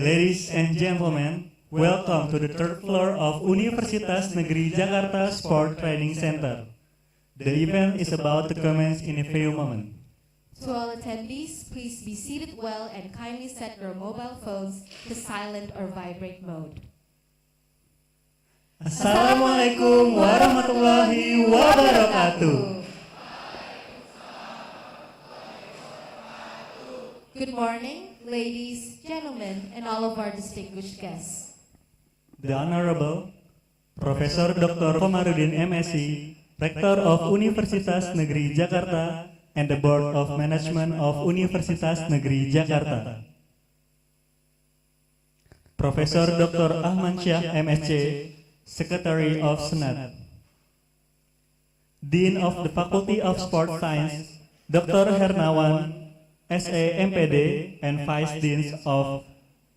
Ladies and gentlemen, welcome to the third floor of Universitas Negeri Jakarta Sport Training Center. The event is about to commence in a few moments. To all attendees, please be seated well and kindly set your mobile phones to silent or vibrate mode. Assalamualaikum warahmatullahi wabarakatuh. Good morning, ladies, gentlemen, and all of our distinguished guests. The Honorable Profesor Dr. Komarudin MSc, Rector of Universitas Negeri Jakarta and the Board of Management of Universitas Negeri Jakarta. Profesor Dr. Ahmad Syah MSc, Secretary of Senate. Dean of the Faculty of Sport Science, Dr. Hernawan, SA MPD and Vice Deans of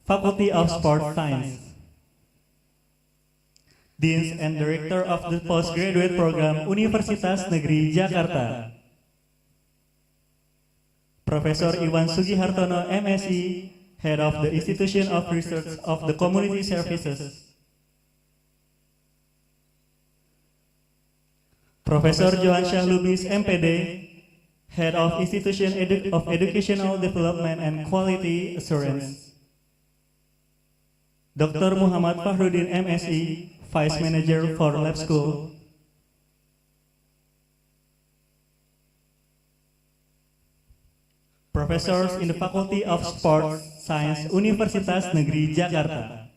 Faculty of Sport Science. Deans and Director of the Postgraduate Program Universitas Negeri Jakarta. Profesor Iwan Sugihartono MSc, Head of the Institution of Research of the Community Services. Profesor Johan Syah Lubis MPD, Head of Institution of Educational Development and Quality Assurance. Dr. Muhammad Fahrudin MSc, Vice Manager for Lab School. Professors in the Faculty of Sport Science, Universitas Negeri Jakarta.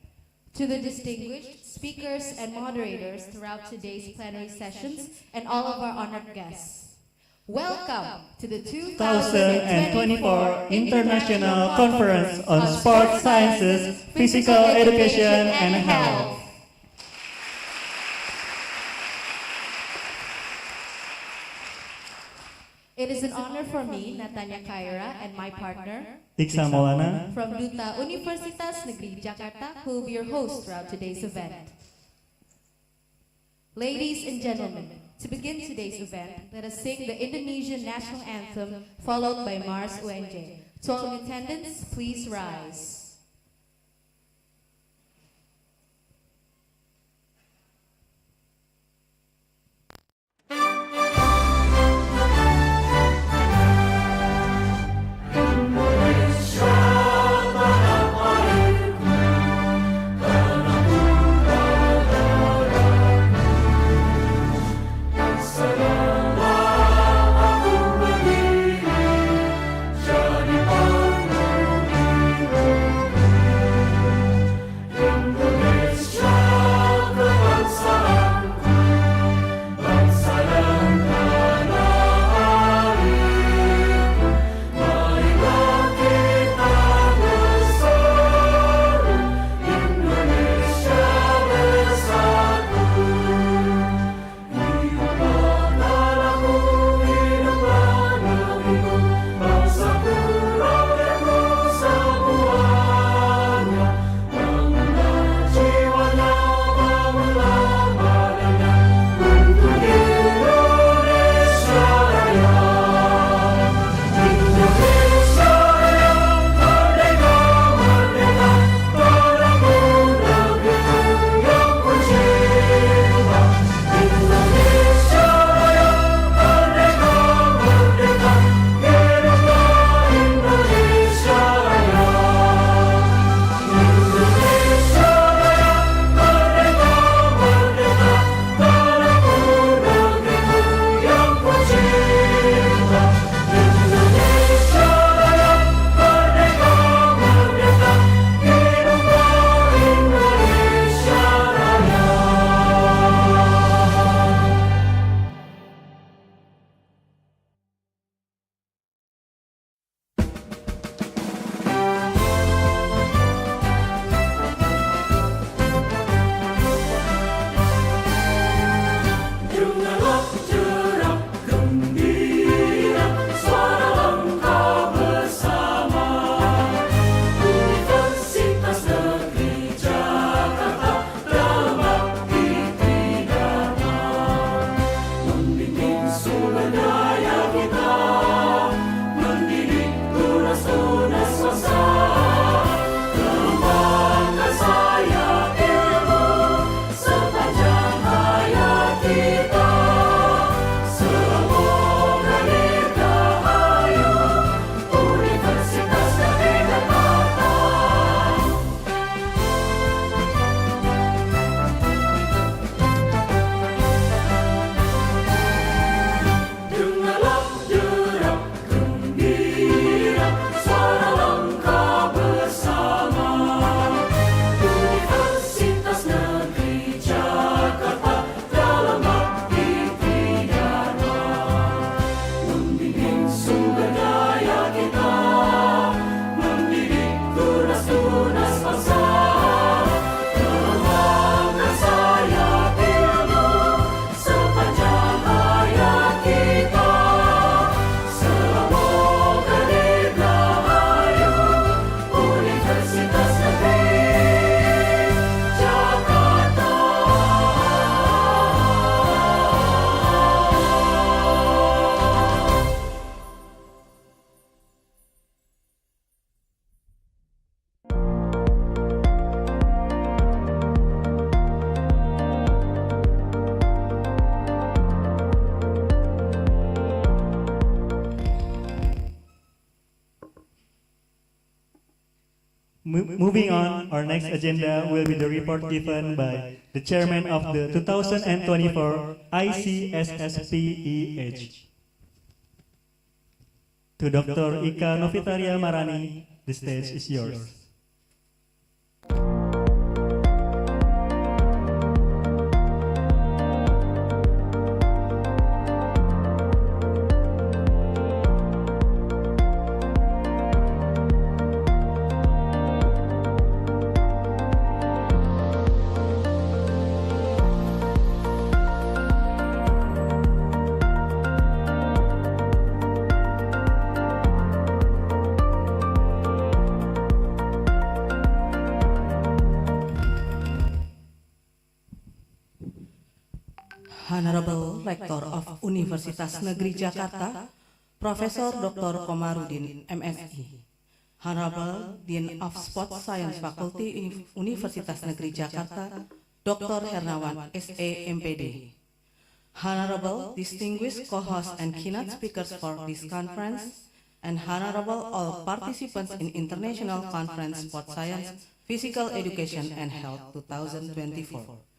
To the distinguished speakers and moderators throughout today's plenary sessions and all of our honored guests. Welcome to the 2024 International Conference on Sport Sciences, Physical Education and Health. It is an honor for me, Natanya Kaira, and my partner, Icsspeh Maulana, from Duta Universitas Negeri Jakarta, who will be your host throughout today's event. Ladies and gentlemen, to begin today's event, let us sing the Indonesian national anthem, followed by Mars UNJ. To all in attendance, please rise. Jadi panggung Moving on, our next agenda will be the report given by the chairman of the 2024 Icsspeh. To Dr. Ika Novitaria Marani, the stage is yours. Honorable Rector of Universitas Negeri Jakarta, Profesor Dr. Komarudin, MSI. Honorable Dean of Sports Science Faculty Universitas Negeri Jakarta, Dr. Hernawan, SE, MPD. Honorable distinguished co-hosts and keynote speakers for this conference, and honorable all participants in International Conference Sports Science, Physical Education and Health 2024.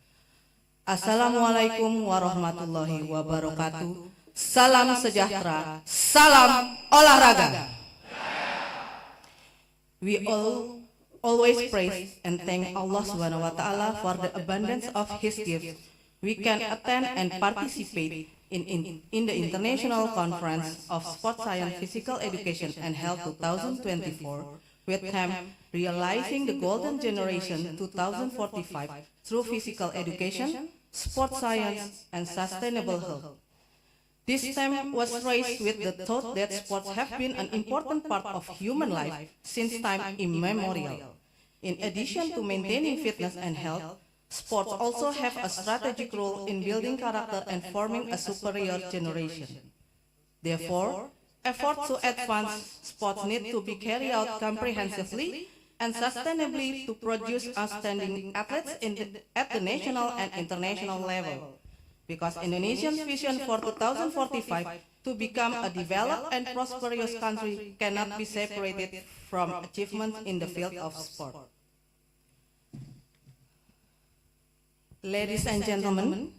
Assalamualaikum warahmatullahi wabarakatuh. Salam sejahtera, salam olahraga. We all always praise and thank Allah Subhanahu wa Ta'ala for the abundance of His gifts. We can attend and participate in the International Conference of Sports Science, Physical Education and Health 2024 with theme Realizing the Golden Generation 2045 through physical education, sports science, and sustainable health. This theme was raised with the thought that sports have been an important part of human life since time immemorial. In addition to maintaining fitness and health, sports also have a strategic role in building character and forming a superior generation. Therefore, efforts to advance sports need to be carried out comprehensively and sustainably to produce outstanding athletes at the national and international level. Because Indonesia's vision for 2045 to become a developed and prosperous country cannot be separated from achievements in the field of sport. Ladies and gentlemen,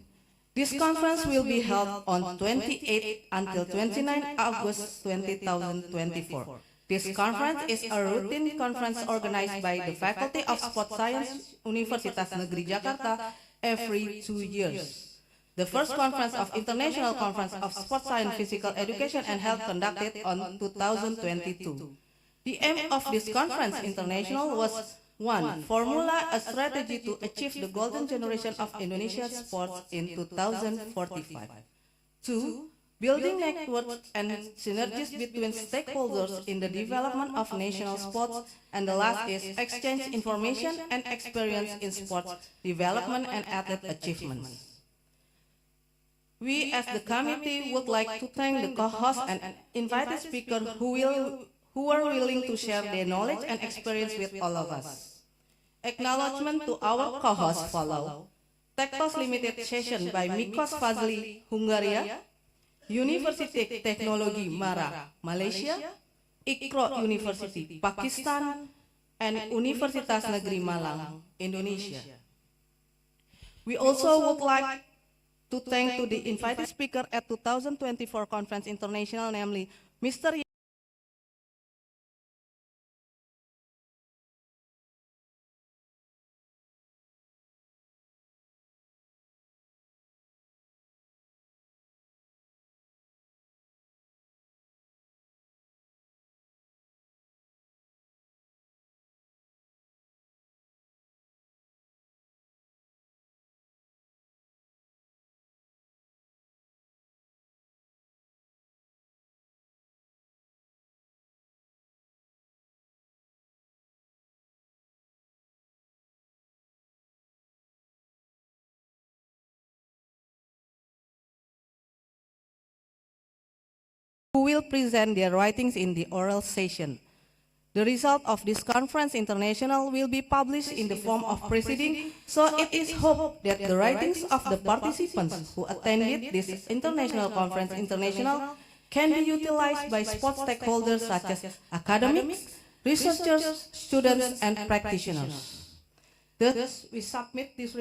this conference will be held on 28 until 29 August 2024. This conference is a routine conference organized by the Faculty of Sports Science, Universitas Negeri Jakarta every 2 years. The first conference of International Conference of Sports Science, Physical Education and Health conducted on 2022. The aim of this conference international was 1. Formula a strategy to achieve the golden generation of Indonesian sports in 2045. 2. Building networks and synergies between stakeholders in the development of national sports, and the last is exchange information and experience in sports development and athlete achievements. We as the committee would like to thank the co-hosts and invited speakers who are willing to share their knowledge and experience with all of us. Acknowledgement to our co-hosts follow. Tektos Limited session by Mikos Fazli, Hungaria, University Teknologi Mara, Malaysia, Icsspeh University, Pakistan, and Universitas Negeri Malang, Indonesia. We also would like to thank to the invited speaker at 2024 Conference International, namely Mr. who will present their writings in the oral session. The result of this conference international will be published in the form of proceeding, so it is hoped that the writings of the participants who attended this international conference international can be utilized by sports stakeholders such as academics, researchers, students, and practitioners. Thus, we submit this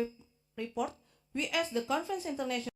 report. We ask the Conference International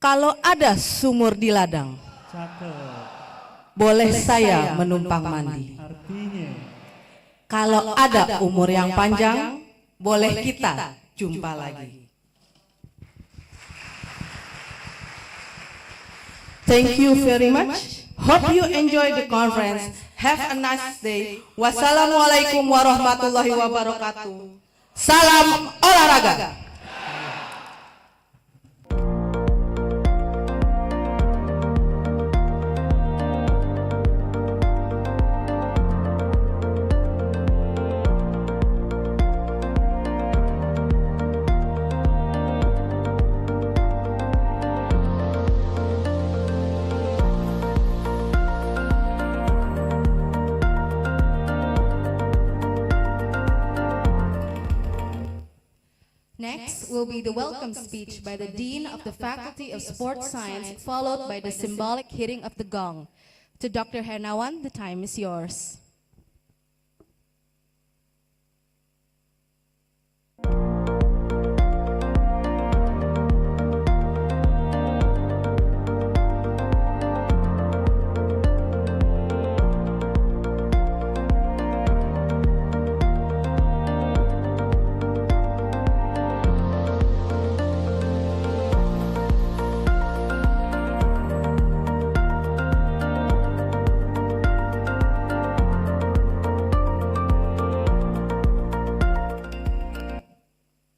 kalau ada sumur di ladang, Cakep. boleh saya menumpang mandi. Artinya, Kalau ada umur yang panjang, boleh kita jumpa lagi. Thank you very much. Hope you enjoy the conference. Have a nice day. Wassalamualaikum warahmatullahi wabarakatuh. Salam olahraga. Next will be the welcome speech by the Dean of the Faculty of Sports Science, followed by the symbolic hitting of the gong. To Dr. Hernawan, the time is yours.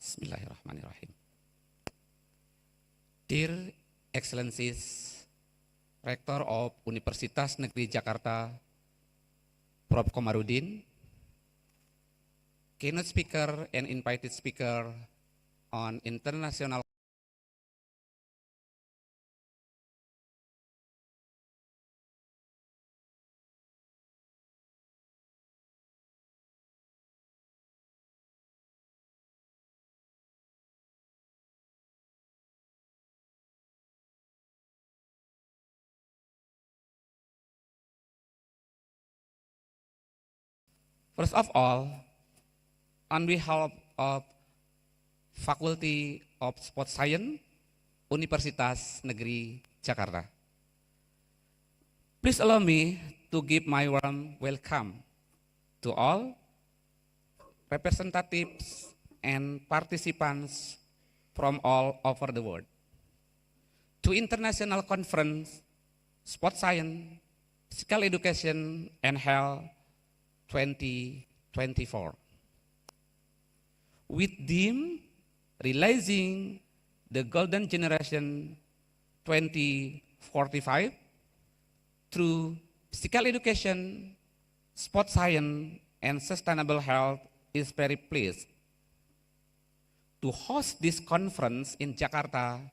Bismillahirrahmanirrahim. Dear Excellencies, Rector of Universitas Negeri Jakarta, Prof. Komarudin, keynote speaker and invited speaker on international First of all, on behalf of Faculty of Sports Science, Universitas Negeri Jakarta, please allow me to give my warm welcome to all representatives and participants from all over the world to International Conference, Sports Science, Physical Education and Health 2024. With theme realizing the golden generation 2045 through physical education, sports science, and sustainable health, is very pleased to host this conference in Jakarta,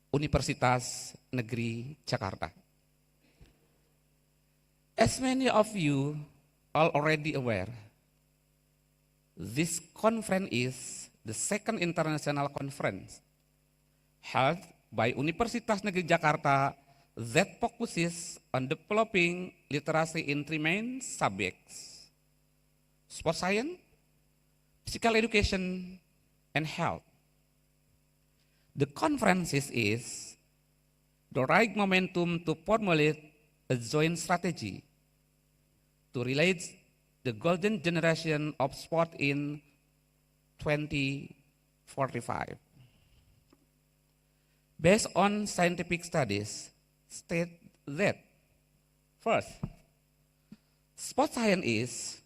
Universitas Negeri Jakarta. As many of you are already aware, this conference is the second international conference held by Universitas Negeri Jakarta that focuses on developing literacy in three main subjects: sports science, physical education, and health. The conference is the right momentum to formulate a joint strategy to realize the golden generation of sport in 2045. Based on scientific studies, state that first, sports science is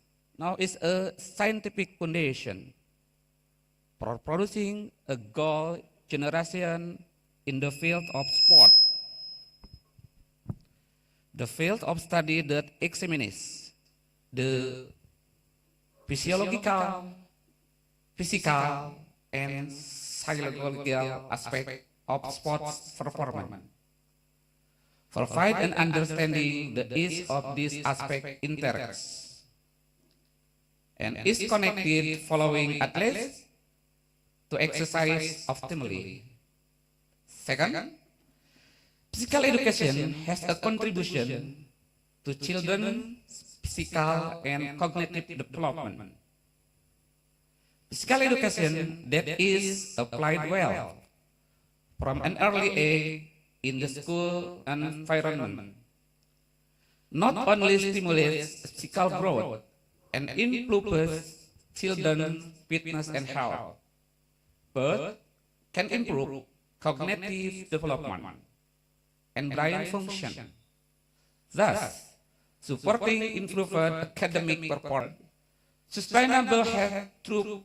a scientific foundation for producing a goal generation in the field of sport. the field of study that examines the physical, and psychological aspect of sports performance. Provide an understanding the each of these aspects interacts and is connected following athletes to exercise optimally. Second, physical education has a contribution to children's physical and cognitive development. Physical education that is applied well from an early age in the school environment not only stimulates physical growth and improves children's fitness and health, but can improve cognitive development and brain function, thus supporting improved academic performance. Sustainable health through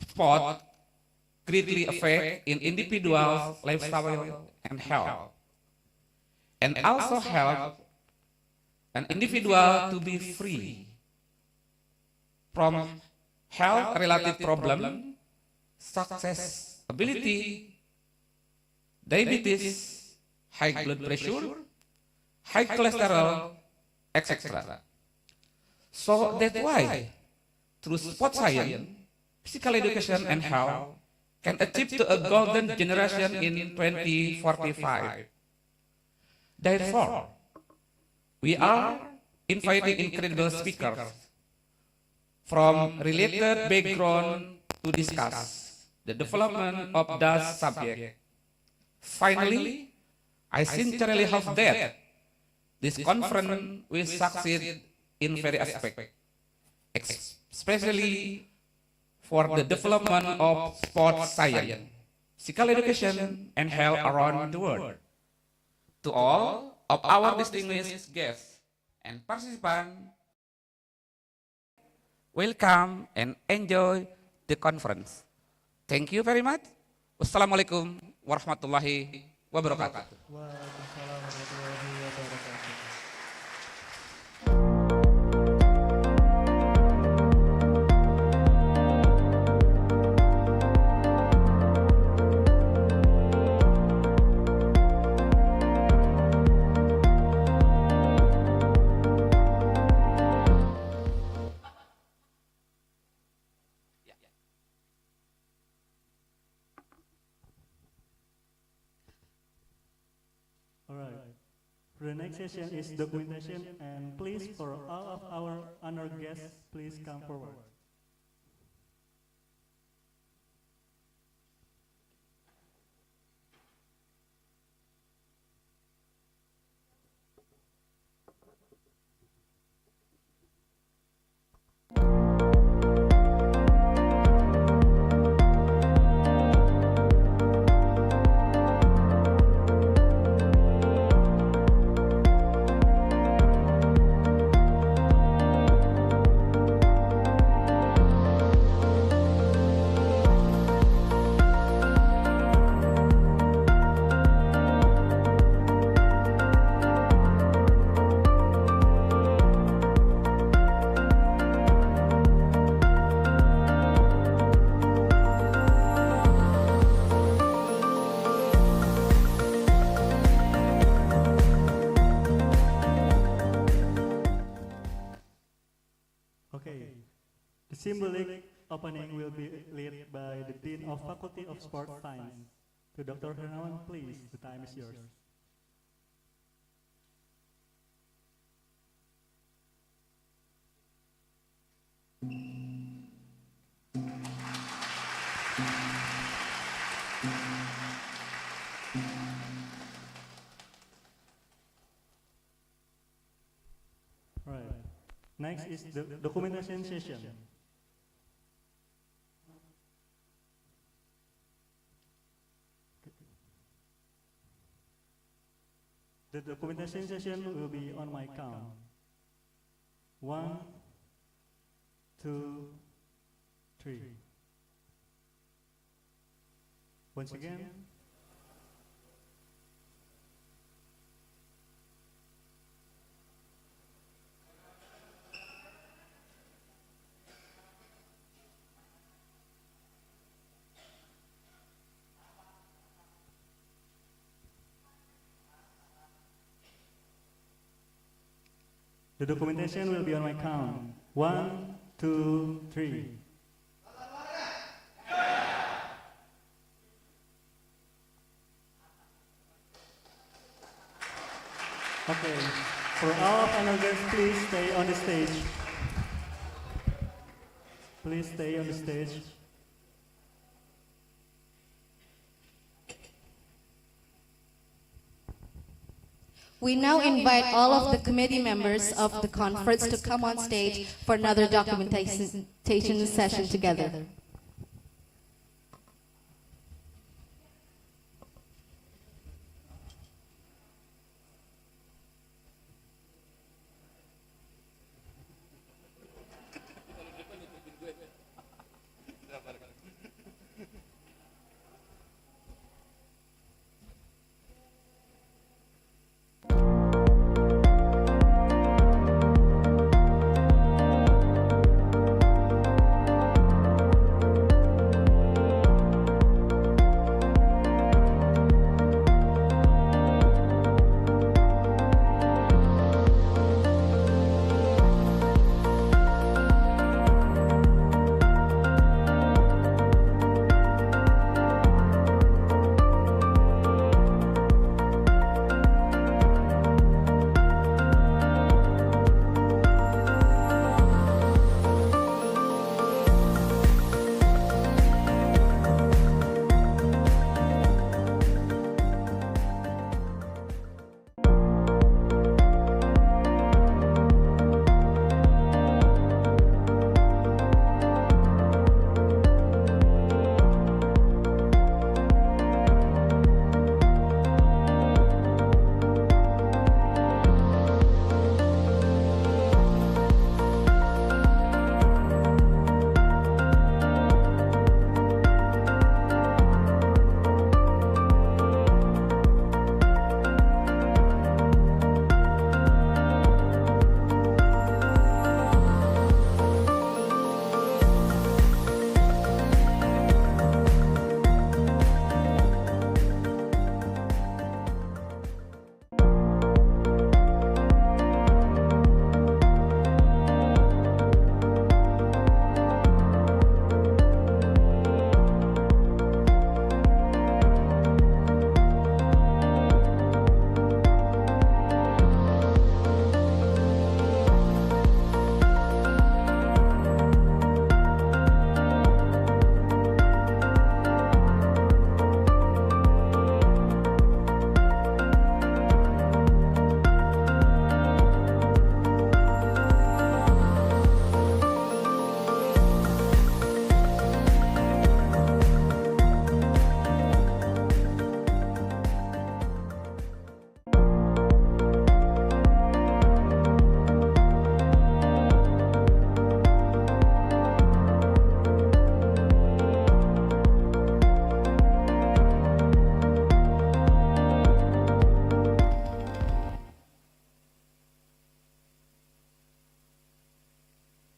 sport greatly affect in individual lifestyle and health, and also help an individual to be free from health-related problems such as obesity, diabetes, high blood pressure, high cholesterol, etc. So that's why, through sports science, physical education and health can achieve to a golden generation in 2045. Therefore, we are inviting incredible speakers from related background to discuss the development of that subject. Finally, I sincerely hope that this conference will succeed in very aspect, especially for the development of sports science, physical education, and health around the world. To all of our distinguished guests and participants, welcome and enjoy the conference. Thank you very much. Wassalamualaikum warahmatullahi wabarakatuh. Waalaikumsalam warahmatullahi wabarakatuh. Alright. The next session is documentation, and please, for all of our honored guests, please come forward. Okay. The symbolic opening will be led by the Dean of Faculty of Sport Science. To Dr. Hernawan, please, the time is yours. Right. Next is the documentation session. The documentation session will be on my count. 1, 2, 3. Once again. The documentation will be on my count. 1, 2, 3. Okay, for all of onlookers, please stay on the stage. Please stay on the stage. We now invite all of the committee members of the conference to come on stage for another documentation session together.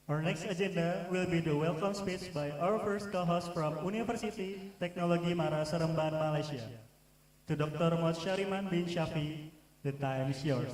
Our next agenda will be the welcome speech by our first co-host from University Teknologi Mara Seremban, Malaysia. To Dr. Mohd Syariman bin Syafi, the time is yours.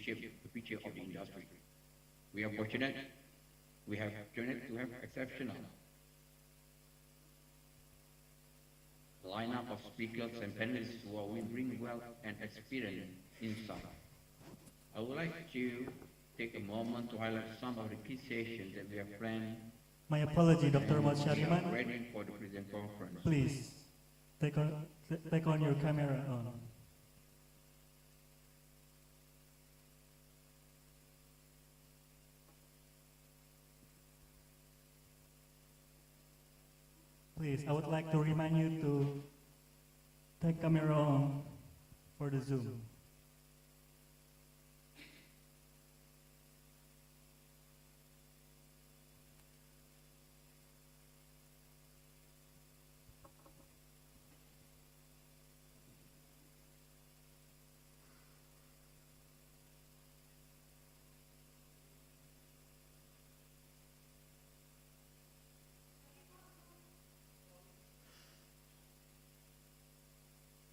shape the future of the industry. We are fortunate to have exceptional lineup of speakers and panelists who will bring wealth and experience insight. I would like to take a moment to highlight some of the key sessions that we have planned. My apology, Dr. Mod We are Syariman. ready for the present conference. Please, take on your camera on. Please, I would like to remind you to take camera on for the Zoom.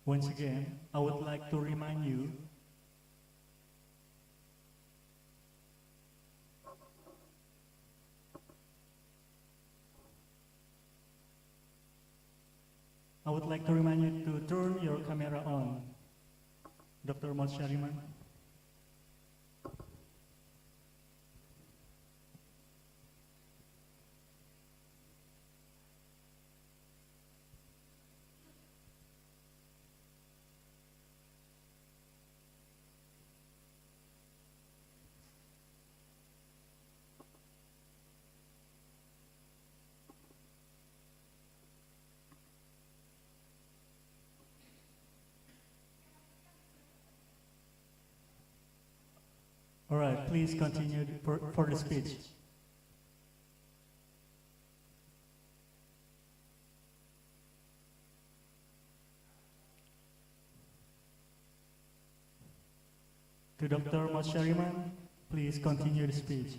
Once again, I would like to remind you to turn your camera on. Dr. Mod Syariman. All right, please continue for the speech. To Dr. Mod Syariman, please continue the speech.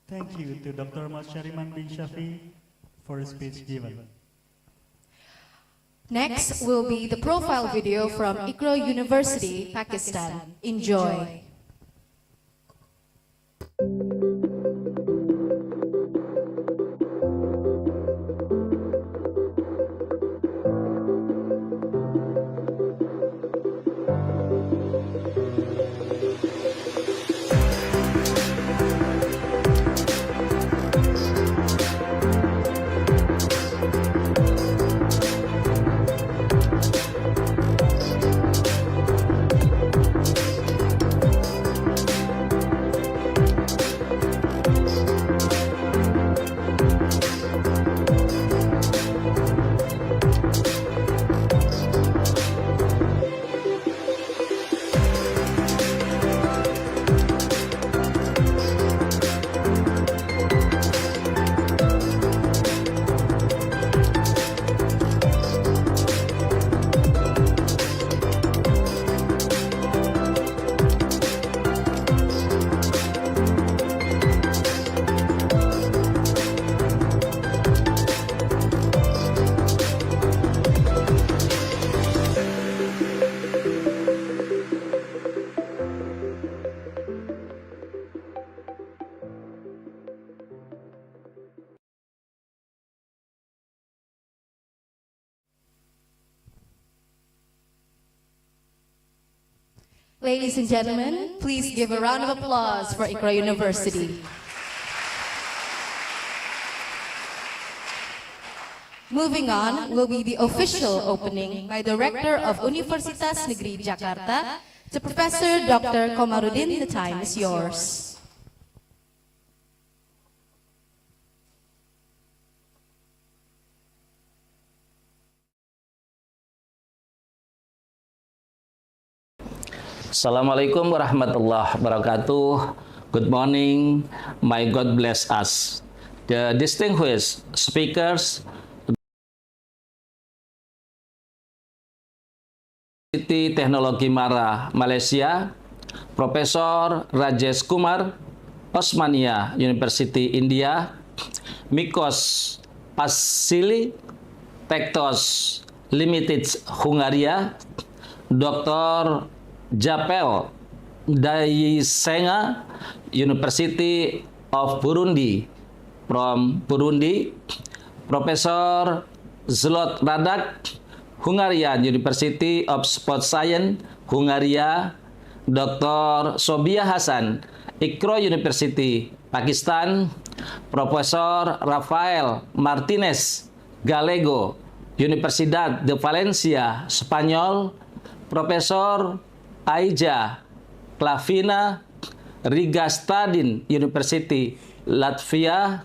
Thank you to Dr. Mod Syariman bin Shafi for the speech given. Next will be the profile video from Icsspeh University, Pakistan. Enjoy. Ladies and gentlemen, please give a round of applause for Icsspeh University. Moving on will be the official opening by the Rector of Universitas Negeri Jakarta to Professor Dr. Komarudin. The time is yours. Assalamualaikum warahmatullahi wabarakatuh. Good morning. May God bless us. The distinguished speakers, Universiti Teknologi Mara, Malaysia, Profesor Rajesh Kumar, Osmania University, India, Mikos Pasili, Tektos Limited, Hungaria, Dr. Japel Dayisenga, University of Burundi, from Burundi, Professor Zlot Radak, Hungarian University of Sport Science, Hungaria, Dr. Sobia Hasan, Icsspeh University, Pakistan, Profesor Rafael Martinez Gallego, Universidad de Valencia, Spanyol, Profesor Aija Klavina, Riga Stadin University, Latvia,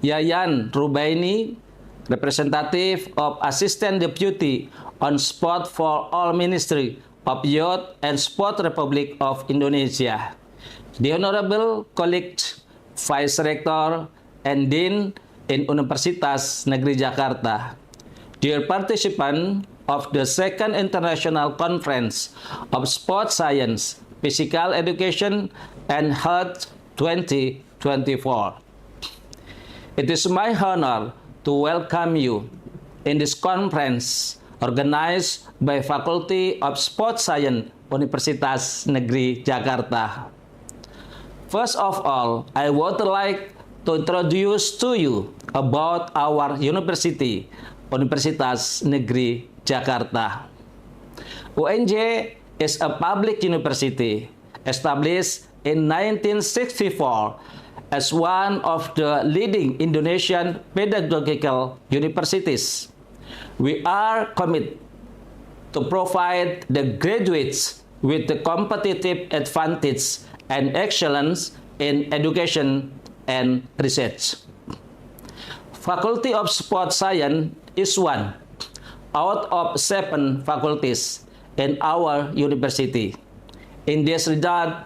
Yayan Rubaini, Representative of Assistant Deputy on Sport for All Ministry of Youth and Sport Republic of Indonesia, the Honorable Colleague Vice Rector and Dean in Universitas Negeri Jakarta, dear participant of the Second International Conference of Sports Science, Physical Education and Health 2024. It is my honor to welcome you in this conference organized by Faculty of Sports Science, Universitas Negeri Jakarta. First of all, I would like to introduce to you about our university, Universitas Negeri Jakarta. UNJ is a public university established in 1964 as one of the leading Indonesian pedagogical universities. We are committed to provide the graduates with the competitive advantage and excellence in education and research. Faculty of Sports Science is one out of 7 faculties in our university. In this regard,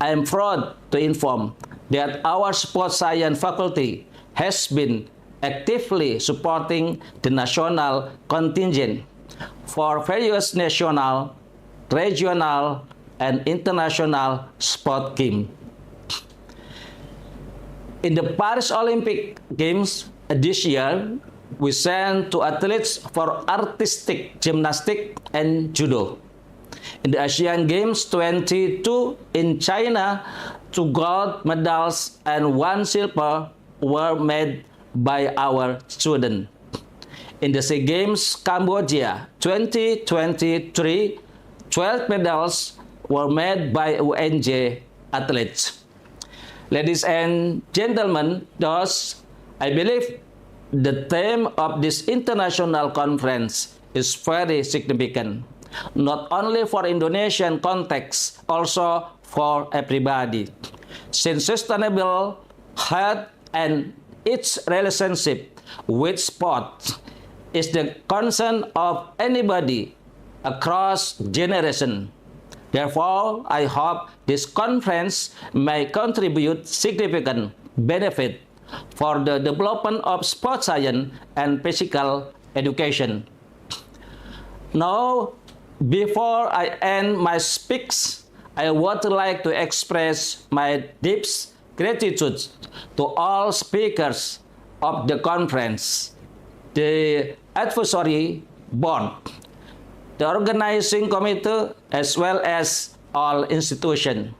I am proud to inform that our Sports Science faculty has been actively supporting the national contingent for various national, regional, and international sport games. In the Paris Olympic Games this year, we sent 2 athletes for artistic gymnastics and judo. In the Asian Games 22 in China, 2 gold medals and 1 silver were made by our students. In the SEA Games Cambodia 2023, 12 medals were made by UNJ athletes. Ladies and gentlemen, thus, I believe the theme of this international conference is very significant, not only for Indonesian context, also for everybody. Since sustainable health and its relationship with sport is the concern of anybody across generation. Therefore, I hope this conference may contribute significant benefit for the development of sports science and physical education. Now, before I end my speech, I would like to express my deep gratitude to all speakers of the conference, the advisory board, the organizing committee, as well as all institutions,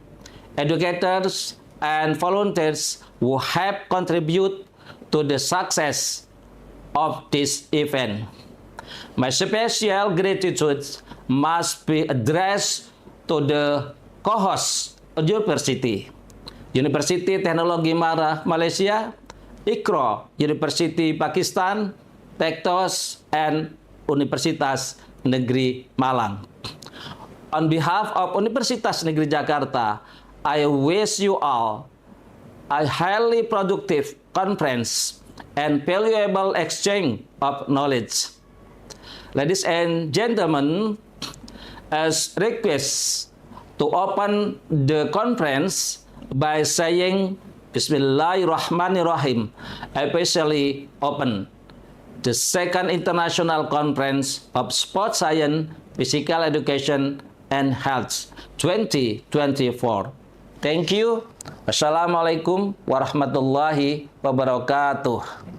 educators, and volunteers who have contributed to the success of this event. My special gratitude must be addressed to the co-host university. University Teknologi Malaysia, Icsspeh University Pakistan, Tektos, and Universitas Negeri Malang. On behalf of Universitas Negeri Jakarta, I wish you all a highly productive conference and valuable exchange of knowledge. Ladies and gentlemen, as request to open the conference by saying Bismillahirrahmanirrahim, officially open the second International Conference of Sports Science, Physical Education, and Health 2024. Thank you. Wassalamualaikum warahmatullahi wabarakatuh.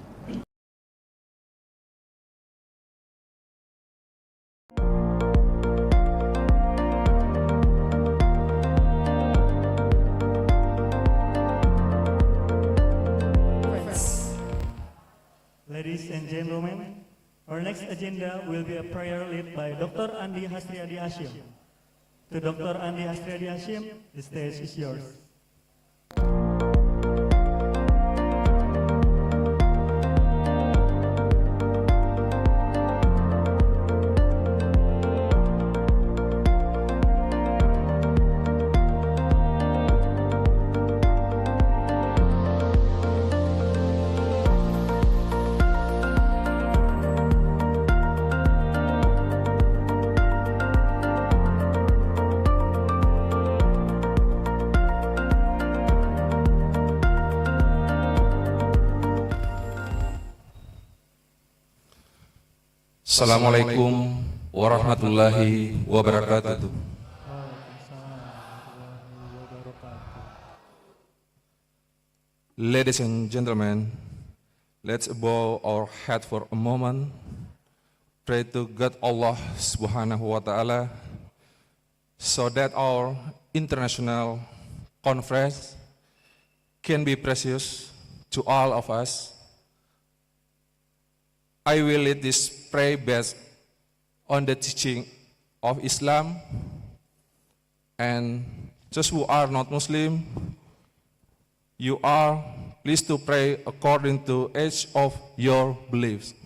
Ladies and gentlemen, our next agenda will be a prayer led by Dr. Andi Hasriadi Hashim. To Dr. Andi Hasriadi Hashim, the stage is yours. Assalamualaikum warahmatullahi wabarakatuh. Ladies and gentlemen, let's bow our head for a moment. Pray to God Allah Subhanahu wa Ta'ala so that our international conference can be precious to all of us. I will lead this prayer based on the teaching of Islam, and those who are not Muslim, you are pleased to pray according to each of your beliefs.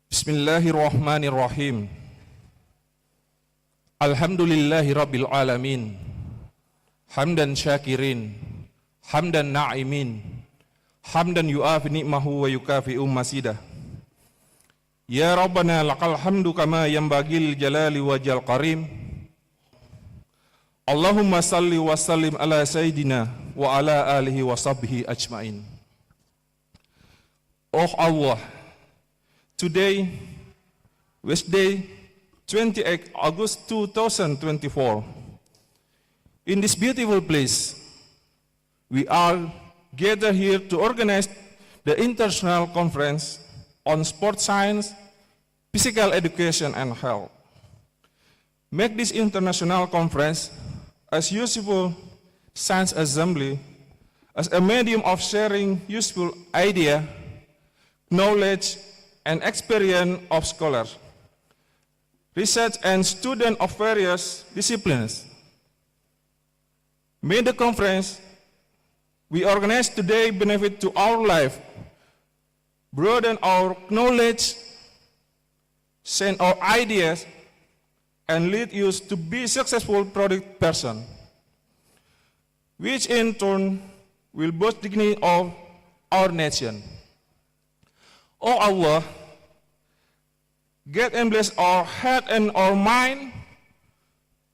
Bismillahirrahmanirrahim. Alhamdulillahi Rabbil Alamin. Hamdan syakirin, hamdan na'imin, hamdan yu'afi ni'mahu wa yukafi'u masidah. Ya Rabbana lakal hamdu kama yanbagil jalali wajal karim. Allahumma salli wa sallim ala sayyidina wa ala alihi wa sahbihi ajmain. Oh Allah, today, Wednesday, 28 August 2024, in this beautiful place, we are gathered here to organize the International Conference on Sports Science, Physical Education, and Health. Make this international conference as useful science assembly as a medium of sharing useful idea, knowledge, and experience of scholars, research, and students of various disciplines. May the conference we organize today benefit to our life, broaden our knowledge, send our ideas, and lead you to be successful product person, which in turn will boost dignity of our nation. Oh Allah, get and bless our heart and our mind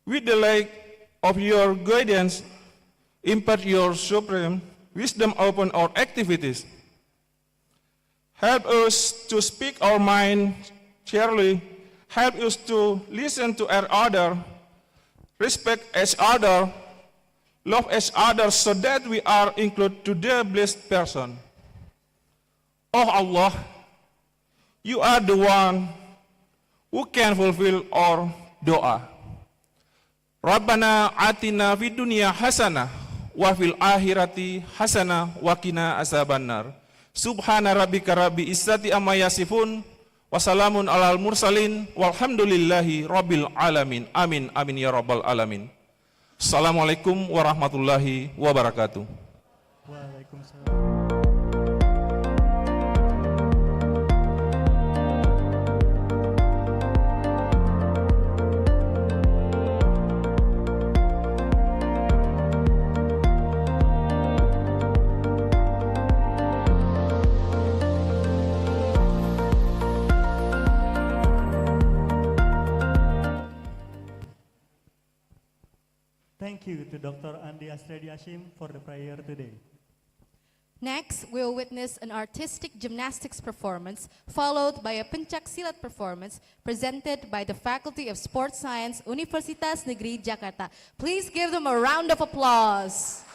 with the light of your guidance. Impart your supreme wisdom upon our activities. Help us to speak our mind clearly. Help us to listen to each other, respect each other, love each other, so that we are included to the blessed person. Oh Allah, you are the one who can fulfill our doa. Rabbana atina fid dunya hasanah wa fil akhirati hasanah wa qina azabannar. Subhana rabbika rabbil izzati amma yasifun Wassalamun alal mursalin walhamdulillahi rabbil alamin. Amin amin ya rabbal alamin. Assalamualaikum warahmatullahi wabarakatuh. Waalaikumsalam. Thank you to Dr. Andi Asredi Hashim for the prayer today. Next, we'll witness an artistic gymnastics performance followed by a pencak silat performance presented by the Faculty of Sports Science, Universitas Negeri Jakarta. Please give them a round of applause.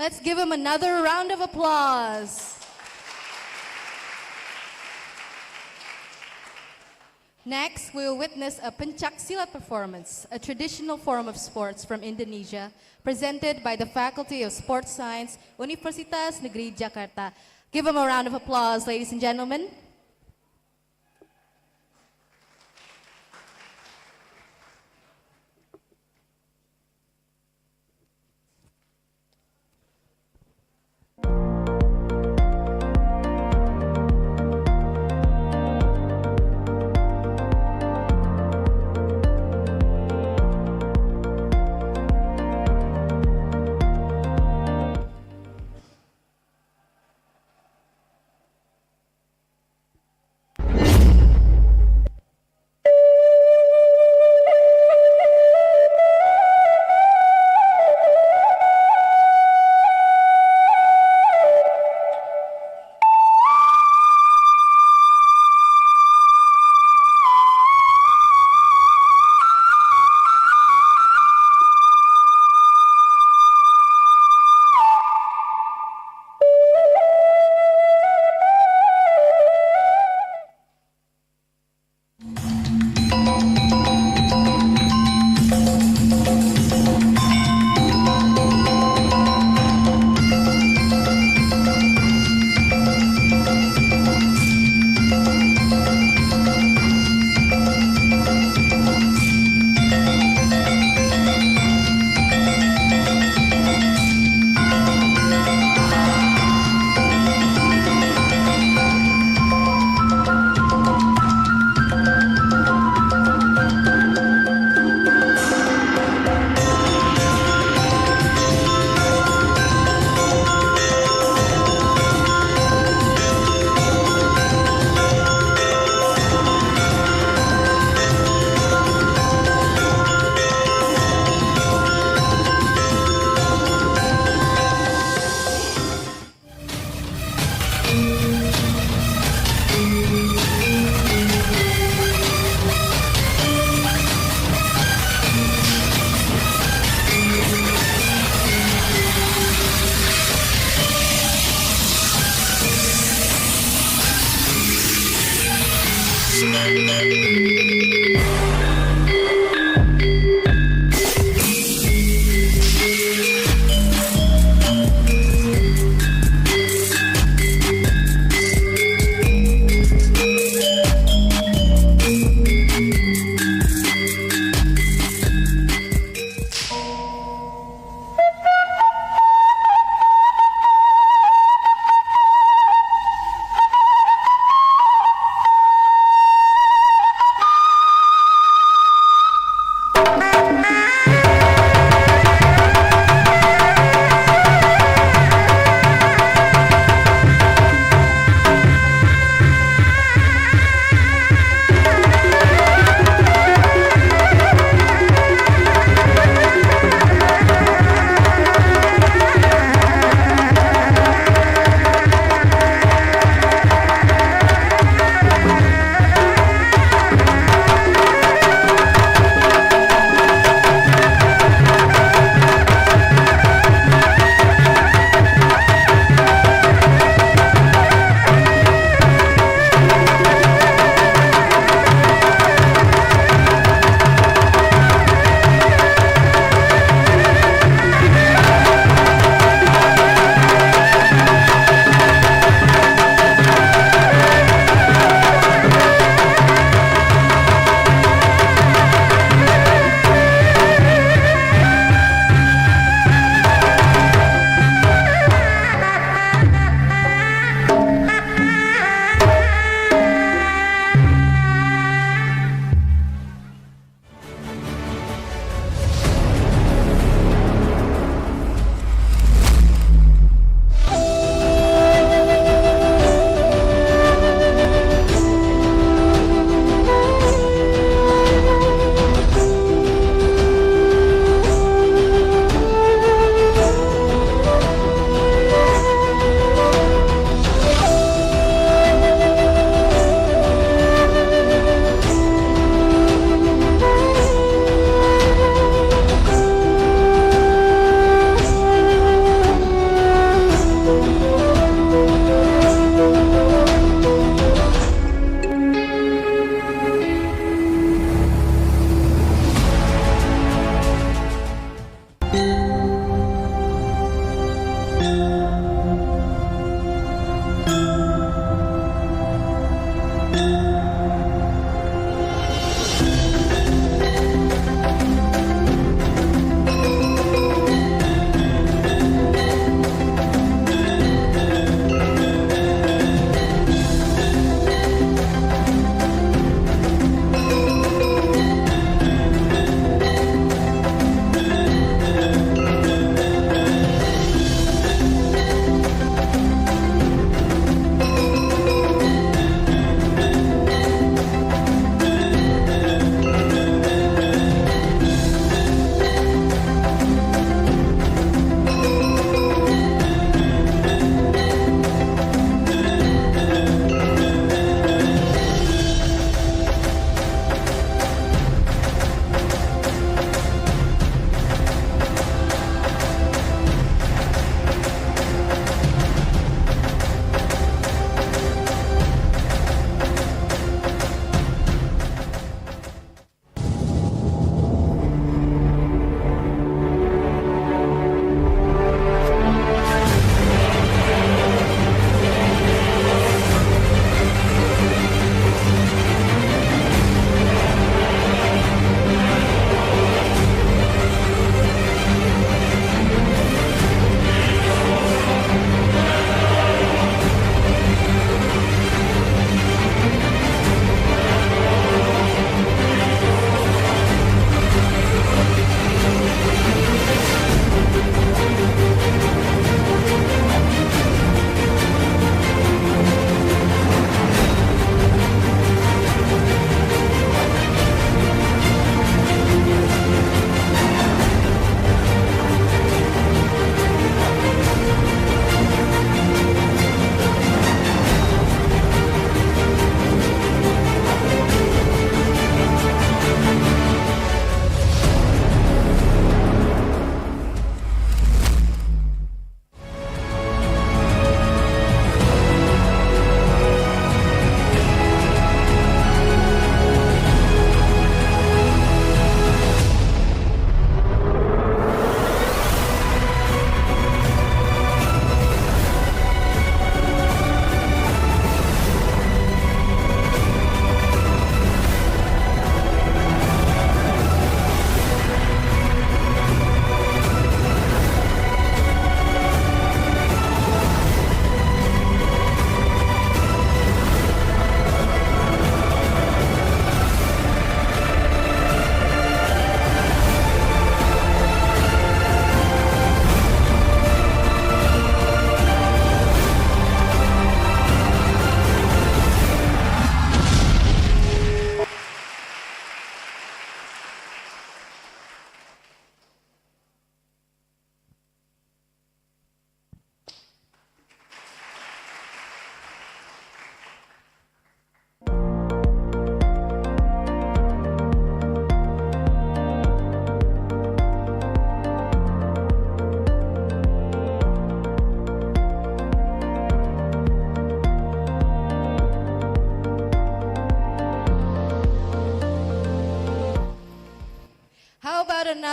Let's give him another round of applause. Next, we will witness a pencak silat performance, a traditional form of sports from Indonesia, presented by the Faculty of Sports Science, Universitas Negeri Jakarta. Give them a round of applause, ladies and gentlemen.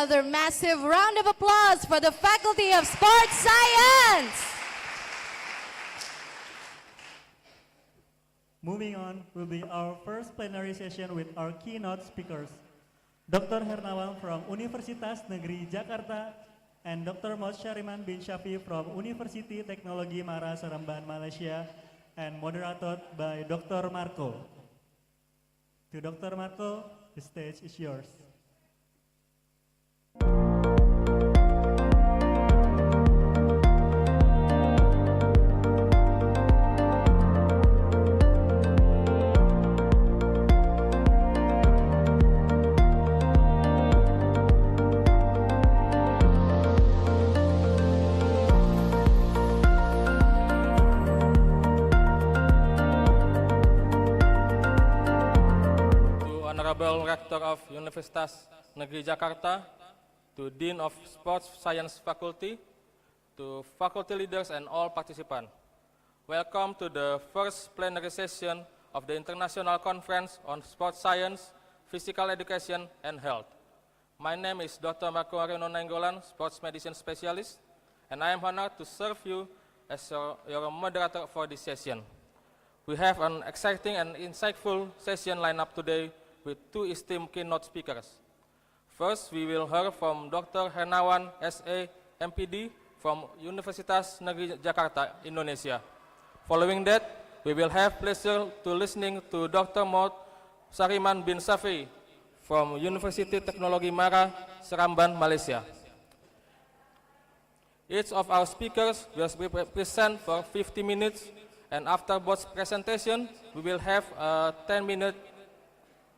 another massive round of applause for the Faculty of Sports Science. Moving on will be our first plenary session with our keynote speakers, Dr. Hernawan from Universitas Negeri Jakarta and Dr. Syariman bin Syafi from University Teknologi Mara Seremban, Malaysia, and moderated by Dr. Marco. To Dr. Marco, the stage is yours. Honorable Rector of Universitas Negeri Jakarta, to Dean of Sports Science Faculty, to faculty leaders and all participants. Welcome to the first plenary session of the International Conference on Sports Science, Physical Education and Health. My name is Dr. Marco Arino Nainggolan, Sports Medicine Specialist, and I am honored to serve you as your moderator for this session. We have an exciting and insightful session lined up today with two esteemed keynote speakers. First, we will hear from Dr. Hernawan, SA, MPD, from Universitas Negeri Jakarta, Indonesia. Following that, we will have pleasure to listening to Dr. Syariman bin Syafi from University Teknologi Mara, Seremban, Malaysia. Each of our speakers will present for 50 minutes, and after both presentation, we will have a 10-minute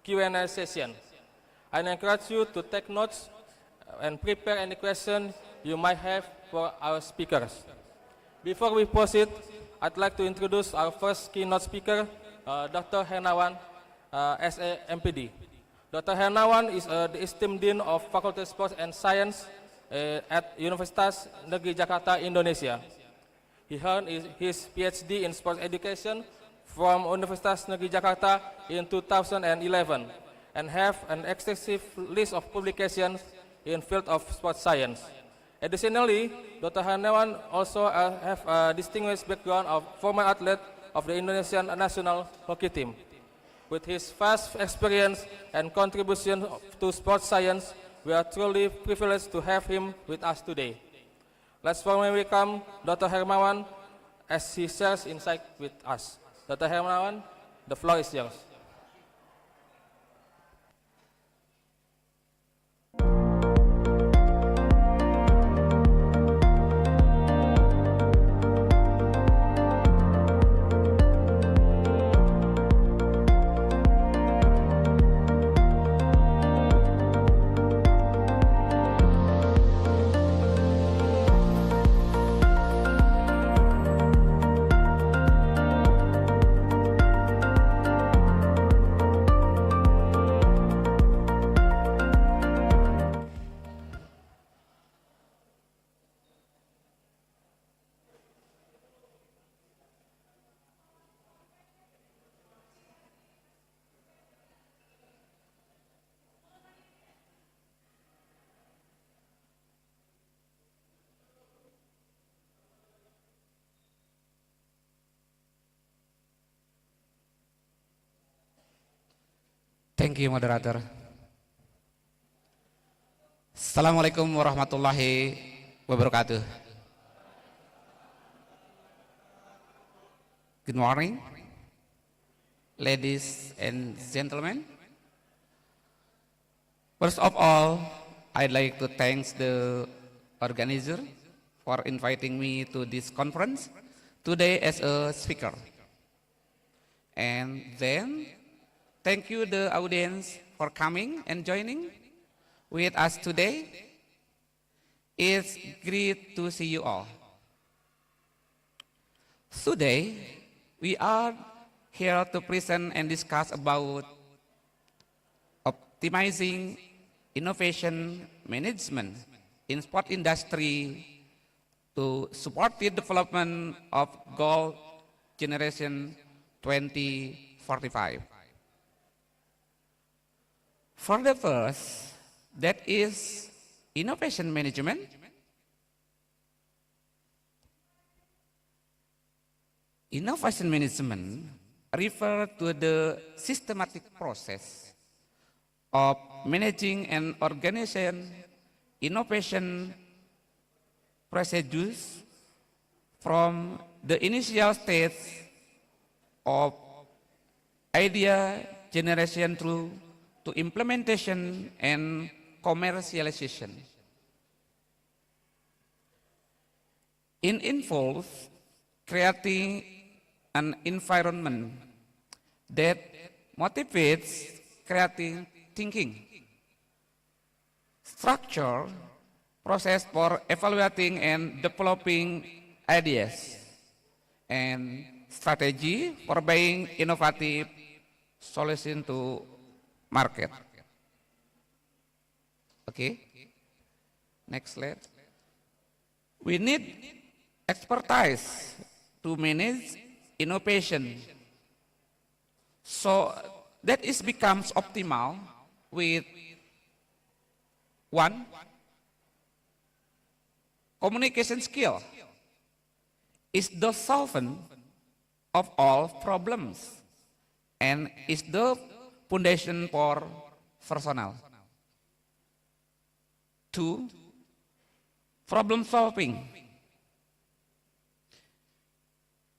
Q&A session. I encourage you to take notes and prepare any questions you might have for our speakers. Before we proceed, I'd like to introduce our first keynote speaker, Dr. Hernawan, SA, MPD. Dr. Hernawan is the esteemed Dean of Faculty of Sports and Science at Universitas Negeri Jakarta, Indonesia. He earned his PhD in Sports Education from Universitas Negeri Jakarta in 2011 and have an extensive list of publications in field of sports science. Additionally, Dr. Hernawan also have a distinguished background of former athlete of the Indonesian national hockey team. With his vast experience and contribution to sports science, we are truly privileged to have him with us today. Let's warmly welcome Dr. Hernawan as he shares insight with us. Dr. Hernawan, the floor is yours. Thank you, moderator. Assalamualaikum warahmatullahi wabarakatuh. Good morning, ladies and gentlemen. First of all, I'd like to thank the organizer for inviting me to this conference today as a speaker. And then, thank you the audience for coming and joining with us today. It's great to see you all. Today, we are here to present and discuss about optimizing innovation management in sport industry to support the development of goal generation 2045. For the first, that is innovation management, innovation management refer to the systematic process of managing and organizing innovation procedures from the initial stage of idea generation through to implementation and commercialization. It involves creating an environment that motivates creative thinking, structure, process for evaluating and developing ideas, and strategy for buying innovative solution to market. Okay, next slide. We need expertise to manage innovation, so that it becomes optimal with one, communication skill is the solvent of all problems and is the foundation for personal. Two, problem solving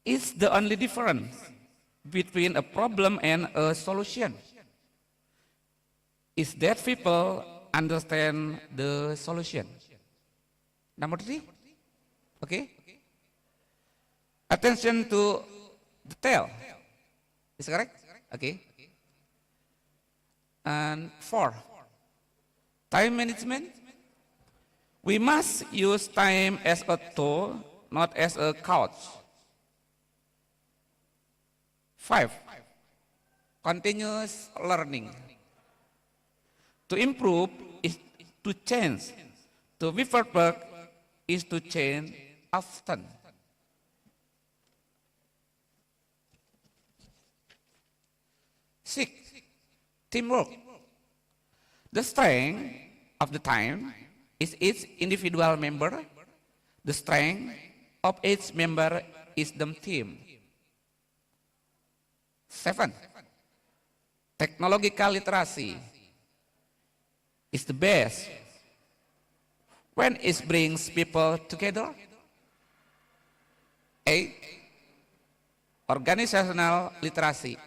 is the only difference between a problem and a solution is that people understand the solution. Number three, okay? Attention to detail. Is correct? Okay. And four, time management. We must use time as a tool, not as a couch. Five, continuous learning. To improve is to change. To be perfect is to change often. Six, teamwork. The strength of the time is each individual member. The strength of each member is the team. Seven, technological literacy is the best when it brings people together. Eight, organizational literacy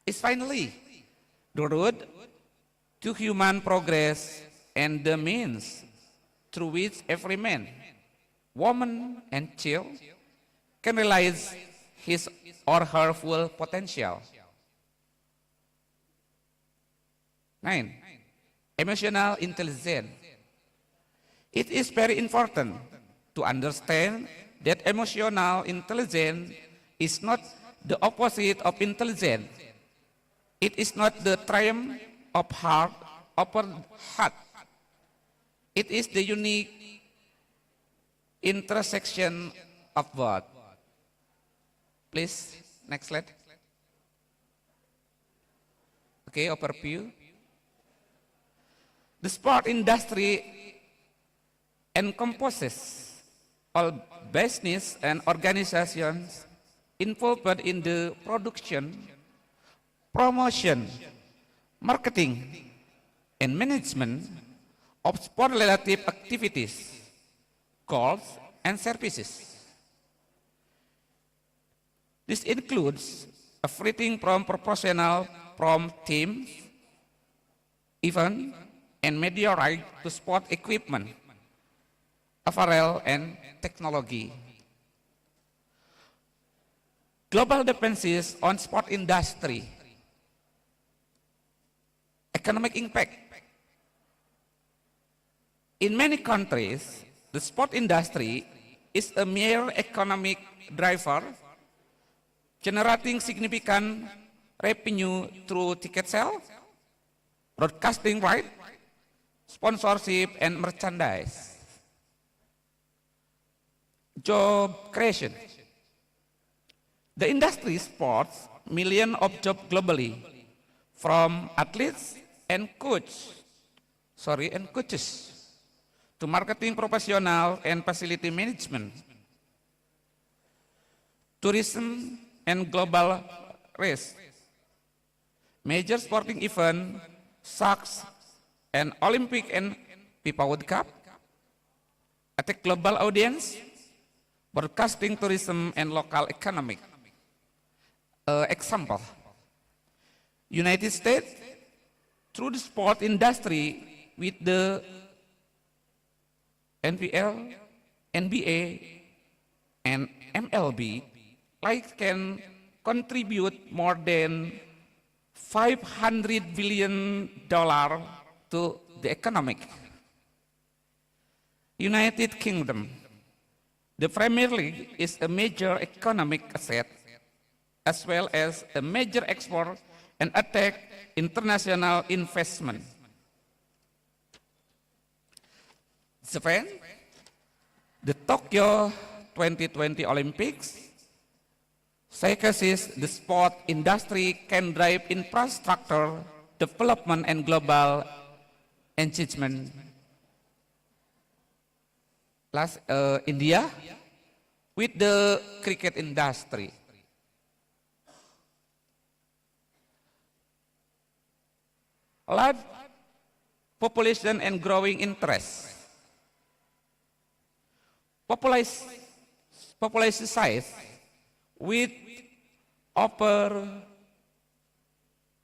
is finally the road to human progress and the means through which every man, woman, and child can realize his or her full potential. Nine, emotional intelligence. It is very important to understand that emotional intelligence is not the opposite of intelligence. It is not the triumph of heart over heart. It is the unique intersection of both. Please, next slide. Okay, overview. The sport industry encompasses all business and organizations involved in the production, promotion, marketing, and management of sport-related activities, goals, and services. This includes everything from professional, from teams, event, and media right to sport equipment, apparel, and technology. Global dependencies on sport industry. Economic impact. In many countries, the sport industry is a mere economic driver, generating significant revenue through ticket sales, broadcasting rights, sponsorship, and merchandise. Job creation. The industry supports millions of jobs globally, from athletes and coaches and coaches, to marketing professional and facility management, tourism and global race, major sporting event, such an Olympic and FIFA World Cup, attack global audience, broadcasting tourism and local economic. Example, United States, through the sport industry with the NPL, NBA, and MLB, can contribute more than $500 billion to the economic. United Kingdom, the Premier League is a major economic asset as well as a major export and attract international investment. Japan, the Tokyo 2020 Olympics showcases the sport industry can drive infrastructure development and global engagement. Last, India, with the cricket industry. Large population and growing interest. Population size with over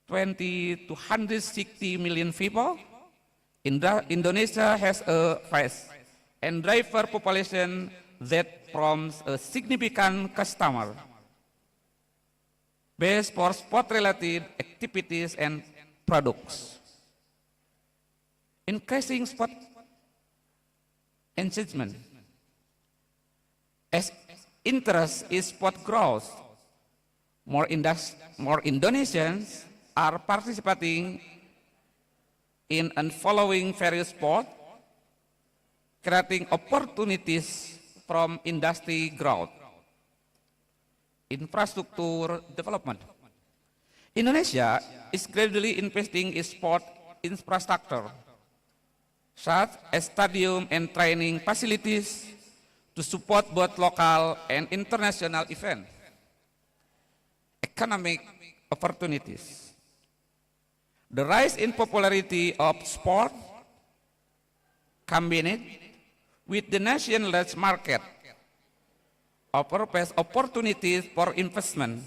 20 to 160 million people. Indonesia has a vast and diverse population that forms a significant customer base for sport-related activities and products. Increasing sport engagement. As interest in sport grows, more Indonesians are participating in and following various sports, creating opportunities from industry growth, infrastructure development. Indonesia is gradually investing in sport infrastructure, such as stadium and training facilities to support both local and international events. Economic opportunities. The rise in popularity of sport combined with the nation's market offers opportunities for investment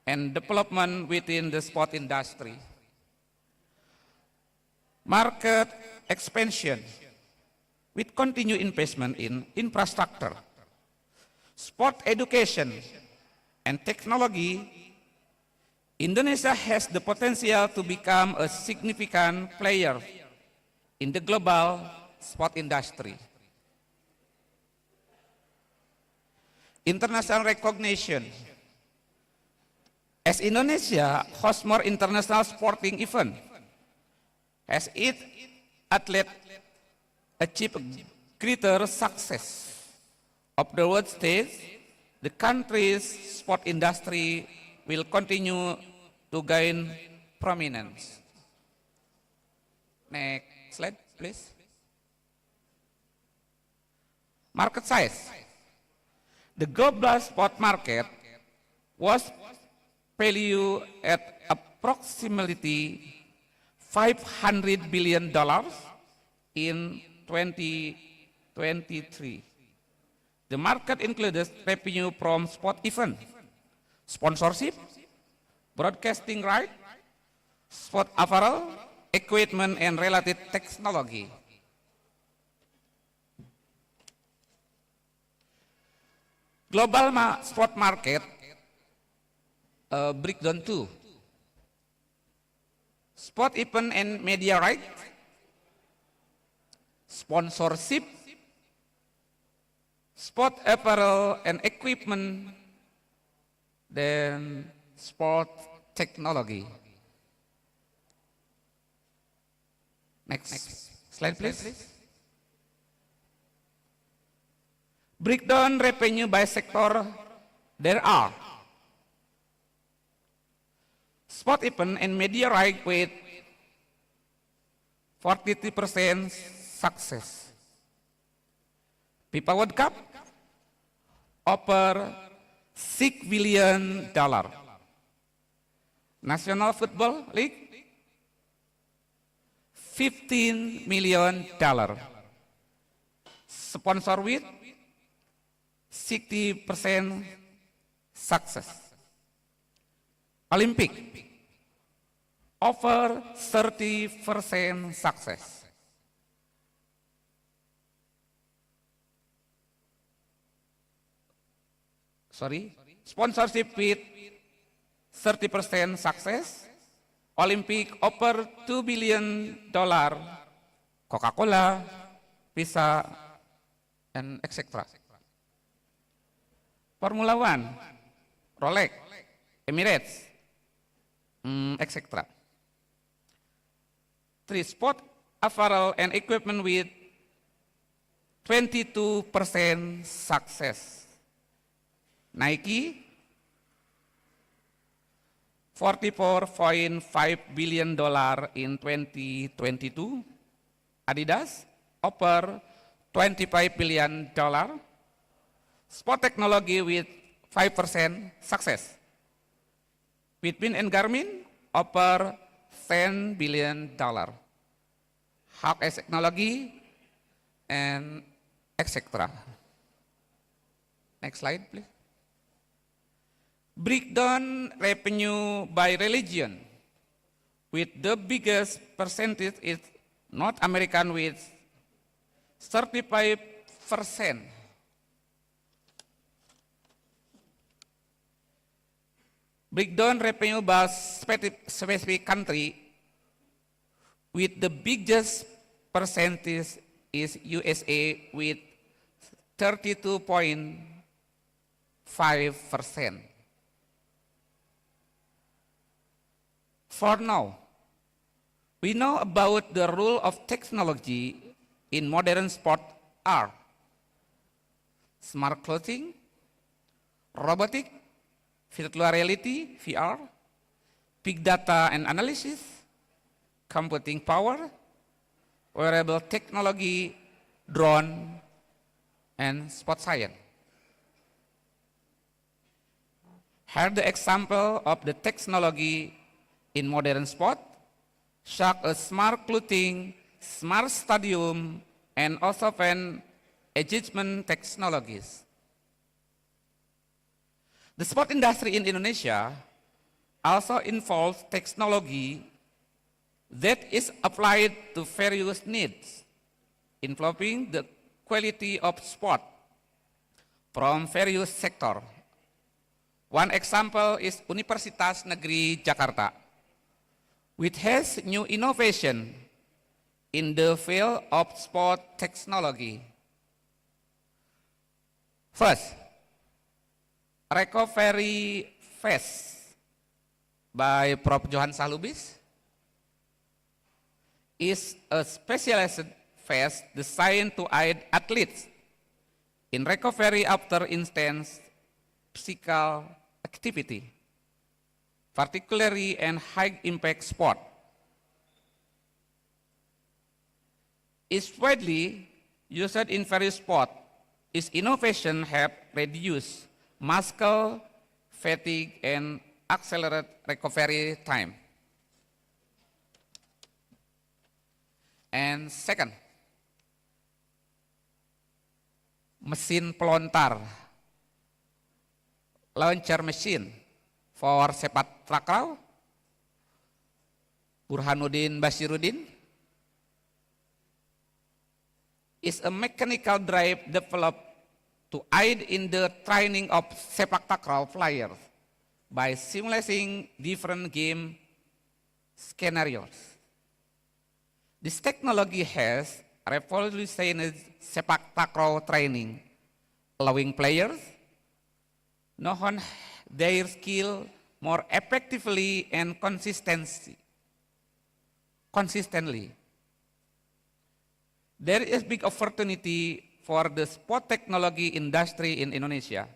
and development within the sport industry. Market expansion with continued investment in infrastructure, sport education, and technology. Indonesia has the potential to become a significant player in the global sport industry. International recognition. As Indonesia hosts more international sporting events, as its athletes achieve greater success of the world stage, the country's sport industry will continue to gain prominence. Next slide, please. Market size. The global sport market was valued at approximately $500 billion in 2023. The market includes revenue from sport events, sponsorship, broadcasting rights, sport apparel, equipment, and related technology. Global sport market breakdown two. Sport event and media rights, sponsorship, sport apparel and equipment, then sport technology. Next slide, please. Breakdown revenue by sector. There are sport event and media right with 43% success. FIFA World Cup, over $6 billion. National Football League, $15 million. Sponsor with 60% success. Olympic, over 30% success. Sponsorship with 30% success. Olympic over $2 billion. Coca-Cola, Pizza, and etc. Formula One, Rolex, Emirates, etc. 3. Sport apparel and equipment with 22% success. Nike, $44.5 billion in 2022. Adidas, over $25 billion. Sport technology with 5% success. Between and Garmin, over $10 billion. Hawkeye technology, and etc. Next slide, please. Breakdown revenue by religion, with the biggest percentage is North American with 35%. Breakdown revenue by specific country, with the biggest percentage is USA with 32.5%. For now, we know about the role of technology in modern sport are smart clothing, robotic, virtual reality, VR, big data and analysis, computing power, wearable technology, drone, and sport science. Here the example of the technology in modern sport, such as smart clothing, smart stadium, and also fan adjustment technologies. The sport industry in Indonesia also involves technology that is applied to various needs, improving the quality of sport from various sectors. One example is Universitas Negeri Jakarta, which has new innovation in the field of sport technology. First, Recovery Phase by Prof. Johan Salubis is a specialized phase designed to aid athletes in recovery after intense physical activity, particularly in high-impact sport. Is widely used in various sports. Its innovation have reduced muscle fatigue and accelerate recovery time. And second, mesin pelontar, launcher machine for sepak takraw, Burhanuddin Basiruddin, is a mechanical drive developed to aid in the training of sepak takraw players by simulating different game scenarios. This technology has revolutionized sepak takraw training, allowing players to hone their skill more effectively and consistently. There is big opportunity for the sport technology industry in Indonesia.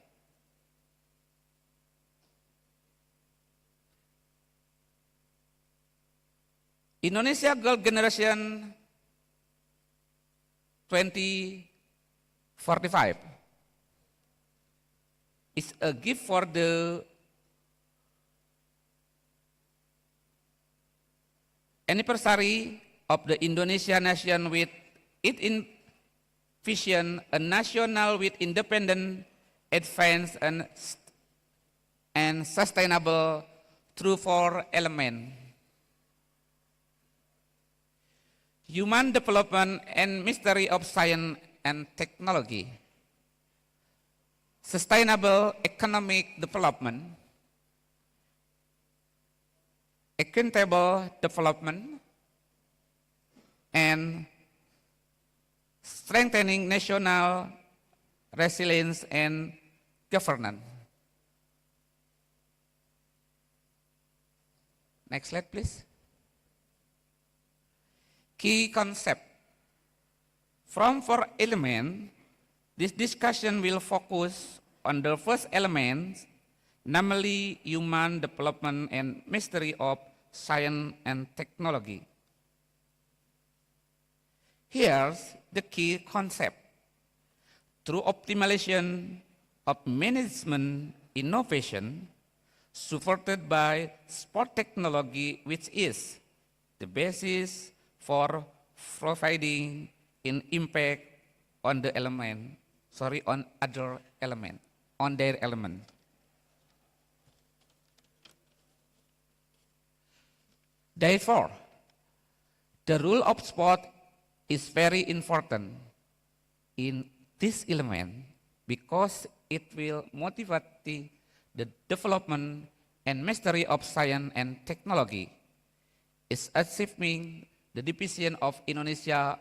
Indonesia girl generation 2045 is a gift for the anniversary of the Indonesia nation with it in vision a national with independent, advanced, and sustainable through four elements: human development and mystery of science and technology, sustainable economic development, equitable development, and strengthening national resilience and governance. Next slide, please. Key concept. From four elements, this discussion will focus on the first element, namely human development and mystery of science and technology. Here's the key concept. Through optimization of management innovation, supported by sport technology, which is the basis for providing an impact on the element, on other element, on their element. Therefore, the rule of sport is very important in this element because it will motivate the development and mastery of science and technology, is achieving the division of Indonesia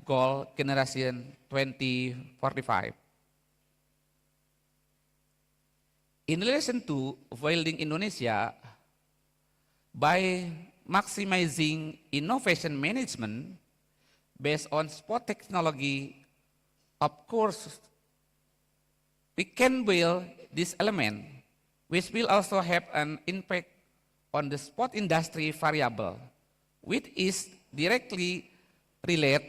goal generation 2045. In relation to building Indonesia, by maximizing innovation management based on sport technology, of course, we can build this element, which will also have an impact on the sport industry variable, which is directly related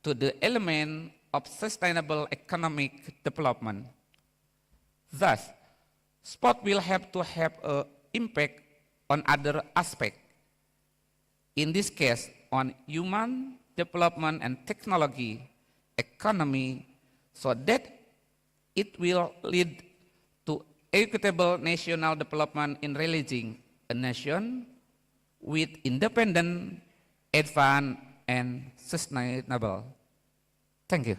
to the element of sustainable economic development. Thus, sport will have to have an impact on other aspects. In this case, on human development and technology, economy, so that it will lead to equitable national development in realizing a nation with independent, advanced, and sustainable. Thank you.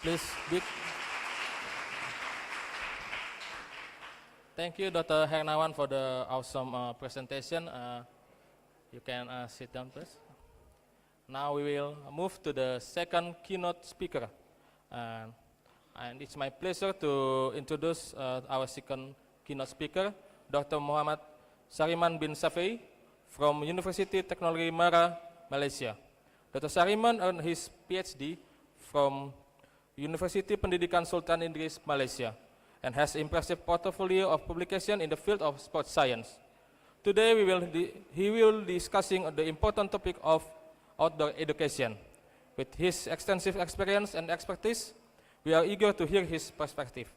Please, big. Thank you, Dr. Hernawan, for the awesome presentation. You can sit down, please. Now we will move to the second keynote speaker. And it's my pleasure to introduce our second keynote speaker, Dr. Muhammad Sariman bin Safei from University Technology Mara, Malaysia. Dr. Sariman earned his PhD from University Pendidikan Sultan Idris, Malaysia, and has impressive portfolio of publication in the field of sports science. Today he will be discussing the important topic of outdoor education. With his extensive experience and expertise, we are eager to hear his perspective.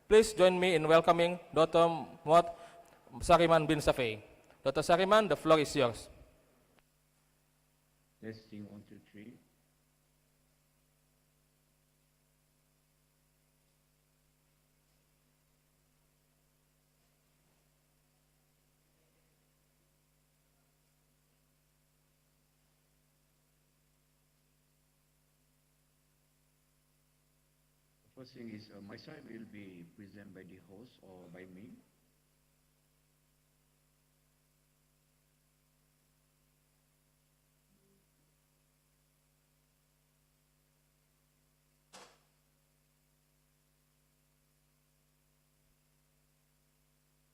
Please join me in welcoming Dr. Muhammad Sariman bin Safei. Dr. Sariman, the floor is yours. Testing 1, 2, 3. First thing is, my slide will be presented by the host or by me.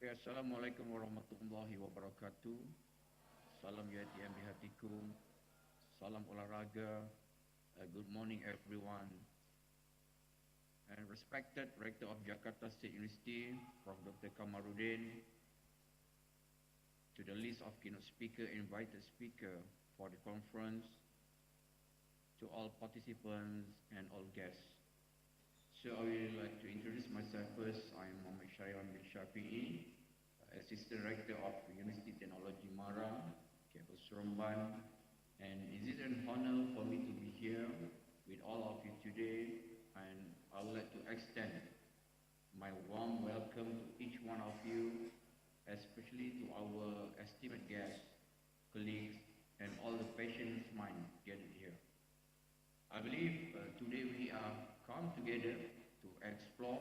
Ya, Assalamualaikum warahmatullahi wabarakatuh. Salam YTM di hatiku. Salam olahraga. Good morning everyone. And respected Rector of Jakarta State University, Prof. Dr. Kamarudin, to the list of keynote speaker, invited speaker, for the conference, to all participants and all guests. So I would like to introduce myself first. I am Muhammad Syairan bin Shafi'i, Assistant Director of University Technology Mara, campus Seremban, and it is an honor for me to be here with all of you today, and I would like to extend my warm welcome to each one of you, especially to our esteemed guests, colleagues, and all the patients mind gathered here. I believe today we are come together to explore,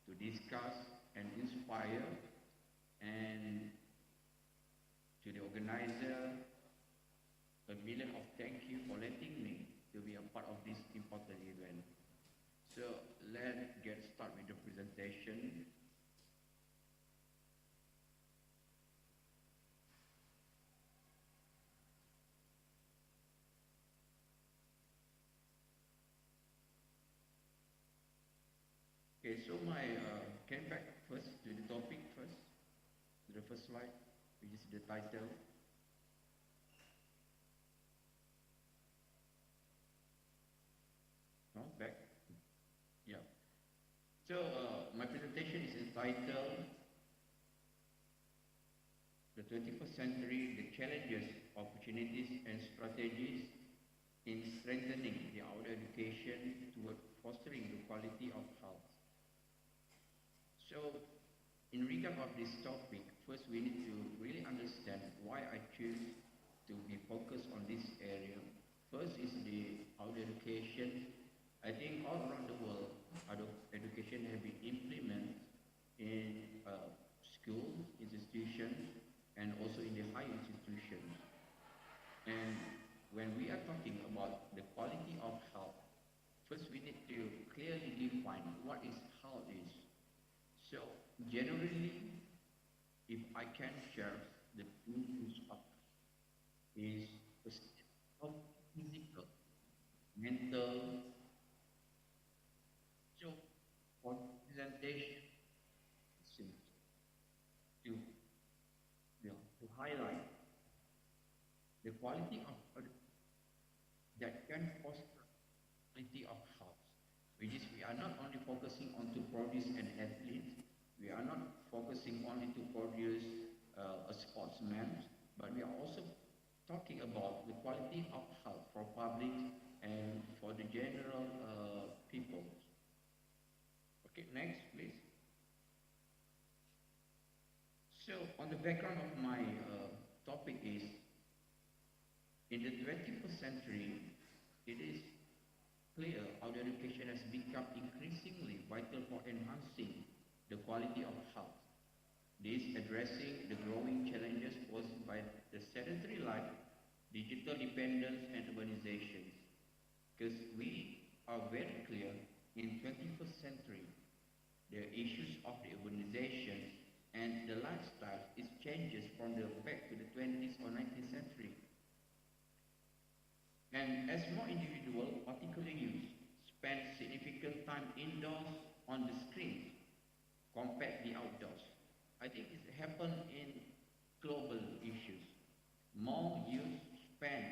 to discuss, and inspire, and to the organizer, a million of thank you for letting me to be a part of this important event. So let's get started with the presentation. Okay, so came back first to the topic first, to the first slide, which is the title. No, back. Yeah. So my presentation is entitled "The 21st Century: The Challenges, Opportunities, and Strategies in Strengthening the Outdoor Education Toward Fostering the Quality of Health." So, in regard of this topic, first we need to really understand why I choose to be focused on this area. First is the outdoor education. I think all around the world, outdoor education has been implemented in schools, institutions, and also in the higher institutions. And when we are talking about the quality of health, first we need to clearly define what is health is. So, generally, if I can share the issues of is a state of physical, mental. So, for presentation, to, to highlight the quality of that can foster quality of health, which is we are not only focusing on to produce an athlete, we are not focusing only to produce a sportsman, but we are also talking about the quality of health for public and for the general people. Okay, next please. So on the background of my topic is, in the 21st century, it is clear outdoor education has become increasingly vital for enhancing the quality of health. This addressing the growing challenges posed by the sedentary life, digital dependence, and urbanization. Because we are very clear in 21st century, the issues of the urbanization and the lifestyle is changes from the back to the 20th or 19th century. And as more individuals, particularly youth, spend significant time indoors on the screen compared to the outdoors. I think it happened in global issues. More youth spend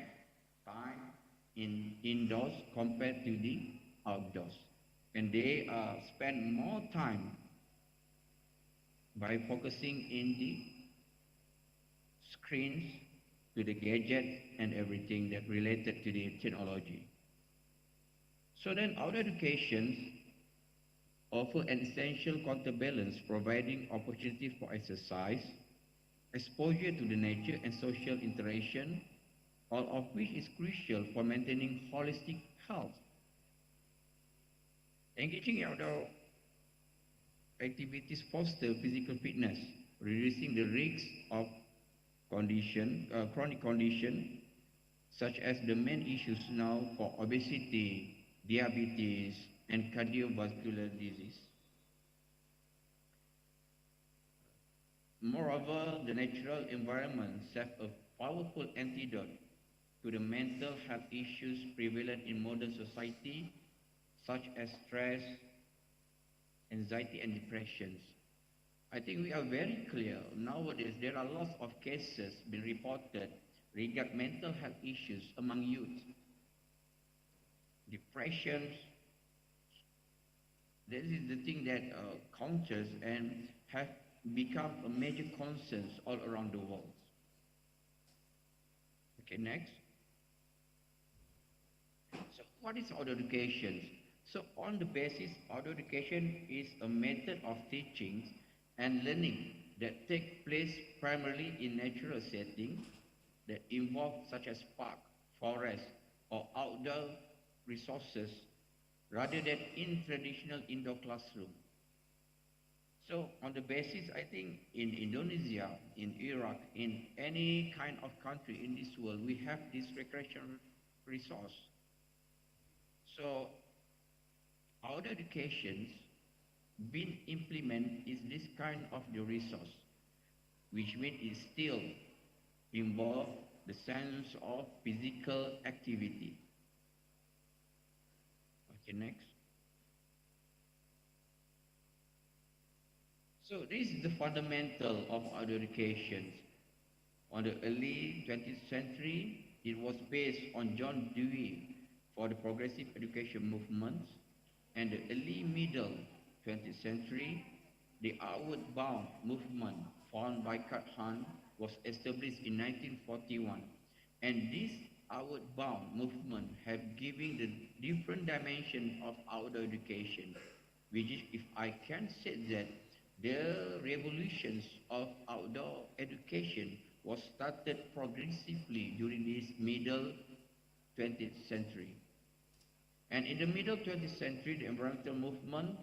time in indoors compared to the outdoors. And they spend more time by focusing in the screens, to the gadgets and everything that related to the technology. So then outdoor education offer an essential counterbalance, providing opportunities for exercise, exposure to the nature and social interaction, all of which is crucial for maintaining holistic health. Engaging in outdoor activities foster physical fitness, reducing the risk of chronic condition, such as the main issues now for obesity, diabetes, and cardiovascular disease. Moreover, the natural environment serves a powerful antidote to the mental health issues prevalent in modern society, such as stress, anxiety, and depressions. I think we are very clear nowadays. There are lots of cases being reported regarding mental health issues among youth, depression. This is the thing that counters and have become a major concern all around the world. Okay, next. So what is auto education? So on the basis, auto education is a method of teaching and learning that take place primarily in natural settings that involve such as park, forest, or outdoor resources rather than in traditional indoor classroom. So on the basis, I think in Indonesia, in Iraq, in any kind of country in this world, we have this recreation resource. So our educations being implemented is this kind of the resource, which means it still involve the sense of physical activity. Okay, next. So this is the fundamental of our education. On the early 20th century, it was based on John Dewey for the progressive education movement, and the early middle 20th century, the outward bound movement founded by Kurt Hunt was established in 1941, and this outward bound movement have given the different dimension of outdoor education, which is, if I can say that, the revolutions of outdoor education was started progressively during this middle 20th century. And in the middle 20th century, the environmental movement,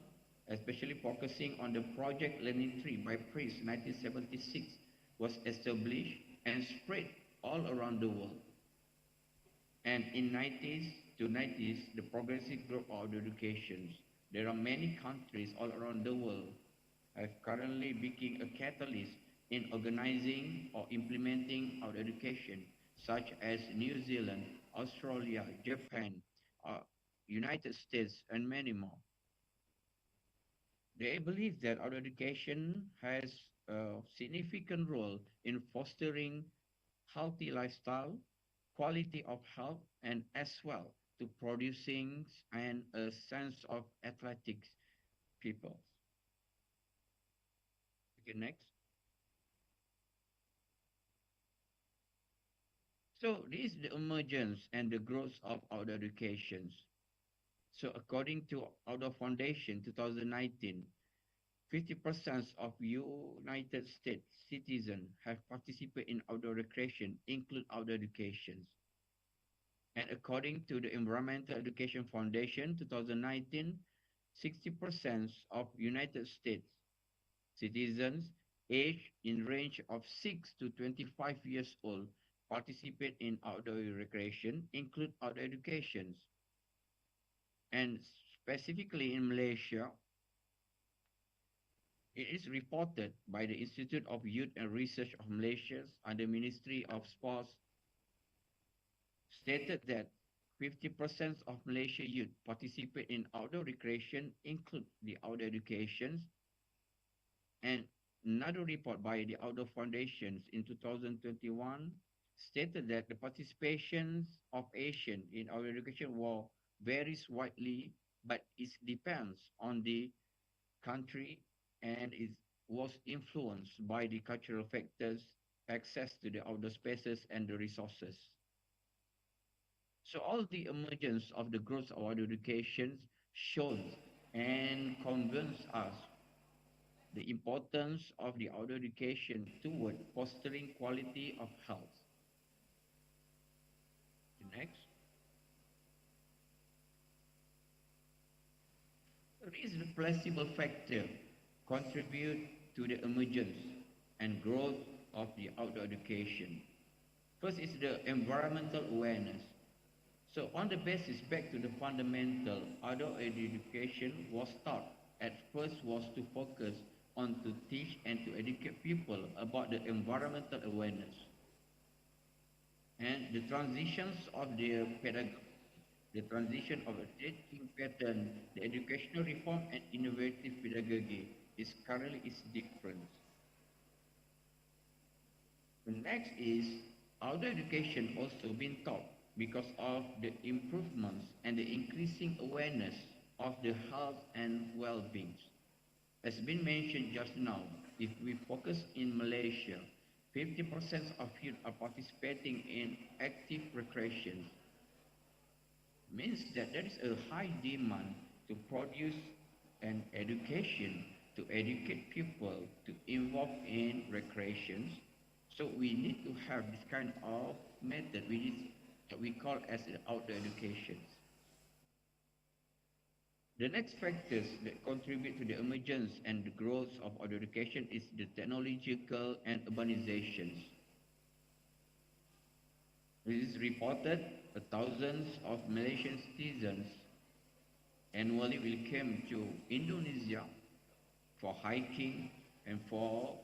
especially focusing on the Project Learning Tree by Priest 1976, was established and spread all around the world. And in 90s to 90s, the progressive growth of education. There are many countries all around the world have currently become a catalyst in organizing or implementing our education, such as New Zealand, Australia, Japan, United States, and many more. They believe that our education has a significant role in fostering healthy lifestyle, quality of health, and as well to producing and a sense of athletics people. Okay, next. So this is the emergence and the growth of outdoor educations. So according to Outdoor Foundation 2019, 50% of United States citizens have participated in outdoor recreation, include outdoor educations. And according to the Environmental Education Foundation 2019, 60% of United States citizens aged in range of 6 to 25 years old participate in outdoor recreation, include outdoor educations. And specifically in Malaysia, it is reported by the Institute of Youth and Research of Malaysia under Ministry of Sports stated that 50% of Malaysia youth participate in outdoor recreation, include the outdoor educations. And another report by the Outdoor Foundations in 2021 stated that the participation of Asian in outdoor education varies widely, but it depends on the country and it was influenced by the cultural factors, access to the outdoor spaces, and the resources. So all the emergence of the growth of our education shows and convince us the importance of the outdoor education toward fostering quality of health. The next. There is the placebo factor contribute to the emergence and growth of the outdoor education. First is the environmental awareness. So on the basis back to the fundamental, outdoor education was taught at first was to focus on to teach and to educate people about the environmental awareness. And the transitions of the transition of a teaching pattern, the educational reform and innovative pedagogy is currently different. The next is outdoor education also been taught because of the improvements and the increasing awareness of the health and well-being. As been mentioned just now, if we focus in Malaysia, 50% of youth are participating in active recreation. Means that there is a high demand to produce an education to educate people to involve in recreations. So we need to have this kind of method that we call as outdoor education. The next factors that contribute to the emergence and the growth of outdoor education is the technological and urbanizations. It is reported that thousands of Malaysian citizens annually will come to Indonesia for hiking and for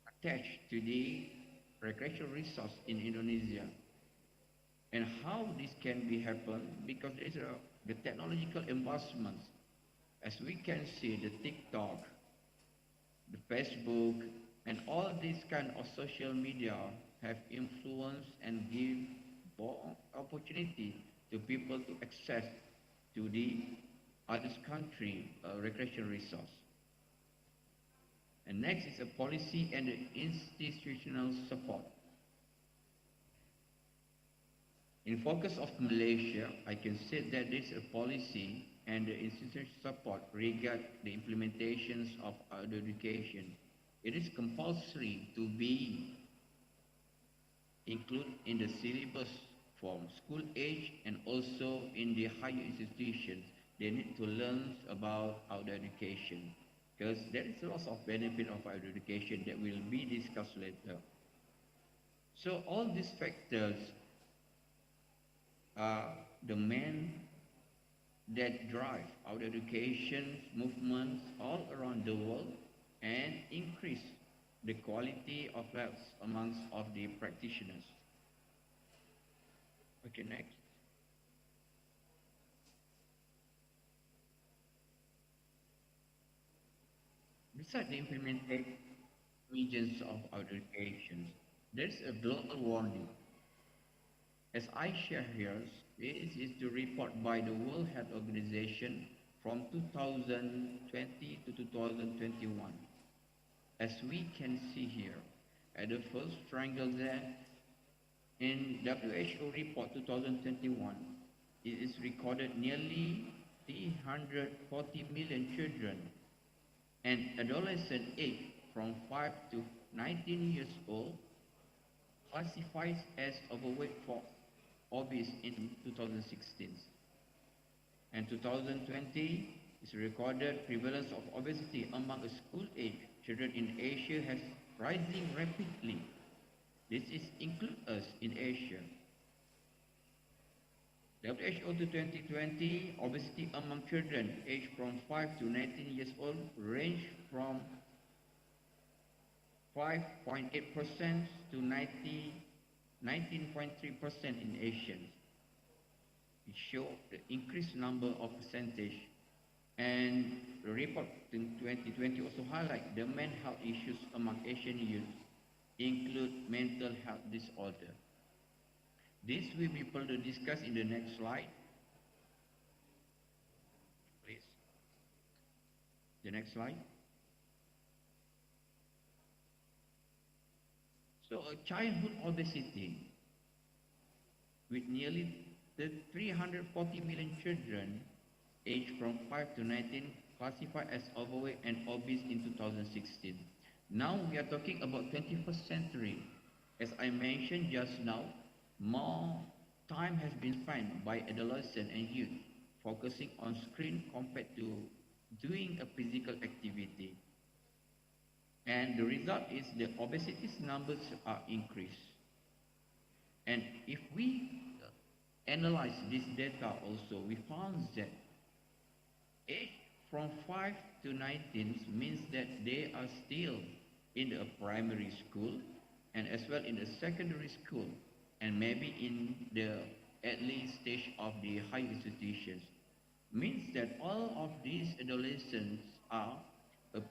attached to the recreational resource in Indonesia. And how this can be happen? Because there is the technological advancements. As we can see, the TikTok, the Facebook, and all these kind of social media have influenced and give more opportunity to people to access to the other country recreation resource. And next is a policy and institutional support. In focus of Malaysia, I can say that there is a policy and the institutional support regarding the implementations of outdoor education. It is compulsory to be included in the syllabus from school age and also in the higher institutions. They need to learn about outdoor education because there is lots of benefit of outdoor education that will be discussed later. So all these factors are the main that drive outdoor education movements all around the world and increase the quality of life amongst of the practitioners. Okay, next. Besides the implementation regions of outdoor education, there is a global warning. As I share here, this is the report by the World Health Organization from 2020 to 2021. As we can see here, at the first triangle there, in WHO report 2021, it is recorded nearly 340 million children and adolescent age from 5 to 19 years old classified as overweight for obese in 2016. And 2020 is recorded prevalence of obesity among school age children in Asia has rising rapidly. This is include us in Asia. WHO to 2020, obesity among children aged from 5 to 19 years old range from 5.8% to 19.3% in Asians. It shows the increased number of percentage. And the report in 2020 also highlight the mental health issues among Asian youth include mental health disorder. This we will be further discussed in the next slide. Please. The next slide. So childhood obesity with nearly 340 million children aged from 5 to 19 classified as overweight and obese in 2016. Now we are talking about 21st century. As I mentioned just now, more time has been spent by adolescents and youth focusing on screen compared to doing a physical activity. And the result is the obesity numbers are increased. And if we analyze this data also, we found that age from 5 to 19 means that they are still in the primary school and as well in the secondary school and maybe in the early stage of the higher institutions. Means that all of these adolescents are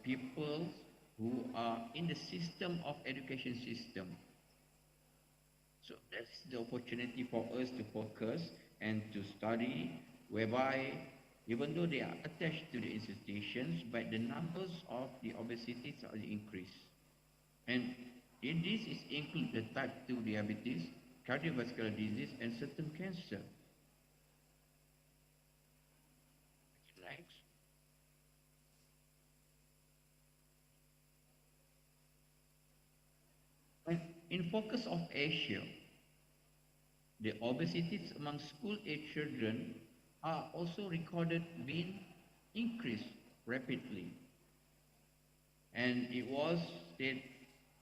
people who are in the system of education system. So that's the opportunity for us to focus and to study, whereby even though they are attached to the institutions, but the numbers of the obesities are increased. And in this is include the type 2 diabetes, cardiovascular disease, and certain cancer. Next. And in focus of Asia, the obesities among school-age children are also recorded being increased rapidly. And it was said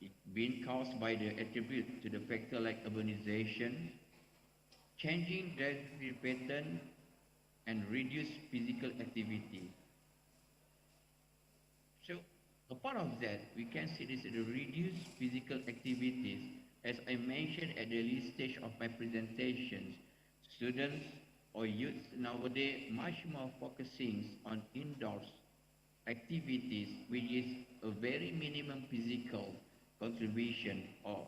it being caused by the attribute to the factor like urbanization, changing dietary pattern, and reduced physical activity. So, a part of that, we can see this the reduced physical activities. As I mentioned at the early stage of my presentations, students or youth nowadays much more focusing on indoors activities, which is a very minimum physical contribution or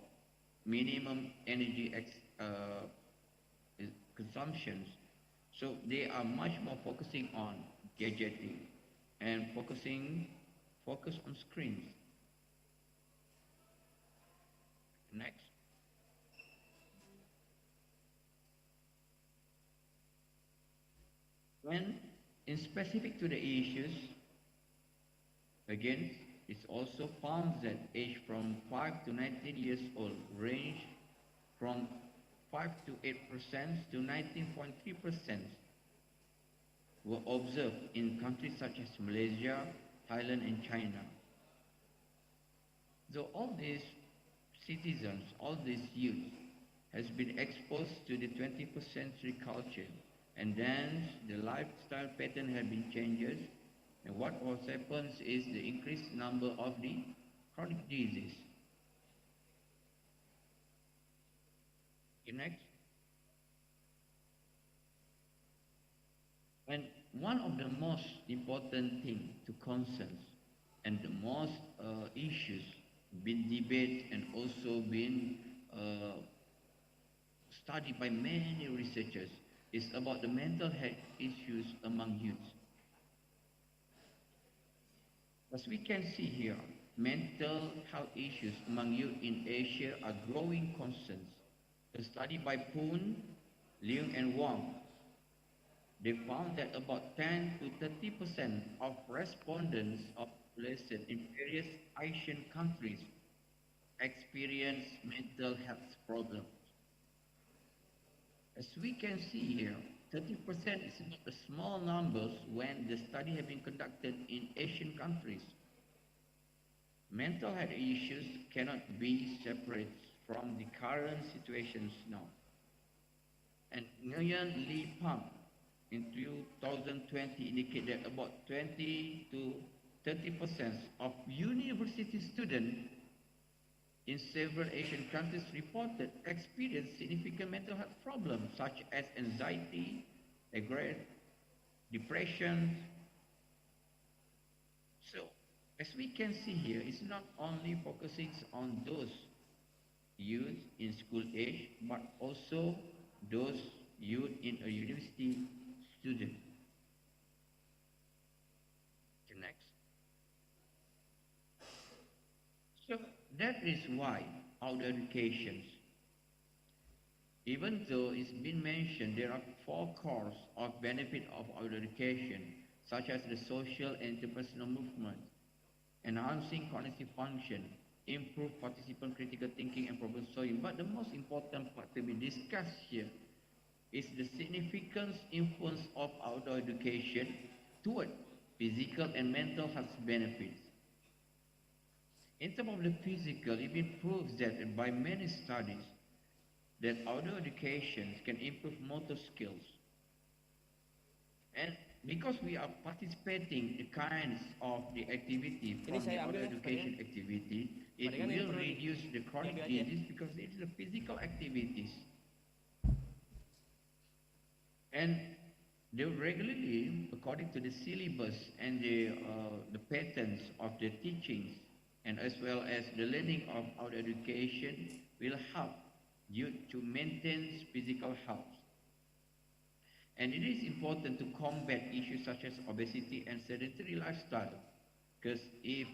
minimum energy consumptions. So they are much more focusing on gadgeting and focus on screens. Next. When in specific to the issues, again, it's also found that age from 5 to 19 years old range from 5 to 8% to 19.3% were observed in countries such as Malaysia, Thailand, and China. So all these citizens, all these youth, has been exposed to the 21st century culture, and then the lifestyle pattern have been changes, and what happens is the increased number of the chronic disease. Okay, next. And one of the most important thing to concerns and the most issues been debated and also been studied by many researchers is about the mental health issues among youth. As we can see here, mental health issues among youth in Asia are growing concerns. A study by Poon, Leung and Wang, they found that about 10 to 30% of respondents of population in various Asian countries experience mental health problems. As we can see here, 30% is not a small number when the study has been conducted in Asian countries. Mental health issues cannot be separated from the current situations now. And Nguyen Lee Pang in 2020 indicated that about 20 to 30% of university students in several Asian countries reported experienced significant mental health problems such as anxiety, depression. So, as we can see here, it's not only focusing on those youth in school age, but also those youth in a university student. Okay, next. So that is why our education, even though it's been mentioned there are 4 cores of benefit of our education, such as the social and interpersonal movement, enhancing cognitive function, improve participant critical thinking and problem solving. But the most important part to be discussed here is the significant influence of outdoor education toward physical and mental health benefits. In terms of the physical, it proves that by many studies that outdoor education can improve motor skills. And because we are participating in kinds of the activity from the outdoor education activity, it will reduce the chronic disease because it is the physical activities. And they regularly, according to the syllabus and the patterns of the teachings, and as well as the learning of our education, will help youth to maintain physical health. And it is important to combat issues such as obesity and sedentary lifestyle, because if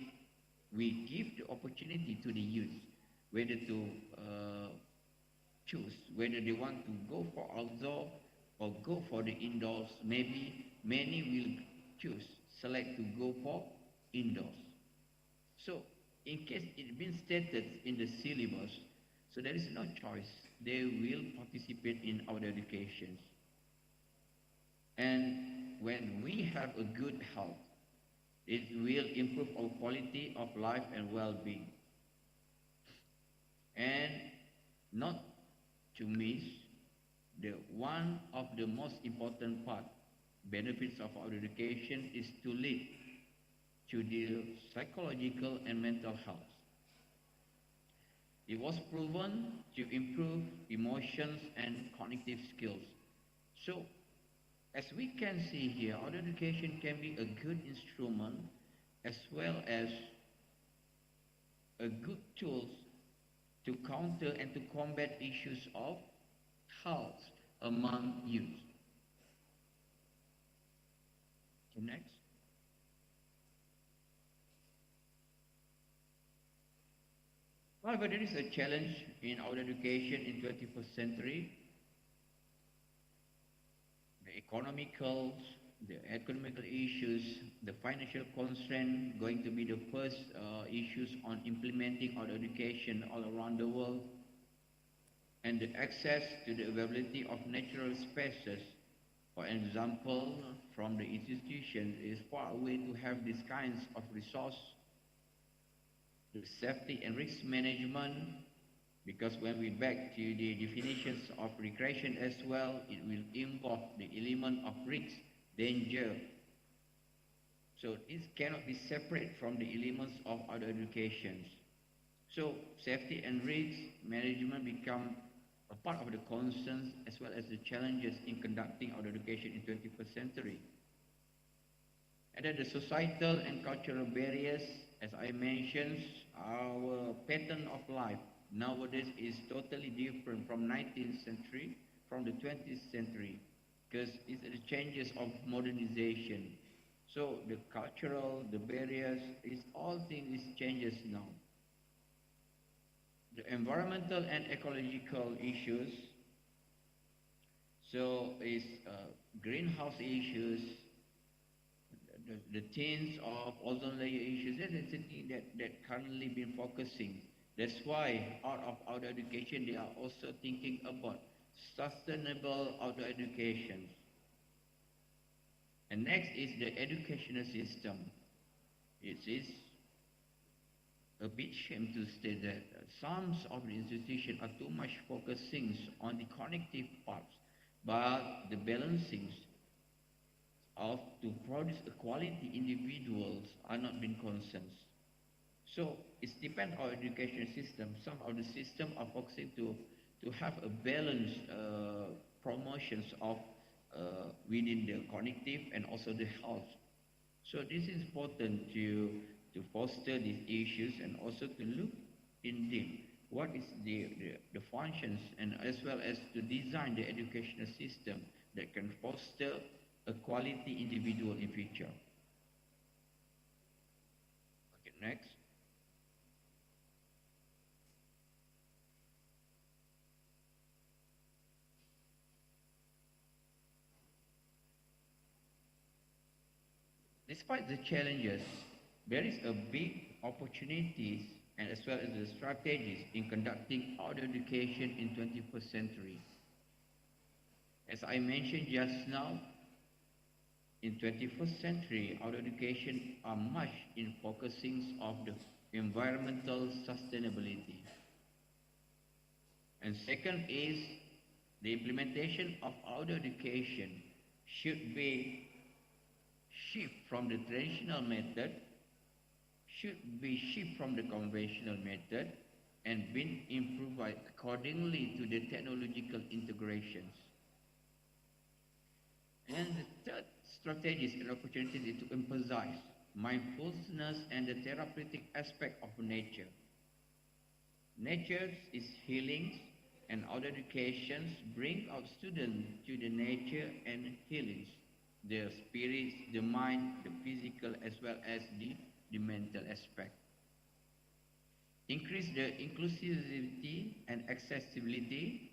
we give the opportunity to the youth whether to choose whether they want to go for outdoor or go for the indoors, maybe many will select to go for indoors. So in case it's been stated in the syllabus, so there is no choice, they will participate in our education. And when we have a good health, it will improve our quality of life and well-being. And not to miss the one of the most important part, benefits of our education is to lead to the psychological and mental health. It was proven to improve emotions and cognitive skills. So, as we can see here, our education can be a good instrument as well as a good tool to counter and to combat issues of health among youth. Okay, next. However, there is a challenge in our education in 21st century. The economical issues, the financial constraint going to be the first issues on implementing our education all around the world, and the access to the availability of natural spaces. For example, from the institution is far away to have these kinds of resource. The safety and risk management, because when we back to the definitions of recreation as well, it will involve the element of risk, danger. So this cannot be separate from the elements of other educations. So safety and risk management become a part of the concerns as well as the challenges in conducting our education in 21st century. And then the societal and cultural barriers, as I mentioned, our pattern of life nowadays is totally different from 19th century, from the 20th century, because it's the changes of modernization. So the cultural, the barriers, all things changes now. The environmental and ecological issues, so is greenhouse issues, the themes of ozone layer issues, that is something that currently been focusing. That's why out of outdoor education, they are also thinking about sustainable outdoor education. And next is the educational system. It is a bit shame to state that some of the institutions are too much focusing on the cognitive parts, but the balancing of to produce a quality individuals are not being concerned. So it depends on our education system. Some of the system are focusing to have a balanced promotions of within the cognitive and also the health. So this is important to foster these issues and also to look in deep what is the functions and as well as to design the educational system that can foster a quality individual in future. Okay, next. Despite the challenges, there is a big opportunities and as well as the strategies in conducting outdoor education in 21st century. As I mentioned just now, in 21st century, outdoor education are much in focusing of the environmental sustainability. And second is the implementation of outdoor education should be shift from the traditional method, should be shift from the conventional method and been improved accordingly to the technological integrations. And the third strategies and opportunities is to emphasize mindfulness and the therapeutic aspect of nature. Nature is healing, and outdoor educations bring out students to the nature and healings, their spirits, the mind, the physical, as well as the mental aspect. Increase the inclusivity and accessibility,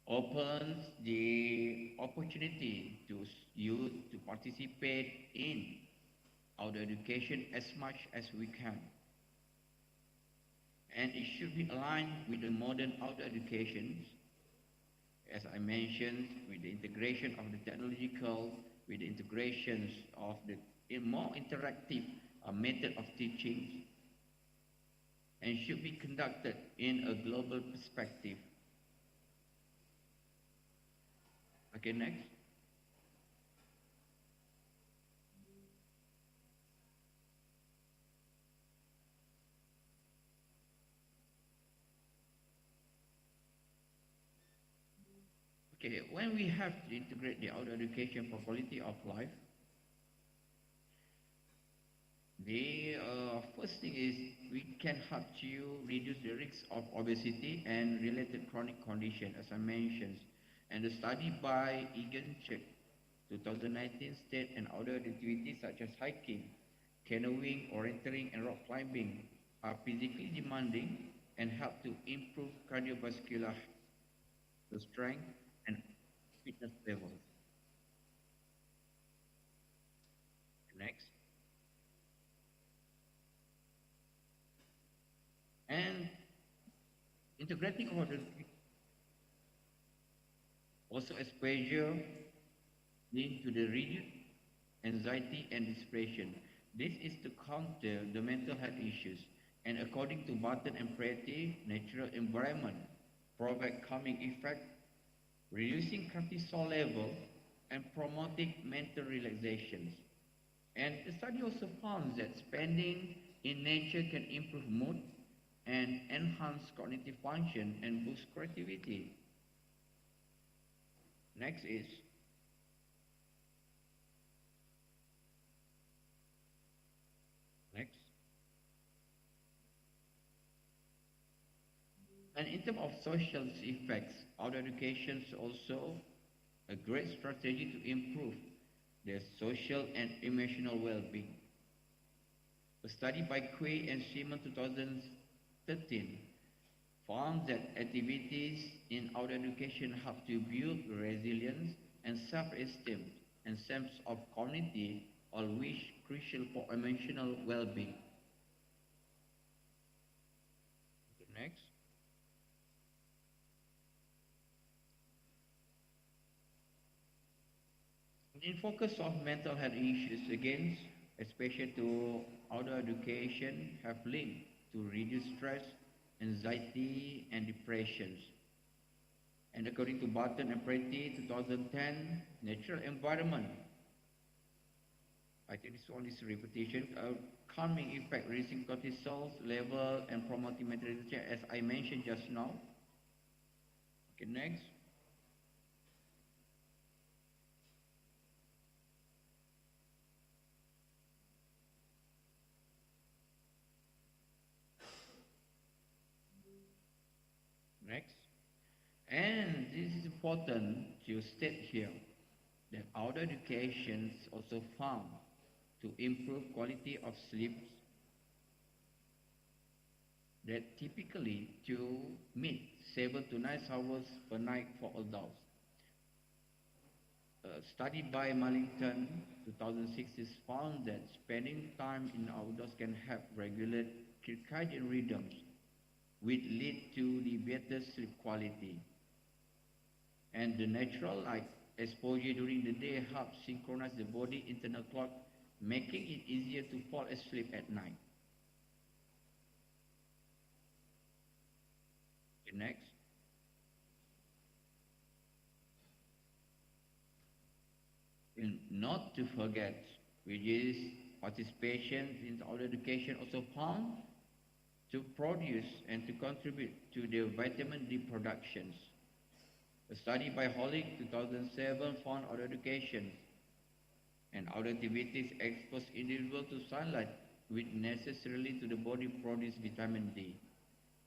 opens the opportunity to youth to participate in outdoor education as much as we can. And it should be aligned with the modern outdoor education, as I mentioned, with the integration of the technological, with the integrations of the more interactive method of teaching, and should be conducted in a global perspective. Okay, next. Okay, when we have to integrate the outdoor education for quality of life, the first thing is we can help to reduce the risk of obesity and related chronic condition, as I mentioned. And the study by Icsspeh 2019 state and outdoor activities such as hiking, canoeing, orienteering, and rock climbing are physically demanding and help to improve cardiovascular strength and fitness levels. Next. And integrating order also exposure linked to the reduced anxiety and depression. This is to counter the mental health issues, and according to Barton and Pretty, natural environment provide calming effect, reducing cortisol level and promoting mental relaxations. And the study also found that spending in nature can improve mood and enhance cognitive function and boost creativity. Next is next. And in terms of social effects, outdoor education is also a great strategy to improve their social and emotional well-being. A study by Quay and Simon 2013 found that activities in outdoor education help to build resilience and self-esteem and sense of community, all which crucial for emotional well-being. Next. In focus of mental health issues again, especially to outdoor education, have linked to reduced stress, anxiety, and depressions. And according to Barton and Pretty, 2010, natural environment, I think this one is repetition, a calming effect, reducing cortisol level and promoting mental health, as I mentioned just now. Okay, next. Next. And this is important to state here that outdoor education is also found to improve quality of sleep that typically to meet 7 to 9 hours per night for adults. A study by Millington 2006 is found that spending time in outdoors can help regulate circadian rhythms, which lead to the better sleep quality. And the natural light exposure during the day helps synchronize the body internal clock, making it easier to fall asleep at night. Okay, next. And not to forget, which is participation in outdoor education also found to produce and to contribute to the vitamin D productions. A study by Holick 2007 found outdoor education and outdoor activities expose individuals to sunlight which necessarily to the body produce vitamin D.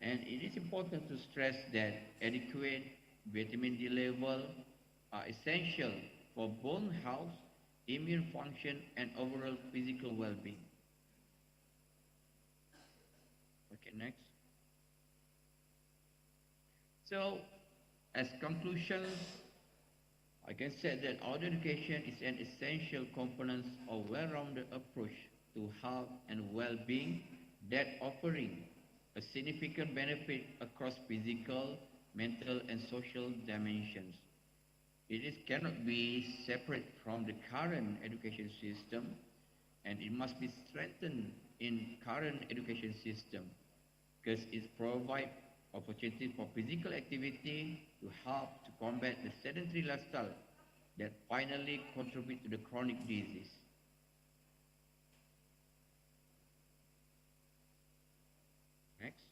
And it is important to stress that adequate vitamin D level are essential for bone health, immune function, and overall physical well-being. Okay, next. So, as conclusions, I can say that audio education is an essential component of well-rounded approach to health and well-being that offering a significant benefit across physical, mental, and social dimensions. Cannot be separate from the current education system, and it must be strengthened in current education system because it provides opportunity for physical activity to help to combat the sedentary lifestyle that finally contribute to the chronic disease. Next.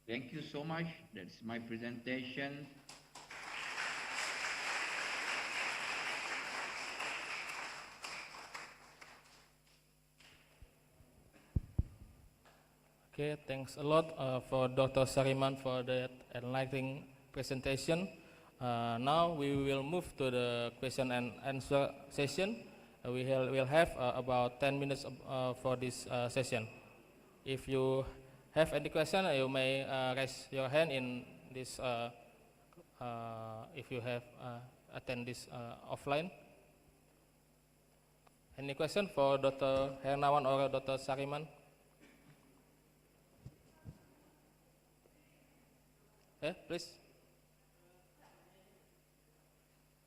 Thank you so much. That's my presentation. Okay, thanks a lot for Dr. Sariman for that enlightening presentation. Now we will move to the question and answer session. We'll have about 10 minutes for this session. If you have any question, you may raise your hand in this, if you have attend this offline. Any question for Dr. Hernawan or Dr. Sariman? Please.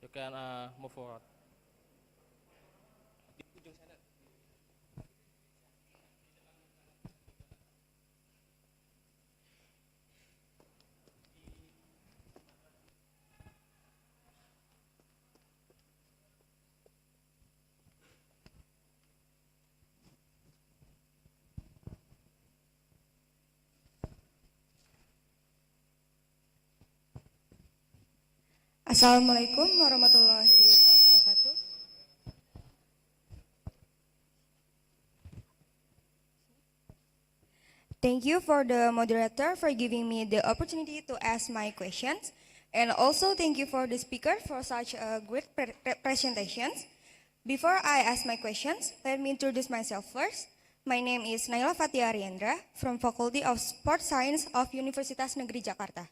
You can move forward. Assalamualaikum warahmatullahi wabarakatuh. Thank you for the moderator for giving me the opportunity to ask my questions. And also thank you for the speaker for such a great presentations. Before I ask my questions, let me introduce myself first. My name is Naila Fatia Ariendra from Faculty of Sports Science of Universitas Negeri Jakarta.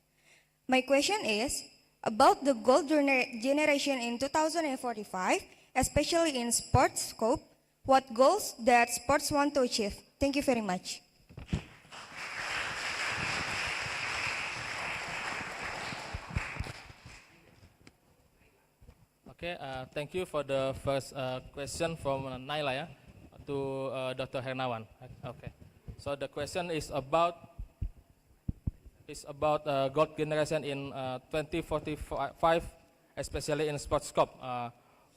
My question is, about the gold generation in 2045, especially in sports scope, what goals that sports want to achieve? Thank you very much. Okay, thank you for the first question from Naila to Dr. Hernawan. Okay, so the question is about gold generation in 2045, especially in sports scope.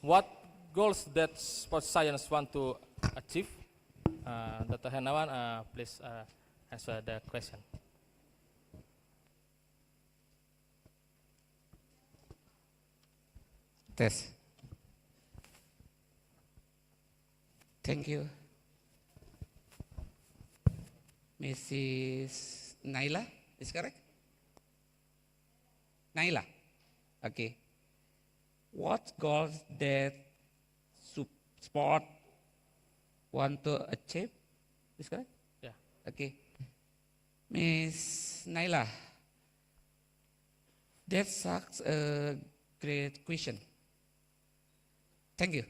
What goals that sports science want to achieve? Dr. Hernawan, please answer the question. Test. Thank you. Mrs. Naila, is correct? Naila, okay. What goals that sport want to achieve? Is correct? Yeah. Okay. Miss Naila, that's a great question. Thank you.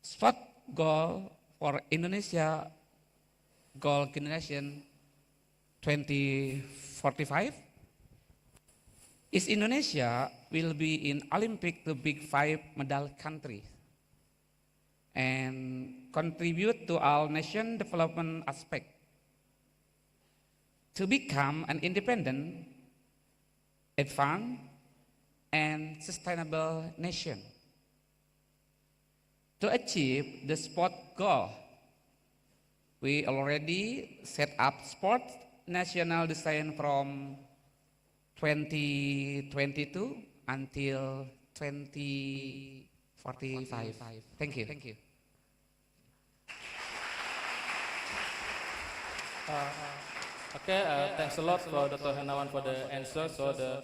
Sport goal for Indonesia goal generation 2045 is Indonesia will be in Olympic the big 5 medal country and contribute to our nation development aspect to become an independent, advanced, and sustainable nation. To achieve the sport goal, we already set up sport national design from 2022 until 2045. Thank you. Thank you. Okay, thanks a lot for Dr. Hernawan for the answer. So the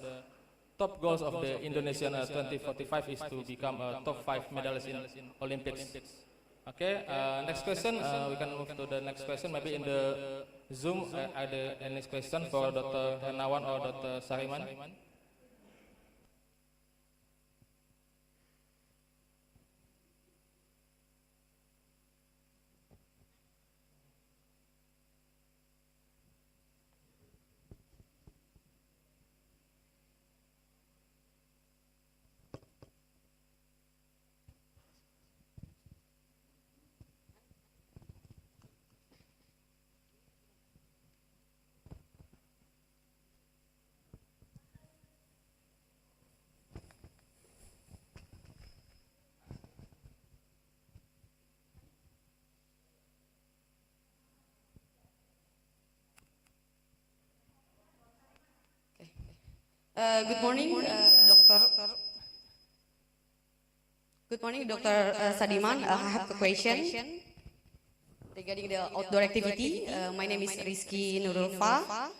top goals of the Indonesian 2045 is to become a top 5 medalist in Olympics. Okay, next question, we can move to the next question. Maybe in the Zoom, ada any question for Dr. Hernawan or Dr. Sariman? Good morning, Doctor. Good morning, Dr. Sadiman. I have a question regarding the outdoor activity. My name is Rizky Nurulfa.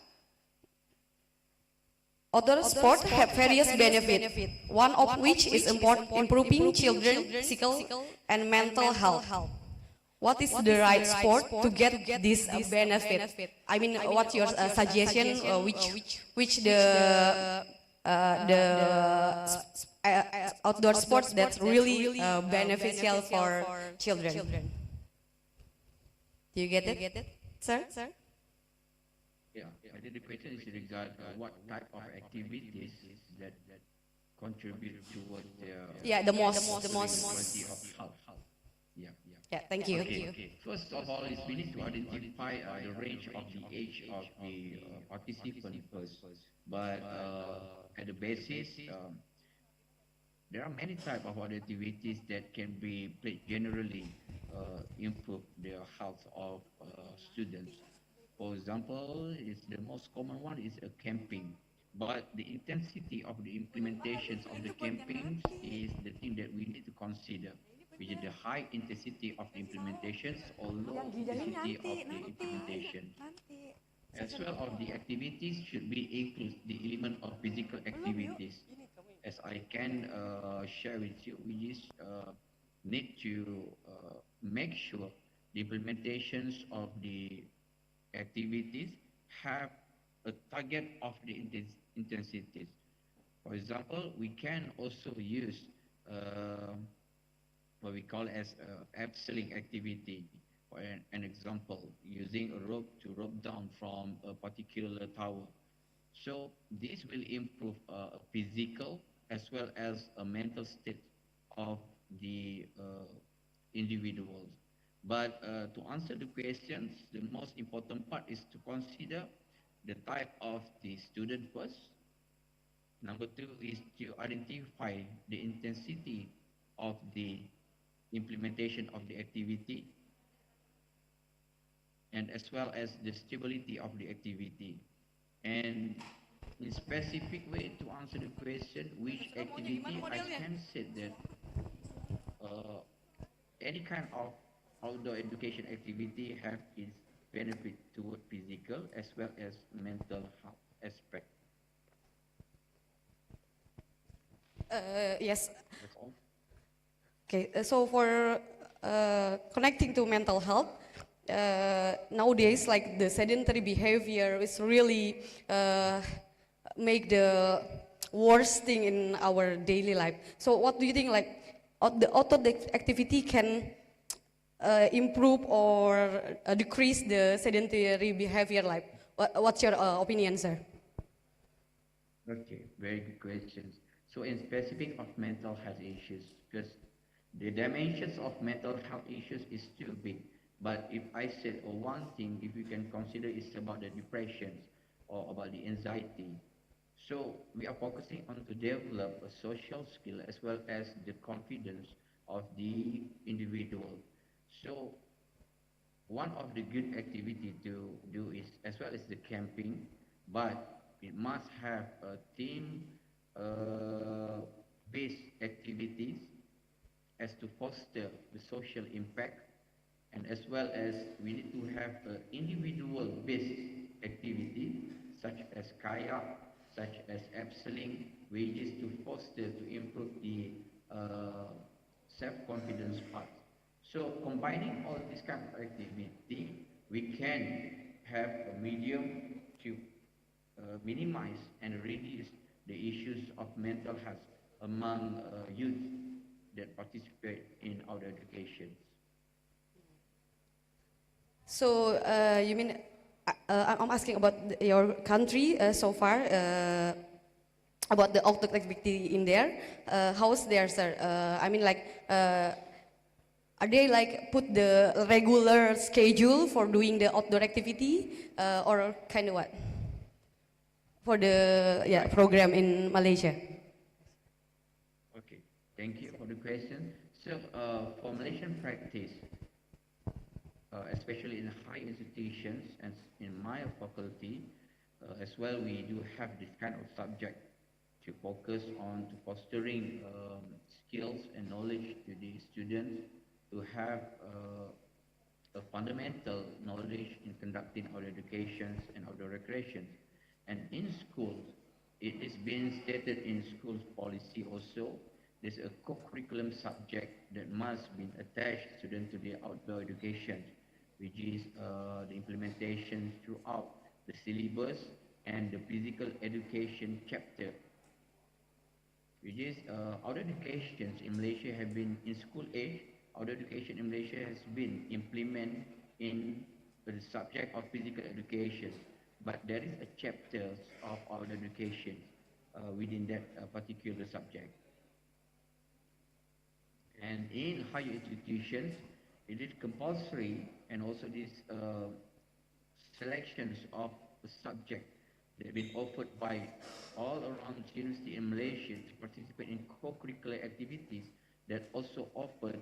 Outdoor sports have various benefits, one of which is improving children's physical and mental health. What is the right sport to get this benefit? I mean, what's your suggestion? Which the outdoor sports that's really beneficial for children? Do you get it, sir? Yeah, I think the question is regard what type of activities that contribute towards Yeah, the most. quality of health. Yeah. Yeah, thank you. Okay. First of all, is we need to identify the range of the age of the participant first. But at the basis, there are many types of other activities that can be played generally improve the health of students. For example, is the most common one is a camping. But the intensity of the implementations of the campings is the thing that we need to consider, which is the high intensity of the implementations or low intensity of the implementation. As well of the activities should be include the element of physical activities. As I can share with you, we just need to make sure the implementations of the activities have a target of the intensities. For example, we can also use what we call as abseiling activity. For an example, using a rope to rope down from a particular tower. So this will improve physical as well as a mental state of the individuals. But to answer the questions, the most important part is to consider the type of the student first. Number two is to identify the intensity of the implementation of the activity, and as well as the stability of the activity. And in specific way to answer the question, which activity, I can say that any kind of outdoor education activity have its benefit toward physical as well as mental health aspect. Yes. That's all. Okay, so for connecting to mental health, nowadays, like the sedentary behavior is really make the worst thing in our daily life. So what do you think, like, the outdoor activity can improve or decrease the sedentary behavior life? What's your opinion, sir? Okay, very good questions. So in specific of mental health issues, because the dimensions of mental health issues is too big. But if I said one thing, if you can consider is about the depressions or about the anxiety. So we are focusing on to develop a social skill as well as the confidence of the individual. So one of the good activity to do is as well as the camping, but it must have a team based activities as to foster the social impact and as well as we need to have individual-based activity such as kayak, such as abseiling, wages to foster to improve the self-confidence part. So combining all this kind of activity, we can have a medium to minimize and reduce the issues of mental health among youth that participate in our education. So you mean I'm asking about your country so far about the outdoor activity in there. How's there, sir? I mean, like, are they like put the regular schedule for doing the outdoor activity or kind of what for the program in Malaysia? Okay, thank you for the question. So for Malaysian practice, especially in high institutions and in my faculty, as well, we do have this kind of subject to focus on to fostering skills and knowledge to the students to have a fundamental knowledge in conducting our educations and our recreations. And in schools, it is being stated in schools policy also, there's a co-curriculum subject that must be attached student to the outdoor education, which is the implementation throughout the syllabus and the physical education chapter, which is outdoor education in Malaysia have been in school age. Outdoor education in Malaysia has been implemented in the subject of physical education, but there is a chapters of outdoor education within that particular subject. And in higher institutions, it is compulsory, and also these selections of the subject that have been offered by all around the university in Malaysia to participate in co-curricular activities that also offer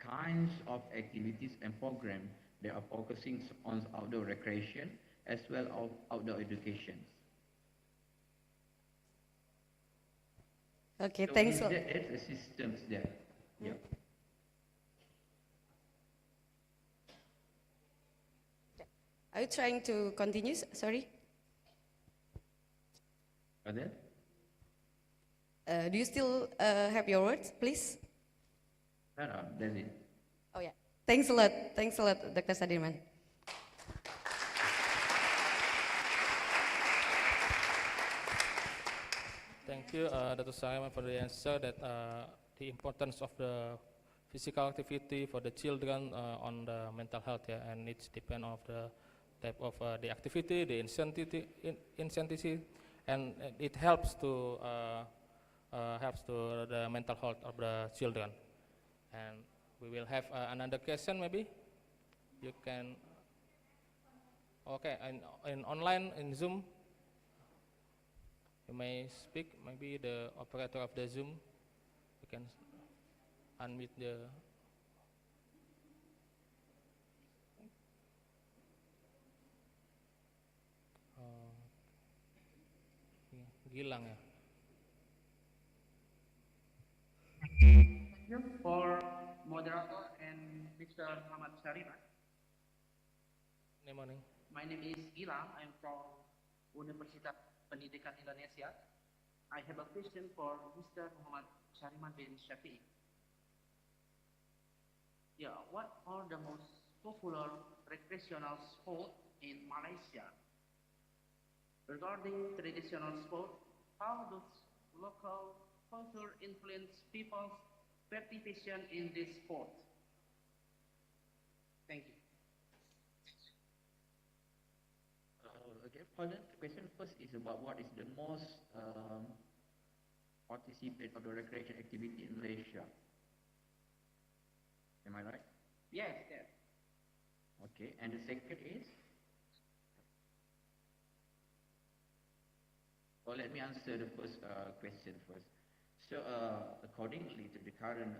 kinds of activities and programs that are focusing on outdoor recreation as well as outdoor education. Okay, So thanks. there's a systems there. Yeah. Are you trying to continue? Sorry. Are there? Do you still have your words, please? No, that's it. Oh yeah. Thanks a lot. Thanks a lot, Dr. Sadirman. Thank you, Dr. Sadirman, for the answer that the importance of the physical activity for the children on the mental health, and it's depend of the type of the activity, the intensity, and it helps to the mental health of the children. And we will have another question, maybe you can. Okay, in online in Zoom, you may speak. Maybe the operator of the Zoom, you can unmute the. Gilang ya. Thank you for moderator and Mr. Muhammad Syariman. Good morning. My name is Gilang. I'm from Universitas Pendidikan Indonesia. I have a question for Mr. Muhammad Syariman bin Shafi'i. Yeah, what are the most popular recreational sports in Malaysia? Regarding traditional sport, how does local culture influence people's participation in this sport? Thank you. Okay, for the question first is about what is the most participate of the recreation activity in Malaysia. Am I right? Yes, yes. Okay, and the second is? Well, let me answer the first question first. So, accordingly to the current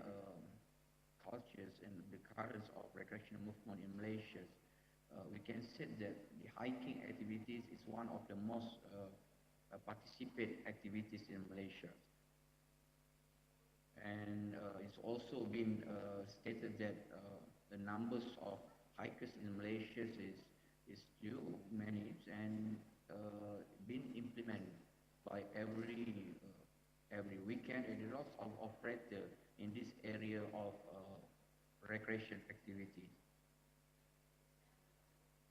cultures and the currents of recreational movement in Malaysia, we can say that the hiking activities is one of the most participated activities in Malaysia. And it's also been stated that the numbers of hikers in Malaysia is too many and been implemented by every weekend, and a lot of operator in this area of recreation activities.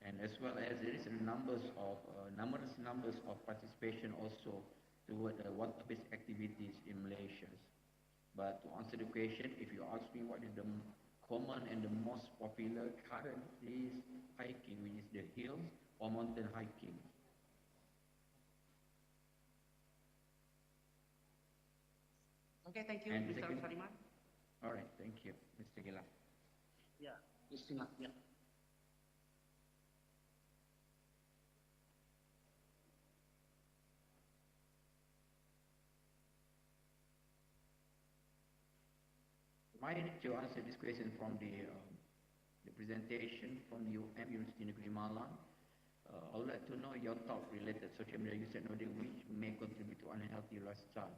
And as well as there is numerous numbers of participation also toward water-based activities in Malaysia. But to answer the question, if you ask me what is the common and the most popular currently is hiking, which is the hills or mountain hiking. Okay, thank you, And Mr. second- Sariman. All right, thank you, Mr. Gila. Yeah, Mr. Mat, yeah. I need to answer this question from the presentation from the UM University Negeri Malang. I would like to know your thought related social media use technology which may contribute to unhealthy lifestyle.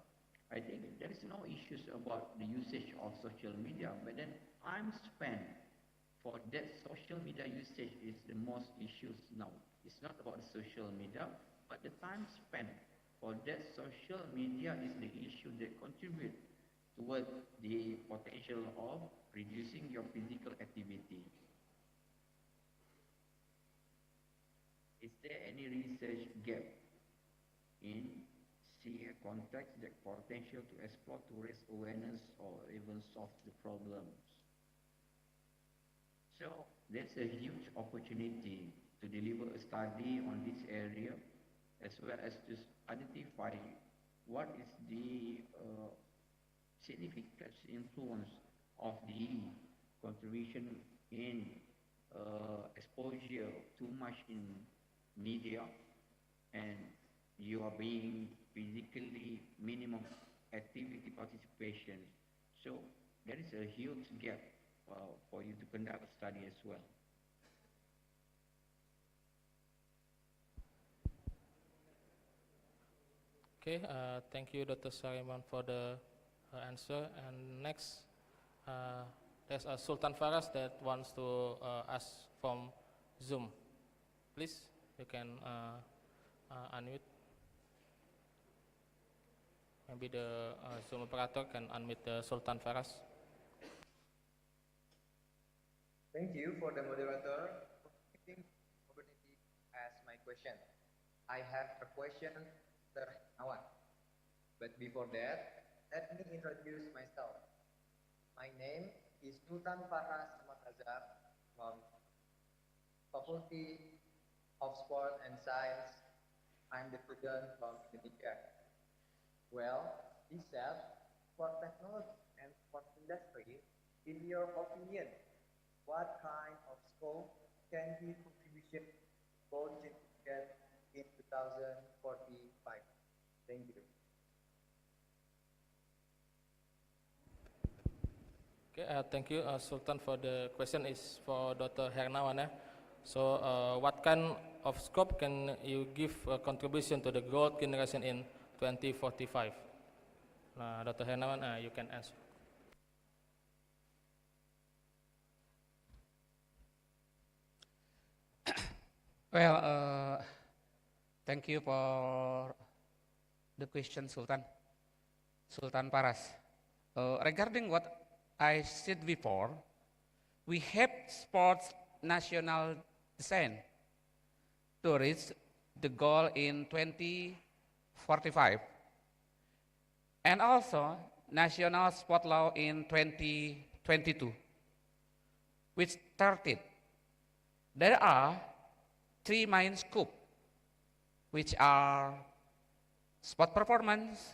I think there is no issues about the usage of social media, but then time spent for that social media usage is the most issues now. It's not about the social media, but the time spent for that social media is the issue that contribute toward the potential of reducing your physical activity. Is there any research gap in see a context that potential to explore to raise awareness or even solve the problems? So there's a huge opportunity to deliver a study on this area as well as to identify what is the significant influence of the contribution in exposure too much in media and you are being physically minimum activity participation. So there is a huge gap for you to conduct a study as well. Okay, thank you, Dr. Sariman, for the answer. And next, there's a Sultan Faras that wants to ask from Zoom. Please, you can unmute. Maybe the Zoom operator can unmute the Sultan Faras. Thank you for the moderator for giving opportunity to ask my question. I have a question, Mr. Awan. But before that, let me introduce myself. My name is Sultan Faras Mazhar from Faculty of Sport and Science. I'm the student from Indonesia. Well, this said, for technology and sport industry, in your opinion, what kind of scope can be contribution both significant in 2045? Thank you. Okay, thank you, Sultan, for the question. Is for Dr. Hernawan. So, what kind of scope can you give contribution to the growth generation in 2045? Dr. Hernawan, you can answer. Well, thank you for the question, Sultan Paras. Regarding what I said before, we have sports national design to reach the goal in 2045, and also national sport law in 2022, which started. There are three main scopes, which are sport performance,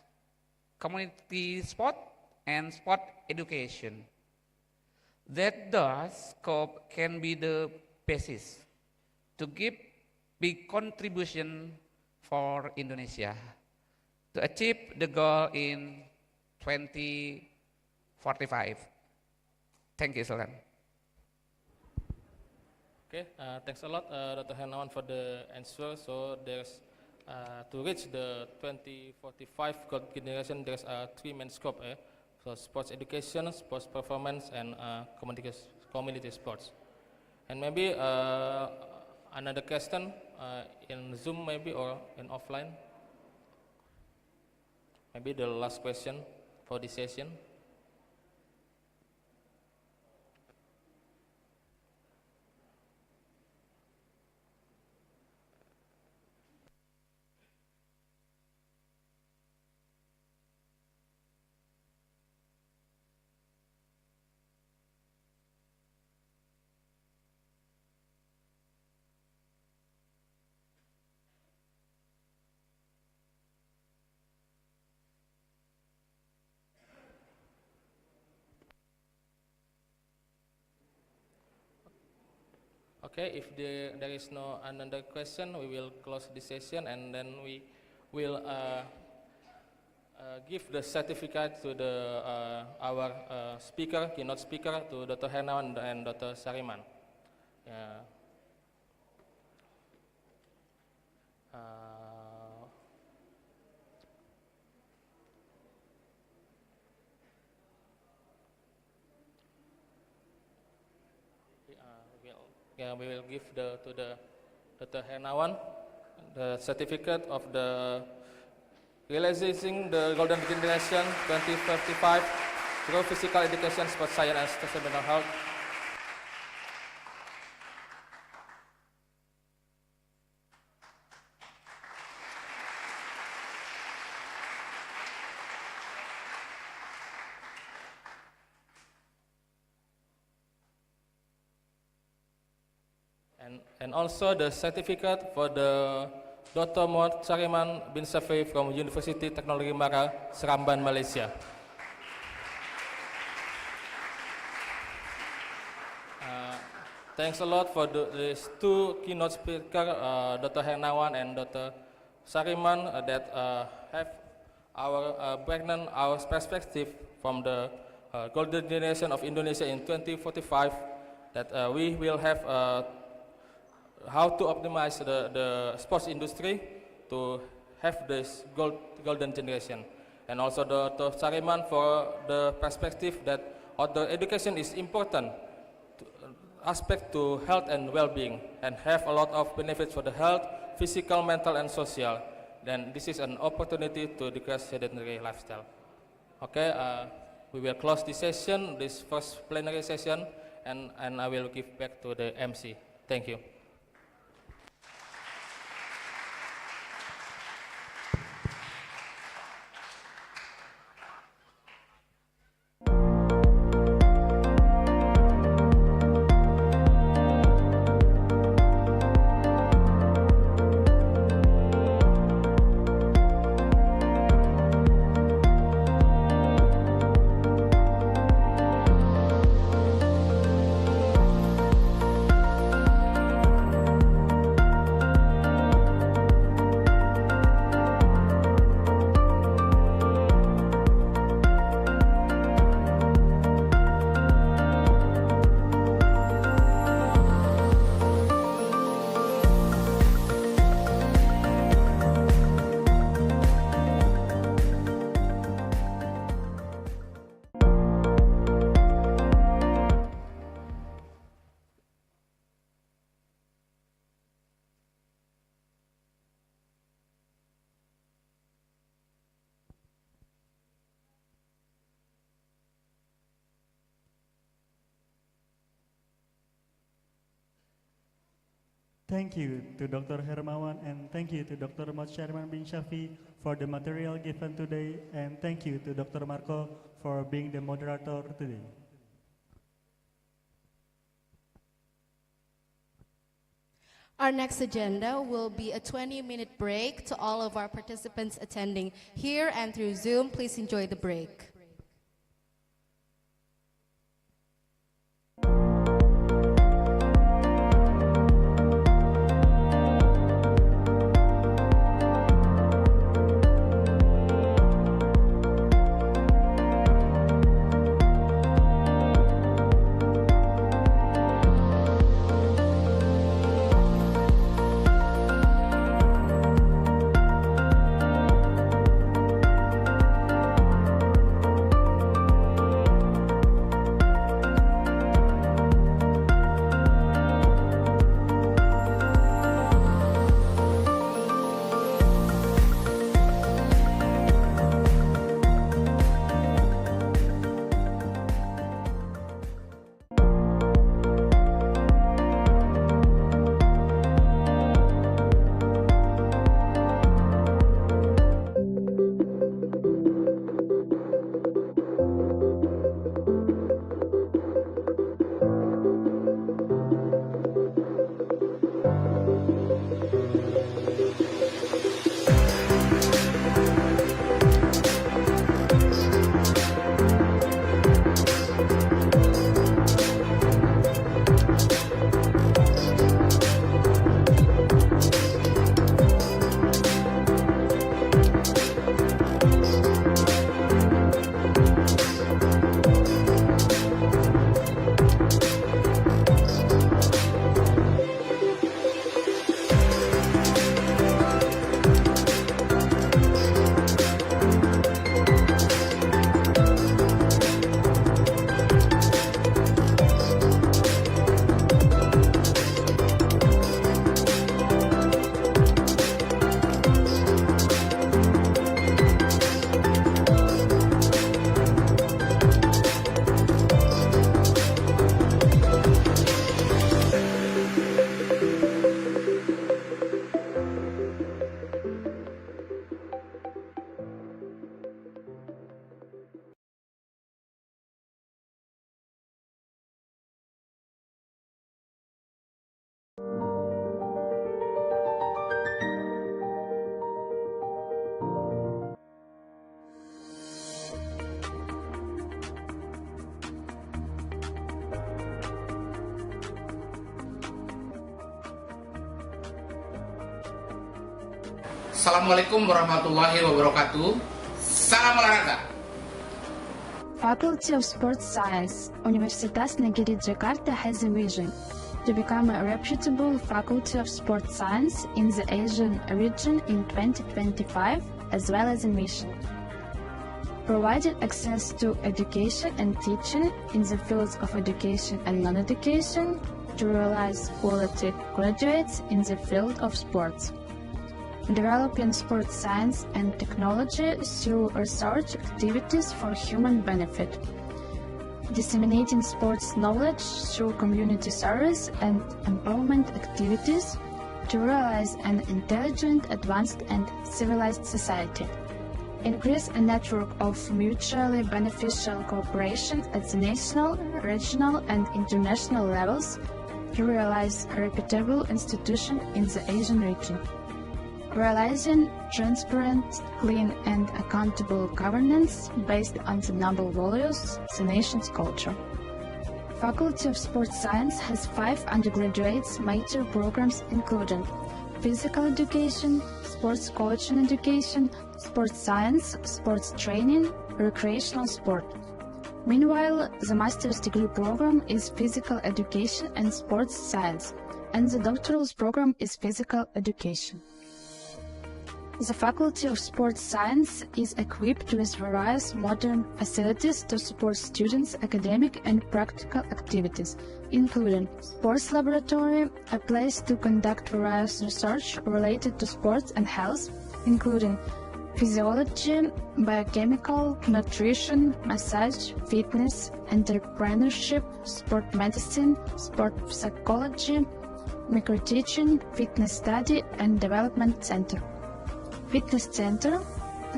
community sport, and sport education. That thus scope can be the basis to give big contribution for Indonesia to achieve the goal in 2045. Thank you, Sultan. Okay, thanks a lot, Dr. Hernawan, for the answer. So there's to reach the 2045 goal generation, there's three main scope. So sports education, sports performance, and community sports. And maybe another question in Zoom maybe or in offline. Maybe the last question for this session. Okay, if there is no another question, we will close this session and then we will give the certificate to our speaker, keynote speaker, to Dr. Hernawan and Dr. Sariman. We will give to Dr. Hernawan the certificate of the realizing the golden generation 2035 through physical education, sports science, and sustainable health. And also the certificate for the Dr. Muhammad Sariman bin Safi from University Technology Mara, Seramban, Malaysia. Thanks a lot for these two keynote speakers, Dr. Hernawan and Dr. Sariman, that have our perspective from the golden generation of Indonesia in 2045, that we will have how to optimize the sports industry to have this golden generation. And also Dr. Sariman for the perspective that outdoor education is important aspect to health and well-being and have a lot of benefits for the health, physical, mental, and social. Then this is an opportunity to decrease sedentary lifestyle. Okay, we will close this session, this first plenary session, and I will give back to the MC. Thank you. Thank you to Dr. Hermawan and thank you to Dr. Muhammad Sharman bin Shafi for the material given today, and thank you to Dr. Marco for being the moderator today. Our next agenda will be a 20-minute break. To all of our participants attending here and through Zoom, please enjoy the break. Assalamualaikum warahmatullahi wabarakatuh. Salam olahraga. Faculty of Sports Science, Universitas Negeri Jakarta has a vision to become a reputable Faculty of Sports Science in the Asian region in 2025, as well as a mission. Provided access to education and teaching in the fields of education and non-education to realize quality graduates in the field of sports. Developing sports science and technology through research activities for human benefit. Disseminating sports knowledge through community service and empowerment activities to realize an intelligent, advanced, and civilized society. Increase a network of mutually beneficial cooperation at the national, regional, and international levels to realize a reputable institution in the Asian region. Realizing transparent, clean, and accountable governance based on the noble values, the nation's culture. Faculty of Sports Science has 5 undergraduate major programs including physical education, sports coaching education, sports science, sports training, recreational sport. Meanwhile, the master's degree program is physical education and sports science, and the doctoral program is physical education. The Faculty of Sports Science is equipped with various modern facilities to support students' academic and practical activities, including sports laboratory, a place to conduct various research related to sports and health, including physiology, biochemical, nutrition, massage, fitness, entrepreneurship, sport medicine, sport psychology, microteaching, fitness study, and development center. Fitness center,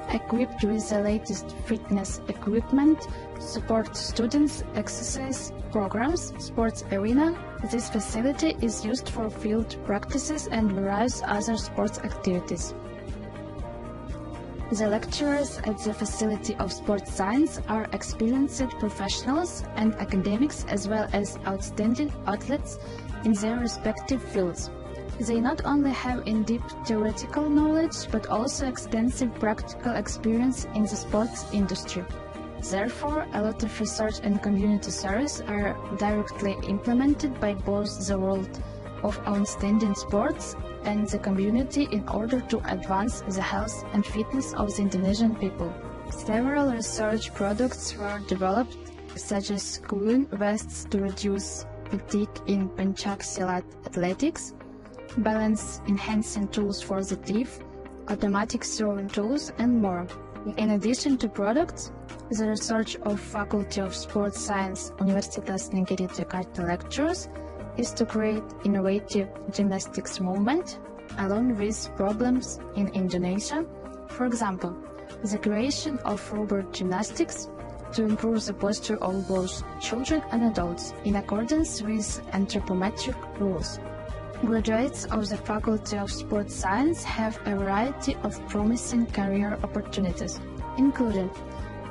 equipped with the latest fitness equipment, support students' exercise programs, sports arena. This facility is used for field practices and various other sports activities. The lecturers at the Facility of Sports Science are experienced professionals and academics as well as outstanding athletes in their respective fields. They not only have in-depth theoretical knowledge, but also extensive practical experience in the sports industry. Therefore, a lot of research and community service are directly implemented by both the world of outstanding sports and the community in order to advance the health and fitness of the Indonesian people. Several research products were developed, such as cooling vests to reduce fatigue in pencak silat athletics, balance-enhancing tools for the teeth, automatic throwing tools, and more. In addition to products, the research of Faculty of Sports Science Universitas Negeri Jakarta lecturers is to create innovative gymnastics movement along with problems in Indonesia. For example, the creation of robot gymnastics to improve the posture of both children and adults in accordance with anthropometric rules. Graduates of the Faculty of Sports Science have a variety of promising career opportunities, including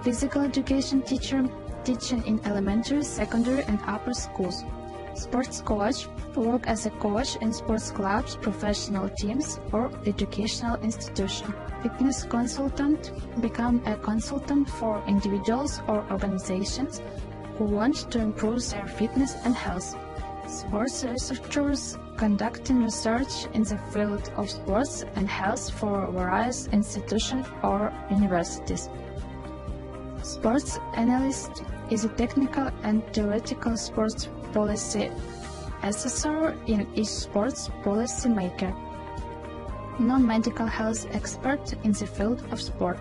physical education teacher, teaching in elementary, secondary, and upper schools, sports coach, work as a coach in sports clubs, professional teams, or educational institution, fitness consultant, become a consultant for individuals or organizations who want to improve their fitness and health, sports researchers, conducting research in the field of sports and health for various institutions or universities. Sports analyst is a technical and theoretical sports policy assessor in each sports policy maker. Non-medical health expert in the field of sport.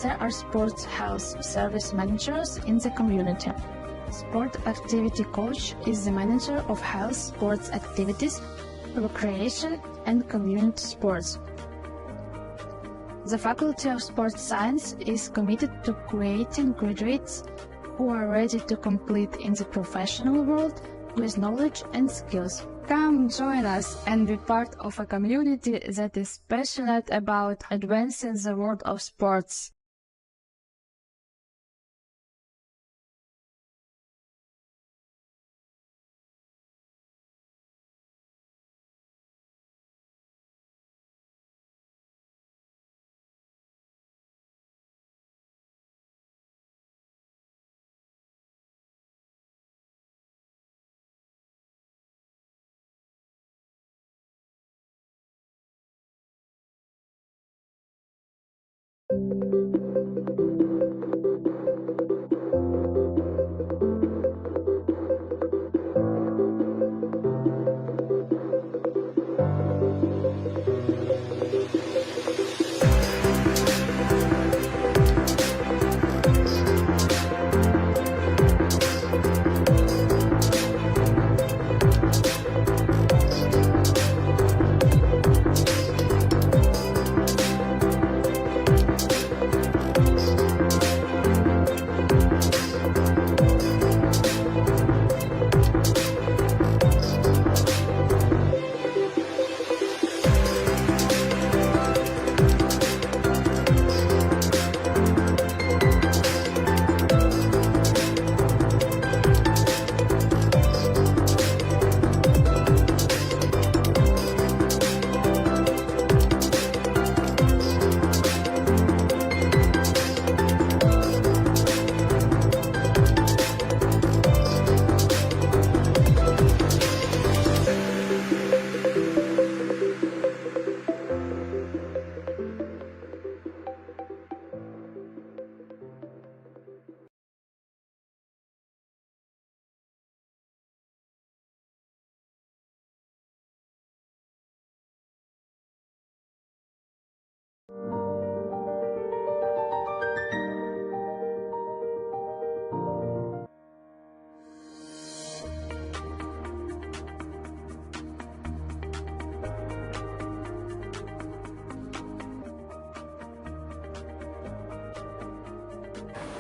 There are sports health service managers in the community. Sport activity coach is the manager of health sports activities, recreation, and community sports. The Faculty of Sports Science is committed to creating graduates who are ready to compete in the professional world with knowledge and skills. Come join us and be part of a community that is passionate about advancing the world of sports.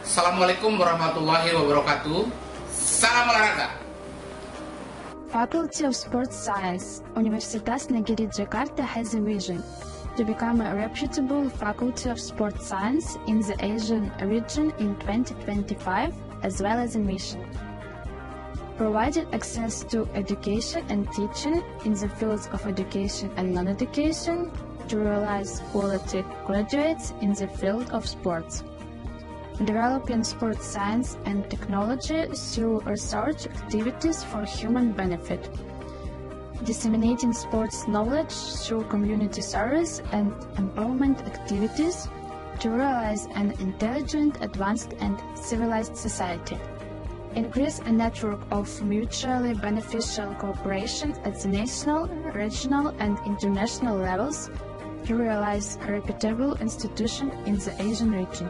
Assalamualaikum warahmatullahi wabarakatuh. Salam olahraga. Faculty of Sports Science, Universitas Negeri Jakarta has a vision to become a reputable Faculty of Sports Science in the Asian region in 2025, as well as a mission. Provided access to education and teaching in the fields of education and non-education to realize quality graduates in the field of sports. Developing sports science and technology through research activities for human benefit. Disseminating sports knowledge through community service and empowerment activities to realize an intelligent, advanced, and civilized society. Increase a network of mutually beneficial cooperation at the national, regional, and international levels to realize a reputable institution in the Asian region.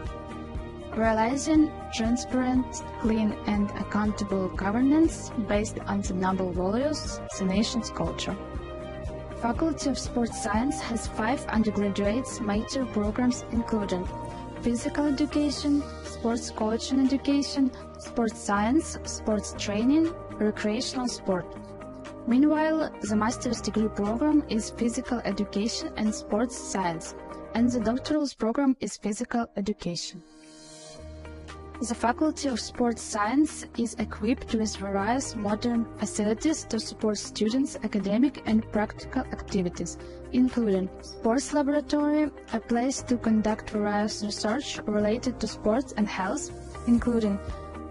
Realizing transparent, clean, and accountable governance based on the noble values, the nation's culture. Faculty of Sports Science has 5 undergraduate major programs including physical education, sports coaching education, sports science, sports training, recreational sport. Meanwhile, the master's degree program is physical education and sports science, and the doctoral program is physical education. The Faculty of Sports Science is equipped with various modern facilities to support students' academic and practical activities, including sports laboratory, a place to conduct various research related to sports and health, including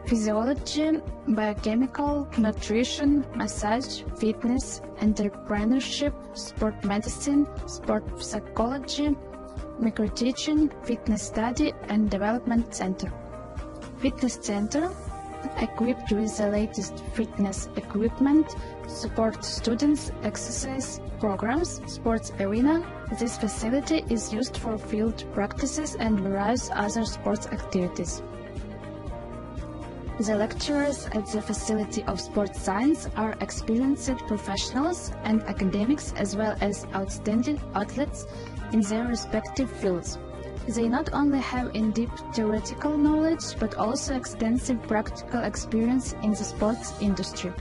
physiology, biochemical, nutrition, massage, fitness, entrepreneurship, sport medicine, sport psychology, microteaching, fitness study, and development center. Fitness center, equipped with the latest fitness equipment, support students' exercise programs, sports arena. This facility is used for field practices and various other sports activities. The lecturers at the Facility of Sports Science are experienced professionals and academics as well as outstanding athletes in their respective fields. They not only have in-depth theoretical knowledge, but also extensive practical experience in the sports industry.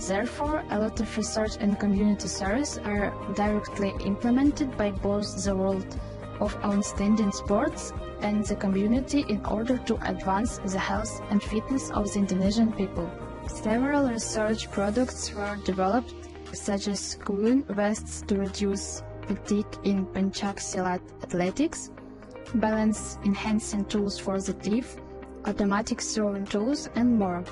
Therefore, a lot of research and community service are directly implemented by both the world of outstanding sports and the community in order to advance the health and fitness of the Indonesian people. Several research products were developed, such as cooling vests to reduce fatigue in pencak silat athletics, balance-enhancing tools for the teeth, automatic throwing tools, and more.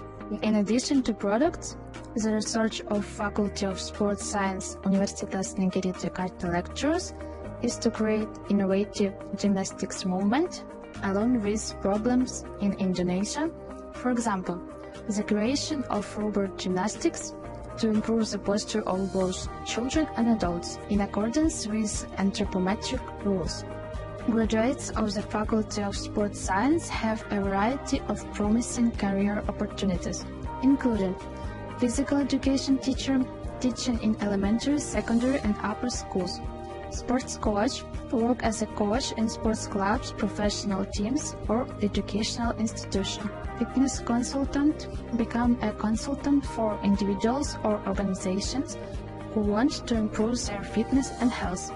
In addition to products, the research of Faculty of Sports Science Universitas Negeri Jakarta lecturers is to create innovative gymnastics movement along with problems in Indonesia. For example, the creation of robot gymnastics to improve the posture of both children and adults in accordance with anthropometric rules. Graduates of the Faculty of Sports Science have a variety of promising career opportunities, including physical education teacher, teaching in elementary, secondary, and upper schools, sports coach, work as a coach in sports clubs, professional teams, or educational institution, fitness consultant, become a consultant for individuals or organizations who want to improve their fitness and health,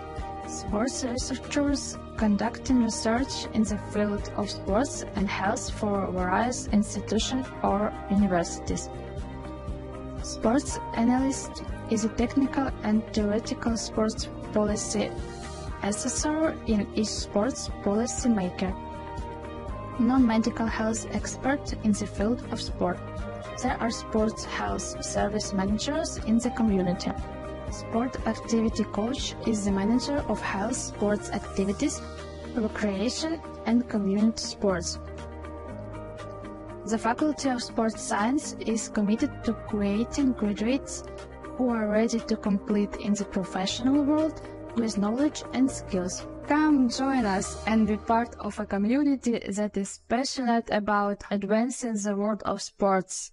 sports researchers, conducting research in the field of sports and health for various institutions or universities. Sports analyst is a technical and theoretical sports policy assessor in each sports policy maker. Non-medical health expert in the field of sport. There are sports health service managers in the community. Sport activity coach is the manager of health sports activities, recreation, and community sports. The Faculty of Sports Science is committed to creating graduates who are ready to compete in the professional world with knowledge and skills. Come join us and be part of a community that is passionate about advancing the world of sports.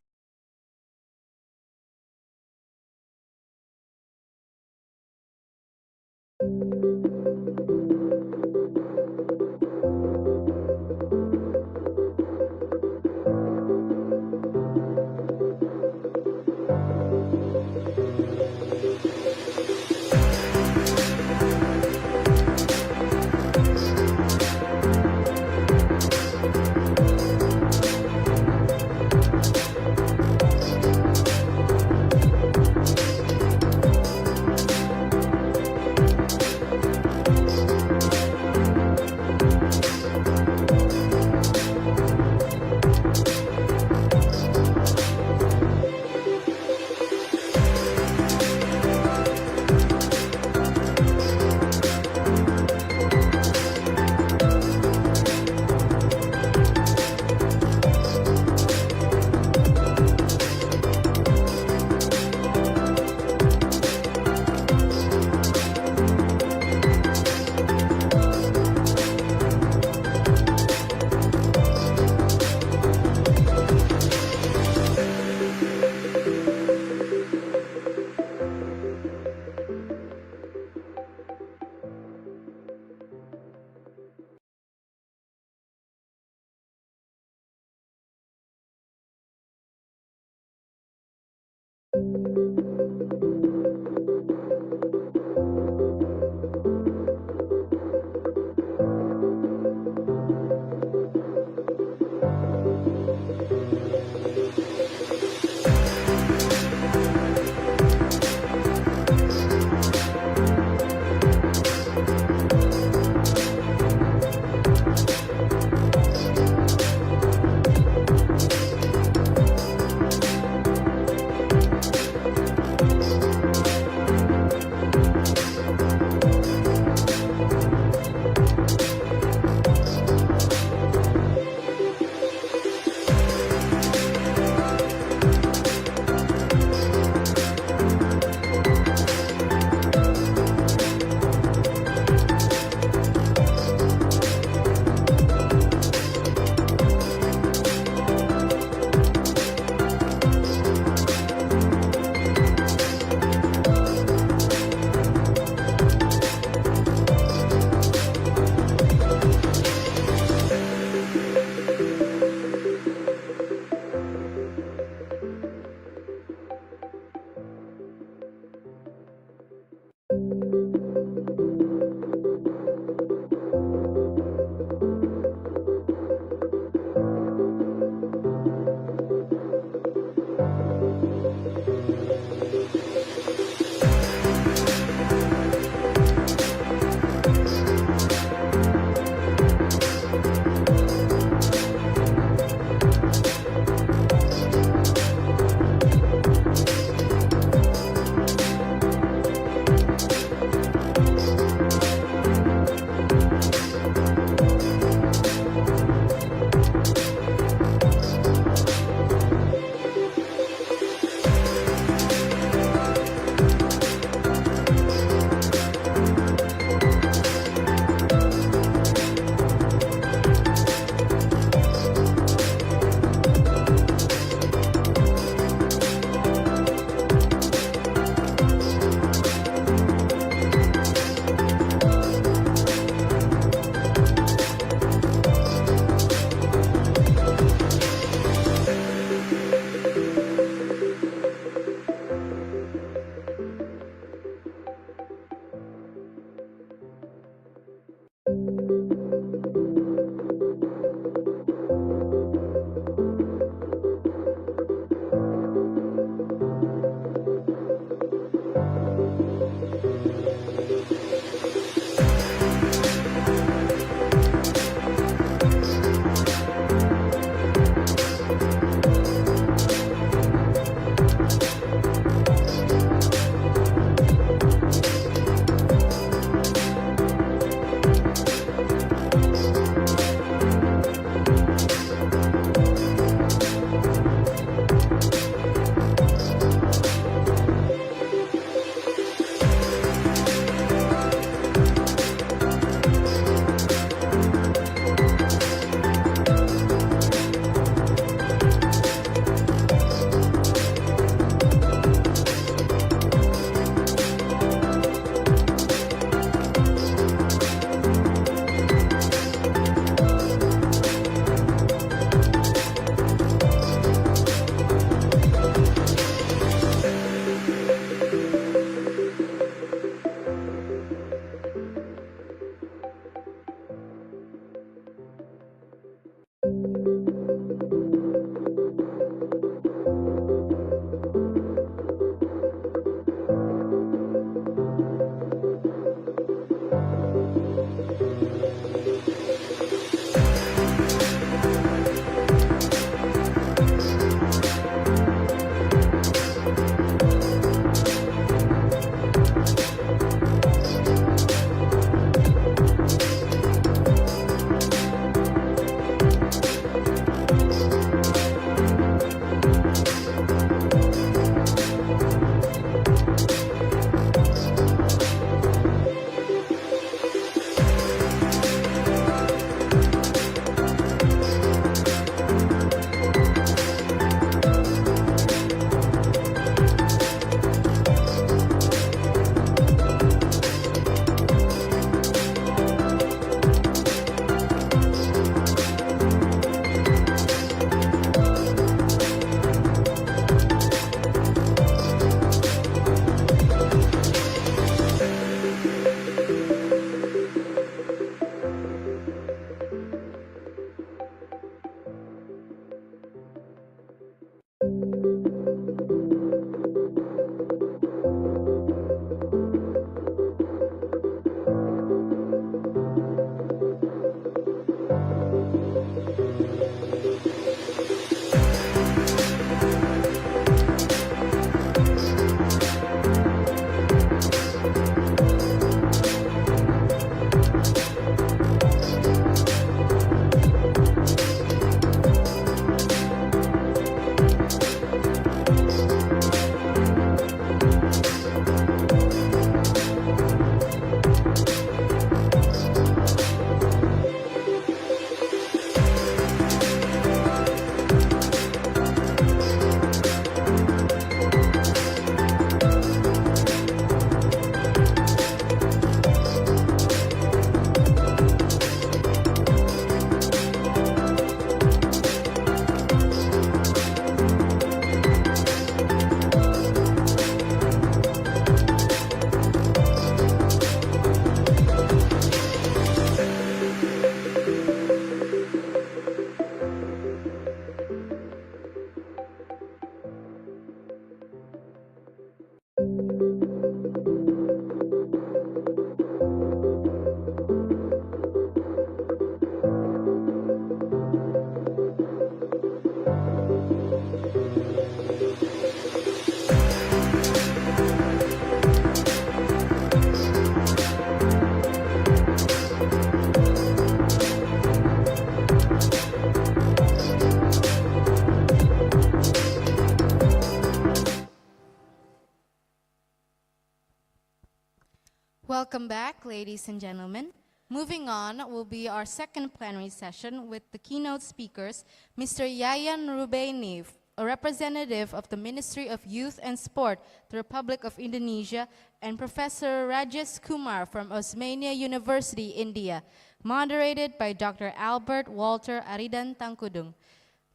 Welcome back, ladies and gentlemen. Moving on will be our second plenary session with the keynote speakers, Mr. Yayan Rubaini, a representative of the Ministry of Youth and Sport, the Republic of Indonesia, and Professor Rajesh Kumar from Osmania University, India, moderated by Dr. Albert Walter Aridan Tangkudung.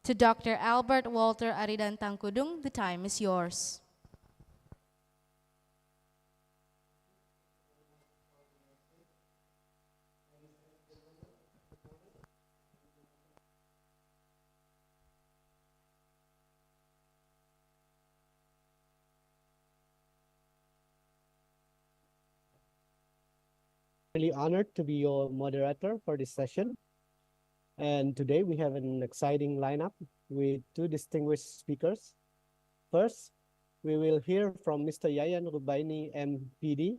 To Dr. Albert Walter Aridan Tangkudung, the time is yours. Really honored to be your moderator for this session. And today we have an exciting lineup with two distinguished speakers. First, we will hear from Mr. Yayan Rubaini, MPD,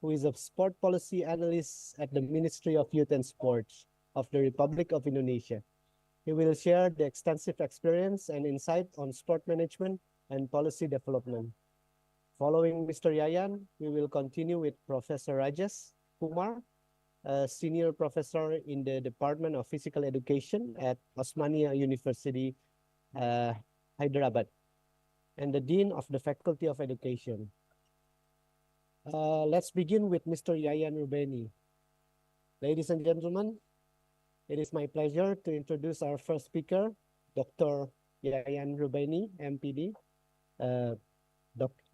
who is a sport policy analyst at the Ministry of Youth and Sports of the Republic of Indonesia. He will share the extensive experience and insight on sport management and policy development. Following Mr. Yayan, we will continue with Professor Rajesh Kumar, a senior professor in the Department of Physical Education at Osmania University, Hyderabad, and the Dean of the Faculty of Education. Let's begin with Mr. Yayan Rubaini. Ladies and gentlemen, it is my pleasure to introduce our first speaker, Dr. Yayan Rubaini, MPD.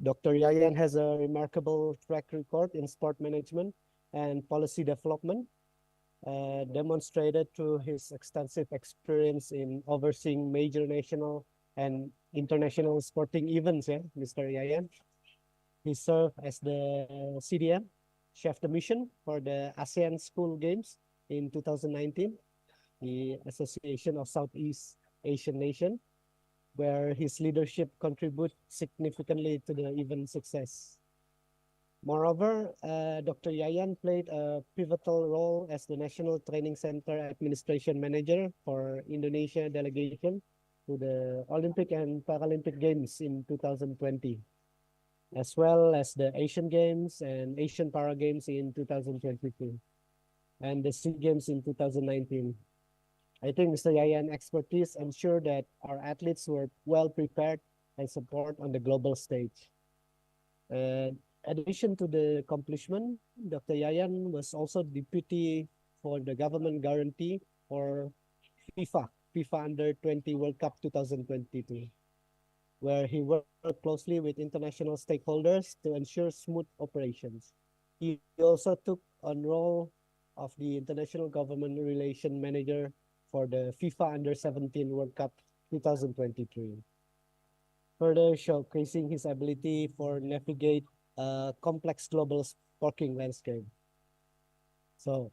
Dr. Yayan has a remarkable track record in sport management and policy development, demonstrated through his extensive experience in overseeing major national and international sporting events, Mr. Yayan. He served as the CDM, Chef de Mission, for the ASEAN School Games in 2019, the Association of Southeast Asian Nations, where his leadership contributed significantly to the event success. Moreover, Dr. Yayan played a pivotal role as the National Training Center Administration Manager for Indonesia delegation to the Olympic and Paralympic Games in 2020, as well as the Asian Games and Asian Para Games in 2022, and the SEA Games in 2019. I think Mr. Yayan's expertise ensured that our athletes were well prepared and support on the global stage. In addition to the accomplishment, Dr. Yayan was also deputy for the government guarantee for FIFA Under 20 World Cup 2022, where he worked closely with international stakeholders to ensure smooth operations. He also took on role of the international government relation manager for the FIFA Under 17 World Cup 2023, further showcasing his ability for navigate a complex global sporting landscape. So,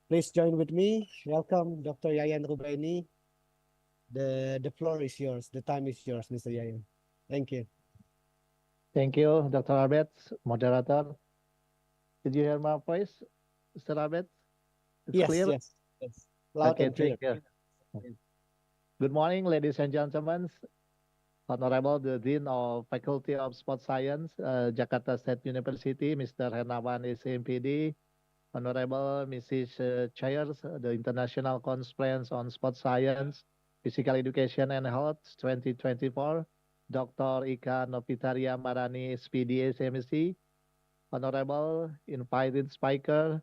please join with me. Welcome, Dr. Yayan Rubaini. The floor is yours. The time is yours, Mr. Yayan. Thank you. Thank you, Dr. Abed, moderator. Did you hear my voice, Mr. Abed? It's Yes, clear? yes. Loud Okay, and clear. thank you. Good morning, ladies and gentlemen. Honorable the Dean of Faculty of Sport Science, Jakarta State University, Mr. Hernawan SMPD, Honorable Mrs. Chairs, the International Conference on Sport Science, Physical Education and Health 2024, Dr. Ika Novitaria Marani, SPD SMC, Honorable invited speaker,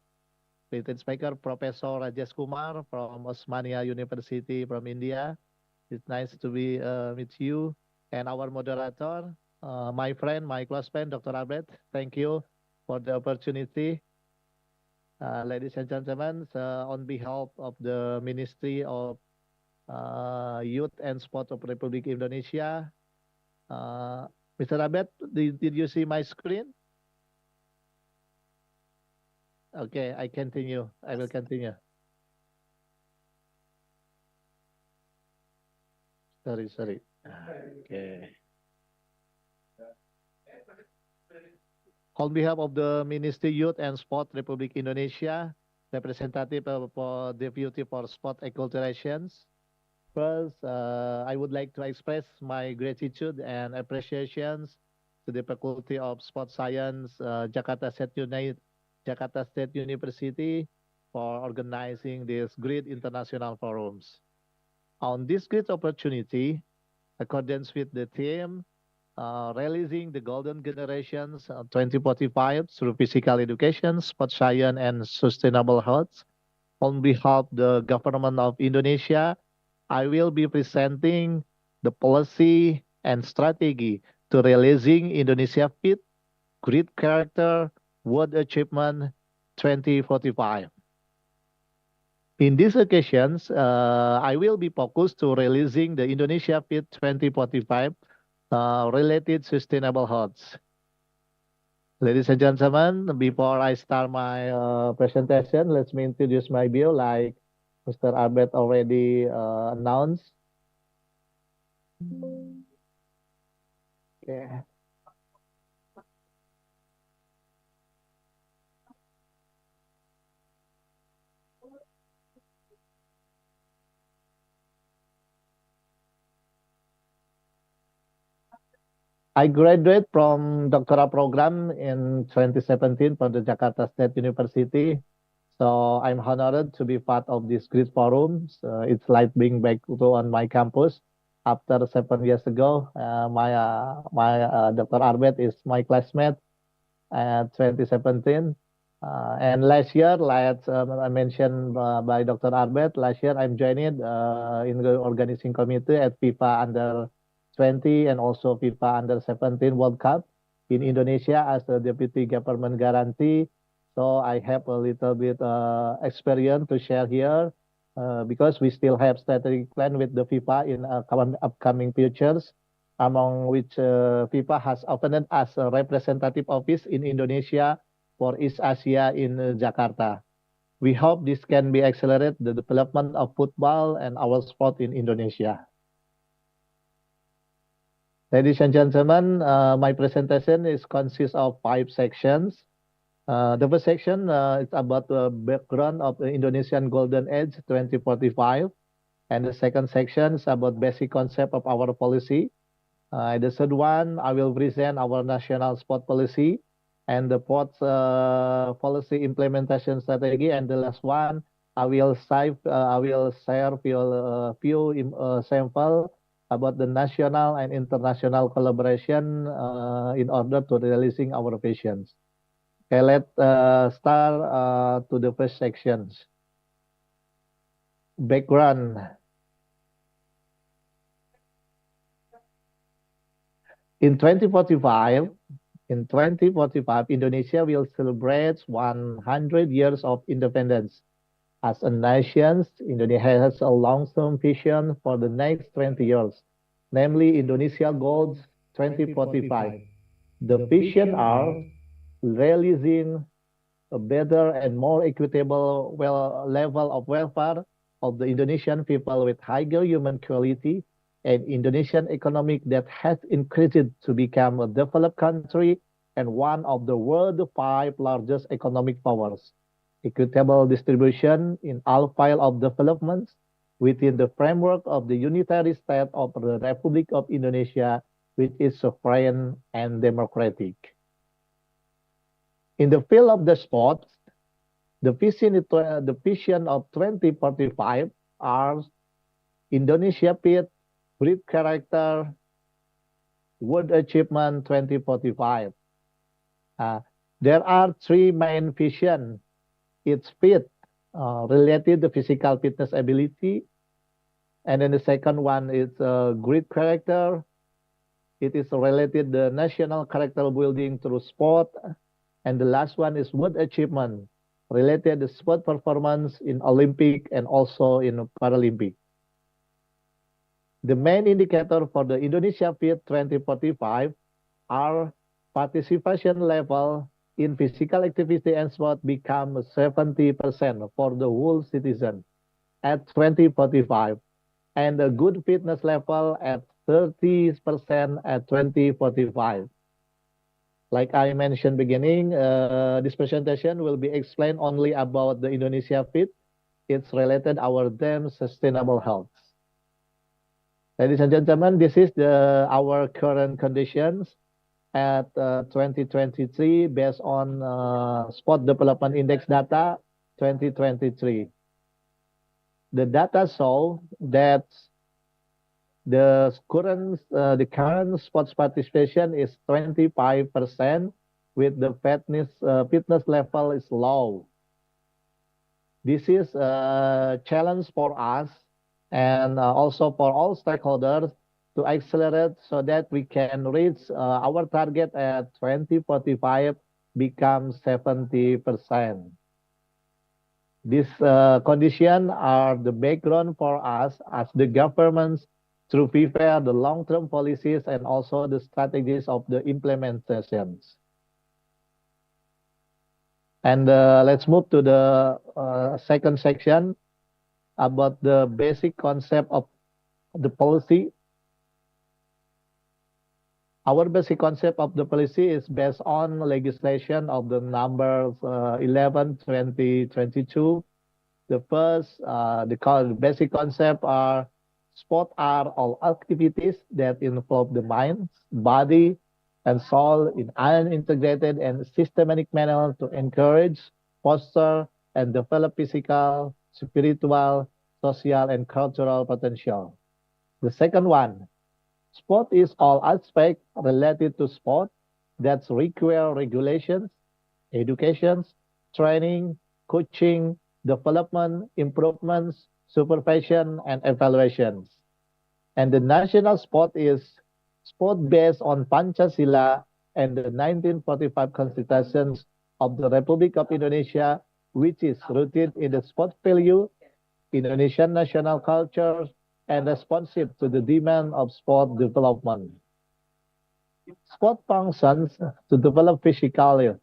Professor Rajesh Kumar from Osmania University from India. It's nice to be with you. And our moderator, my friend, my close friend, Dr. Abed. Thank you for the opportunity. Ladies and gentlemen, on behalf of the Ministry of Youth and Sport of Republic Indonesia, Mr. Abed, did you see my screen? Okay, I continue. I will continue. Sorry. Okay. On behalf of the Ministry Youth and Sport Republic Indonesia, representative for Deputy for Sport Acculturations, first, I would like to express my gratitude and appreciations to the Faculty of Sport Science, Jakarta State Jakarta State University for organizing these great international forums. On this great opportunity, accordance with the theme, releasing the golden generations 2045 through physical education, sport science, and sustainable health. On behalf of the government of Indonesia, I will be presenting the policy and strategy to releasing Indonesia Fit, Great Character, World Achievement 2045. In these occasions, I will be focused to releasing the Indonesia Fit 2045 related sustainable health. Ladies and gentlemen, before I start my presentation, let me introduce my bio like Mr. Albert already announced. Okay. I graduated from doctoral program in 2017 from the Jakarta State University. So I'm honored to be part of this great forum. It's like being back on my campus after 7 years ago. My Dr. Arbet is my classmate at 2017. And last year, like I mentioned by Dr. Arbet, last year I'm joined in the organizing committee at FIFA Under 20 and also FIFA Under 17 World Cup in Indonesia as a deputy government guarantee. So I have a little bit experience to share here because we still have strategic plan with the FIFA in upcoming futures, among which FIFA has opened as a representative office in Indonesia for East Asia in Jakarta. We hope this can be accelerate the development of football and our sport in Indonesia. Ladies and gentlemen, my presentation consists of 5 sections. The first section is about the background of the Indonesian Golden Age 2045. And the second section is about basic concept of our policy. The third one, I will present our national sport policy and the fourth policy implementation strategy. And the last one, I will share few sample about the national and international collaboration in order to realizing our visions. Okay, let's start to the first sections. Background. In 2045, Indonesia will celebrate 100 years of independence. As a nation, Indonesia has a long-term vision for the next 20 years, namely Indonesia Goals 2045. The vision are realizing a better and more equitable level of welfare of the Indonesian people with higher human quality and Indonesian economic that has increased to become a developed country and one of the world's 5 largest economic powers. Equitable distribution in all fields of development within the framework of the unitary state of the Republic of Indonesia, which is sovereign and democratic. In the field of the sports, the vision of 2045 are Indonesia Fit, Great Character, World Achievement 2045. There are 3 main visions. It's fit, related to physical fitness ability. And then the second one is great character. It is related to national character building through sport. And the last one is world achievement, related to sport performance in Olympic and also in Paralympic. The main indicator for the Indonesia Fit 2045 are participation level in physical activity and sport become 70% for the whole citizen at 2045, and a good fitness level at 30% at 2045. Like I mentioned beginning, this presentation will be explained only about the Indonesia Fit. It's related our theme sustainable health. Ladies and gentlemen, this is our current conditions. at 2023 based on Sport Development Index data 2023. The data show that the current sports participation is 25%, with the fitness level is low. This is a challenge for us and also for all stakeholders to accelerate so that we can reach our target at 2045 become 70%. These conditions are the background for us as the governments to prepare the long-term policies and also the strategies of the implementations. And let's move to the second section about the basic concept of the policy. Our basic concept of the policy is based on legislation of the numbers 11/2022. The first, the basic concept are sport are all activities that involve the mind, body, and soul in an integrated and systematic manner to encourage, foster, and develop physical, spiritual, social, and cultural potential. The second one, sport is all aspects related to sport that require regulations, education, training, coaching, development, improvements, supervision, and evaluations. And the national sport is sport based on Pancasila and the 1945 Constitution of the Republic of Indonesia, which is rooted in the sport value, Indonesian national culture, and responsive to the demand of sport development. Sport functions to develop physical,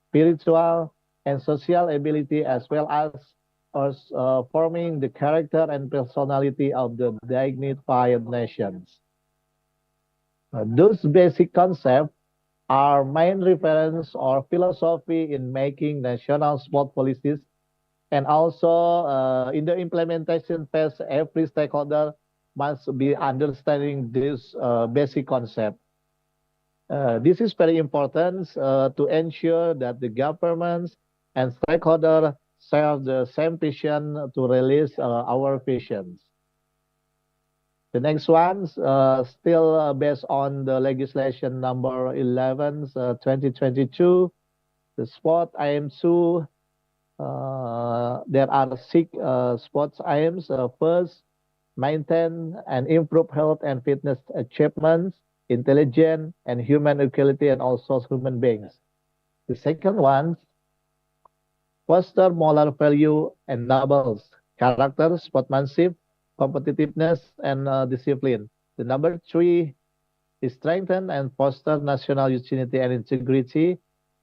spiritual, and social ability as well as forming the character and personality of the dignified nations. Those basic concepts are main reference or philosophy in making national sport policies, and also in the implementation phase, every stakeholder must be understanding this basic concept. This is very important to ensure that the governments and stakeholders share the same vision to release our visions. The next one, still based on the legislation number 11, 2022, the sport aims there are 6 sports aims. First, maintain and improve health and fitness achievements, intelligence, and human equality, and also human beings. The second one, foster moral value and nobles, character, sportsmanship, competitiveness, and discipline. The number 3 is strengthen and foster national unity and integrity.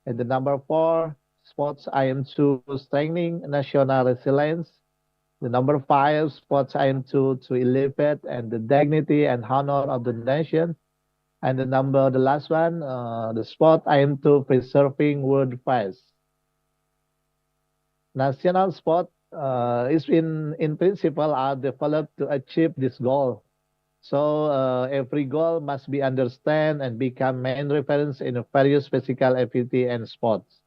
And the number 4, sports aim to strengthening national resilience. The number 5, sports aim to elevate and the dignity and honor of the nation. And the last one, the sport aim to preserving world peace. National sport is in principle are developed to achieve this goal. So every goal must be understand and become main reference in various physical activity and sports.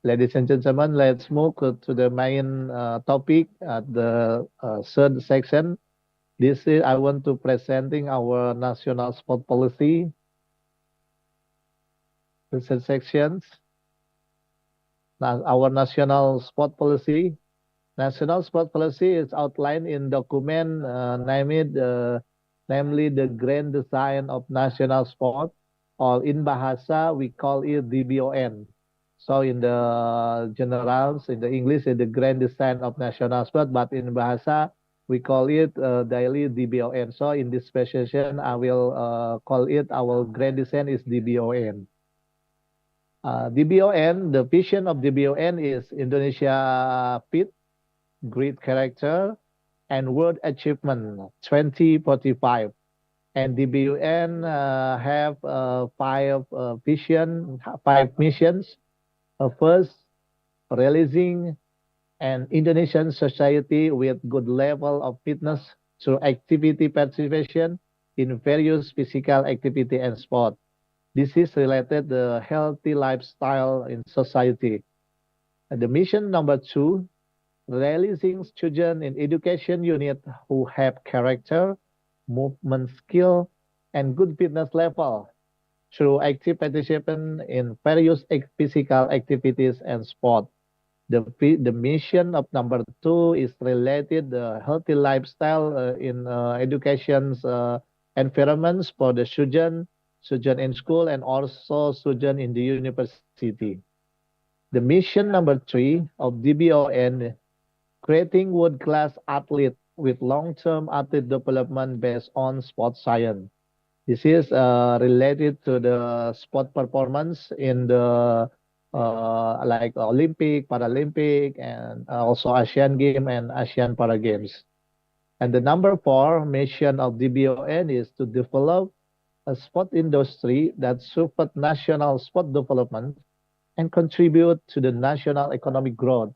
Ladies and gentlemen, let's move to the main topic at the third section. This is I want to presenting our national sport policy. The third sections. Now, our national sport policy. National sport policy is outlined in document namely the Grand Design of National Sport, or in Bahasa we call it DBON. So in the generals, in the English, it's the Grand Design of National Sport, but in Bahasa we call it daily DBON. So in this session, I will call it our Grand Design is DBON. DBON, the vision of DBON is Indonesia fit, great character, and world achievement 2045. And DBON have 5 missions. First, releasing an Indonesian society with good level of fitness through activity participation, in various physical activity and sport. This is related to healthy lifestyle in society. And the mission number 2, releasing children in education unit who have character, movement skill, and good fitness level through active participation in various physical activities and sport. The mission of number 2 is related healthy lifestyle in education's environments for the children in school and also children in the university. The mission number 3 of DBON, creating world-class athlete with long-term athlete development based on sports science. This is related to the sport performance in the like Olympic, Paralympic, and also Asian Game and Asian Para Games. And the number 4 mission of DBON is to develop a sport industry that support national sport development and contribute to the national economic growth.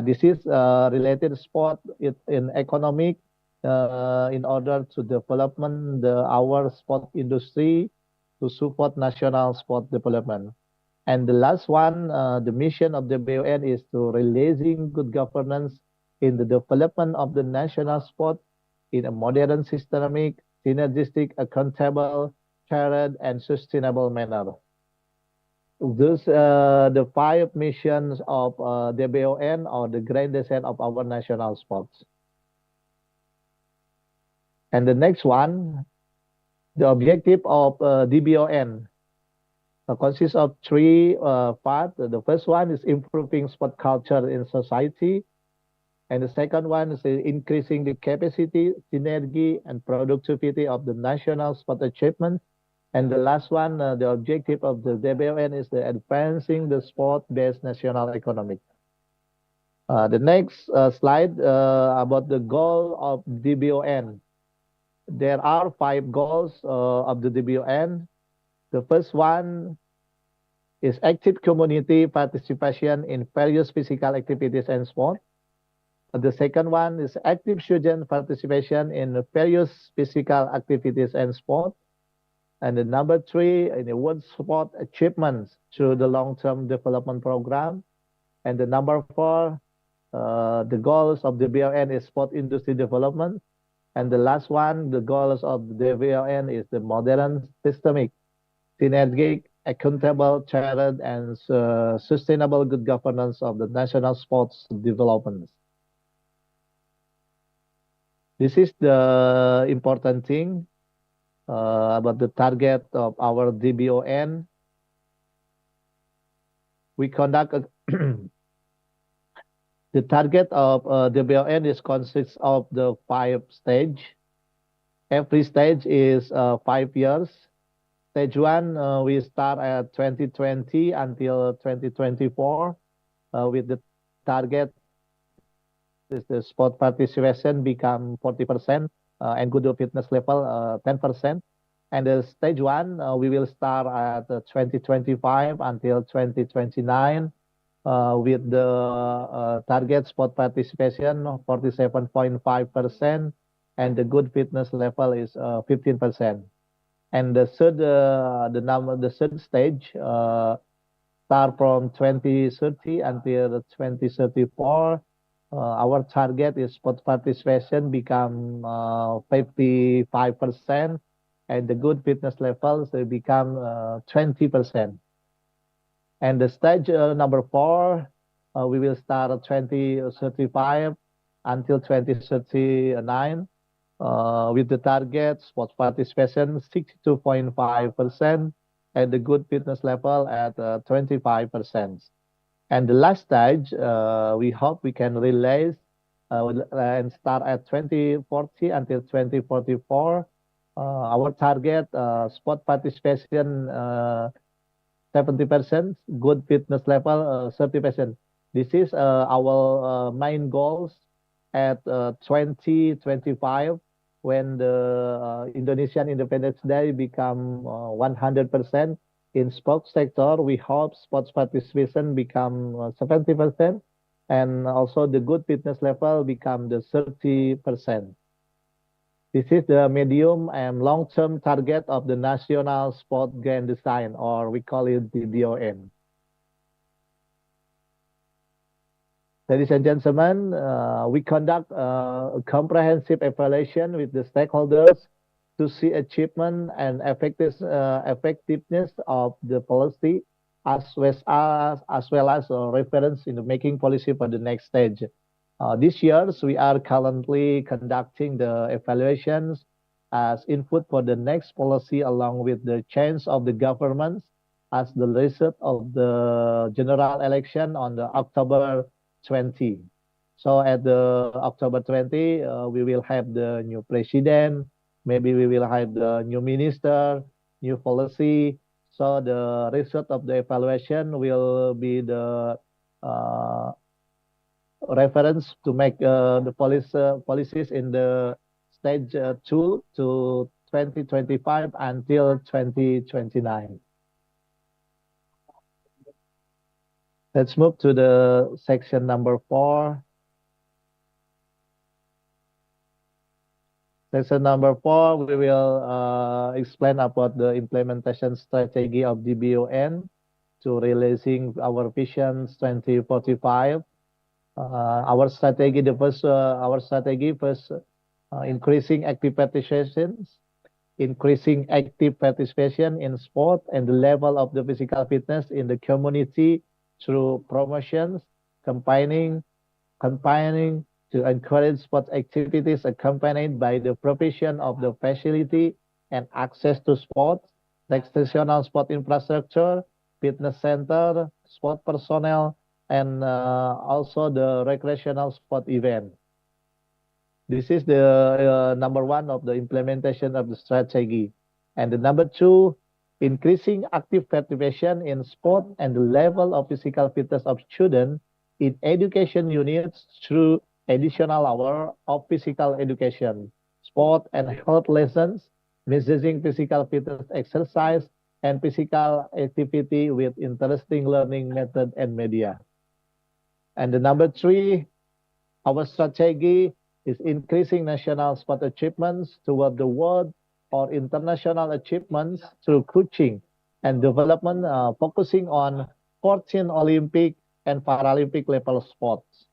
This is related sport in economic in order to development our sport industry to support national sport development. And the last one, the mission of the BON is to releasing good governance in the development of the national sport in a modern, systemic, synergistic, accountable, shared, and sustainable manner. Those the 5 missions of the BON or the grand design of our national sports. And the next one, the objective of DBON consists of 3 parts. The first one is improving sport culture in society. And the second one is increasing the capacity, synergy, and productivity of the national sport achievement. And the last one, the objective of the DBON is the advancing the sport-based national economy. The next slide about the goal of DBON. There are 5 goals of the DBON. The first one is active community participation in various physical activities and sport. The second one is active student participation in various physical activities and sport. And the number 3, in the world sport achievements through the long-term development program. And the number 4, the goals of the BON is sport industry development. And the last one, the goals of the BON is the modern, systemic, synergic, accountable, shared, and sustainable good governance of the national sports development. This is the important thing about the target of our DBON. We conduct the target of DBON is consists of the 5 stage. Every stage is 5 years. Stage 1, we start at 2020 until 2024 with the target is the sport participation become 40% and good fitness level 10%. And the stage 1, we will start at 2025 until 2029 with the target sport participation 47.5% and the good fitness level is 15%. And the third stage start from 2030 until 2034. Our target is sport participation become 55% and the good fitness levels will become 20%. And the stage number 4, we will start at 2035 until 2039 with the target sports participation 62.5% and the good fitness level at 25%. And the last stage, we hope we can release and start at 2040 until 2044. Our target sport participation 70%, good fitness level 30%. This is our main goals at 2025 when the Indonesian Independence Day become 100%. In sports sector, we hope sports participation become 70% and also the good fitness level become the 30%. This is the medium and long-term target of the National Sport Game Design, or we call it the DON. Ladies and gentlemen, we conduct a comprehensive evaluation with the stakeholders to see achievement and effectiveness of the policy, as well as a reference in making policy for the next stage. This year, we are currently conducting the evaluations as input for the next policy, along with the change of the government as the result of the general election on the October 20. So at the October 20, we will have the new president, maybe we will have the new minister, new policy. So the result of the evaluation will be the reference to make the policies in the stage 2 to 2025 until 2029. Let's move to the section number 4. Section number 4, we will explain about the implementation strategy of DBON to realizing our visions 2045. Our strategy first, increasing active participation in sport and the level of the physical fitness in the community through promotions, campaigning to encourage sport activities accompanied by the provision of the facility and access to sports, recreational sport infrastructure, fitness center, sport personnel, and also the recreational sport event. This is the number 1 of the implementation of the strategy. And the number 2, increasing active participation in sport and the level of physical fitness of students in education units through additional hour of physical education, sport and health lessons, messaging physical fitness exercise, and physical activity with interesting learning method and media. And the number 3, our strategy is increasing national sport achievements toward the world or international achievements through coaching and development, focusing on 14 Olympic and Paralympic level sports.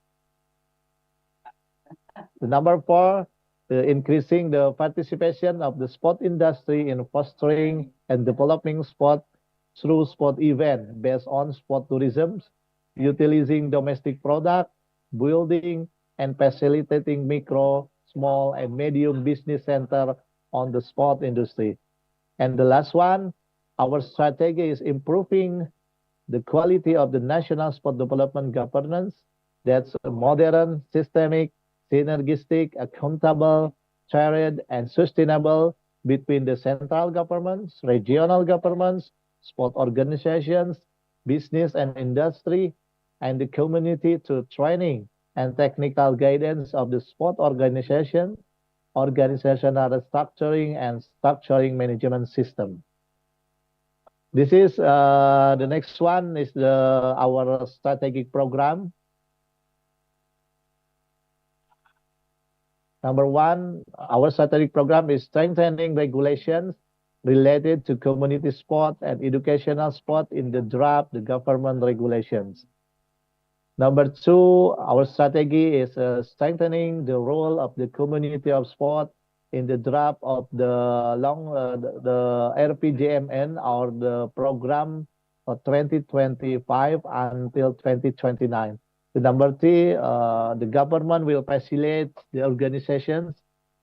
The number 4, increasing the participation of the sport industry in fostering and developing sport through sport events based on sport tourism, utilizing domestic product, building and facilitating micro, small, and medium business center on the sport industry. And the last one, our strategy is improving the quality of the national sport development governance. That's modern, systemic, synergistic, accountable, shared, and sustainable between the central governments, regional governments, sport organizations, business and industry, and the community to training and technical guidance of the sport organization, organizational restructuring, and structuring management system. This is the next one is our strategic program. Number 1, our strategic program is strengthening regulations related to community sport and educational sport in the draft the government regulations. Number 2, our strategy is strengthening the role of the community of sport in the draft of the RPJMN, or the program for 2025 until 2029. The number 3, the government will facilitate the organizations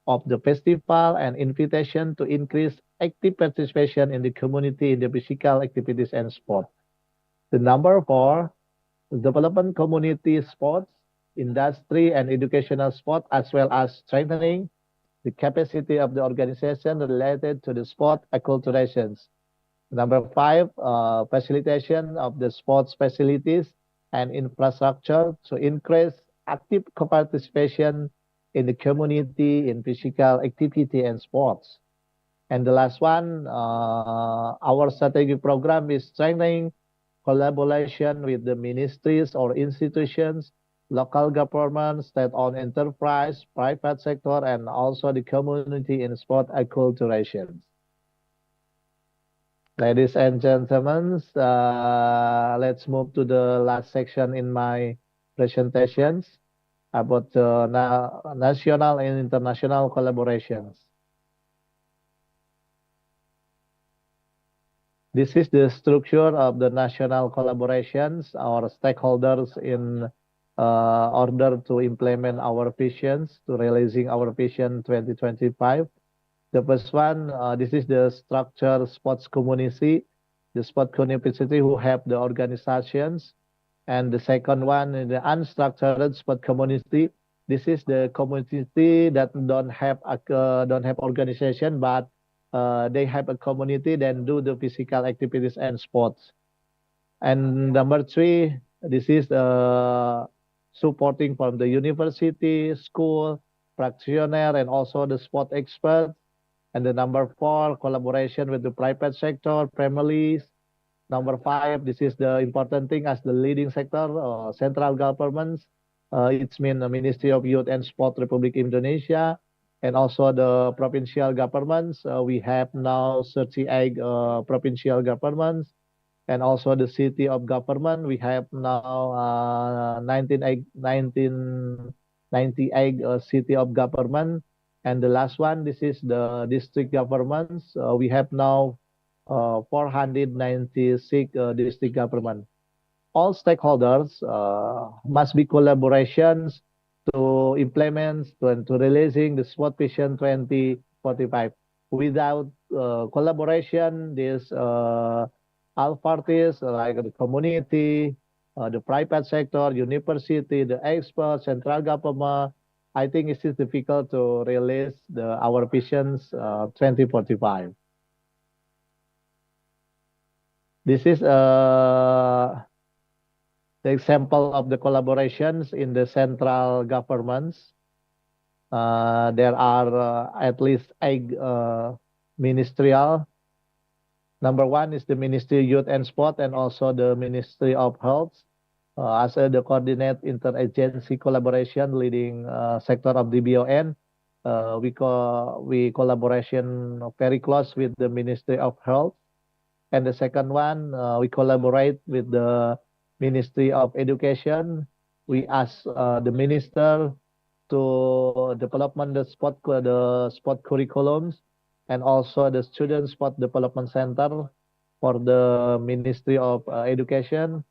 of the festival and invitation to increase active participation in the community in the physical activities and sport. The number 4, development community sports, industry, and educational sport, as well as strengthening the capacity of the organization related to the sport acculturations. Number 5, facilitation of the sports facilities and infrastructure to increase active participation in the community in physical activity and sports. And the last one, our strategic program is strengthening collaboration with the ministries or institutions local government, state-owned enterprise, private sector, and also the community in sport acculturations. Ladies and gentlemen, let's move to the last section in my presentations about national and international collaborations. This is the structure of the national collaborations, our stakeholders in order to implement our visions, to realizing our vision 2025. The first one, this is the structure sports community, the sport community who have the organizations. And the second one, the unstructured sport community. This is the community that don't have organization, but they have a community that do the physical activities and sports. And number three, this is supporting from the university, school, practitioner, and also the sport experts. And the number four, collaboration with the private sector, families. Number five, this is the important thing as the leading sector, central governments. It's mean the Ministry of Youth and Sport Republic Indonesia, and also the provincial governments. We have now 38 provincial governments, and also the city of government. We have now 1998 city of government. And the last one, this is the district governments. We have now 496 district government. All stakeholders must be collaborations to implement and to releasing the Sport Vision 2045. Without collaboration, this all parties like the community, the private sector, university, the experts, central government, I think it is difficult to realize our visions 2045. This is the example of the collaborations in the central governments. There are at least 8 ministerial. Number one is the Ministry of Youth and Sport and also the Ministry of Health. As the coordinate interagency collaboration leading sector of the BON, we collaboration very close with the Ministry of Health. And the second one, we collaborate with the Ministry of Education. We ask the minister to development the sport curriculums and also the Student Sport Development Center for the Ministry of Education.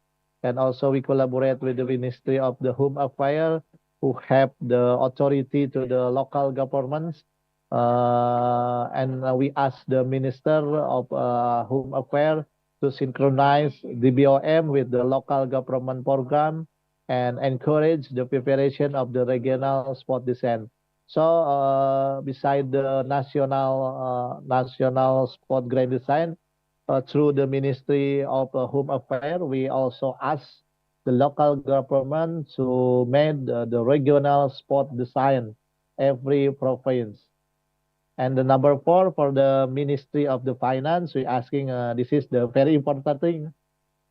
And also we collaborate with the Ministry of the Home Affairs, who have the authority to the local governments. And we ask the Minister of Home Affairs to synchronize the BOM with the local government program and encourage the preparation of the regional sport design. So beside the national sport grand design, through the Ministry of Home Affairs, we also ask the local government to make the regional sport design every province. And the number four, for the Ministry of the Finance, we asking, this is the very important thing,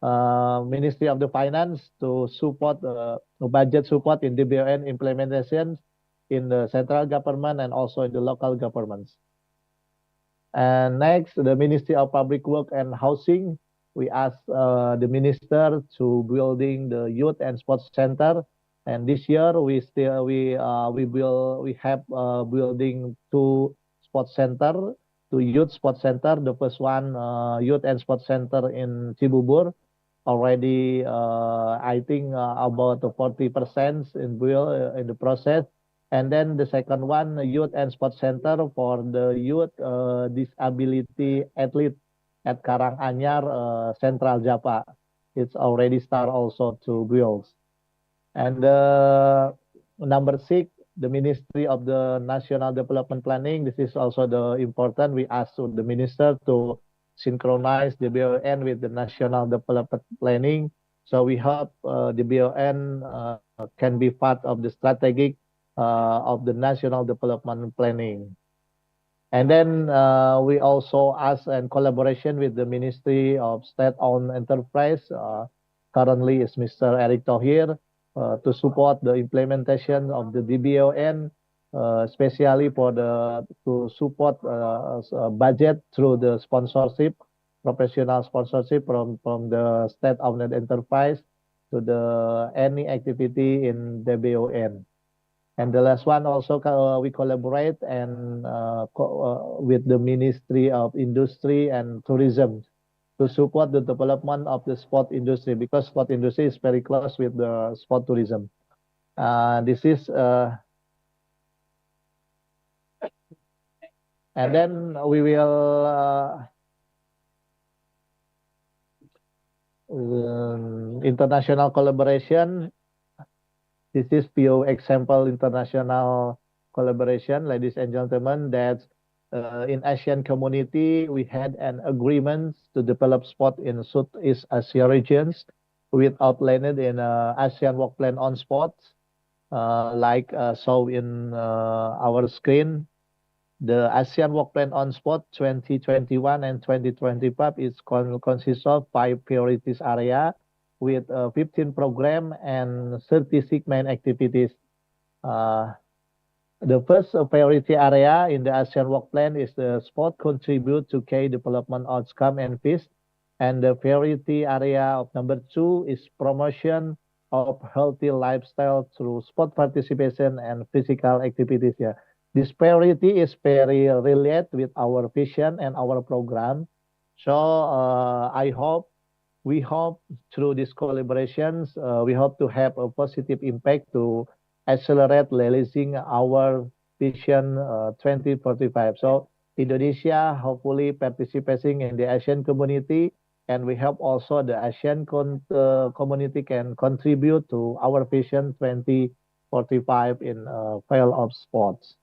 Ministry of the Finance to support budget support in DBON implementation in the central government and also in the local governments. And next, the Ministry of Public Work and Housing, we ask the minister to building the youth and sports center. And this year we have building 2 sports center, 2 youth sports center. The first one, youth and sports center in Cibubur, already I think about 40% in the process. And then the second one, youth and sports center for the youth disability athlete at Karanganyar, Central Java. It's already start also to build. And number 6, the Ministry of the National Development Planning. This is also the important. We ask the minister to synchronize the BON with the National Development Planning. So we hope the BON can be part of the strategic of the National Development Planning. And then we also ask in collaboration with the Ministry of State-Owned Enterprise, currently is Mr. Eric Thohir, to support the implementation of the DBON, especially for the to support budget through the sponsorship, professional sponsorship from the state-owned enterprise to the any activity in DBON. And the last one also we collaborate and with the Ministry of Industry and Tourism to support the development of the sport industry because sport industry is very close with the sport tourism. This is and then we will international collaboration. This is few example international collaboration, ladies and gentlemen, that in Asian community, we had an agreement to develop sport in Southeast Asia regions with outlined in ASEAN Work Plan on sports, like shown in our screen. The ASEAN Work Plan on Sport 2021 and 2025 consists of 5 priorities area with 15 program and 36 main activities. The first priority area in the ASEAN Work Plan is the sport contribute to key development outcome and peace. And the priority area of number 2 is promotion of healthy lifestyle through sport participation and physical activities. Yeah. This priority is very related with our vision and our program. So we hope through these collaborations, we hope to have a positive impact to accelerate realizing our vision 2045. So Indonesia hopefully participating in the Asian community, and we hope also the Asian community can contribute to our vision 2045 in field of sports.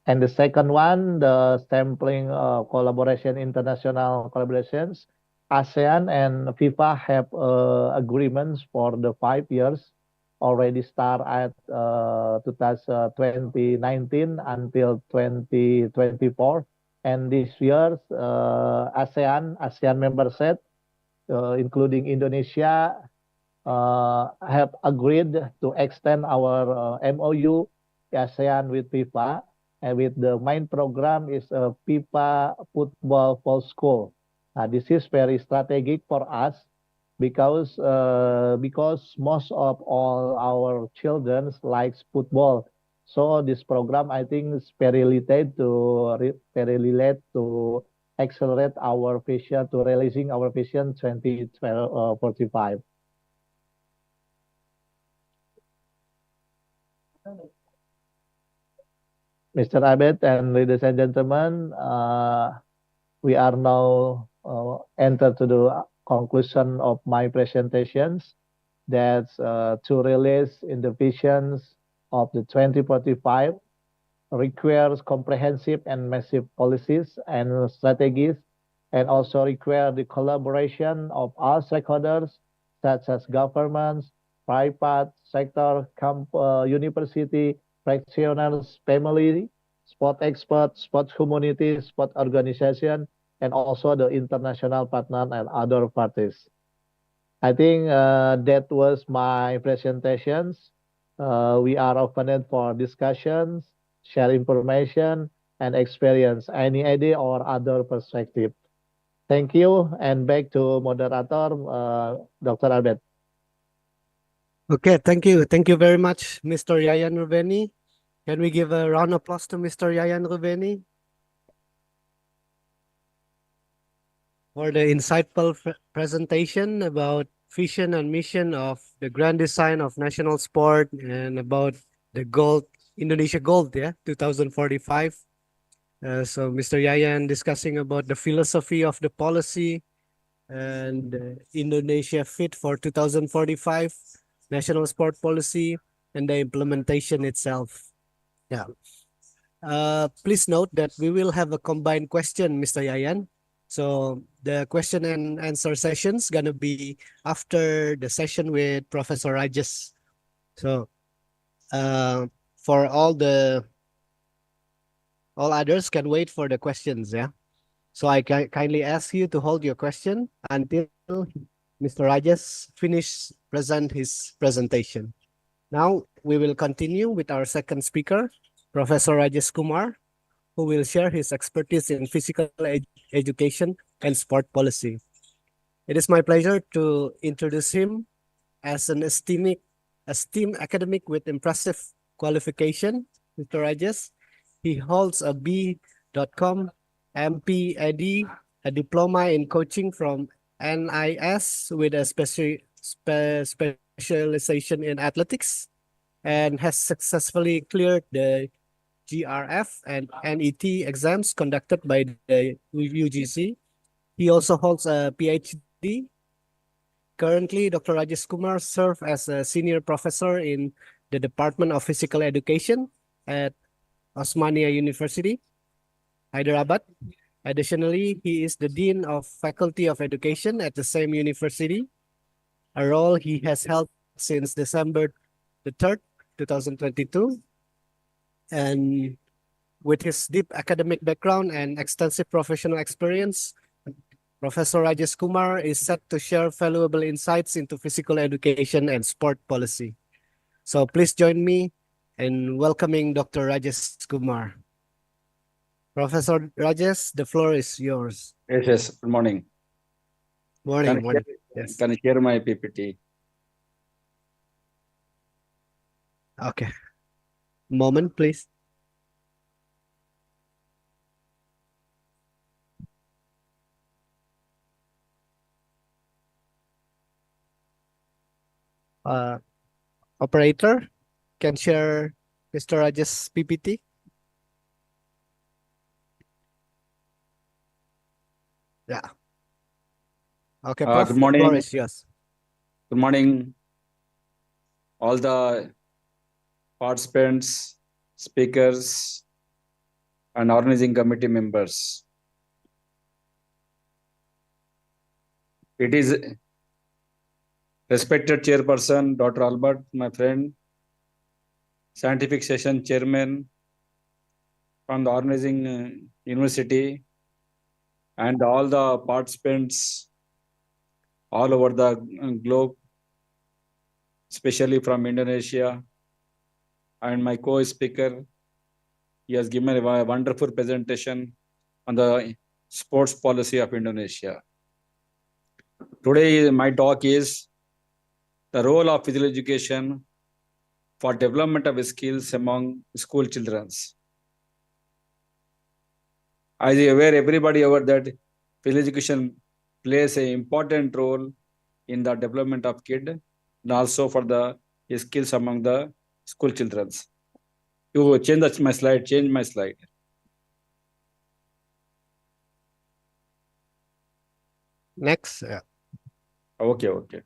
And the second one, the sampling collaboration, international collaborations. ASEAN and FIFA have agreements for the 5 years already start at 2019 until 2024. And this year, ASEAN member set, including Indonesia, have agreed to extend our MOU ASEAN with FIFA. And with the main program is a FIFA football for school. This is very strategic for us because most of all our children likes football. So this program I think is very related to accelerate our vision to realizing our vision 2045. Mr. Abed and ladies and gentlemen, we are now entered to the conclusion of my presentations. That's to realize in the visions of the 2045 requires comprehensive and massive policies and strategies, and also require the collaboration of all stakeholders such as governments, private sector, university, practitioners, family, sport experts, sport community, sport organization, and also the international partner and other parties. I think that was my presentations. We are open for discussions, share information, and experience any idea or other perspective. Thank you, and back to moderator, Dr. Albert. Okay, thank you. Thank you very much, Mr. Yayan Rubeni. Can we give a round of applause to Mr. Yayan Rubeni for the insightful presentation about vision and mission of the grand design of national sport and about the gold, Indonesia Gold, 2045. So Mr. Yayan discussing about the philosophy of the policy and Indonesia Fit for 2045. National sport policy and the implementation itself. Yeah. Please note that we will have a combined question, Mr. Yayan. So the question and answer session's gonna be after the session with Professor Rajes. So for all others can wait for the questions, yeah. So I kindly ask you to hold your question until Mr. Rajesh finish present his presentation. Now we will continue with our second speaker, Professor Rajesh Kumar, who will share his expertise in physical education and sport policy. It is my pleasure to introduce him as an esteemed academic with impressive qualification, Mr. Rajesh. He holds a B.com MPAD, a diploma in coaching from NIS with a specialization in athletics, and has successfully cleared the GRF and NET exams conducted by the UGC. He also holds a PhD. Currently, Dr. Rajesh Kumar serves as a senior professor in the Department of Physical Education at Osmania University, Hyderabad. Additionally, he is the Dean of Faculty of Education at the same university, a role he has held since December the 3rd, 2022. And with his deep academic background and extensive professional experience, Professor Rajesh Kumar is set to share valuable insights into physical education and sport policy. So please join me in welcoming Dr. Rajesh Kumar. Professor Rajesh, the floor is yours. Yes. Good morning. Morning. Yes. Can I share my PPT? Okay. Moment, please. Operator, can share Mr. Rajesh's PPT? Yeah. Okay, Prof. Good morning. The floor is yours. Good morning, all the participants, speakers, and organizing committee members. It is respected chairperson, Dr. Albert, my friend, scientific session chairman from the organizing university, and all the participants all over the globe, especially from Indonesia, and my co-speaker. He has given a wonderful presentation on the sports policy of Indonesia. Today, my talk is the role of physical education for development of skills among school children. As you are aware, everybody aware that physical education plays an important role in the development of kid and also for the skills among the school children. You change my slide. Change my slide. Next. Okay.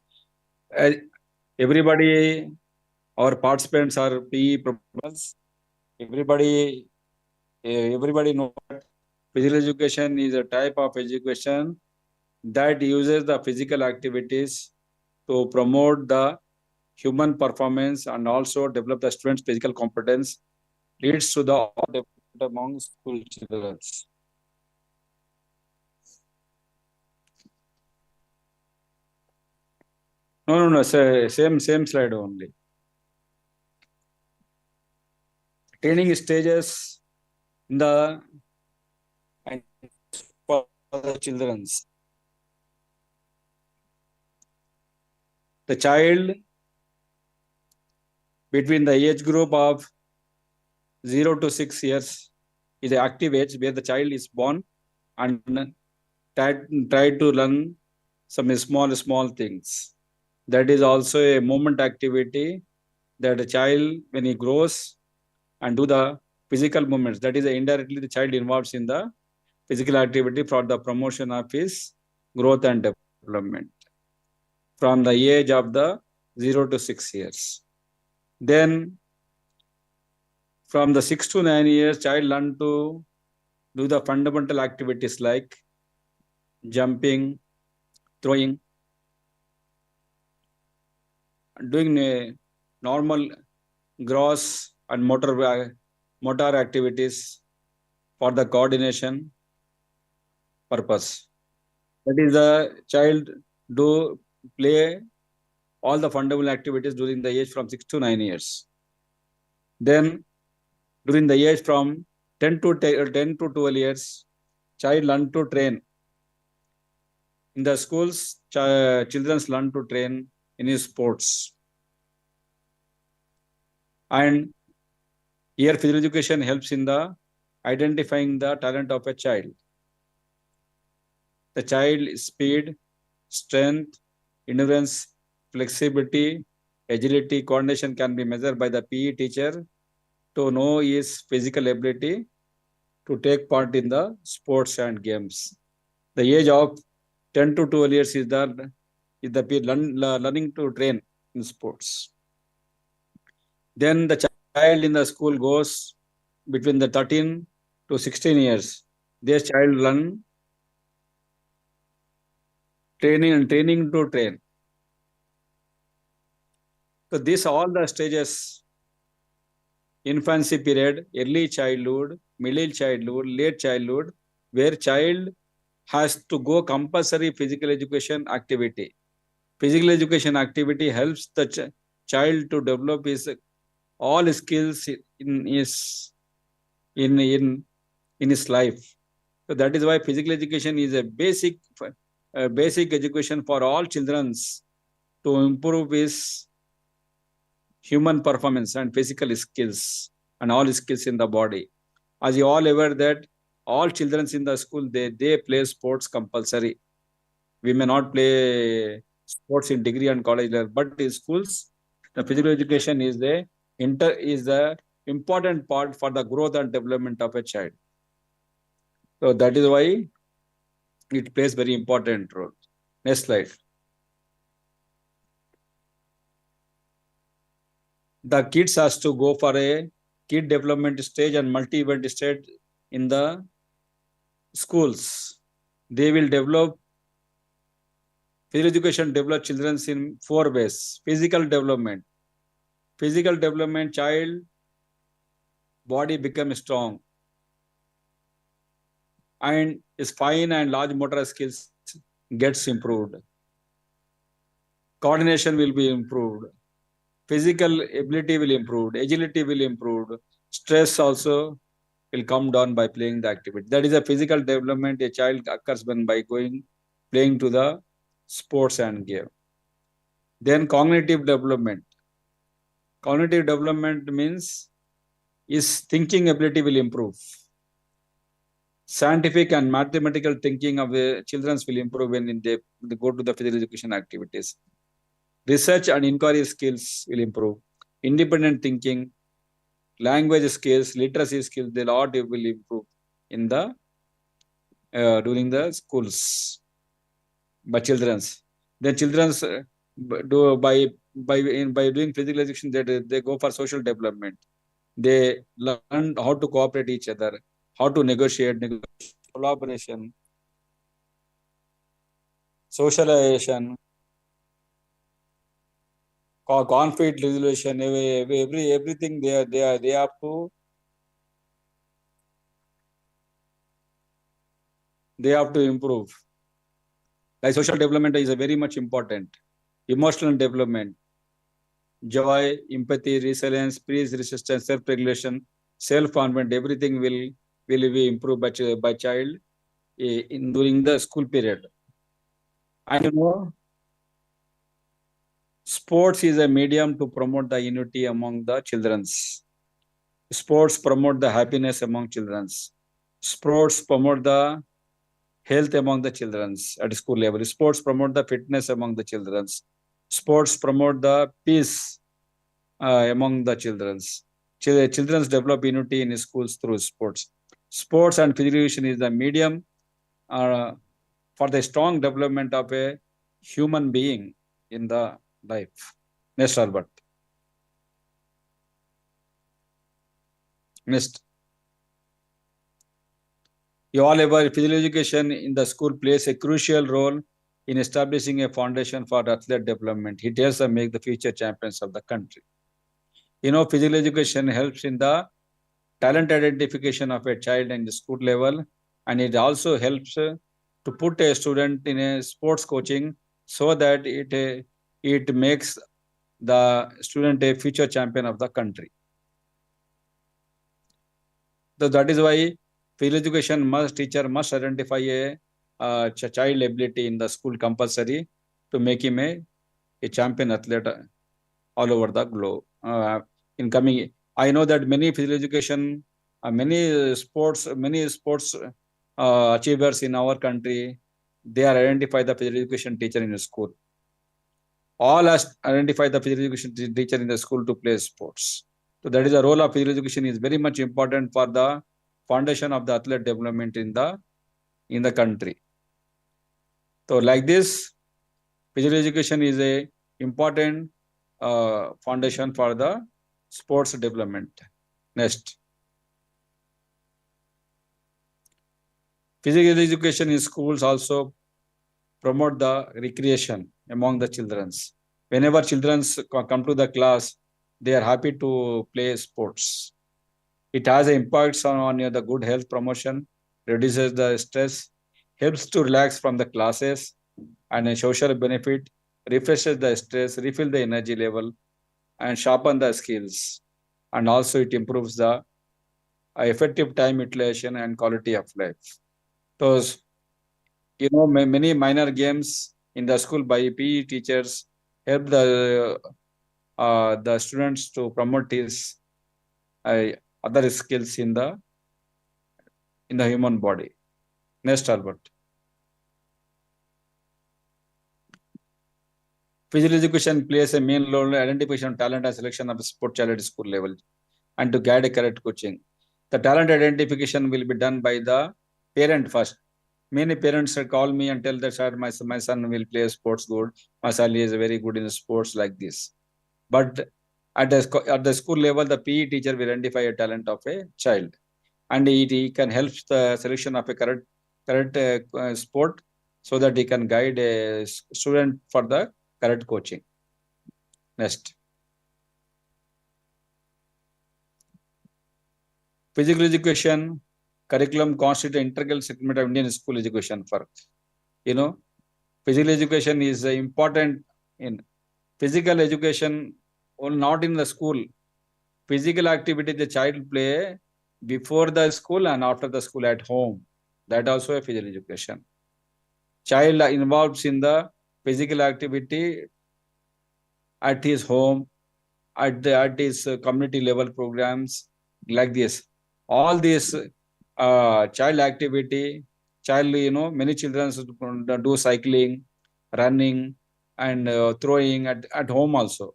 Everybody, our participants are PE professionals. Everybody knows that physical education is a type of education that uses the physical activities to promote the human performance and also develop the students' physical competence, leads to the development among school children. No, same slide only. Training stages in the for the children. The child between the age group of 0 to 6 years is the active age where the child is born and try to learn some small things. That is also a movement activity that a child, when he grows and do the physical movements, that is indirectly the child involves in the physical activity for the promotion of his growth and development from the age of the 0 to 6 years. Then from the 6 to 9 years, child learn to do the fundamental activities like jumping, throwing, doing normal gross and motor activities for the coordination purpose. That is the child do play all the fundamental activities during the age from 6 to 9 years. Then during the age from 10 to 12 years, child learn to train. In the schools, children learn to train in sports. And here physical education helps in the identifying the talent of a child. The child speed, strength, endurance, flexibility, agility, coordination can be measured by the PE teacher to know his physical ability to take part in the sports and games. The age of 10 to 12 years is the period learning to train in sports. Then the child in the school goes between the 13 to 16 years. This child learn training to train. So these all the stages: infancy period, early childhood, middle childhood, late childhood, where child has to go compulsory physical education activity. Physical education activity helps the child to develop his all skills in his life. So that is why physical education is a basic education for all children to improve his human performance and physical skills and all skills in the body. As you all aware that all children in the school, they play sports compulsory. We may not play sports in degree and college level, but in schools, the physical education is the important part for the growth and development of a child. So that is why it plays very important role. Next slide. The kids has to go for a kid development stage and multi-event stage in the schools. They will develop physical education, develop children in 4 ways. Physical development, child body becomes strong and his fine and large motor skills gets improved. Coordination will be improved. Physical ability will improve. Agility will improve. Stress also will come down by playing the activity. That is a physical development a child occurs when by playing to the sports and game. Then cognitive development. Cognitive development means his thinking ability will improve. Scientific and mathematical thinking of the children will improve when they go to the physical education activities. Research and inquiry skills will improve. Independent thinking, language skills, literacy skills, they all will improve in the during the schools by children's. Then children's do by doing physical education, they go for social development. They learn how to cooperate each other, how to negotiate, collaboration, socialization, conflict resolution, everything they have to improve. Like social development is a very much important. Emotional development, joy, empathy, resilience, peace, resistance, self-regulation, self-confidence, everything will be improved by child in during the school period. And sports is a medium to promote the unity among the children. Sports promote the happiness among children. Sports promote the health among the children at school level. Sports promote the fitness among the children. Sports promote the peace among the children. Children develop unity in schools through sports. Sports and physical education is the medium for the strong development of a human being in the life. Next, Albert. Next. You all aware physical education in the school plays a crucial role in establishing a foundation for athlete development. It helps them make the future champions of the country. Physical education helps in the talent identification of a child in the school level, and it also helps to put a student in a sports coaching so that it makes the student a future champion of the country. So that is why physical education teacher must identify a child ability in the school compulsory to make him a champion athlete all over the globe. In coming, I know that many physical education, many sports achievers in our country, they are identify the physical education teacher in the school. All has identify the physical education teacher in the school to play sports. So that is the role of physical education is very much important for the foundation of the athlete development in the country. So like this, physical education is a important foundation for the sports development. Next, physical education in schools also promote the recreation among the children. Whenever children come to the class, they are happy to play sports. It has an impact on the good health promotion, reduces the stress, helps to relax from the classes, and a social benefit, refreshes the stress, refill the energy level, and sharpen the skills. And also it improves the effective time utilization and quality of life. So, many minor games in the school by PE teachers help the students to promote his other skills in the human body. Next, Albert. Physical education plays a main role in identification of talent and selection of sport child at school level and to guide a correct coaching. The talent identification will be done by the parent first. Many parents call me and tell that my son will play sports good. My son is very good in sports like this. But at the school level, the PE teacher will identify a talent of a child, and he can help the selection of a correct sport so that he can guide a student for the correct coaching. Next. Physical education curriculum constitutes an integral segment of Indian school education. Physical education is important in physical education, not in the school. Physical activity the child play before the school and after the school at home. That also a physical education. Child involves in the physical activity at his home, at his community level programs like this. All this child activity, many children do cycling, running, and throwing at home also.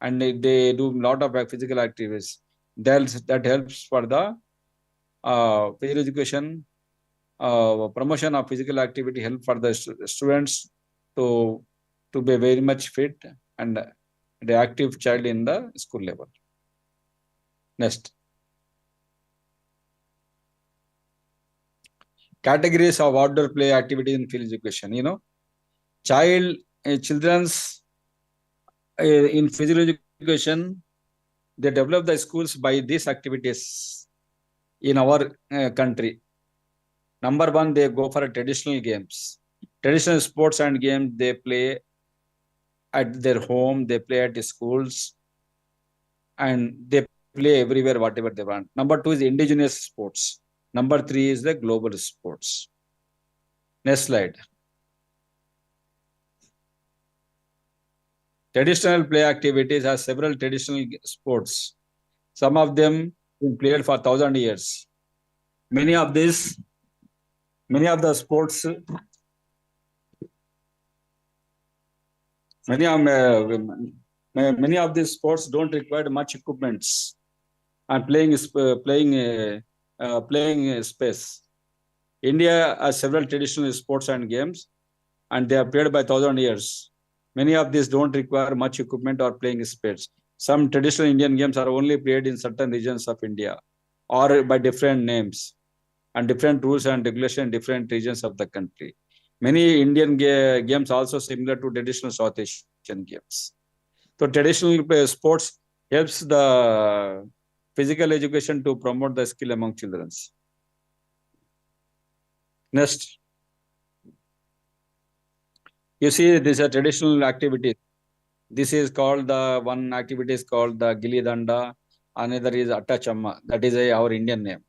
And they do a lot of physical activities. That helps for the physical education, promotion of physical activity, help for the students to be very much fit and the active child in the school level. Next. Categories of outdoor play activity in physical education. Children's in physical education, they develop the schools by these activities in our country. Number one, they go for traditional games. Traditional sports and games they play at their home, they play at the schools, and they play everywhere, whatever they want. Number two is indigenous sports. Number three is the global sports. Next slide. Traditional play activities have several traditional sports. Some of them been played for 1,000 years. Many of the sports, many of these sports don't require much equipments and playing space. India has several traditional sports and games, and they are played by 1,000 years. Many of these don't require much equipment or playing space. Some traditional Indian games are only played in certain regions of India or by different names and different rules and regulations in different regions of the country. Many Indian games also similar to traditional South Asian games. So traditional sports helps the physical education to promote the skill among children. Next. You see, these are traditional activities. This is called the one activity is called the Gilli Danda. Another is Atta Chamma. That is our Indian name.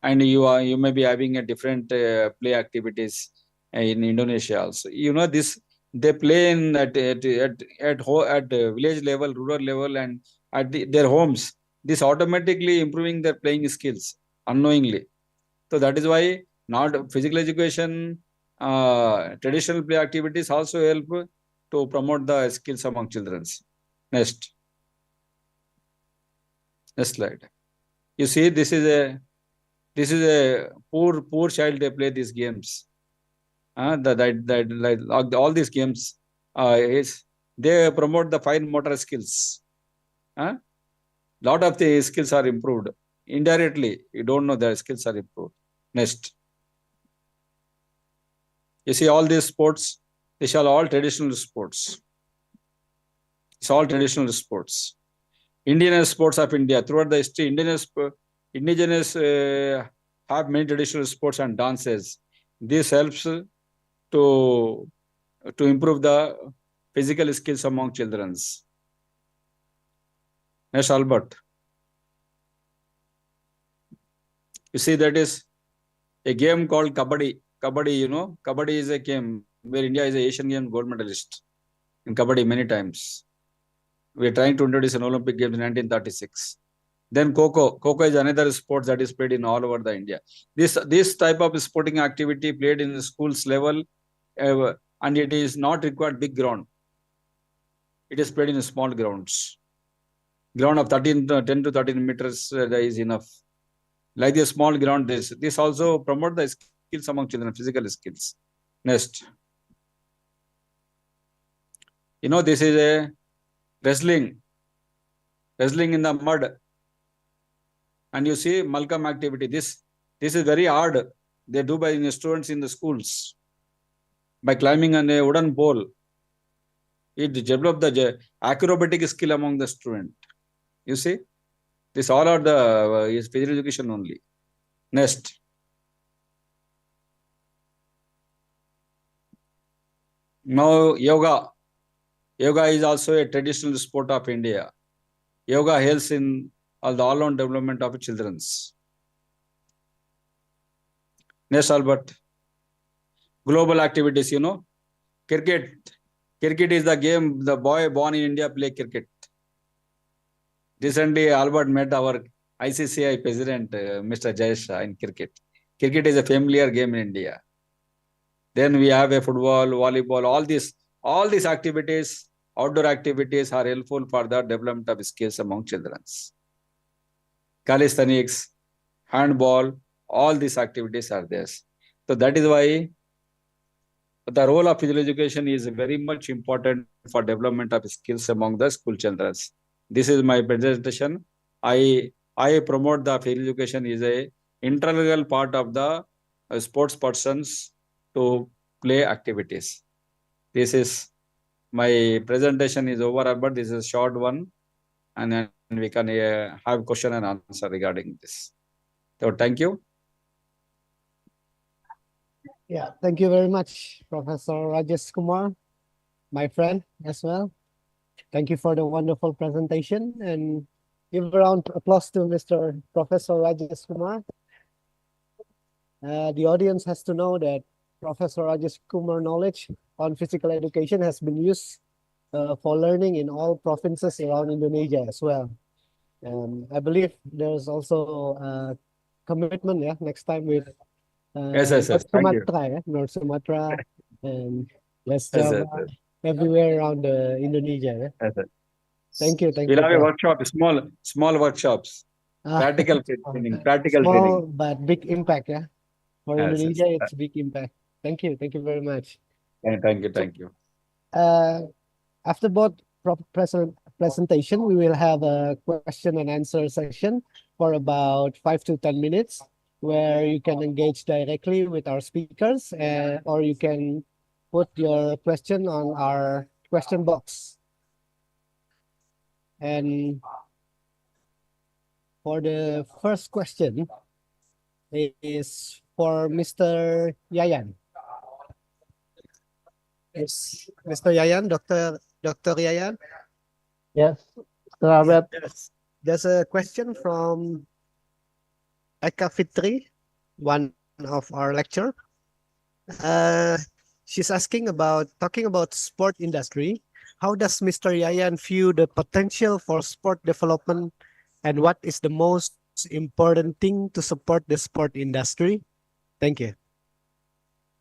And you may be having a different play activities in Indonesia also. You know this they play in at village level, rural level, and at their homes. This automatically improving their playing skills unknowingly. So that is why not physical education, traditional play activities also help to promote the skills among children. Next slide. You see, this is a poor child. They play these games. Like all these games is they promote the fine motor skills. Lot of the skills are improved indirectly. You don't know the skills are improved. Next. You see all these sports, these are all traditional sports. It's all traditional sports. Indigenous sports of India. Throughout the history, indigenous have many traditional sports and dances. This helps to improve the physical skills among children. Next, Albert. You see, that is a game called Kabaddi. Kabaddi, you know, Kabaddi is a game where India is a Asian Games gold medalist in Kabaddi many times. We are trying to introduce an Olympic Games in 1936. Then Kho is another sport that is played in all over the India. This type of sporting activity played in the schools level, and it is not required big ground. It is played in small grounds. Ground of 10 to 13 meters is enough. Like the small ground, this also promote the skills among children, physical skills. Next. You know, this is a wrestling in the mud. And you see Malcolm activity. This is very hard. They do by the students in the schools. By climbing on a wooden pole. It develop the acrobatic skill among the student. You see? This all are the is physical education only. Next. Now yoga. Yoga is also a traditional sport of India. Yoga helps in all-round development of children's. Next, Albert. Global activities, you know. Cricket. Cricket is the game the boy born in India play cricket. Recently, Albert met our ICCI president, Mr. Jayesh, in cricket. Cricket is a familiar game in India. Then we have a football, volleyball, all these activities, outdoor activities are helpful for the development of skills among children. Calisthenics, handball, all these activities are there. So that is why the role of physical education is very much important for development of skills among the school children. This is my presentation. I promote the physical education is a integral part of the sports persons to play activities. This is my presentation is over, but this is a short one, and then we can have question and answer regarding this. So thank you. Yeah, thank you very much, Professor Rajesh Kumar, my friend as well. Thank you for the wonderful presentation, and give a round of applause to Mr. Professor Rajesh Kumar. The audience has to know that Professor Rajesh Kumar knowledge on physical education has been used for learning in all provinces around Indonesia as well. I believe there's also a commitment, yeah, next time with Yes. North Thank you. Sumatra, yeah, North Sumatra and West Yes, Java, everywhere around Indonesia. Yeah? Yes. Thank you. We'll have a workshop, small workshops, practical training, Small but big impact, yeah. For Yes. Indonesia, it's big impact. Thank you very much. Thank you. After both presentation, we will have a question and answer session for about 5 to 10 minutes, where you can engage directly with our speakers, or you can put your question on our question box. And for the first question is for Mr. Yayan. Yes, Mr. Yayan, Dr. Yayan. Yes, Mr. Albert. There's a question from Eka Fitri, one of our lecture. Uh, she's asking about talking about sport industry. How does Mr. Yayan view the potential for sport development, and what is the most important thing to support the sport industry? Thank you.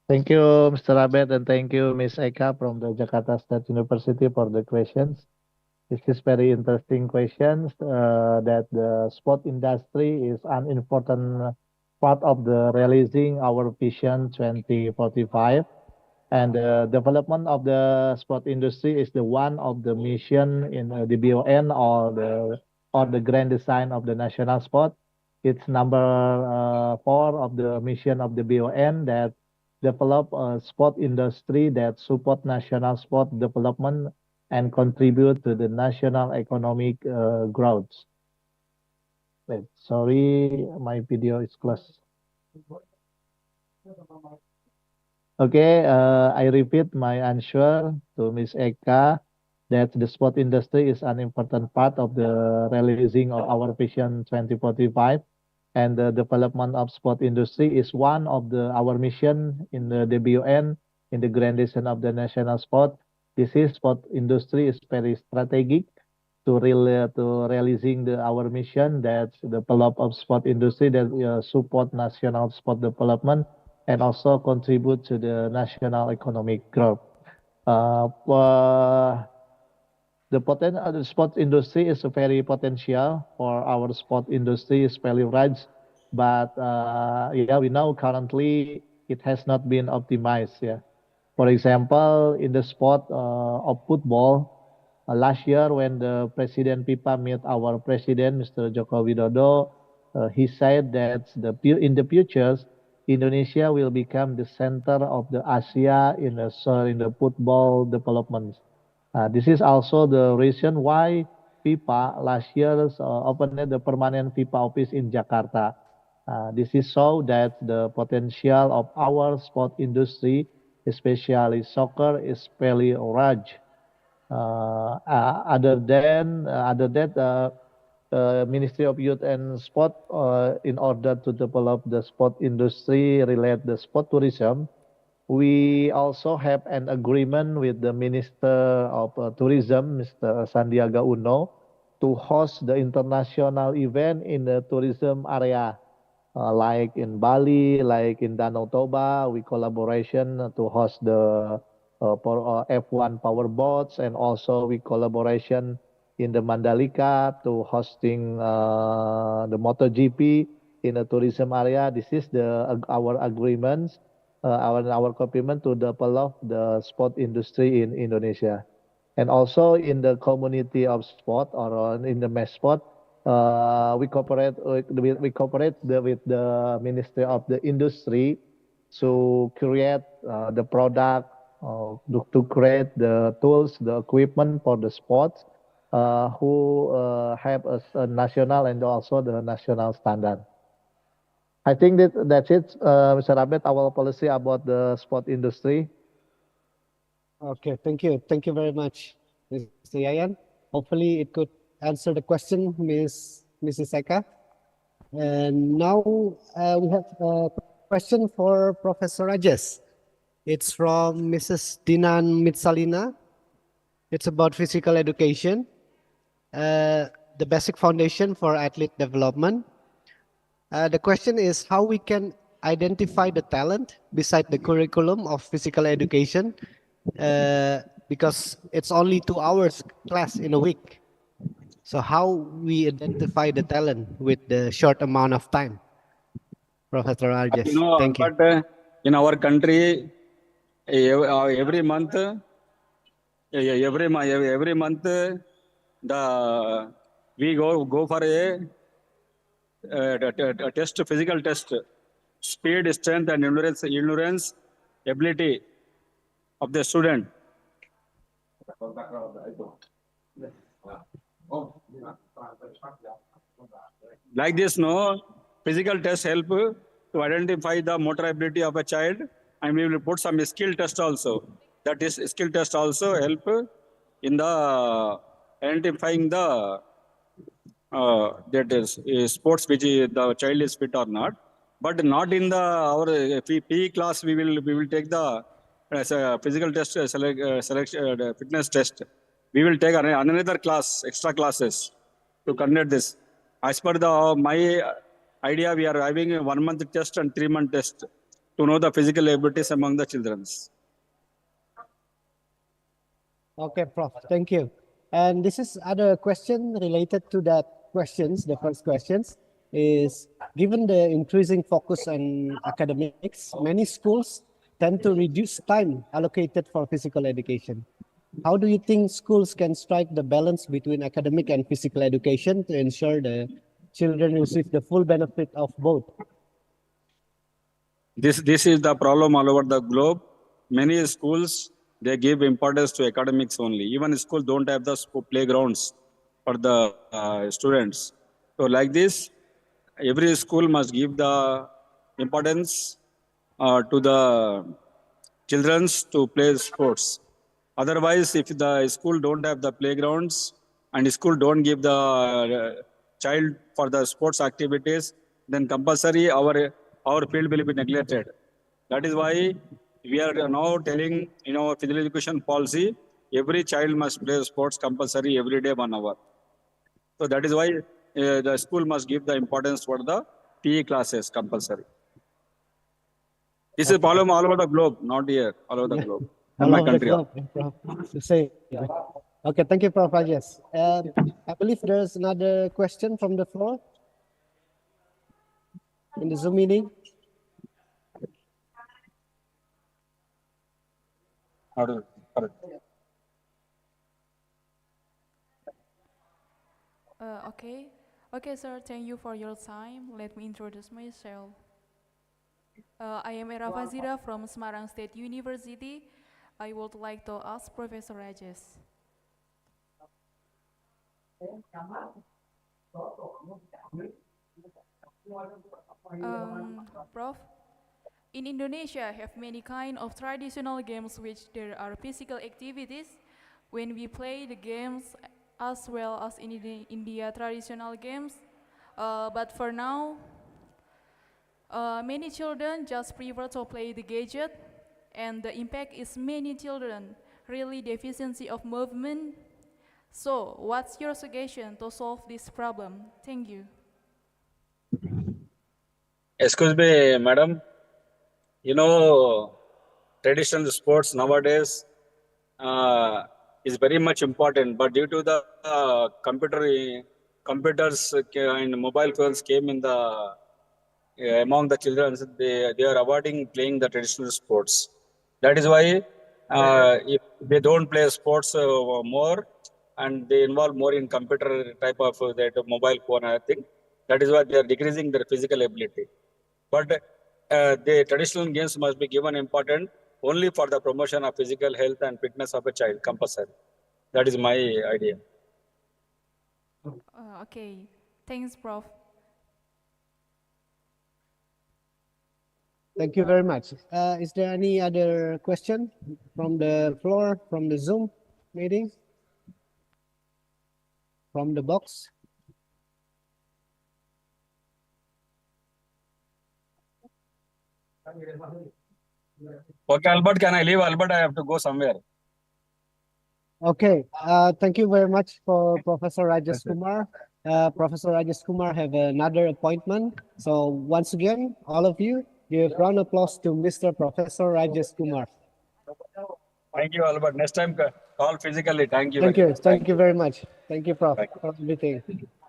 Thank you, Mr. Albert, and thank you, Ms. Eka from the Jakarta State University for the questions. This is very interesting questions that the sport industry is an important part of the realizing our vision 2045, and the development of the sport industry is the one of the mission in the BON or the grand design of the national sport. It's number 4 of the mission of the BON that develop a sport industry that support national sport development and contribute to the national economic growth. Wait, sorry, my video is closed. Okay, I repeat my answer to Ms. Eka that the sport industry is an important part of the realizing of our vision 2045, and the development of sport industry is one of our mission in the DBUN in the grand design of the national sport. This is sport industry is very strategic to realizing our mission that the develop of sport industry that support national sport development and also contribute to the national economic growth. The sport industry is a very potential for our sport industry, especially rights. But yeah, we know currently it has not been optimized. Yeah, for example, in the sport of football, last year when the President FIFA met our President, Mr. Joko Widodo, he said that in the future, Indonesia will become the center of the Asia in the football development. This is also the reason why FIFA last year opened the permanent FIFA office in Jakarta. This is so that the potential of our sport industry, especially soccer, is fairly large. Other that, Ministry of Youth and Sport, in order to develop the sport industry, relate the sport tourism, we also have an agreement with the Minister of Tourism, Mr. Sandiaga Uno, to host the international event in the tourism area, like in Bali, like in Danau Toba. We collaboration to host the F1 power boats, and also we collaboration in the Mandalika to hosting the MotoGP in the tourism area. This is our agreements. Our commitment to develop the sport industry in Indonesia, and also in the community of sport or in the mass sport, we cooperate with the Ministry of the Industry to create the product, to create the tools, the equipment for the sports, who have a national and also the national standard. I think that's it, Mr. Abed, our policy about the sport industry. Okay, thank you. Thank you very much, Mr. Yayan. Hopefully it could answer the question, Mrs. Eka. And now we have a question for Professor Rajesh. It's from Mrs. Dinan Mitsalina. It's about physical education, the basic foundation for athlete development. The question is how we can identify the talent beside the curriculum of physical education, because it's only 2 hours class in a week. So how we identify the talent with the short amount of time? Professor Rajesh, thank you. But in our country, every month, we go for a test, physical test, speed, strength, and endurance ability of the student. Like this, no, physical tests help to identify the motor ability of a child, and we will put some skill test also. That is skill test also help in the identifying the that is sports which the child is fit or not, but not in the our PE class. We will take the as a physical test selection fitness test. We will take another class, extra classes to conduct this. As per the my idea, we are having a 1 month test and 3 month test to know the physical abilities among the children. Okay, Prof. Thank you. And this is other question related to that questions. The first questions is, given the increasing focus on academics, many schools tend to reduce time allocated for physical education. How do you think schools can strike the balance between academic and physical education to ensure the children receive the full benefit of both? This is the problem all over the globe. Many schools they give importance to academics only. Even schools don't have the playgrounds for the students. So like this, every school must give the importance to the childrens to play sports. Otherwise, if the school don't have the playgrounds and school don't give the child for the sports activities, then compulsory our field will be neglected. That is why we are now telling in our physical education policy, every child must play sports compulsory every day 1 hour. So that is why the school must give the importance for the PE classes compulsory. This is problem all over the globe, not here, all over the globe. All My over the country. globe, Prof. To say. Okay, thank you, Prof. Rajesh. I believe there's another question from the floor in the Zoom meeting. Okay, sir, thank you for your time. Let me introduce myself. I am Era Fazira from Semarang State University. I would like to ask Professor Rajesh. Prof, in Indonesia have many kind of traditional games which there are physical activities when we play the games as well as in India traditional games. But for now, many children just prefer to play the gadget, and the impact is many children really deficiency of movement. So, what's your suggestion to solve this problem? Thank you. Excuse me, madam. You know, traditional sports nowadays is very much important, but due to the computers and mobile phones came in the among the children, they are avoiding playing the traditional sports. That is why if they don't play sports more and they involve more in computer type of that mobile phone, I think that is why they are decreasing their physical ability. But the traditional games must be given important only for the promotion of physical health and fitness of a child, compulsory. That is my idea. Okay, thanks, Prof. Thank you very much. Is there any other question from the floor, from the Zoom meeting? From the box? Okay, Albert, can I leave? Albert, I have to go somewhere. Okay, thank you very much for Professor Rajesh Kumar. Professor Rajesh Kumar have another appointment. So once again, all of you, give round of applause to Mr. Professor Rajesh Kumar. Thank you, Albert. Next time, call physically. Thank you. Thank you. Thank you very much. Thank you, Prof, for everything.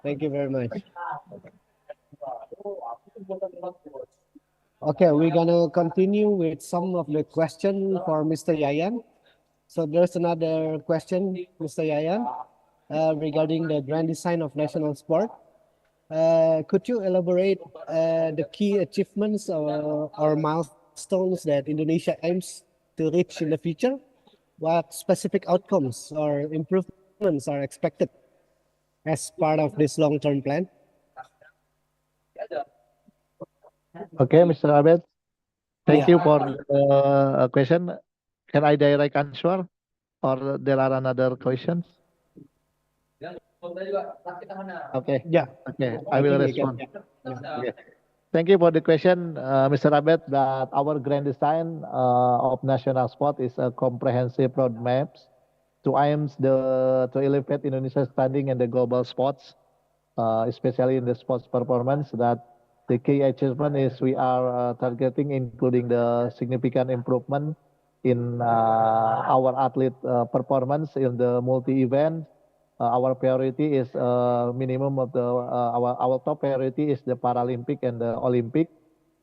Thank you very much. Okay, we're gonna continue with some of the question for Mr. Yayan. So there's another question, Mr. Yayan, regarding the grand design of national sport. Could you elaborate the key achievements or milestones that Indonesia aims to reach in the future? What specific outcomes or improvements are expected as part of this long-term plan? Okay, Mr. Abed. Thank you for the question. Can I direct answer, or there are another questions? Okay. Yeah, Okay, I I will think we can. respond. Yeah. Okay. Thank you for the question, Mr. Abed, that our grand design of national sport is a comprehensive roadmap to aims to elevate Indonesia's standing in the global sports, especially in the sports performance. That the key achievement is we are targeting, including the significant improvement in our athlete performance in the multi-event. Our priority is minimum of the our top priority is the Paralympic and the Olympic,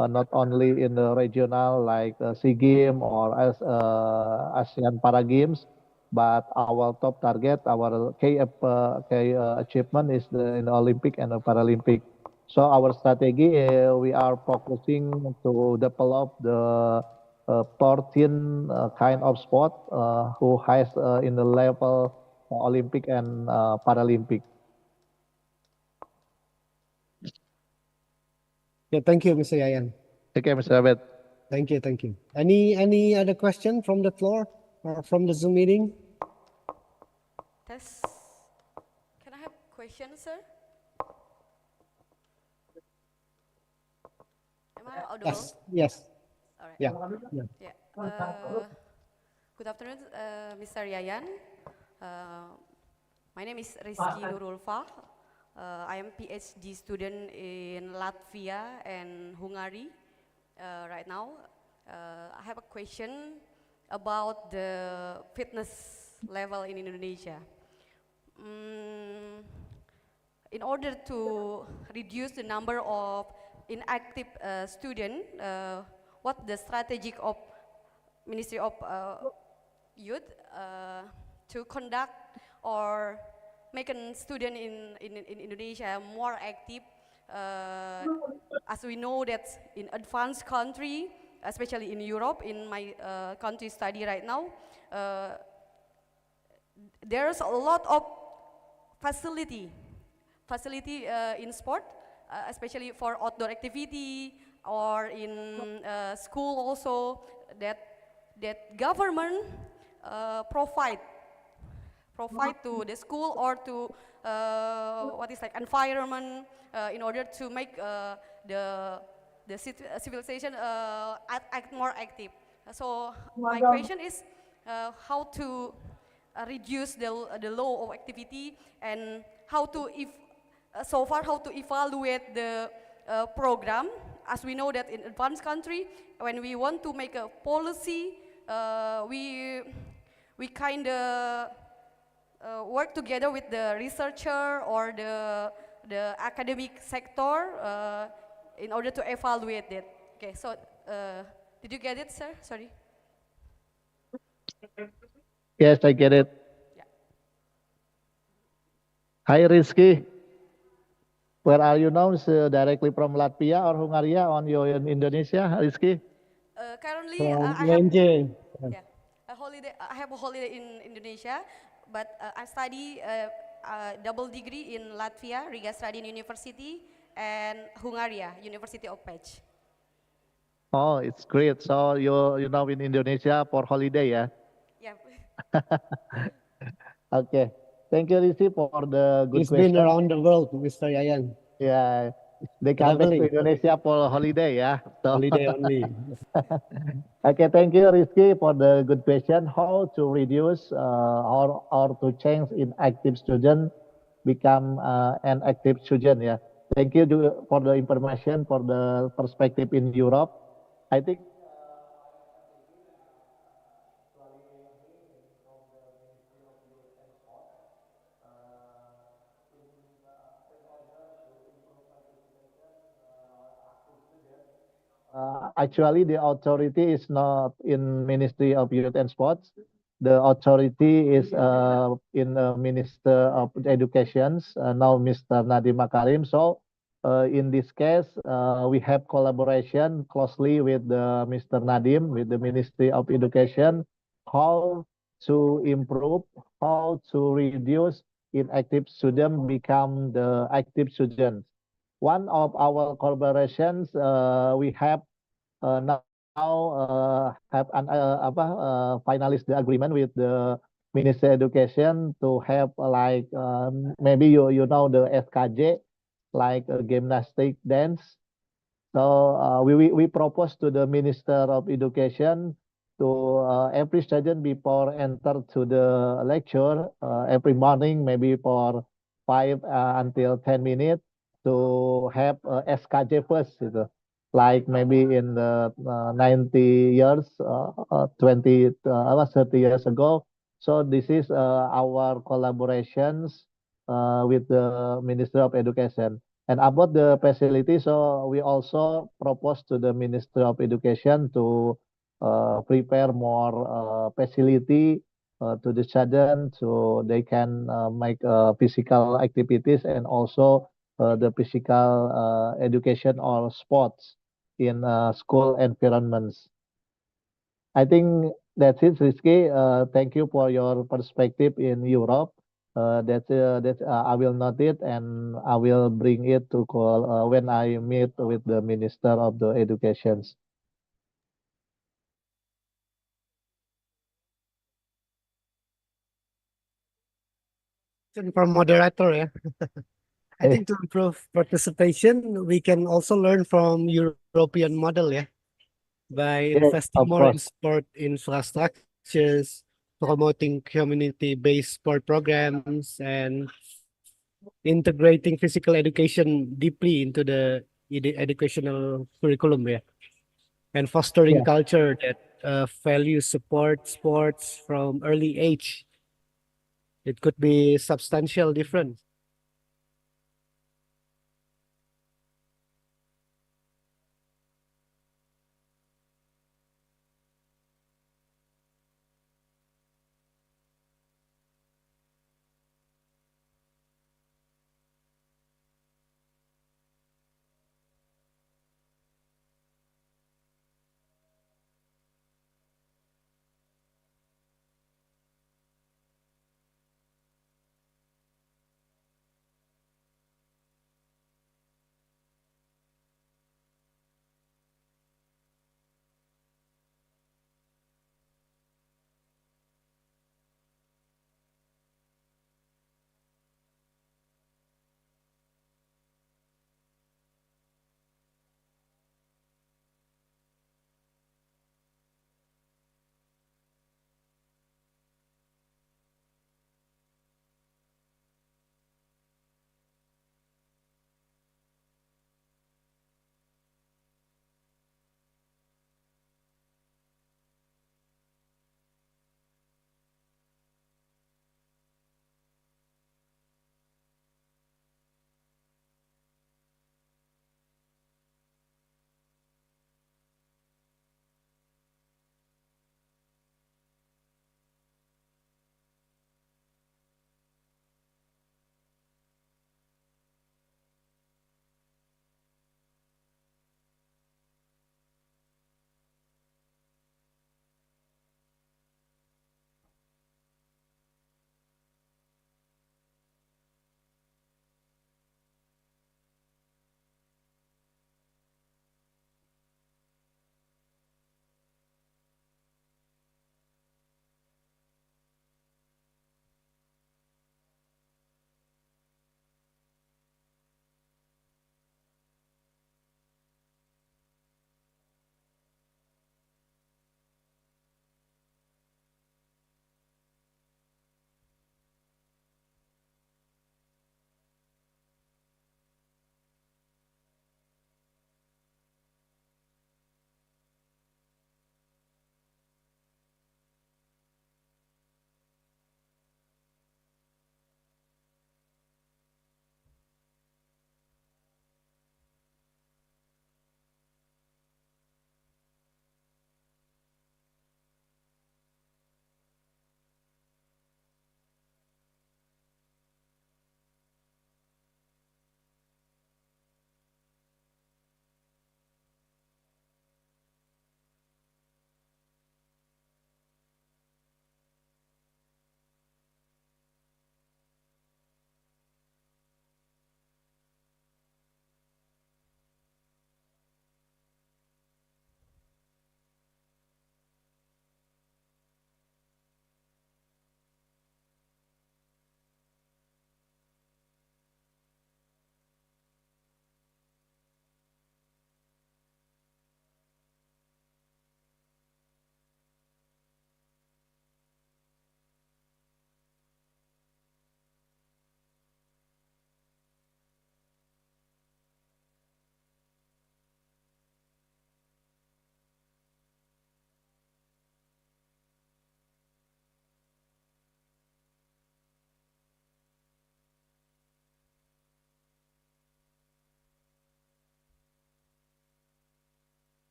not only in the regional like SEA Games or as ASEAN Para Games, but our top target, our key achievement is in the Olympic and the Paralympic. So our strategy, we are focusing to develop the 14 kind of sport who has in the level Olympic and Paralympic. Yeah, thank you, Mr. Yayan. Okay, Mr. Abed. Thank you, thank you. Any other question from the floor or from the Zoom meeting? Test. Can I have questions, sir? Am I audible? Yes, yes. All right. Yeah, yeah. Yeah. Good afternoon, Mr. Yayan. My name is Rizky Nurulfa. I am PhD student in Latvia and Hungary right now. I have a question about the fitness level in Indonesia. In order to reduce the number of inactive students, what the strategy of Ministry of Youth to conduct or make a student in Indonesia more active, as we know that in advanced country, especially in Europe, in my country study right now, there's a lot of facility in sport, especially for outdoor activity or in school also, that government provide to the school or to what is like environment in order to make the civilization act more active. So my question is how to reduce the low of activity, and how to so far how to evaluate the program, as we know that in advanced country, when we want to make a policy, we kind of work together with the researcher or the academic sector in order to evaluate it. Okay, so did you get it, sir? Sorry. Yes, I get it. Yeah. Hi, Rizky. Where are you now? Directly from Latvia or Hungary on you in Indonesia, Rizky? Currently, I have a holiday. I have a holiday in Indonesia, but I study double degree in Latvia, Riga Studian University, and Hungary, University of Pech. Oh, it's great. So you now in Indonesia for holiday, yeah? Yeah. Okay. Thank you, Rizky, for the good He's question. been around the world, Mr. Yayan. Yeah, they come back to Traveling. Indonesia for holiday, yeah. So. Holiday only. Okay, thank you, Rizky, for the good question. How to reduce or to change inactive student become an active student? Yeah. Thank you for the information, for the perspective in Europe. I think. Actually, the authority is not in Ministry of Youth and Sports. The authority is in Minister of Education, now Mr. Nadiem Makarim. So in this case, we have collaboration closely with Mr. Nadiem, with the Ministry of Education, how to improve, how to reduce inactive students become the active students. One of our collaborations we have now have an finalize the agreement with the Ministry of Education to have like maybe you know the SKJ like gymnastic dance. So we propose to the Minister of Education to every student before enter to the lecture every morning maybe for 5 until 10 minutes to have SKJ first gitu. Like maybe in the 90 years, 30 years ago. So this is our collaborations with the Ministry of Education. And about the facility, so we also propose to the Ministry of Education to prepare more facility to the children so they can make physical activities and also the physical education or sports in school environments. I think that's it, Rizky. Thank you for your perspective in Europe. That's I will note it and I will bring it to call when I meet with the Minister of the Education. For moderator, yeah. I think to improve participation, we can also learn from European model, yeah, by Yes, investing of more in course. sport infrastructures, promoting community-based sport programs, and integrating physical education deeply into the educational curriculum, yeah, and fostering Yeah. culture that values support sports from early age. It could be substantial difference.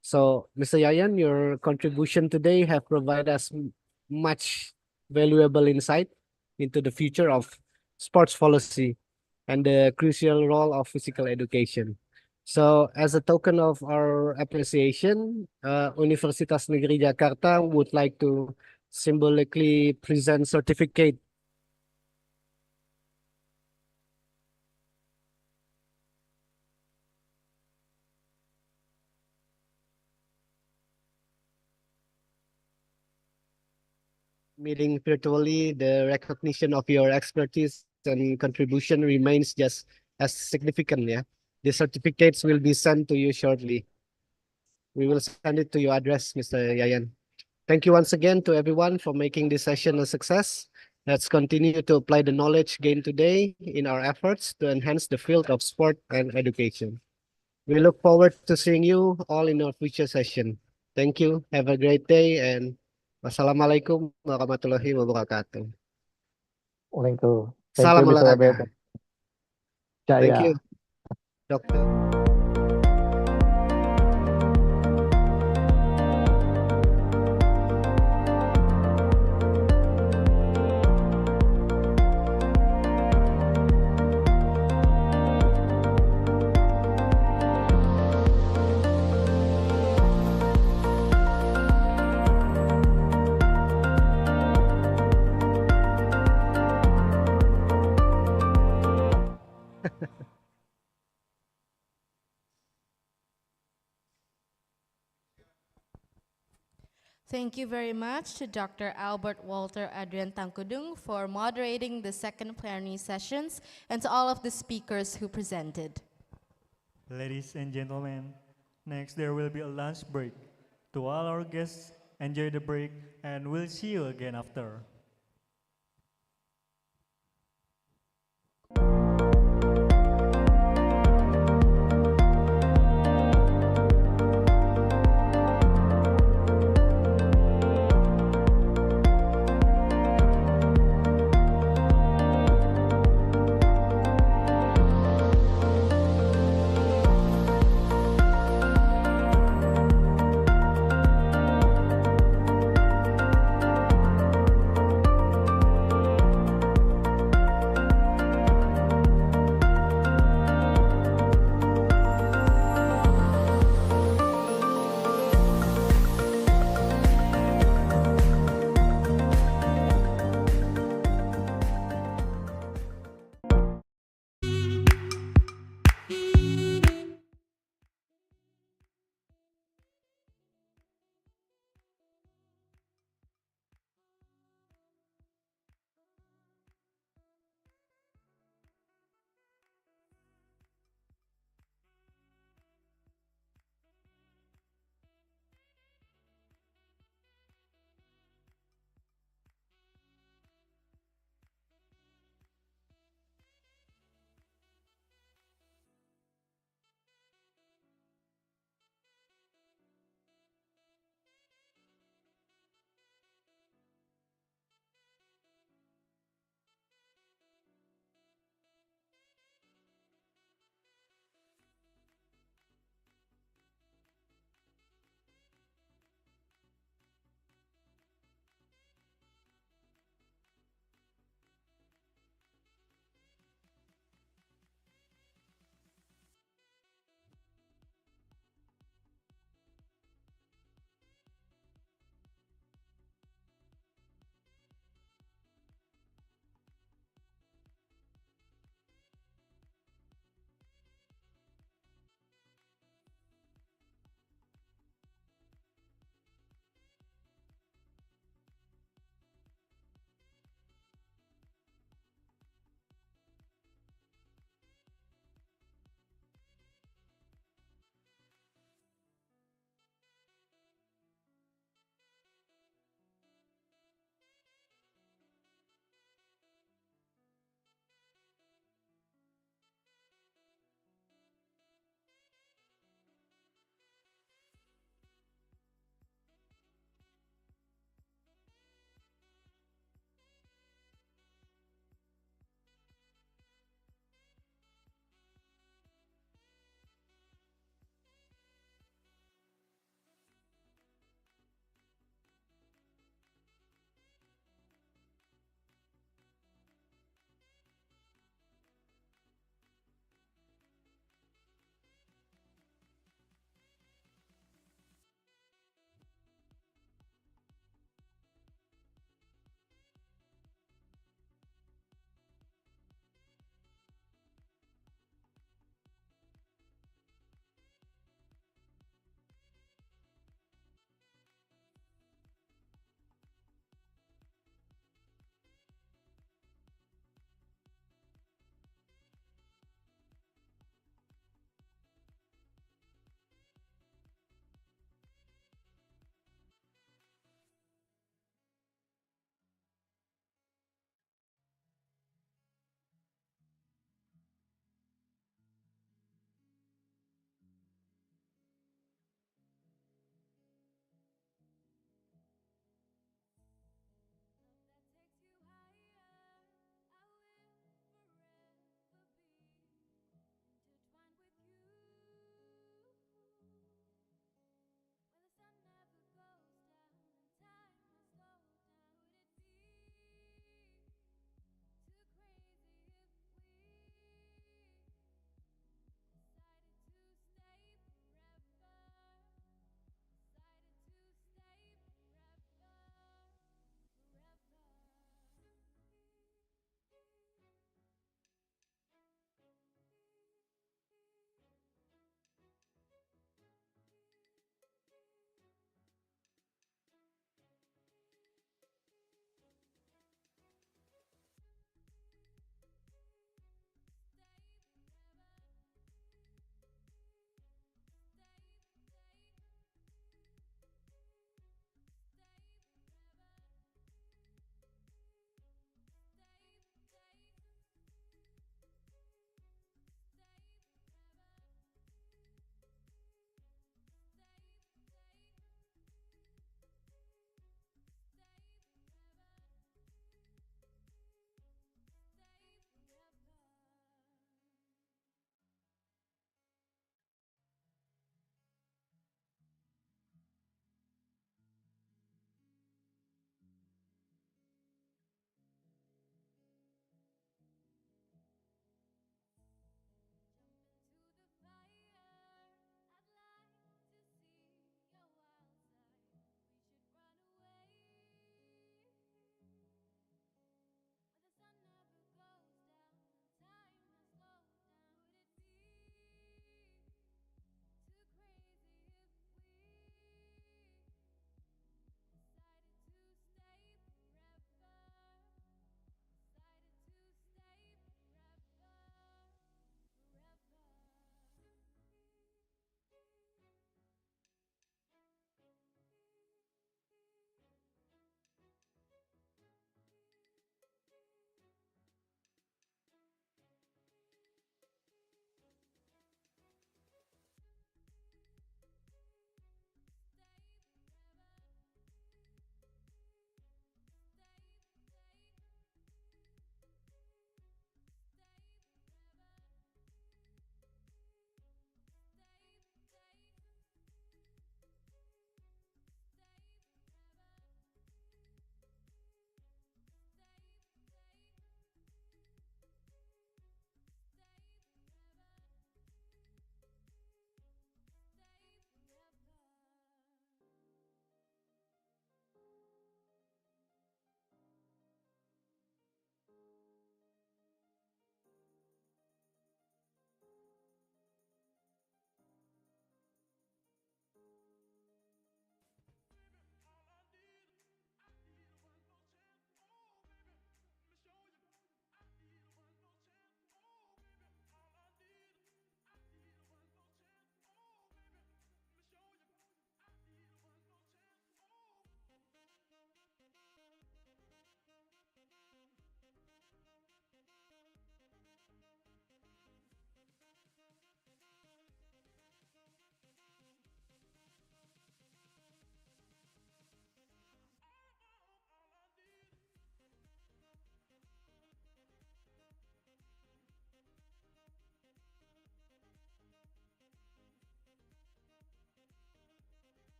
So, Mr. Yayan, your contribution today have provided us much valuable insight into the future of sports policy and the crucial role of physical education. So, as a token of our appreciation, Universitas Negeri Jakarta would like to symbolically present certificate meeting virtually. The recognition of your expertise and contribution remains just as significant. Yeah, the certificates will be sent to you shortly. We will send it to your address, Mr. Yayan. Thank you once again to everyone for making this session a success. Let's continue to apply the knowledge gained today in our efforts to enhance the field of sport and education. We look forward to seeing you all in our future session. Thank you. Have a great day and wassalamualaikum warahmatullahi wabarakatuh. Thank you. Salam Mr. olahraga. Abed. Thank Jaya. you, Doctor. Thank you very much to Dr. Albert Walter Adrian Tangkudung for moderating the second plenary sessions and to all of the speakers who presented. Ladies and gentlemen, next there will be a lunch break. To all our guests, enjoy the break and we'll see you again after.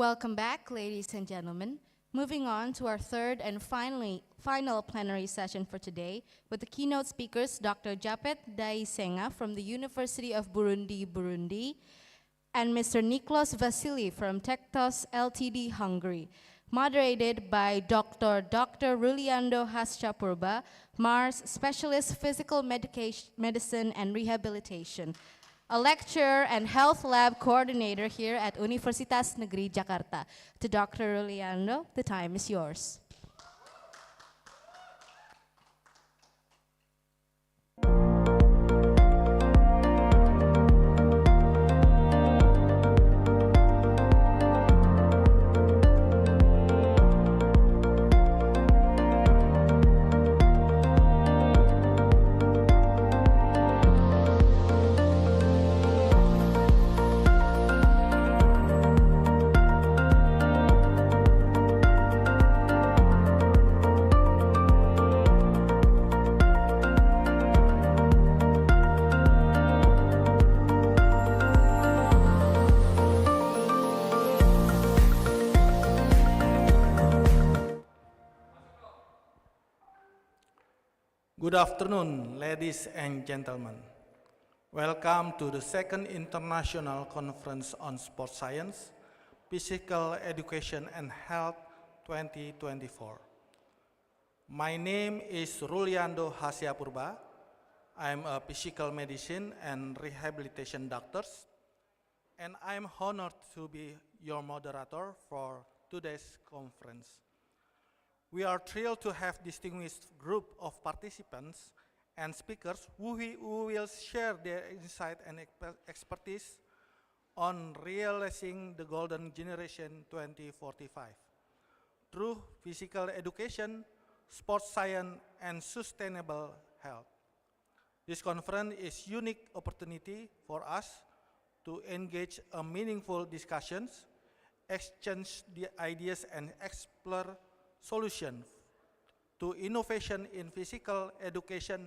Welcome back, ladies and gentlemen. Moving on to our third and final plenary session for today with the keynote speakers, Dr. Japet Daisenga from the University of Burundi, and Mr. Niklos Vasili from Tektos Ltd, Hungary, moderated by Dr. Ruliando Haschapurba, Mars Specialist Physical Medicine and Rehabilitation, a lecturer and health lab coordinator here at Universitas Negeri Jakarta. To Dr. Ruliando, the time is yours. Good afternoon, ladies and gentlemen. Welcome to the second International Conference on Sports Science, Physical Education and Health 2024. My name is Ruliando Haschapurba. I'm a physical medicine and rehabilitation doctor, and I'm honored to be your moderator for today's conference. We are thrilled to have distinguished group of participants and speakers who will share their insight and expertise on realizing the Golden Generation 2045 through physical education, sports science, and sustainable health. This conference is a unique opportunity for us to engage in meaningful discussions, exchange the ideas, and explore solutions to innovation in physical education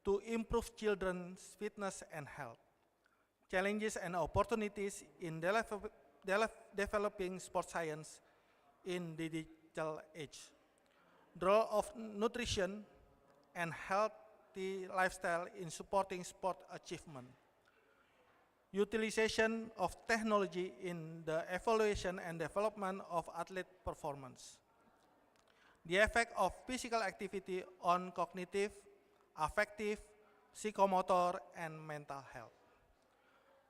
to improve children's fitness and health, challenges and opportunities in developing sports science in the digital age, the role of nutrition and healthy lifestyle in supporting sport achievement, utilization of technology in the evaluation and development of athlete performance, the effect of physical activity on cognitive, affective, psychomotor, and mental health.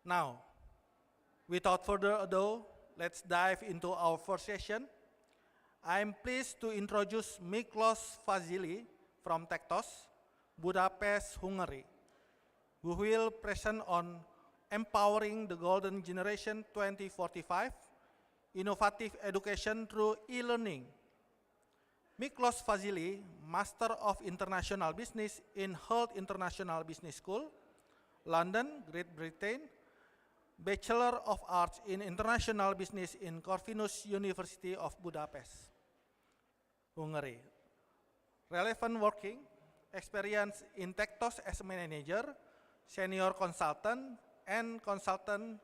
Now, without further ado, let's dive into our first session. I'm pleased to introduce Niklos Vasili from Tektos, Budapest, Hungary, who will present on empowering the Golden Generation 2045, innovative education through e-learning. Niklos Vasili, Master of International Business in Hull International Business School, London, Great Britain, Bachelor of Arts in International Business in Corvinus University of Budapest, Hungary. Relevant working experience in Tektos as a manager, senior consultant, and consultant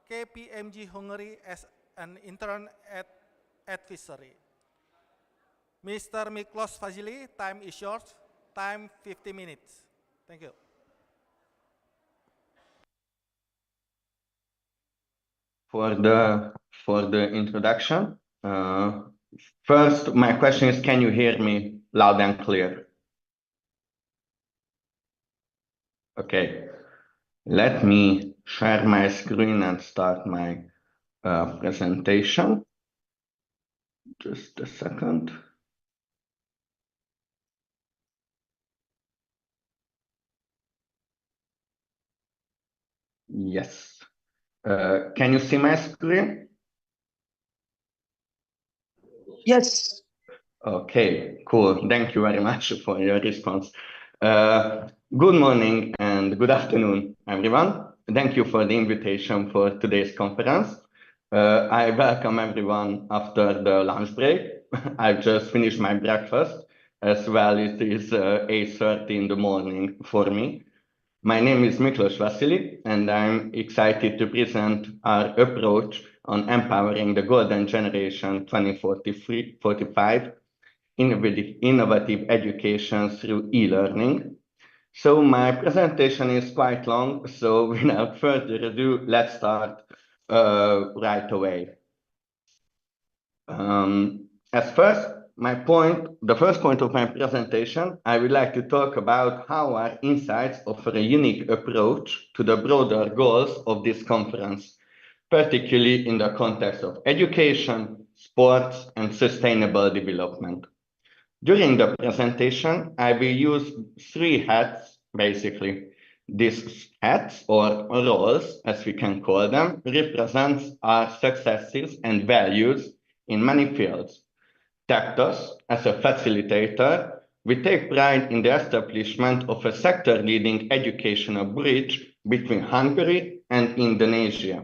KPMG Hungary as an intern at advisory. Mr. Niklos Vasili, time is yours. Time 50 minutes. Thank you. For the introduction, first, my question is, can you hear me loud and clear? Okay. Let me share my screen and start my presentation. Just a second. Yes. Can you see my screen? Yes. Okay, cool. Thank you very much for your response. Good morning and good afternoon, everyone. Thank you for the invitation for today's conference. I welcome everyone after the lunch break. I've just finished my breakfast. As well, it is 8:30 in the morning for me. My name is Niklos Vasili, and I'm excited to present our approach on empowering the golden generation 2045, innovative education through e-learning. So my presentation is quite long, so without further ado, let's start right away. The first point of my presentation, I would like to talk about how our insights offer a unique approach to the broader goals of this conference, particularly in the context of education, sports, and sustainable development. During the presentation, I will use three hats, basically. These hats, or roles, as we can call them, represents our successes and values in many fields. Tactos, as a facilitator, we take pride in the establishment of a sector-leading educational bridge between Hungary and Indonesia.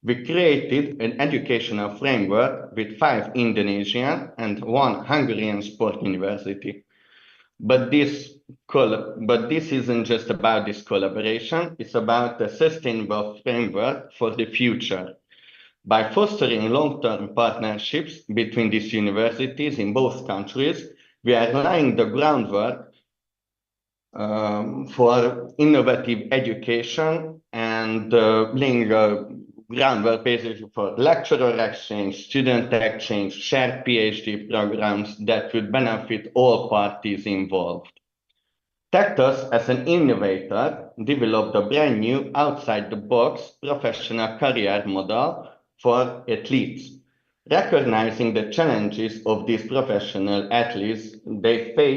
We created an educational framework with 5 Indonesian and 1 Hungarian sport university. But this isn't just about this collaboration, it's about a sustainable framework for the future. By fostering long-term partnerships between these universities in both countries, we are laying the groundwork for innovative education and laying groundwork basically for lecturer exchange, student exchange, shared PhD programs that would benefit all parties involved. Tactus, as an innovator, developed a brand new outside-the-box professional career model for athletes. Recognizing the challenges of these professional athletes, the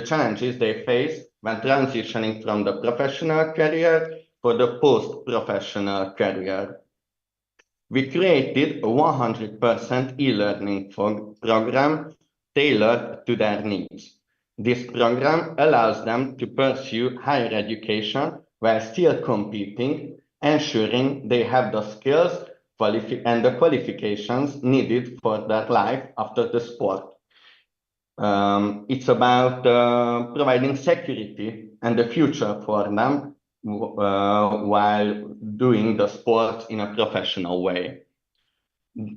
challenges they face when transitioning from the professional career for the post-professional career. We created a 100% e-learning program tailored to their needs. This program allows them to pursue higher education while still competing, ensuring they have the skills and the qualifications needed for their life after the sport. It's about providing security and the future for them while doing the sport in a professional way.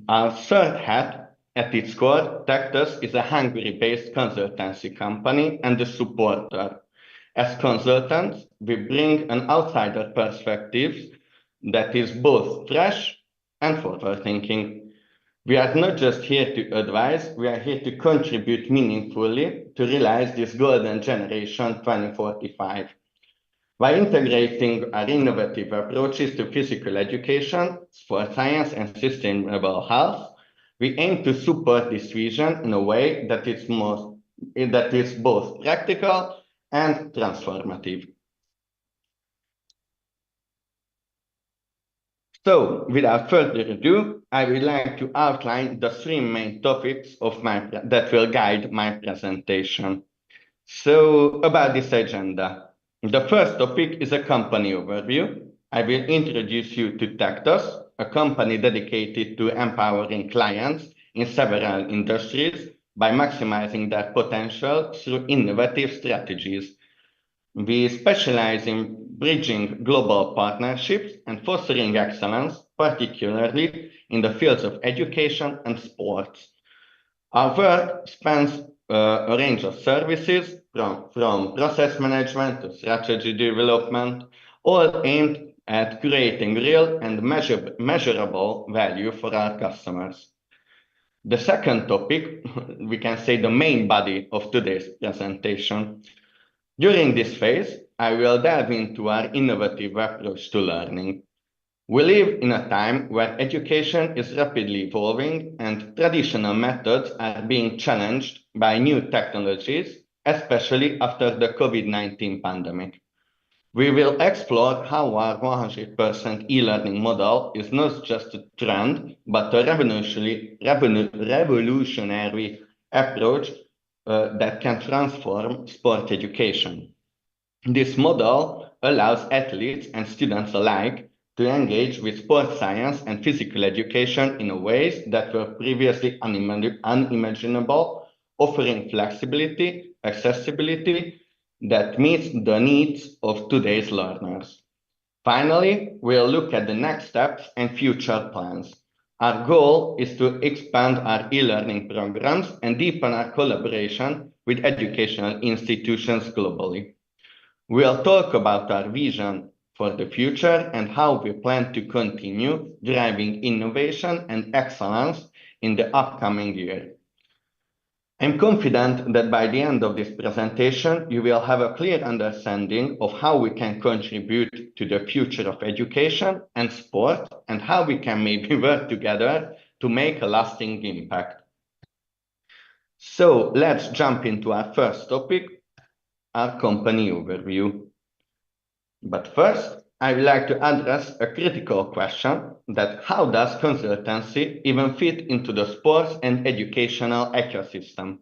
Our third hat, at its core, Tactus is a Hungary-based consultancy company and a supporter. As consultants, we bring an outsider perspective that is both fresh and forward-thinking. We are not just here to advise, we are here to contribute meaningfully to realize this golden generation 2045. By integrating our innovative approaches to physical education, sport science, and sustainable health, we aim to support this vision in a way that is both practical and transformative. So, without further ado, I would like to outline the 3 main topics that will guide my presentation. So, about this agenda. The first topic is a company overview. I will introduce you to Tactus, a company dedicated to empowering clients in several industries by maximizing their potential through innovative strategies. We specialize in bridging global partnerships and fostering excellence, particularly in the fields of education and sports. Our work spans a range of services from process management to strategy development, all aimed at creating real and measurable value for our customers. The second topic, we can say the main body of today's presentation. During this phase, I will dive into our innovative approach to learning. We live in a time where education is rapidly evolving and traditional methods are being challenged by new technologies, especially after the COVID-19 pandemic. We will explore how our 100% e-learning model is not just a trend, but a revolutionary approach that can transform sport education. This model allows athletes and students alike to engage with sports science and physical education in ways that were previously unimaginable, offering flexibility, accessibility that meets the needs of today's learners. Finally, we'll look at the next steps and future plans. Our goal is to expand our e-learning programs and deepen our collaboration with educational institutions globally. We'll talk about our vision for the future and how we plan to continue driving innovation and excellence in the upcoming year. I'm confident that by the end of this presentation, you will have a clear understanding of how we can contribute to the future of education and sport, and how we can maybe work together to make a lasting impact. So let's jump into our first topic, our company overview. But first, I would like to address a critical question, that how does consultancy even fit into the sports and educational ecosystem?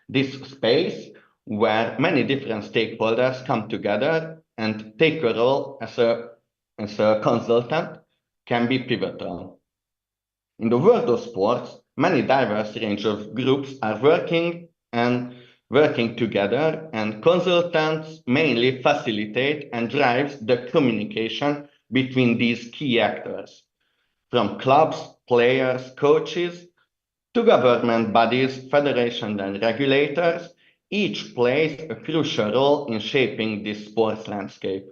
This space where many different stakeholders come together and take a role as a consultant can be pivotal. In the world of sports, many diverse range of groups are working together, and consultants mainly facilitate and drives the communication between these key actors, from clubs, players, coaches, to government bodies, federations, and regulators. Each plays a crucial role in shaping this sports landscape.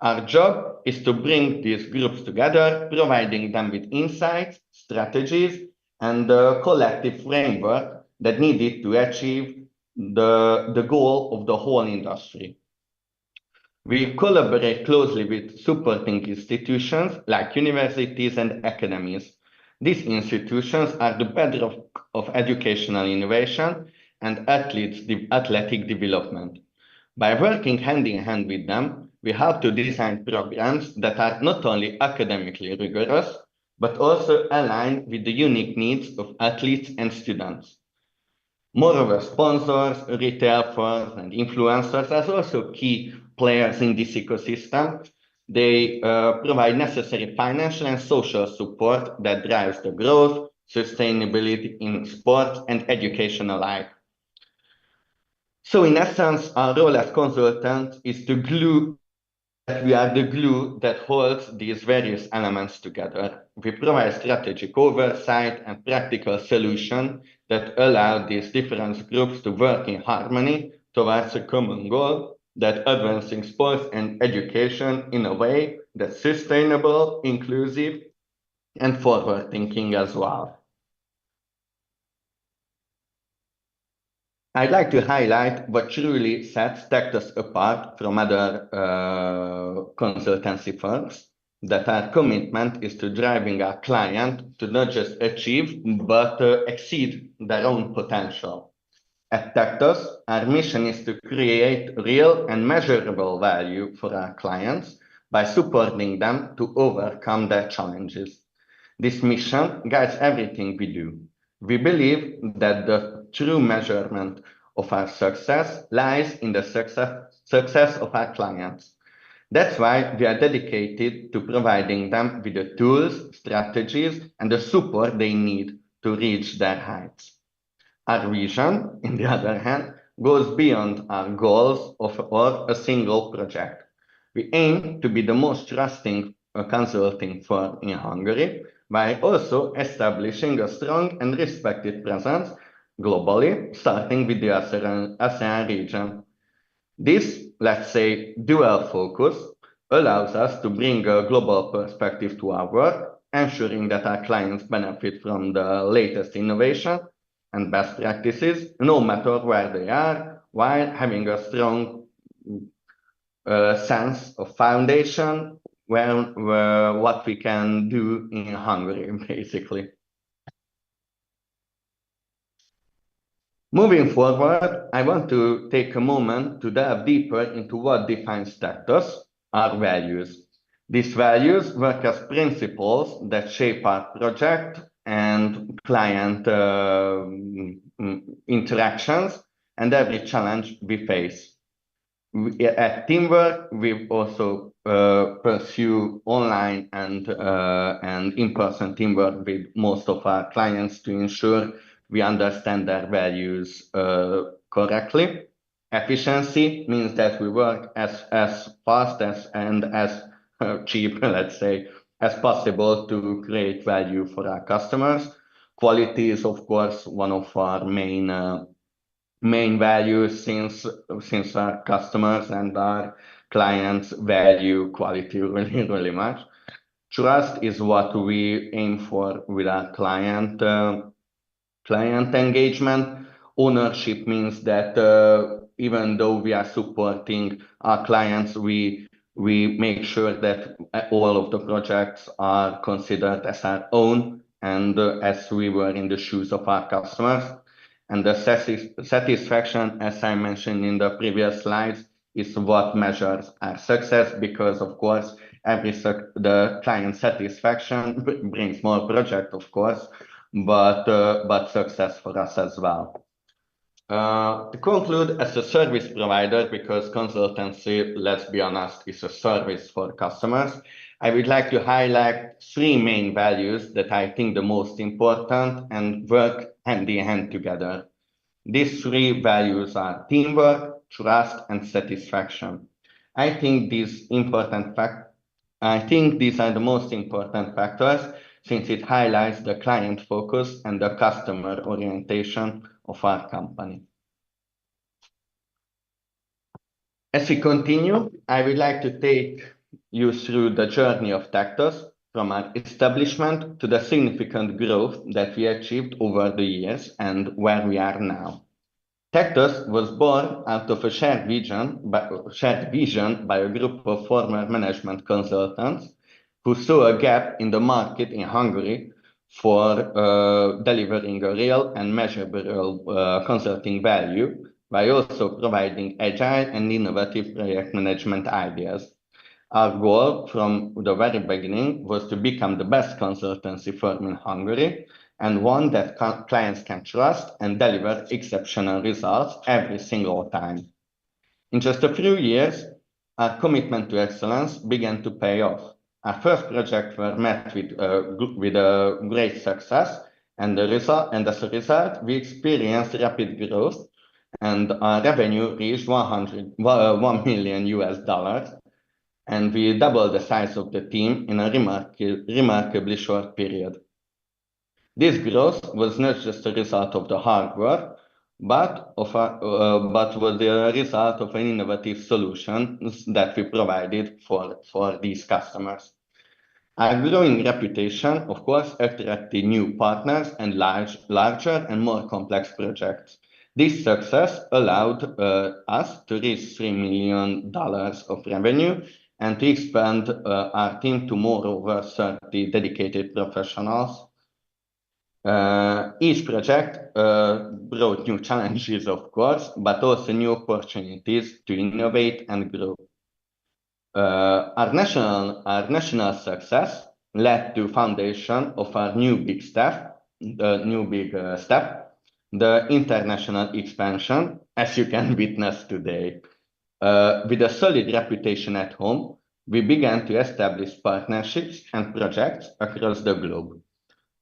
Our job is to bring these groups together, providing them with insights, strategies, and the collective framework that needed to achieve the goal of the whole industry. We collaborate closely with supporting institutions like universities and academies. These institutions are the bedrock of educational innovation and athletic development. By working hand in hand with them, we help to design programs that are not only academically rigorous, but also aligned with the unique needs of athletes and students. Moreover, sponsors, retail firms, and influencers are also key players in this ecosystem. They provide necessary financial and social support that drives the growth, sustainability in sports and education alike. So in essence, our role as consultants is that we are the glue that holds these various elements together. We provide strategic oversight and practical solutions that allow these different groups to work in harmony towards a common goal, that advancing sports and education in a way that's sustainable, inclusive, and forward-thinking as well. I'd like to highlight what truly sets Tectus apart from other consultancy firms, that our commitment is to driving our client to not just achieve, but exceed their own potential. At Tectus, our mission is to create real and measurable value for our clients by supporting them to overcome their challenges. This mission guides everything we do. We believe that the true measurement of our success lies in the success of our clients. That's why we are dedicated to providing them with the tools, strategies, and the support they need to reach their heights. Our vision, on the other hand, goes beyond our goals or a single project. We aim to be the most trusting consulting firm in Hungary, by also establishing a strong and respected presence globally, starting with the ASEAN region. This, let's say, dual focus allows us to bring a global perspective to our work, ensuring that our clients benefit from the latest innovation and best practices, no matter where they are, while having a strong sense of foundation what we can do in Hungary, basically. Moving forward, I want to take a moment to delve deeper into what defines Tectus, our values. These values work as principles that shape our project and client interactions and every challenge we face. At Teamwork, we also pursue online and in-person teamwork with most of our clients to ensure we understand their values correctly. Efficiency means that we work as fast and as cheap, let's say, as possible to create value for our customers. Quality is, of course, one of our main values since our customers and our clients value quality really much. Trust is what we aim for with our client engagement. Ownership means that even though we are supporting our clients, we make sure that all of the projects are considered as our own and as we were in the shoes of our customers. And the satisfaction, as I mentioned in the previous slides, is what measures our success, because of course the client satisfaction brings more project, of course, but success for us as well. To conclude, as a service provider, because consultancy, let's be honest, is a service for customers, I would like to highlight three main values that I think the most important and work hand in hand together. These three values are teamwork, trust, and satisfaction. I think these are the most important factors since it highlights the client focus and the customer orientation of our company. As we continue, I would like to take you through the journey of Tactus from our establishment to the significant growth that we achieved over the years and where we are now. Tactus was born out of a shared vision by a group of former management consultants who saw a gap in the market in Hungary for delivering a real and measurable consulting value by also providing agile and innovative project management ideas. Our goal from the very beginning was to become the best consultancy firm in Hungary and one that clients can trust and deliver exceptional results every single time. In just a few years, our commitment to excellence began to pay off. Our first projects were met with a great success, and as a result, we experienced rapid growth, and our revenue reached $1 million, and we doubled the size of the team in a remarkably short period. This growth was not just a result of the hard work, but was the result of an innovative solution that we provided for these customers. Our growing reputation, of course, attracted new partners and larger and more complex projects. This success allowed us to reach $3 million of revenue and to expand our team to more over 30 dedicated professionals. Each project brought new challenges, of course, but also new opportunities to innovate and grow. Our national success led to foundation of our new big step, the international expansion, as you can witness today. With a solid reputation at home, we began to establish partnerships and projects across the globe.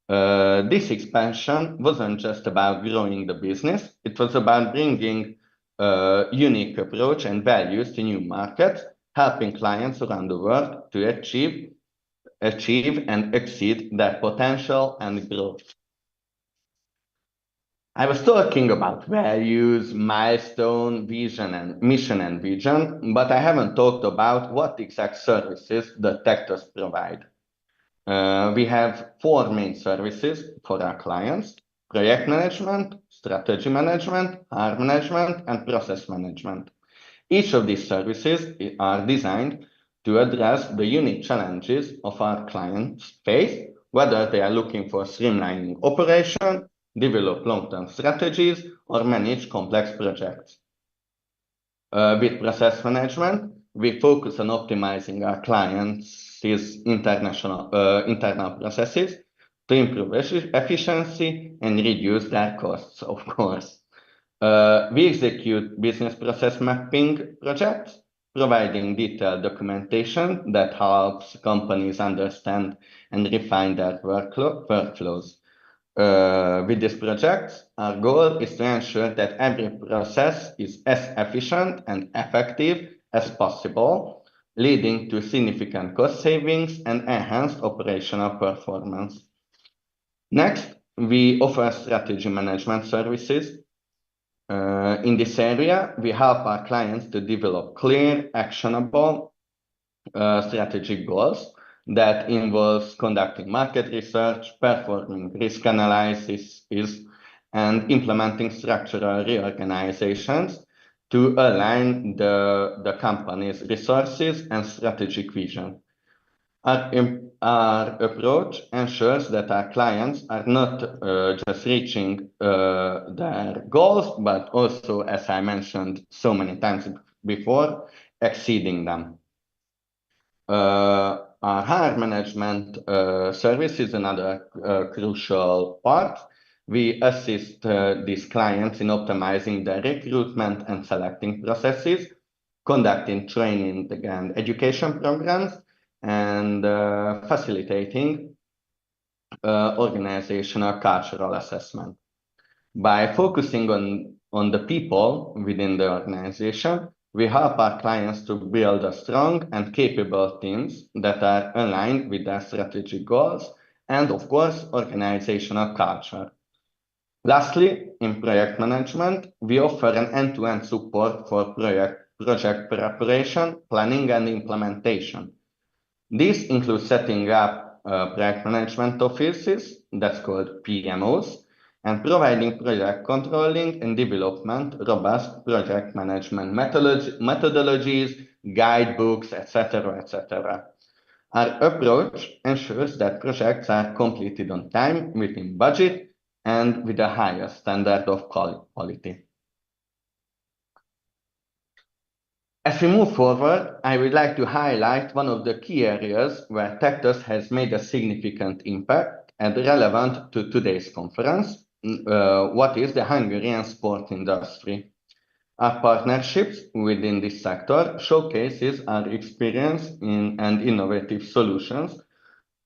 This expansion wasn't just about growing the business, it was about bringing a unique approach and values to new markets, helping clients around the world to achieve and exceed their potential and growth. I was talking about values, milestone, vision, and mission and vision, but I haven't talked about what exact services the Tactus provide. We have four main services for our clients: project management, strategy management, hire management, and process management. Each of these services are designed to address the unique challenges of our clients face, whether they are looking for streamlining operation, develop long-term strategies, or manage complex projects. With process management, we focus on optimizing our clients' internal processes to improve efficiency and reduce their costs, of course. We execute business process mapping projects, providing detailed documentation that helps companies understand and refine their workflows. With these projects, our goal is to ensure that every process is as efficient and effective as possible leading to significant cost savings and enhanced operational performance. Next, we offer strategy management services. In this area, we help our clients to develop clear, actionable strategic goals that involves conducting market research, performing risk analysis, and implementing structural reorganizations to align the company's resources and strategic vision. Our approach ensures that our clients are not just reaching their goals, but also, as I mentioned so many times before, exceeding them. Our hire management service is another crucial part. We assist these clients in optimizing their recruitment and selecting processes, conducting training and education programs, and facilitating organizational cultural assessment. By focusing on the people within the organization, we help our clients to build a strong and capable teams that are aligned with their strategic goals and, of course, organizational culture. Lastly, in project management, we offer an end-to-end support for project preparation, planning, and implementation. This includes setting up project management offices, that's called PMOs, and providing project controlling and development, robust project management methodologies, guidebooks, etc., etc. Our approach ensures that projects are completed on time, within budget, and with a higher standard of quality. As we move forward, I would like to highlight one of the key areas where Tectos has made a significant impact and relevant to today's conference, what is the Hungarian sport industry. Our partnerships within this sector showcases our experience and innovative solutions,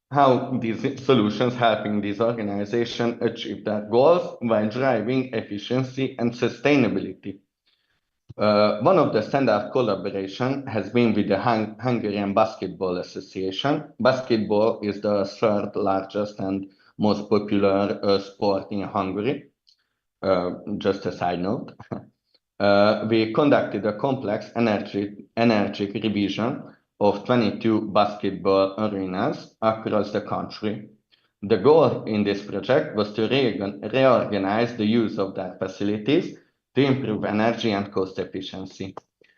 how these solutions helping these organizations achieve their goals while driving efficiency and sustainability. One of the standout collaboration has been with the Hungarian Basketball Association. Basketball is the third largest and most popular sport in Hungary, just a side note. We conducted a complex energetic revision of 22 basketball arenas across the country. The goal in this project was to reorganize the use of their facilities to improve energy and cost efficiency.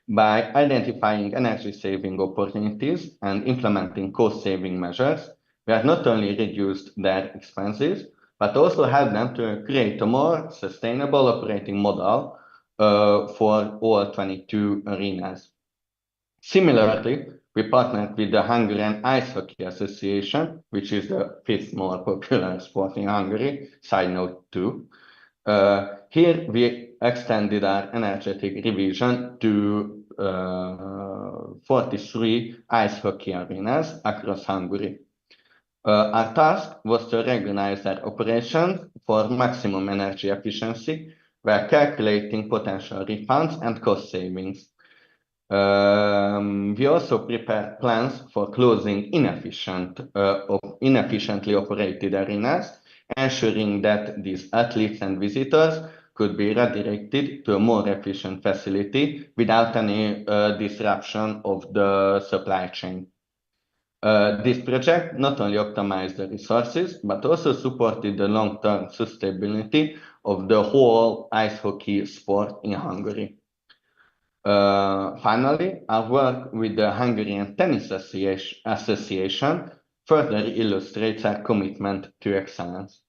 By identifying energy-saving opportunities and implementing cost-saving measures, we have not only reduced their expenses, but also helped them to create a more sustainable operating model for all 22 arenas. Similarly, we partnered with the Hungarian Ice Hockey Association, which is the fifth more popular sport in Hungary, side note 2. Here we extended our energetic revision to 43 ice hockey arenas across Hungary. Our task was to recognize their operations for maximum energy efficiency while calculating potential refunds and cost savings. We also prepared plans for closing inefficiently operated arenas, ensuring that these athletes and visitors could be redirected to a more efficient facility without any disruption of the supply chain. This project not only optimized the resources, but also supported the long-term sustainability of the whole ice hockey sport in Hungary. Finally, our work with the Hungarian Tennis Association further illustrates our commitment to excellence.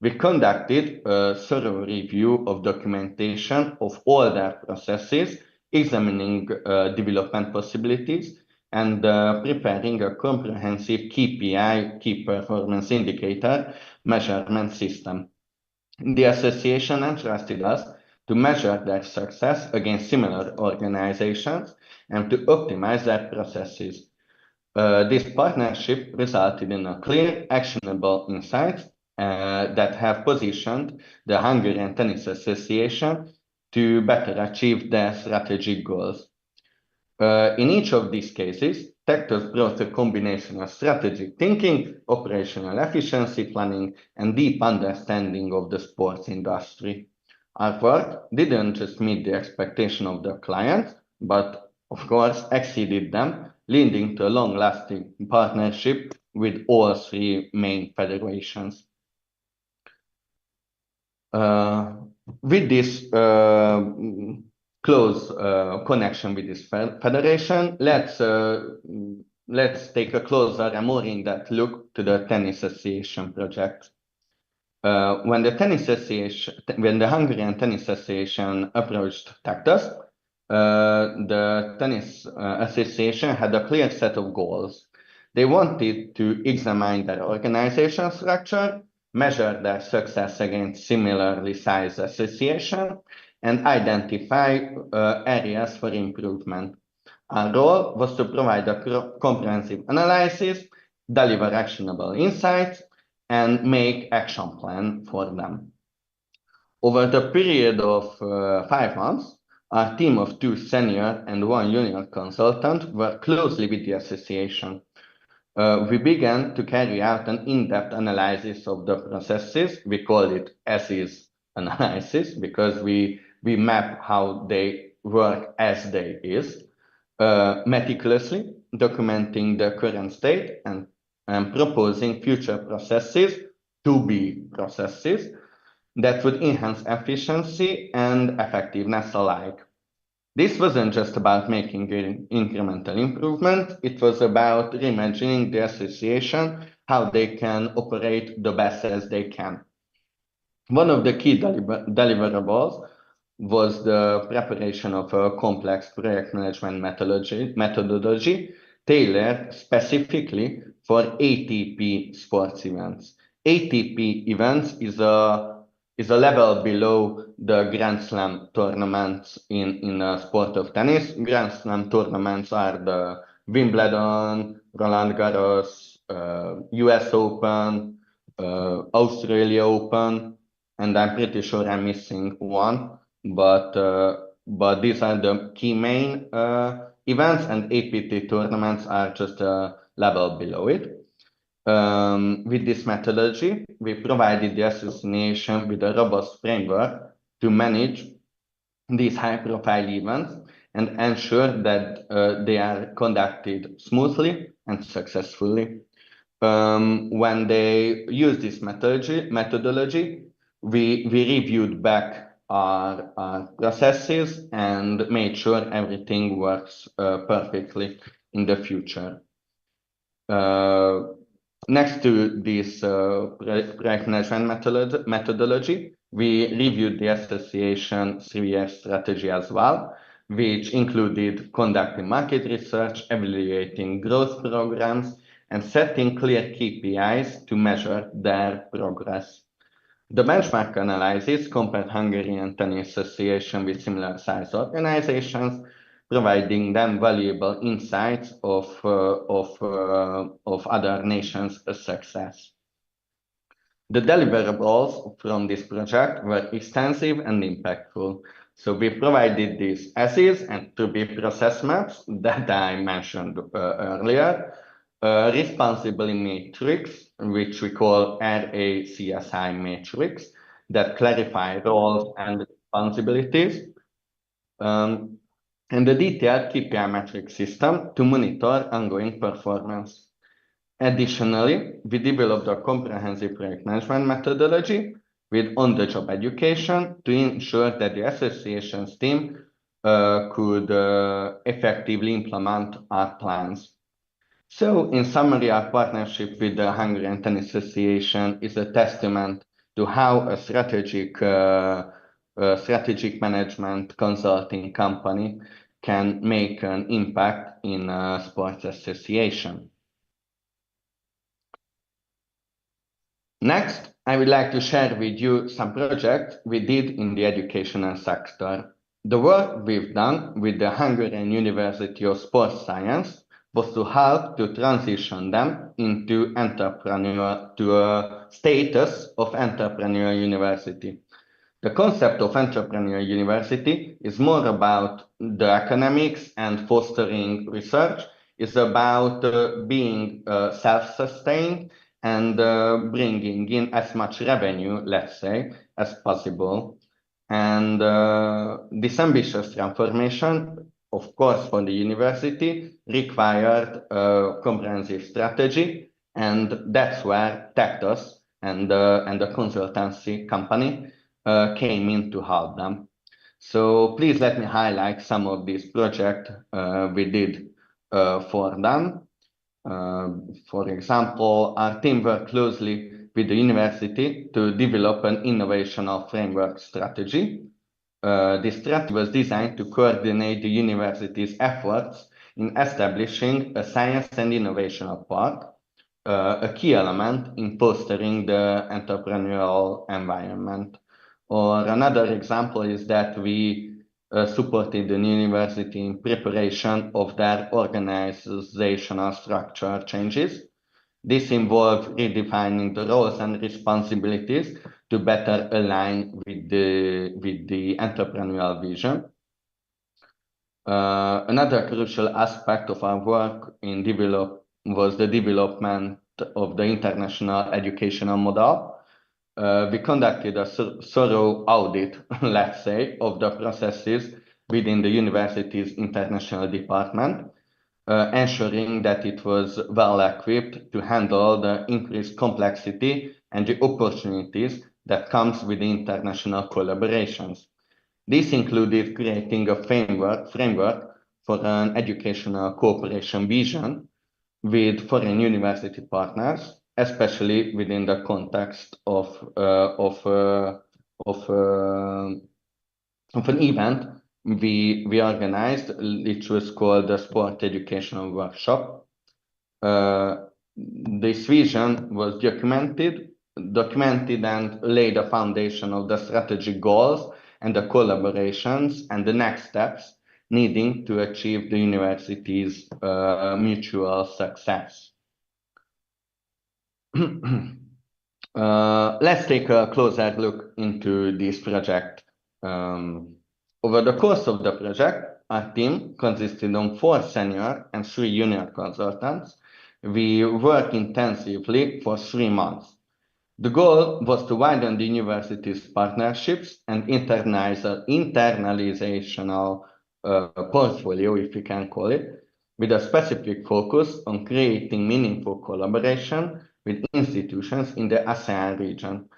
We conducted a thorough review of documentation of all their processes, examining development possibilities, and preparing a comprehensive KPI, key performance indicator, measurement system. The association entrusted us to measure their success against similar organizations and to optimize their processes. This partnership resulted in a clear, actionable insights that have positioned the Hungarian Tennis Association to better achieve their strategic goals. In each of these cases, Tectos brought a combination of strategic thinking, operational efficiency planning, and deep understanding of the sports industry. Our work didn't just meet the expectation of the client, but of course exceeded them, leading to a long-lasting partnership with all three main federations. With this close connection with this federation, let's take a closer and more in-depth look to the Tennis Association project. When the Hungarian Tennis Association approached Tectos, the Tennis Association had a clear set of goals. They wanted to examine their organization structure, measure their success against similarly sized associations, and identify areas for improvement. Our role was to provide a comprehensive analysis, deliver actionable insights, and make action plan for them. Over the period of 5 months, our team of 2 senior and 1 junior consultant worked closely with the association. We began to carry out an in-depth analysis of the processes. We call it as-is analysis because we map how they work as they is, meticulously documenting the current state and proposing future processes to be processes that would enhance efficiency and effectiveness alike. This wasn't just about making an incremental improvement, it was about reimagining the association, how they can operate the best as they can. One of the key deliverables was the preparation of a complex project management methodology tailored specifically for ATP sports events. ATP events is a level below the Grand Slam tournaments in a sport of tennis. Grand Slam tournaments are the Wimbledon, Roland Garros, US Open, Australia Open, and I'm pretty sure I'm missing one, but these are the key main events, and APT tournaments are just a level below it. With this methodology, we provided the association with a robust framework to manage these high-profile events and ensure that they are conducted smoothly and successfully. When they use this methodology, we reviewed back our processes and made sure everything works perfectly in the future. Next to this project management methodology, we reviewed the association 3-year strategy as well, which included conducting market research, evaluating growth programs, and setting clear KPIs to measure their progress. The benchmark analysis compared Hungarian Tennis Association with similar sized organizations, providing them valuable insights of other nations' success. The deliverables from this project were extensive and impactful. So we provided these as-is and to-be process maps that I mentioned earlier, responsibility matrix, which we call RACSI matrix, that clarify roles and responsibilities, and the detailed KPI metric system to monitor ongoing performance. Additionally, we developed a comprehensive project management methodology with on-the-job education to ensure that the association's team could effectively implement our plans. So, in summary, our partnership with the Hungarian Tennis Association is a testament to how a strategic management consulting company can make an impact in a sports association. Next, I would like to share with you some projects we did in the educational sector. The work we've done with the Hungarian University of Sports Science was to help to transition them into a status of entrepreneurial university. The concept of entrepreneurial university is more about the academics and fostering research is about being self-sustained and bringing in as much revenue, let's say, as possible. And this ambitious transformation, of course, for the university required a comprehensive strategy, and that's where Tectos and the consultancy company came in to help them. So please let me highlight some of these projects we did for them. For example, our team worked closely with the university to develop an innovational framework strategy. This strategy was designed to coordinate the university's efforts in establishing a science and innovational park, a key element in fostering the entrepreneurial environment. Or another example is that we supported the university in preparation of their organizational structure changes. This involved redefining the roles and responsibilities to better align with the entrepreneurial vision. Another crucial aspect of our work was the development of the international educational model. We conducted a thorough audit, let's say, of the processes within the university's international department, ensuring that it was well equipped to handle the increased complexity and the opportunities that comes with international collaborations. This included creating a framework for an educational cooperation vision with foreign university partners, especially within the context of an event we organized, which was called the Sport Educational Workshop. This vision was documented and laid a foundation of the strategic goals and the collaborations and the next steps needing to achieve the university's mutual success. Let's take a closer look into this project. Over the course of the project, our team consisted of 4 senior and 3 junior consultants. We worked intensively for 3 months. The goal was to widen the university's partnerships and internalizational portfolio, if you can call it, with a specific focus on creating meaningful collaboration with institutions in the ASEAN region.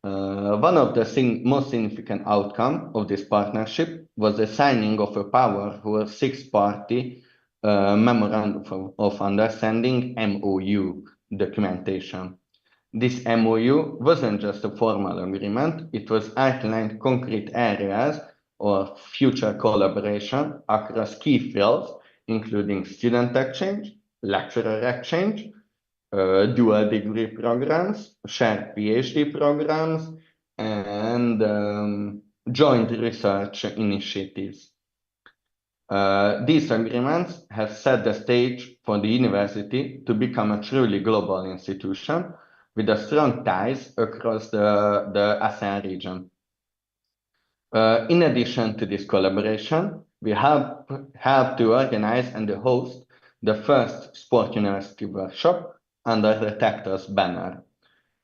One of the most significant outcomes of this partnership was the signing of a powerful 6-party Memorandum of Understanding, MOU, documentation. This MOU wasn't just a formal agreement, it was outlined concrete areas of future collaboration across key fields, including student exchange, lecturer exchange, dual degree programs, shared PhD programs, and joint research initiatives. These agreements have set the stage for the university to become a truly global institution with strong ties across the ASEAN region. In addition to this collaboration, we helped to organize and host the first Sport University workshop under the Tectos banner.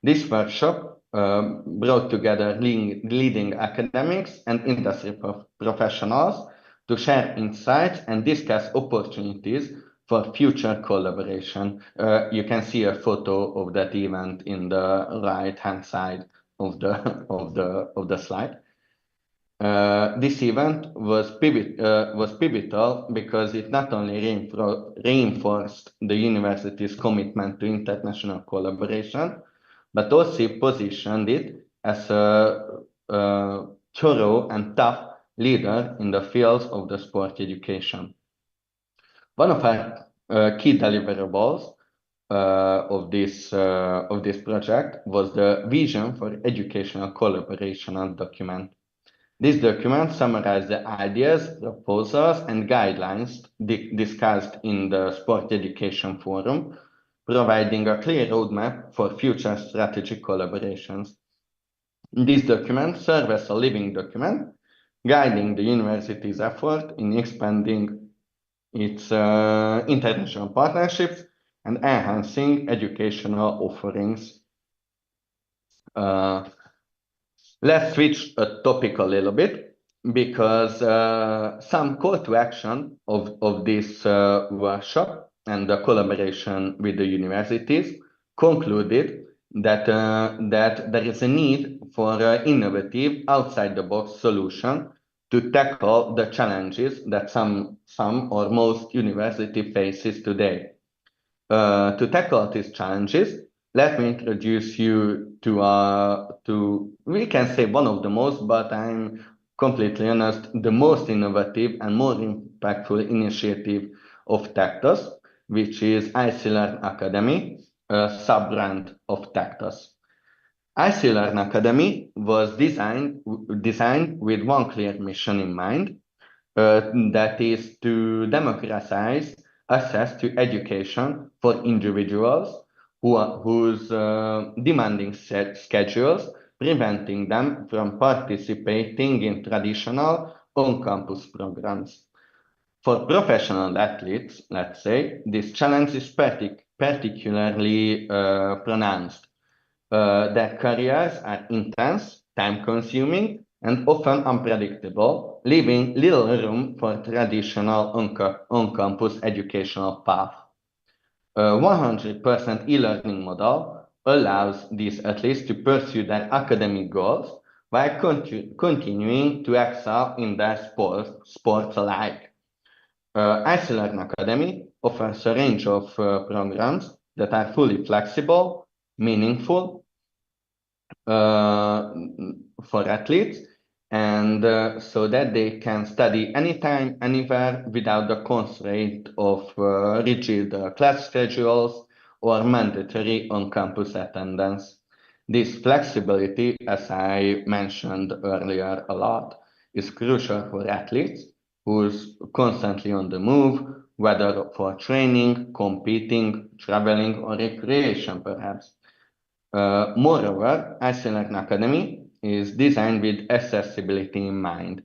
This workshop brought together leading academics and industry professionals to share insights and discuss opportunities for future collaboration. You can see a photo of that event in the right-hand side of the slide. This event was pivotal because it not only reinforced the university's commitment to international collaboration, but also positioned it as a thorough and tough leader in the fields of the sport education. One of our key deliverables of this project was the vision for educational collaboration document. This document summarized the ideas, proposals, and guidelines discussed in the Sport Education Forum, providing a clear roadmap for future strategic collaborations. This document serves as a living document, guiding the university's effort in expanding its international partnerships and enhancing educational offerings. Let's switch a topic a little bit because some call to action of this workshop and the collaboration with the universities concluded that, that there is a need for an innovative, outside-the-box solution to tackle the challenges that some or most university faces today. To tackle these challenges, let me introduce you to we can say one of the most, but I'm completely honest, the most innovative and more impactful initiative of Tactus, which is Icsspeh Academy, a sub-brand of Tactus. Icsspeh Academy was designed with one clear mission in mind, that is to democratize access to education for individuals whose demanding schedules preventing them from participating in traditional on-campus programs. For professional athletes, let's say, this challenge is particularly pronounced. Their careers are intense, time-consuming, and often unpredictable, leaving little room for traditional on-campus educational path. A 100% e-learning model allows these athletes to pursue their academic goals while continuing to excel in their sports alike. Icsspeh Academy offers a range of programs that are fully flexible, meaningful for athletes, and so that they can study anytime, anywhere without the constraint of rigid class schedules or mandatory on-campus attendance. This flexibility, as I mentioned earlier a lot, is crucial for athletes who's constantly on the move, whether for training, competing, traveling, or recreation, perhaps. Moreover, Icsspeh Academy is designed with accessibility in mind.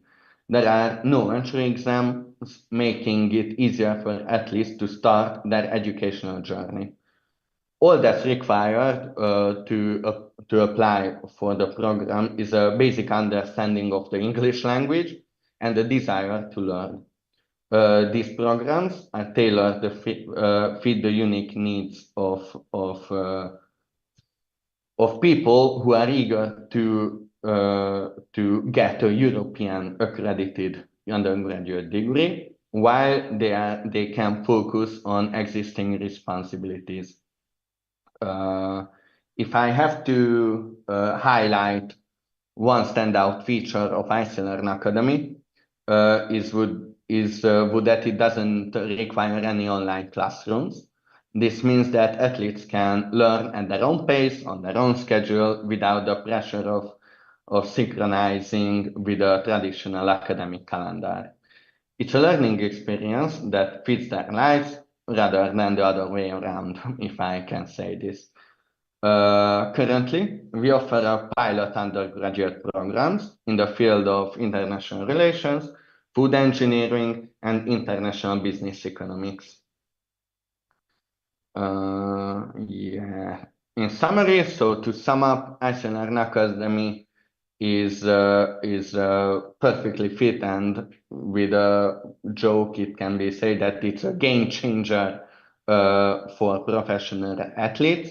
There are no entry exams, making it easier for athletes to start their educational journey. All that's required to apply for the program is a basic understanding of the English language and the desire to learn. These programs are tailored to fit the unique needs of people who are eager to get a European accredited undergraduate degree, while they can focus on existing responsibilities. If I have to highlight one standout feature of Icsspeh Academy, would that it doesn't require any online classrooms. This means that athletes can learn at their own pace, on their own schedule, without the pressure of synchronizing with a traditional academic calendar. It's a learning experience that fits their lives rather than the other way around, if I can say this. Currently, we offer a pilot undergraduate programs in the field of international relations, food engineering, and international business economics. Yeah. In summary, so to sum up, Icsspeh Academy is perfectly fit, and with a joke, it can be said that it's a game changer for professional athletes,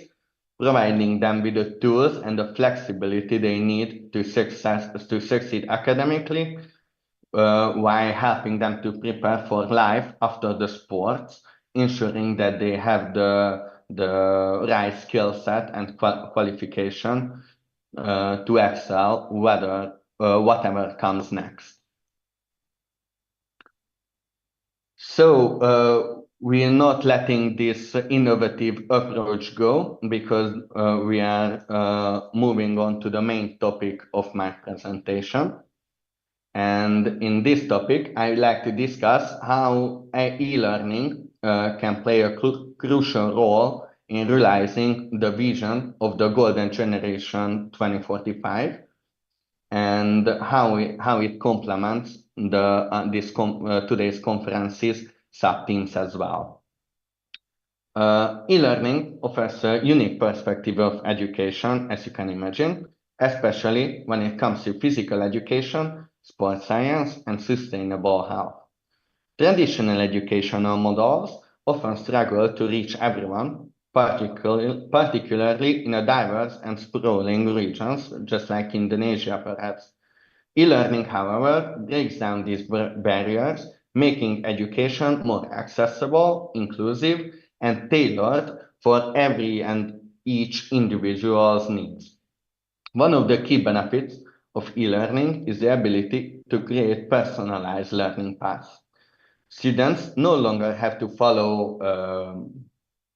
providing them with the tools and the flexibility they need to succeed academically, while helping them to prepare for life after the sports, ensuring that they have the right skill set and qualification to excel, whatever comes next. So we are not letting this innovative approach go, because we are moving on to the main topic of my presentation. And in this topic, I would like to discuss how e-learning can play a crucial role in realizing the vision of the Golden Generation 2045, and how it complements today's conference's sub-themes as well. E-learning offers a unique perspective of education, as you can imagine, especially when it comes to physical education, sports science, and sustainable health. Traditional educational models often struggle to reach everyone, particularly in a diverse and sprawling regions, just like Indonesia, perhaps. E-learning, however, breaks down these barriers, making education more accessible, inclusive, and tailored for every and each individual's needs. One of the key benefits of e-learning is the ability to create personalized learning paths. Students no longer have to follow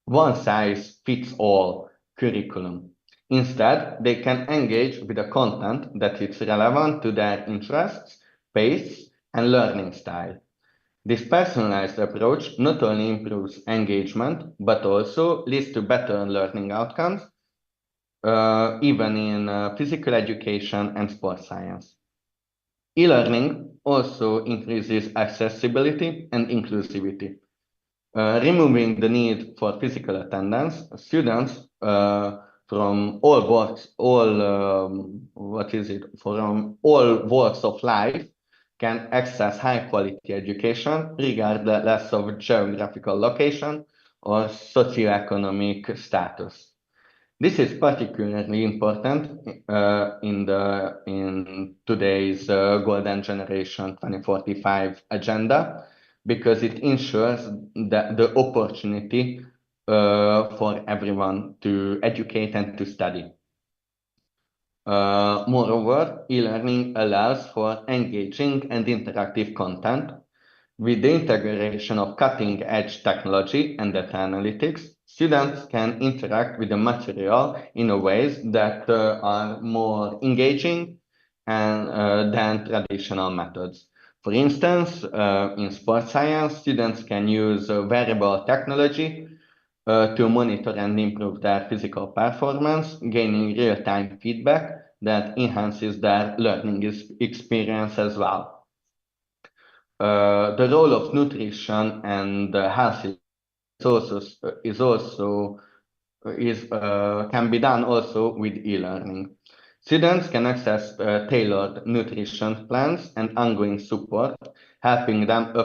one-size-fits-all curriculum. Instead, they can engage with the content that is relevant to their interests, pace, and learning style. This personalized approach not only improves engagement, but also leads to better learning outcomes, even in physical education and sports science. E-learning also increases accessibility and inclusivity. Removing the need for physical attendance, students from all walks of life can access high-quality education regardless of geographical location or socioeconomic status. This is particularly important in today's Golden Generation 2045 agenda, because it ensures that the opportunity for everyone to educate and to study. Moreover, e-learning allows for engaging and interactive content. With the integration of cutting-edge technology and data analytics, students can interact with the material in a ways that are more engaging than traditional methods. For instance, in sports science, students can use wearable technology to monitor and improve their physical performance, gaining real-time feedback that enhances their learning experience as well. The role of nutrition and health can be done also with e-learning. Students can access tailored nutrition plans and ongoing support, helping them to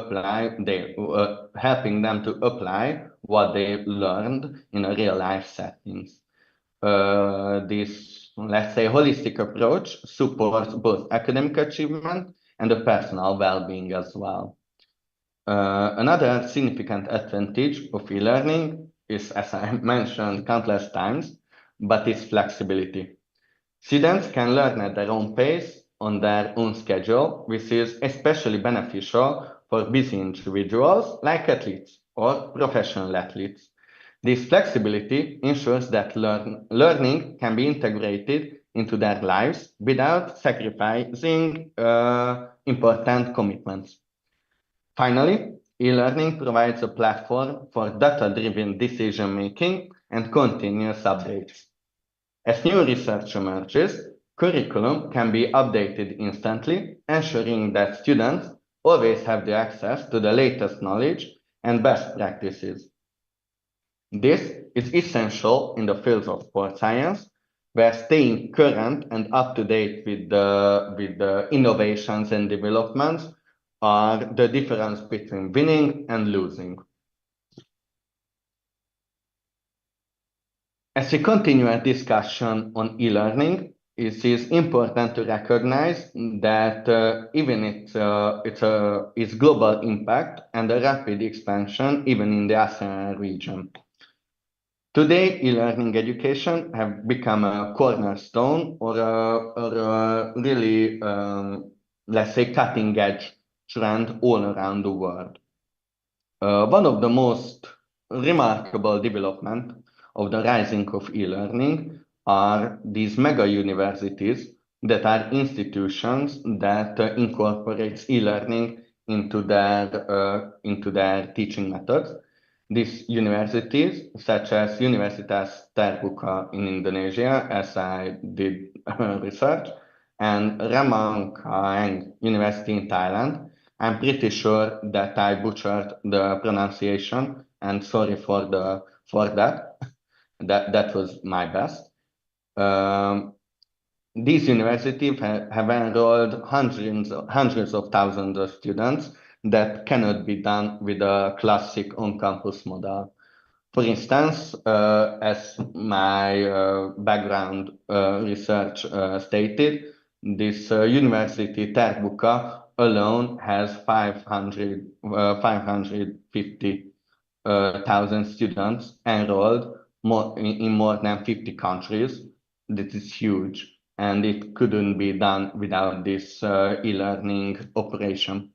apply what they learned in a real-life settings. This, let's say, holistic approach supports both academic achievement and the personal well-being as well. Another significant advantage of e-learning is, as I mentioned countless times, but its flexibility. Students can learn at their own pace, on their own schedule, which is especially beneficial for busy individuals like athletes or professional athletes. This flexibility ensures that learning can be integrated into their lives without sacrificing important commitments. Finally, e-learning provides a platform for data-driven decision-making and continuous updates. As new research emerges, curriculum can be updated instantly, ensuring that students always have the access to the latest knowledge and best practices. This is essential in the fields of sports science, where staying current and up to date with the innovations and developments are the difference between winning and losing. As we continue our discussion on e-learning, it is important to recognize that even its global impact and the rapid expansion even in the ASEAN region. Today, e-learning education have become a cornerstone or a really, let's say, cutting-edge trend all around the world. One of the most remarkable development of the rising of e-learning are these mega universities that are institutions that incorporates e-learning into their teaching methods. These universities, such as Universitas Terbuka in Indonesia, as I did research, and Ramangkaeng University in Thailand. I'm pretty sure that I butchered the pronunciation, and sorry for that. That was my best. These universities have enrolled hundreds of thousands of students that cannot be done with a classic on-campus model. For instance, as my background research stated, this university, Terbuka, alone has 550,000 students enrolled in more than 50 countries. This is huge, and it couldn't be done without this e-learning operation.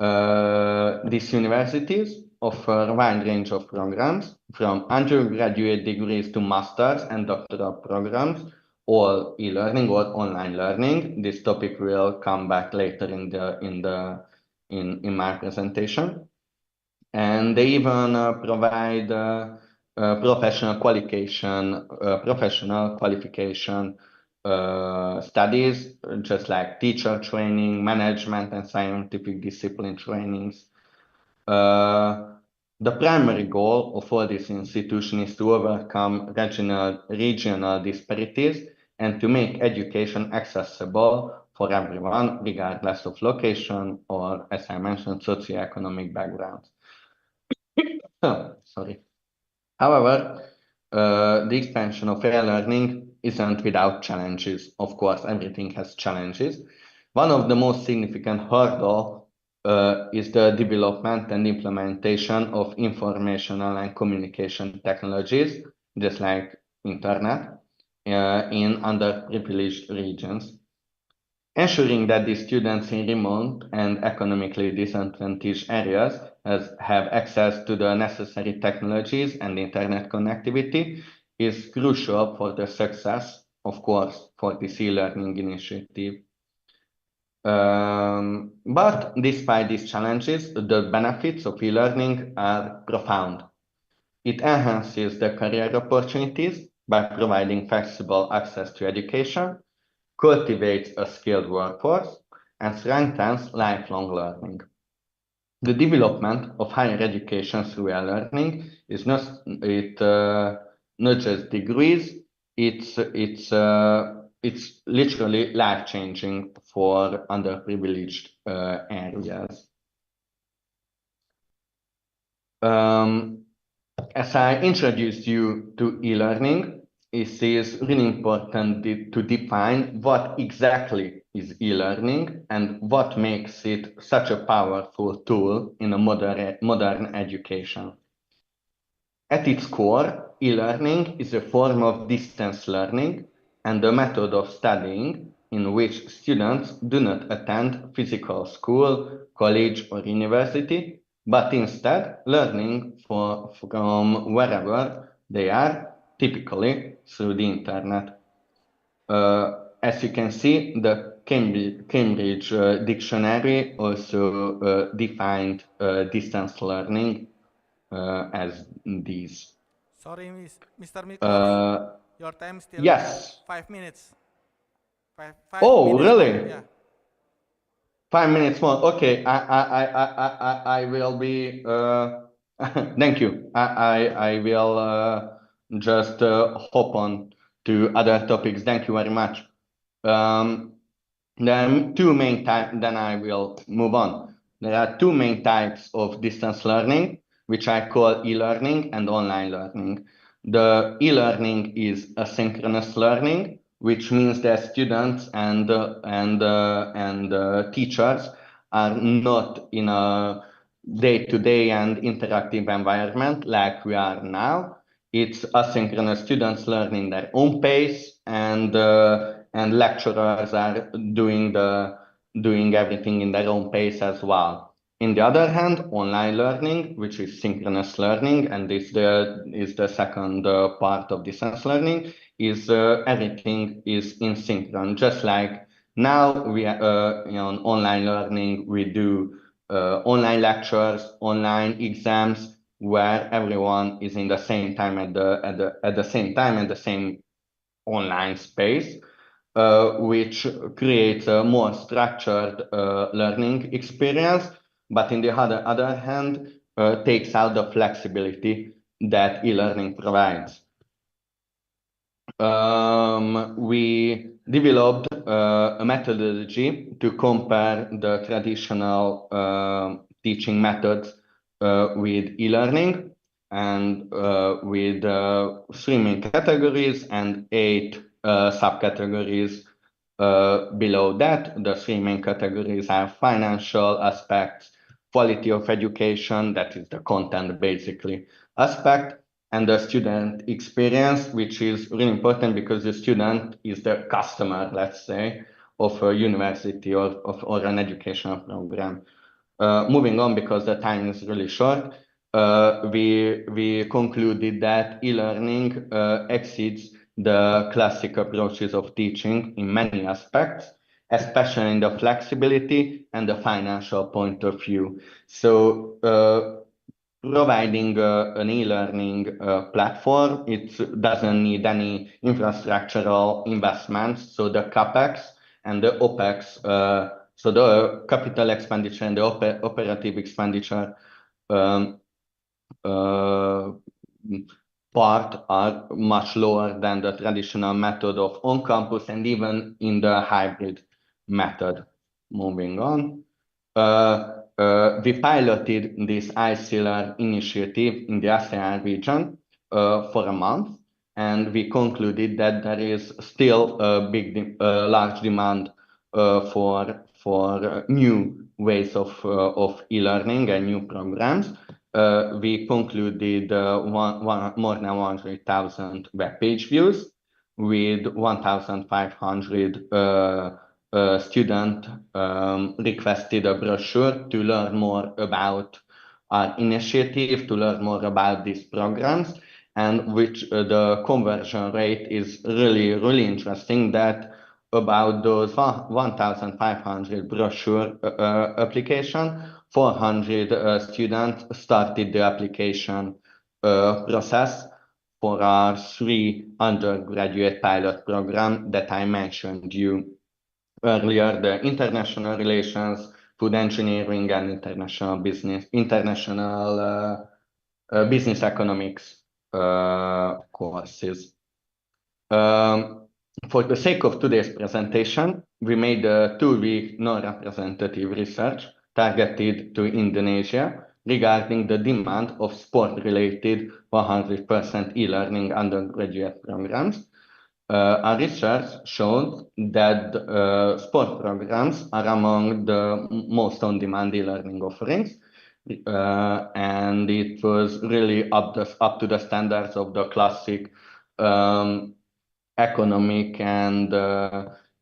These universities offer a wide range of programs, from undergraduate degrees to master's and doctoral programs, all e-learning or online learning. This topic will come back later in my presentation. And they even provide professional qualification studies, just like teacher training, management, and scientific discipline trainings. The primary goal of all these institutions is to overcome regional disparities and to make education accessible for everyone, regardless of location or, as I mentioned, socioeconomic backgrounds. Sorry. However, the expansion of e-learning isn't without challenges. Of course, everything has challenges. One of the most significant hurdles is the development and implementation of informational and communication technologies, just like internet, in underprivileged regions. Ensuring that the students in remote and economically disadvantaged areas have access to the necessary technologies and internet connectivity is crucial for the success, of course, for this e-learning initiative. But despite these challenges, the benefits of e-learning are profound. It enhances the career opportunities by providing flexible access to education, cultivates a skilled workforce, and strengthens lifelong learning. The development of higher education through e-learning is not just degrees, it's literally life-changing for underprivileged areas. As I introduced you to e-learning, it is really important to define what exactly is e-learning and what makes it such a powerful tool in a modern education. At its core, e-learning is a form of distance learning and a method of studying in which students do not attend physical school, college, or university, but instead learning from wherever they are, typically through the internet. As you can see, the Cambridge Dictionary also defined distance learning as these. Sorry, Mr. Miklos, your time still Yes. 5 minutes. Five Oh, minutes really? more, yeah. 5 minutes more. Okay, I will be. Thank you. I will just hop on to other topics. Thank you very much. There are two main types. Then I will move on. There are two main types of distance learning, which I call e-learning and online learning. The e-learning is asynchronous learning, which means that students and teachers are not in a day-to-day and interactive environment like we are now. It's asynchronous. Students learning their own pace, and lecturers are doing everything in their own pace as well. In the other hand, online learning, which is synchronous learning, and is the second part of distance learning, is everything is in synchron. Just like now we on online learning, we do online lectures, online exams, where everyone is in the same time at the same time and the same online space. which creates a more structured learning experience, but in the other hand, takes out the flexibility that e-learning provides. We developed a methodology to compare the traditional teaching methods with e-learning, and with 3 main categories and 8 subcategories below that. The 3 main categories are financial aspects, quality of education, that is the content basically aspect, and the student experience, which is really important because the student is the customer, let's say, of a university or an educational program. Moving on, because the time is really short, we concluded that e-learning exceeds the classic approaches of teaching in many aspects, especially in the flexibility and the financial point of view. So providing an e-learning platform, it doesn't need any infrastructural investments. So the CapEx and the OpEx, so the capital expenditure and the operative expenditure part are much lower than the traditional method of on-campus and even in the hybrid method. Moving on. We piloted this iSealer initiative in the ASEAN region for a month, and we concluded that there is still a large demand for new ways of e-learning and new programs. We concluded more than 100,000 web page views with 1,500 students requested a brochure to learn more about our initiative, to learn more about these programs, and which the conversion rate is really interesting, that about those 1,500 brochure application, 400 students started the application process for our 3 undergraduate pilot program that I mentioned you earlier: the international relations, food engineering, and international business economics courses. For the sake of today's presentation, we made a 2-week non-representative research targeted to Indonesia regarding the demand of sport-related 100% e-learning undergraduate programs. Our research showed that sport programs are among the most on-demand e-learning offerings, and it was really up to the standards of the classic economic and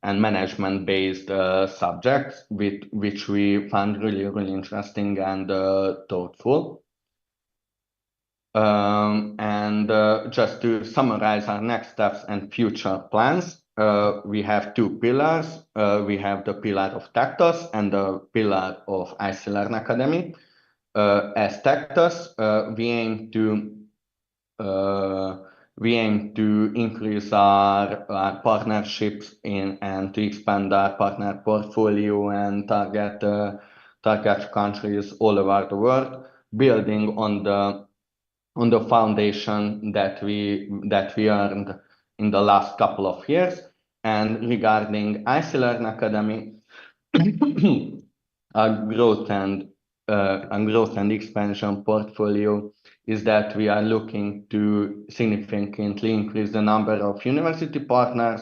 management-based subjects, which we found really interesting and thoughtful. Just to summarize our next steps and future plans, we have 2 pillars. We have the pillar of Tactos and the pillar of Icsspeh Academy. As Tactos, we aim to increase our partnerships and to expand our partner portfolio and target countries all over the world, building on the foundation that we earned in the last couple of years. And regarding Icsspeh Academy, our growth and expansion portfolio is that we are looking to significantly increase the number of university partners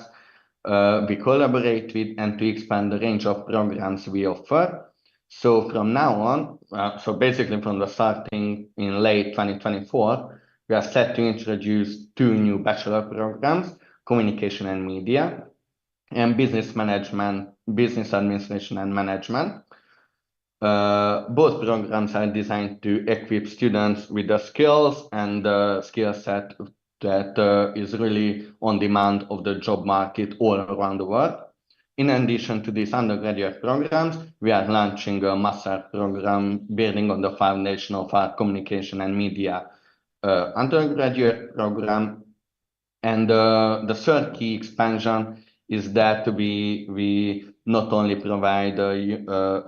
we collaborate with, and to expand the range of programs we offer. So from now on, so basically from the starting in late 2024, we are set to introduce 2 new bachelor programs: communication and media, and business administration and management. Both programs are designed to equip students with the skills and the skill set that is really on demand of the job market all around the world. In addition to these undergraduate programs, we are launching a master program building on the foundation of our communication and media undergraduate program. And the third key expansion is that we not only provide a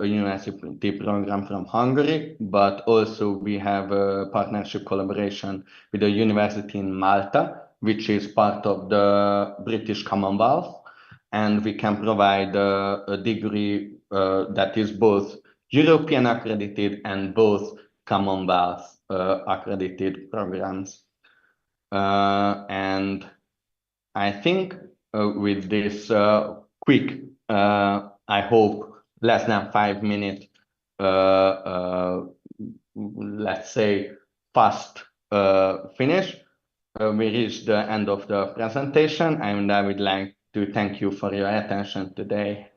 university program from Hungary, but also we have a partnership collaboration with a university in Malta, which is part of the British Commonwealth, and we can provide a degree that is both European accredited and both Commonwealth accredited programs. And I think with this quick, I hope less than 5 minutes, let's say fast finish, we reached the end of the presentation, and I would like to thank you for your attention today,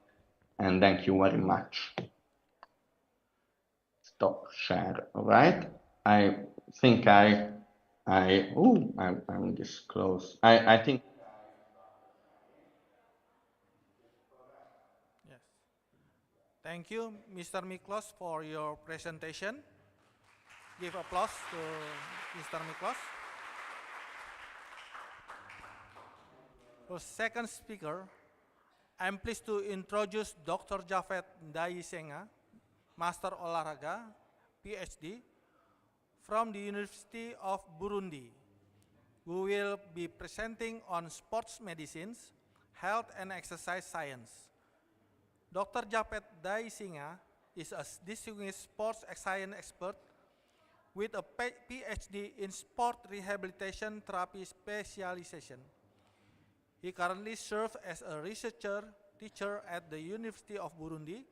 and thank you very much. Stop share, all right? I think I'm this close. I think. Yes. Thank you, Mr. Miklos, for your presentation. Give applause to Mr. Miklos. For second speaker, I'm pleased to introduce Dr. Jafet Ndayisenga, Master Olahraga, PhD, from the University of Burundi, who will be presenting on sports medicines, health and exercise science. Dr. Jafet Ndayisenga is a distinguished sports science expert with a PhD in sport rehabilitation therapy specialization. He currently serves as a teacher at the University of Burundi,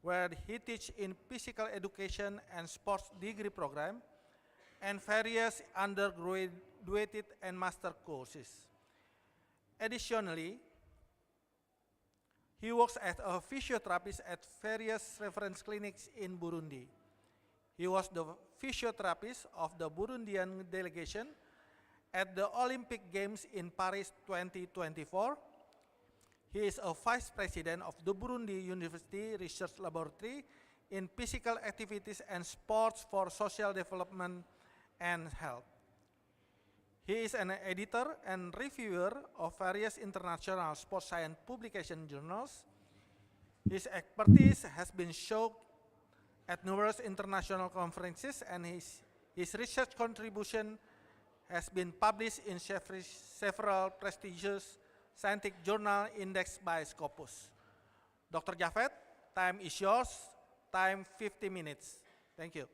where he teaches in physical education and sports degree program and various undergraduate and master courses. Additionally, he works as a physiotherapist at various reference clinics in Burundi. He was the physiotherapist of the Burundian delegation at the Olympic Games in Paris 2024. He is a vice president of the Burundi University Research Laboratory in Physical Activities and Sports for Social Development and Health. He is an editor and reviewer of various international sports science publication journals. His expertise has been shown at numerous international conferences, and his research contribution has been published in several prestigious scientific journals indexed by Scopus. Dr. Jafet, time is yours. Time 50 minutes. Thank you.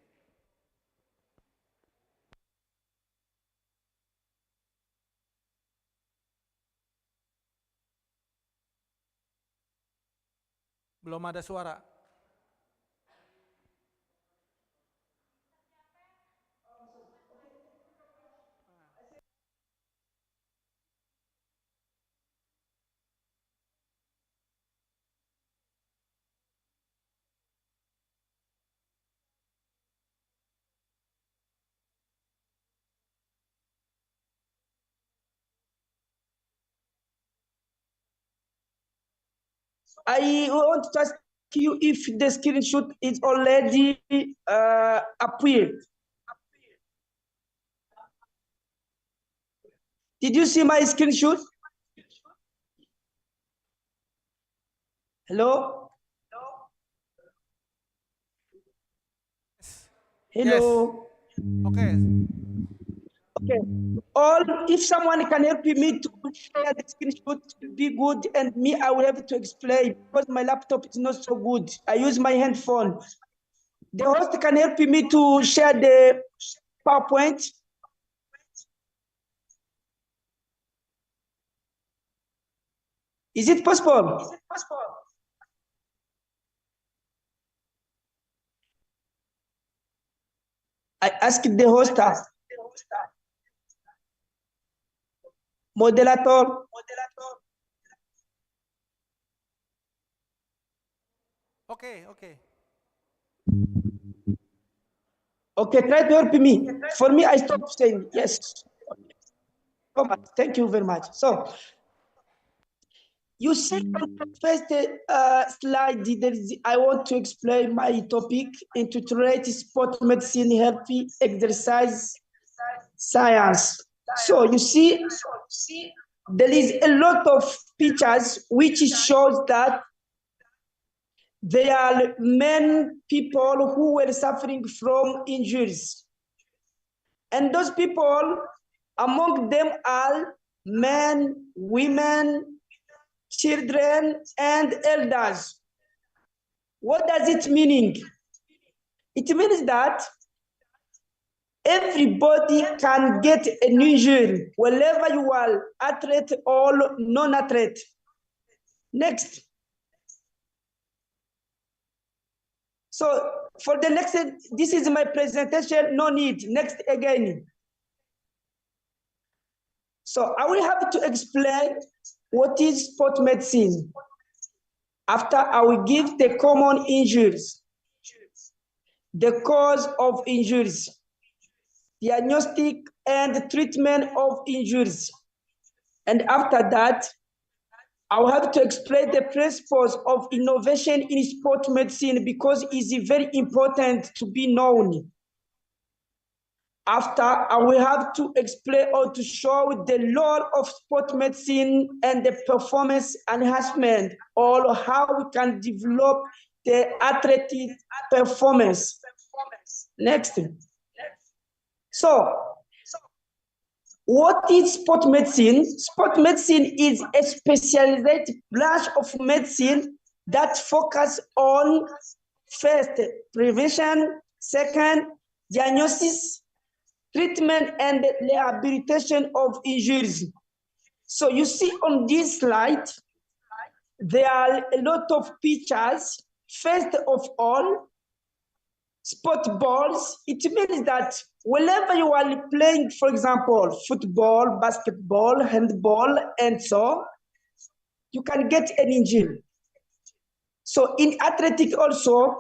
Belum ada suara. I want to ask you if the screenshot is already appeared. Did you see my screenshot? Hello? Hello? Yes. Okay. Okay. Or if someone can help me to share the screenshot, it will be good, and me, I will have to explain because my laptop is not so good. I use my handphone. The host can help me to share the PowerPoint. Is it possible? Is it possible? I asked the host. Moderator. Okay, okay. Okay, try to help me. For me, I stop saying yes. Thank you very much. So, you see on the first slide, I want to explain my topic into sport medicine, healthy exercise science. So you see, there is a lot of pictures which shows that there are many people who were suffering from injuries. And those people, among them are men, women, children, and elders. What does it mean? It means that everybody can get an injury, wherever you are, athlete or non-athlete. Next. So for the next, this is my presentation, no need. Next again. So I will have to explain what is sport medicine. After I will give the common injuries, the cause of injuries, diagnostic and treatment of injuries. And after that, I will have to explain the principles of innovation in sport medicine because it's very important to be known. After, I will have to explain or to show the role of sport medicine and the performance enhancement, or how we can develop the athletic performance. Next. So, what is sport medicine? Sport medicine is a specialized branch of medicine that focuses on first, prevention, second, diagnosis, treatment, and rehabilitation of injuries. So you see on this slide, there are a lot of pictures. First of all, sport balls. It means that whenever you are playing, for example, football, basketball, handball, and so, you can get an injury. So in athletic also,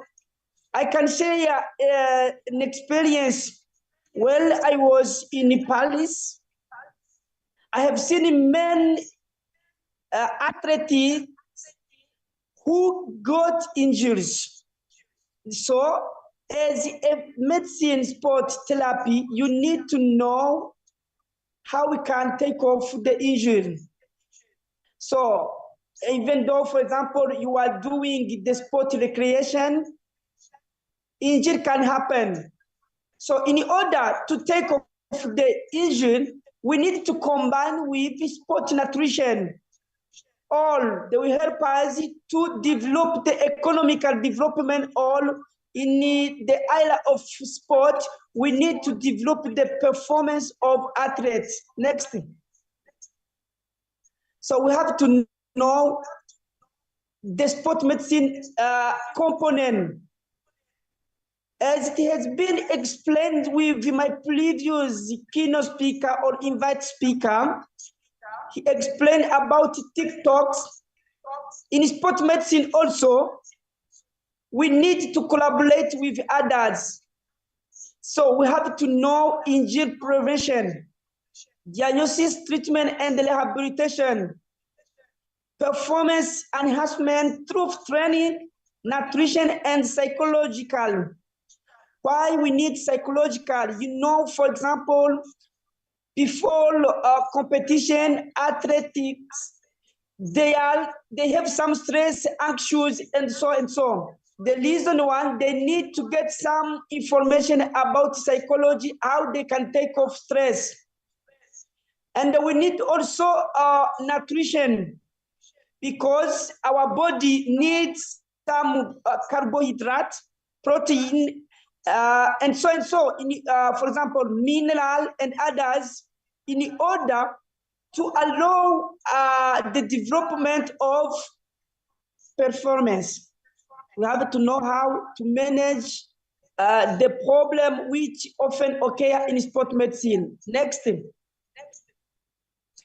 I can share an experience. When I was in Paris, I have seen many athletes who got injuries. So as a medicine sport therapy, you need to know how we can take off the injury. So even though, for example, you are doing the sport recreation, injury can happen. So in order to take off the injury, we need to combine with sport nutrition. All they will help us to develop the economical development. All in the area of sport, we need to develop the performance of athletes. Next. So we have to know the sport medicine component. As it has been explained with my previous keynote speaker or invite speaker, he explained about TikToks. In sport medicine also, we need to collaborate with others. So we have to know injury prevention, diagnosis, treatment, and rehabilitation, performance enhancement through training, nutrition, and psychological. Why we need psychological? You know, for example, before competition, athletics, they have some stress, anxious, and so and so. The reason why they need to get some information about psychology, how they can take off stress. And we need also nutrition, because our body needs some carbohydrate, protein, and so and so, for example, mineral and others, in order to allow the development of performance. We have to know how to manage the problem which often occur in sport medicine. Next thing.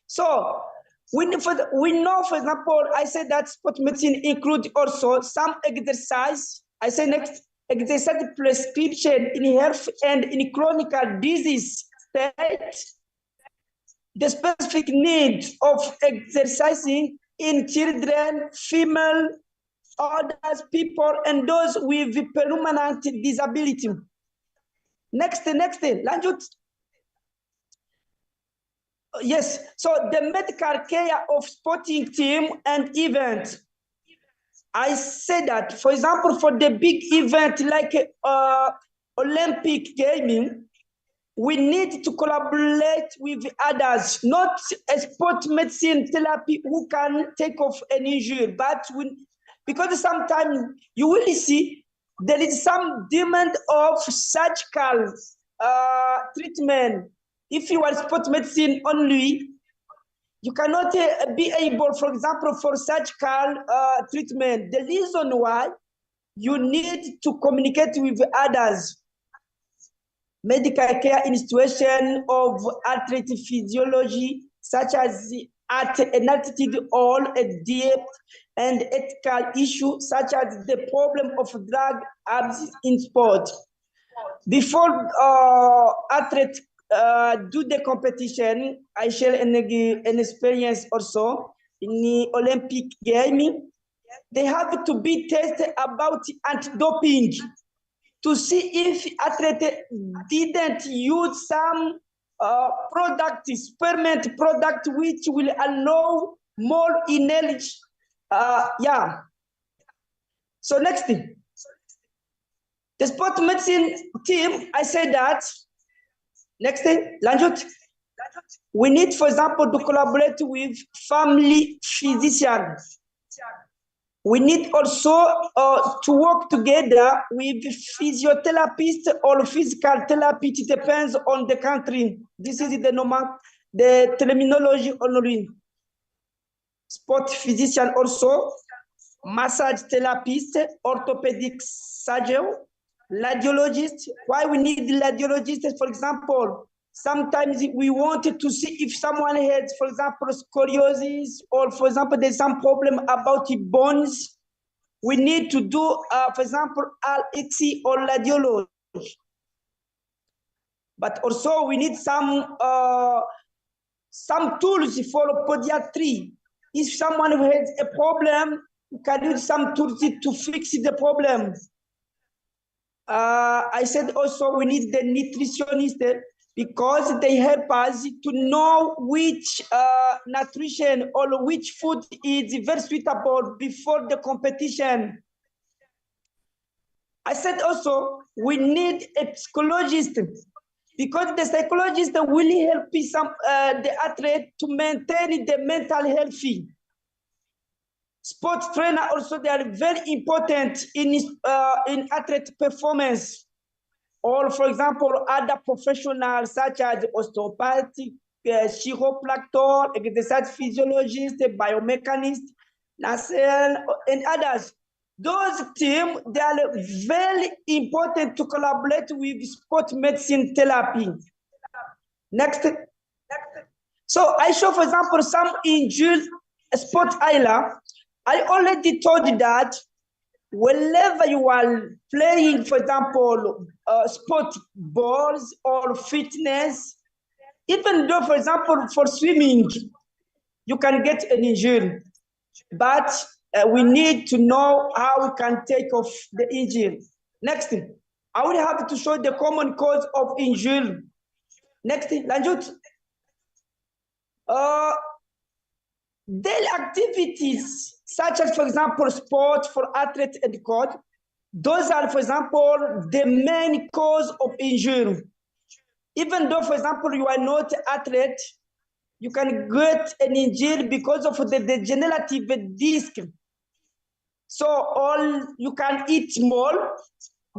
So we know, for example, I said that sport medicine includes also some exercise. I say next, exercise prescription in health and in chronic disease state, the specific needs of exercising in children, female, others, people, and those with permanent disability. Next, lanjut. Yes, so the medical care of sporting team and event. I say that, for example, for the big event like Olympic gaming, we need to collaborate with others, not a sport medicine therapy who can take off an injury, but because sometimes you will see there is some demand of surgical treatment. If you are sport medicine only, you cannot be able, for example, for surgical treatment. The reason why you need to communicate with others. Medical care in situation of athlete physiology, such as at an altitude or a depth, and ethical issues such as the problem of drug abuse in sport. Before athletes do the competition, I share an experience also in the Olympic gaming. They have to be tested about anti-doping to see if athlete didn't use some product, experiment product, which will allow more energy. Yeah. So next thing, the sport medicine team, I say that. Next thing, Lanjut, we need, for example, to collaborate with family physicians. We need also to work together with physiotherapists or physical therapy. It depends on the country. This is the terminology only. Sport physician also, massage therapist, orthopedic surgeon, radiologist. Why we need radiologists? For example, sometimes we want to see if someone has, for example, scoliosis, or for example, there's some problem about the bones. We need to do, for example, Icsspeh or radiology. But also we need some tools for podiatry. If someone has a problem, we can use some tools to fix the problem. I said also we need the nutritionist because they help us to know which nutrition or which food is very suitable before the competition. I said also we need a psychologist because the psychologist will help the athlete to maintain the mental healthy. Sports trainer also, they are very important in athlete performance. Or for example, other professionals such as osteopathic, chiropractor, exercise physiologist, biomechanist, nurse, and others. Those teams, they are very important to collaborate with sport medicine therapy. Next. So I show, for example, some injured sport island. I already told you that whenever you are playing, for example, sport balls or fitness, even though, for example, for swimming, you can get an injury. But we need to know how we can take off the injury. Next thing, I will have to show the common cause of injury. Next thing, Lanjut. Daily activities such as, for example, sport for athletes and coach, those are, for example, the main cause of injury. Even though, for example, you are not an athlete, you can get an injury because of the degenerative disc. So you can eat more.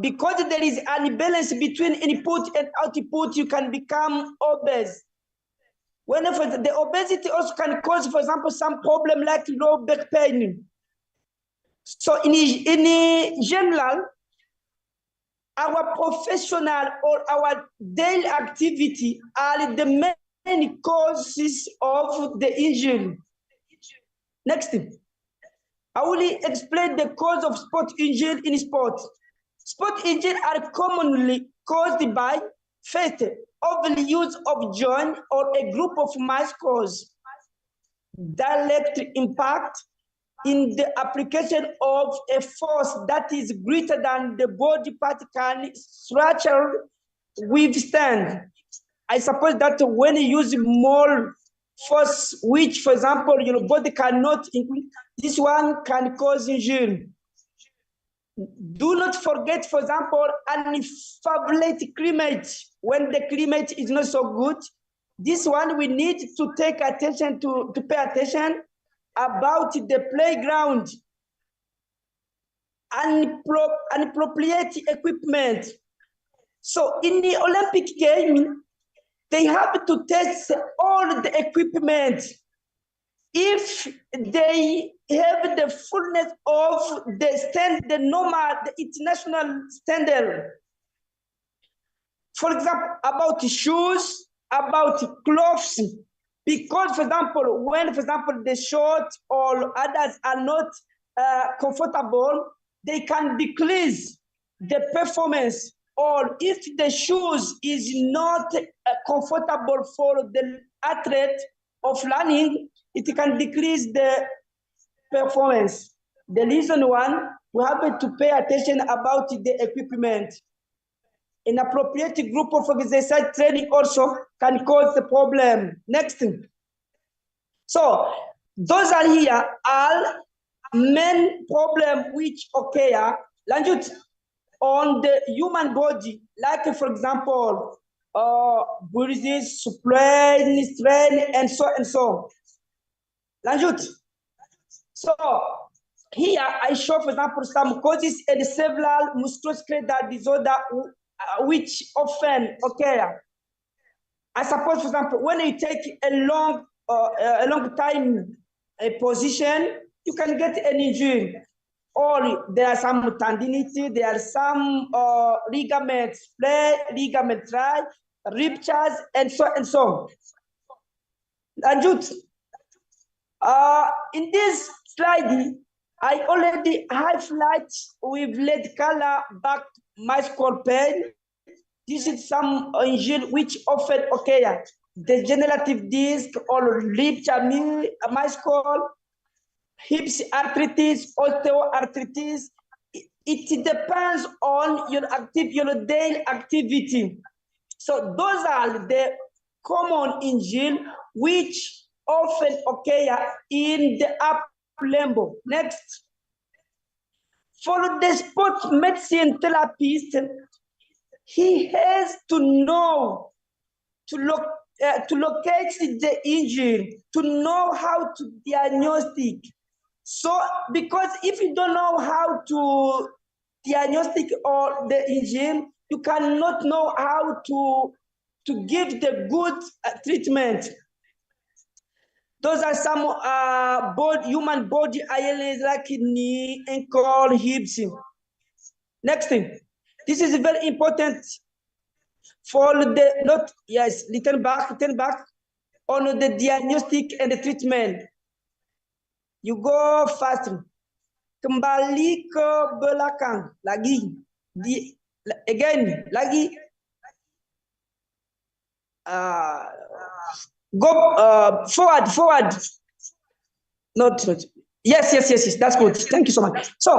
Because there is an imbalance between input and output, you can become obese. Whenever the obesity also can cause, for example, some problem like low back pain. So in general, our professional or our daily activity are the main causes of the injury. Next thing, I will explain the cause of sport injury in sport. Sport injuries are commonly caused by, first, overuse of joint or a group of muscles, direct impact in the application of a force that is greater than the body part can structure withstand. I suppose that when you use more force which, for example, your body cannot increase. This one can cause injury. Do not forget, for example, unfavorable climate. When the climate is not so good, this one we need to take attention to pay attention about the playground. Inappropriate equipment. So in the Olympic game, they have to test all the equipment. If they have the fullness of the normal, the international standard. For example, about shoes, about clothes, because, for example, when, for example, the shorts or others are not comfortable, they can decrease the performance. Or if the shoes is not comfortable for the athlete of running, it can decrease the performance. The reason one, we have to pay attention about the equipment. Inappropriate group of exercise training also can cause the problem. Next thing. So those are here all main problem which occur on the human body, like for example, bruises, strain, and so and so. Lanjut. So here I show, for example, some causes and several musculoskeletal disorder which often occur. I suppose, for example, when you take a long time position, you can get an injury. Or there are some tendinity, there are some ligaments split, ligament tie, ruptures, and so and so. Anjut, in this slide, I already highlight with red color back muscle pain. This is some injury which often occur. Degenerative disc or rupture muscle, hips arthritis, osteoarthritis. It depends on your daily activity. So those are the common injuries which often occur in the upper limb. Next. For the sports medicine therapist, he has to know to locate the injury, to know how to diagnostic. So, because if you don't know how to diagnostic or the injury, you cannot know how to give the good treatment. Those are some human body areas like knee, ankle, hips. Next thing. This is very important for the return back on the diagnostic and the treatment. You go fast. Kembali ke belakang lagi. Again lagi. Go forward. Not. Yes. That's good. Thank you so much. So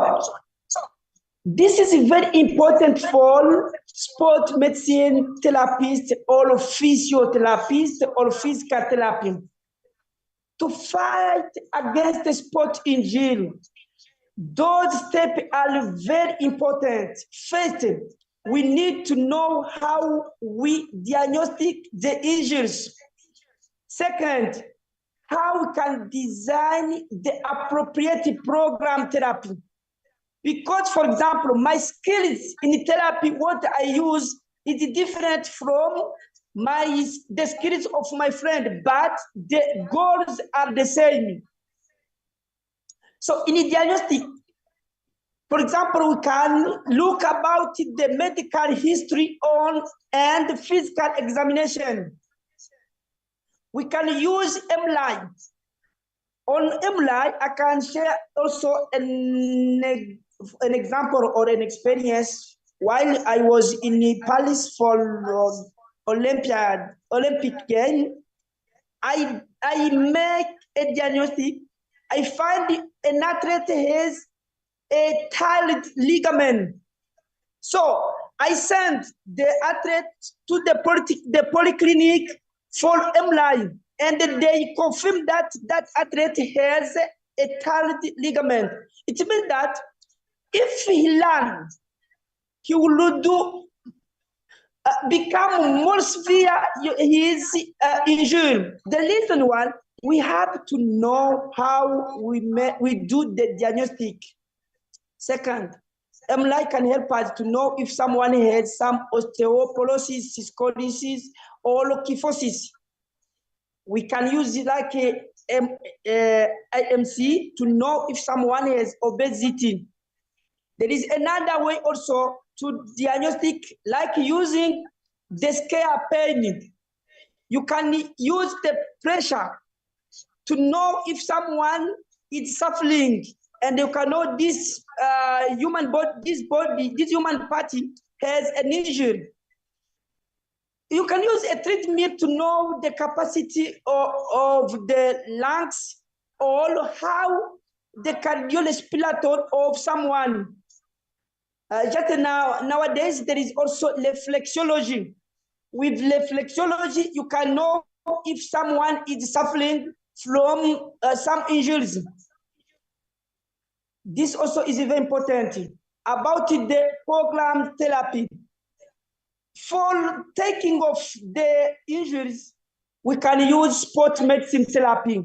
this is very important for sport medicine therapist or physiotherapist or physical therapy to fight against the sport injury. Those steps are very important. First, we need to know how we diagnostic the injuries. Second, how we can design the appropriate program therapy. Because, for example, my skills in therapy, what I use is different from the skills of my friend, but the goals are the same. So in the diagnostic, for example, we can look about the medical history and the physical examination. We can use MLI. On MLI, I can share also an example or an experience while I was in Paris for Olympic game. I make a diagnostic. I find an athlete has a tired ligament. So I sent the athlete to the polyclinic for MRI. and they confirm that that athlete has a torn ligament. It means that if he learns, he will do become more severe his injury. The reason why we have to know how we do the diagnostic. Second, MLI can help us to know if someone has some osteoporosis, scoliosis, or kyphosis. We can use it like a IMC to know if someone has obesity. There is another way also to diagnostic, like using the scale pain. You can use the pressure to know if someone is suffering, and you can know this human body, this human party has an injury. You can use a treadmill to know the capacity of the lungs or how the cardiorespiratory of someone. Just nowadays, there is also reflexology. With reflexology, you can know if someone is suffering from some injuries. This also is very important. About the program therapy. For taking off the injuries, we can use sport medicine therapy,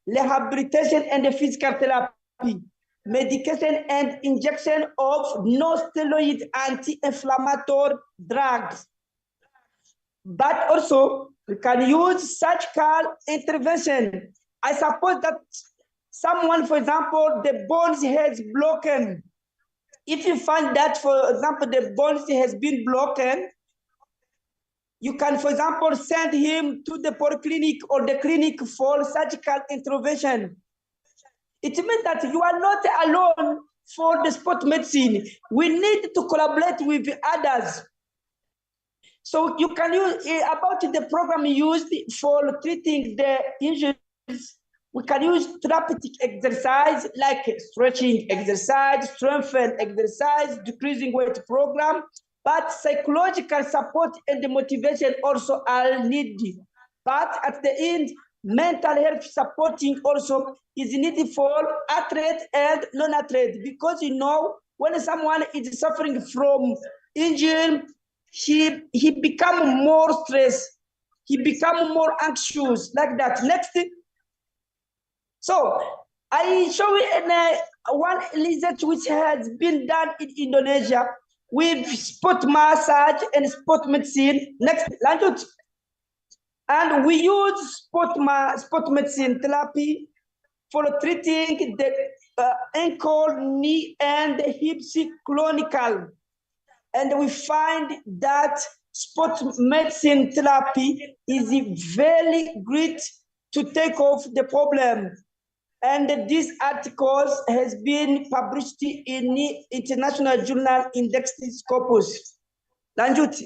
rehabilitation and physical therapy, medication and injection of non-steroid anti-inflammatory drugs. But also, we can use surgical intervention. I suppose that someone, for example, the bones has broken. If you find that, for example, the bones has been broken, you can, for example, send him to the polyclinic or the clinic for surgical intervention. It means that you are not alone for the sport medicine. We need to collaborate with others. So you can use about the program used for treating the injuries. We can use therapeutic exercise like stretching exercise, strengthening exercise, decreasing weight program, but psychological support and the motivation also are needed. But at the end, mental health supporting also is needed for athlete and non-athlete, because you know when someone is suffering from injury, he become more stressed, he become more anxious like that. Next. So I show you one research which has been done in Indonesia with sport massage and sport medicine. Next, lanjut. And we use sport medicine therapy for treating the ankle, knee, and hips chronicle. And we find that sport medicine therapy is very great to take off the problem. And this article has been published in the International Journal Index Scopus. Lanjut.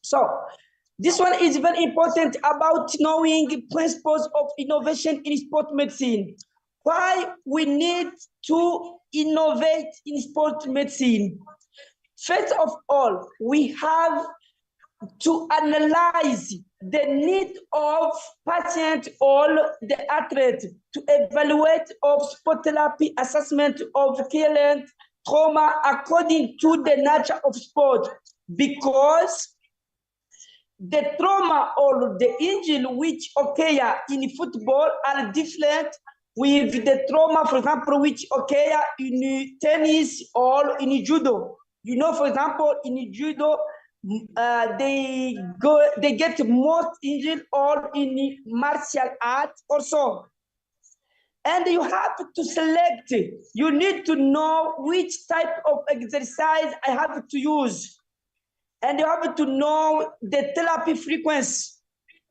So, this one is very important about knowing principles of innovation in sport medicine. Why we need to innovate in sport medicine. First of all, we have to analyze the need of patient or the athlete, to evaluate of sport therapy assessment of current trauma according to the nature of sport, because the trauma or the injury which occur in football are different with the trauma, for example, which occur in tennis or in judo. You know, for example, in judo, they get most injured or in martial arts also. And you have to select, you need to know which type of exercise I have to use. And you have to know the therapy frequency.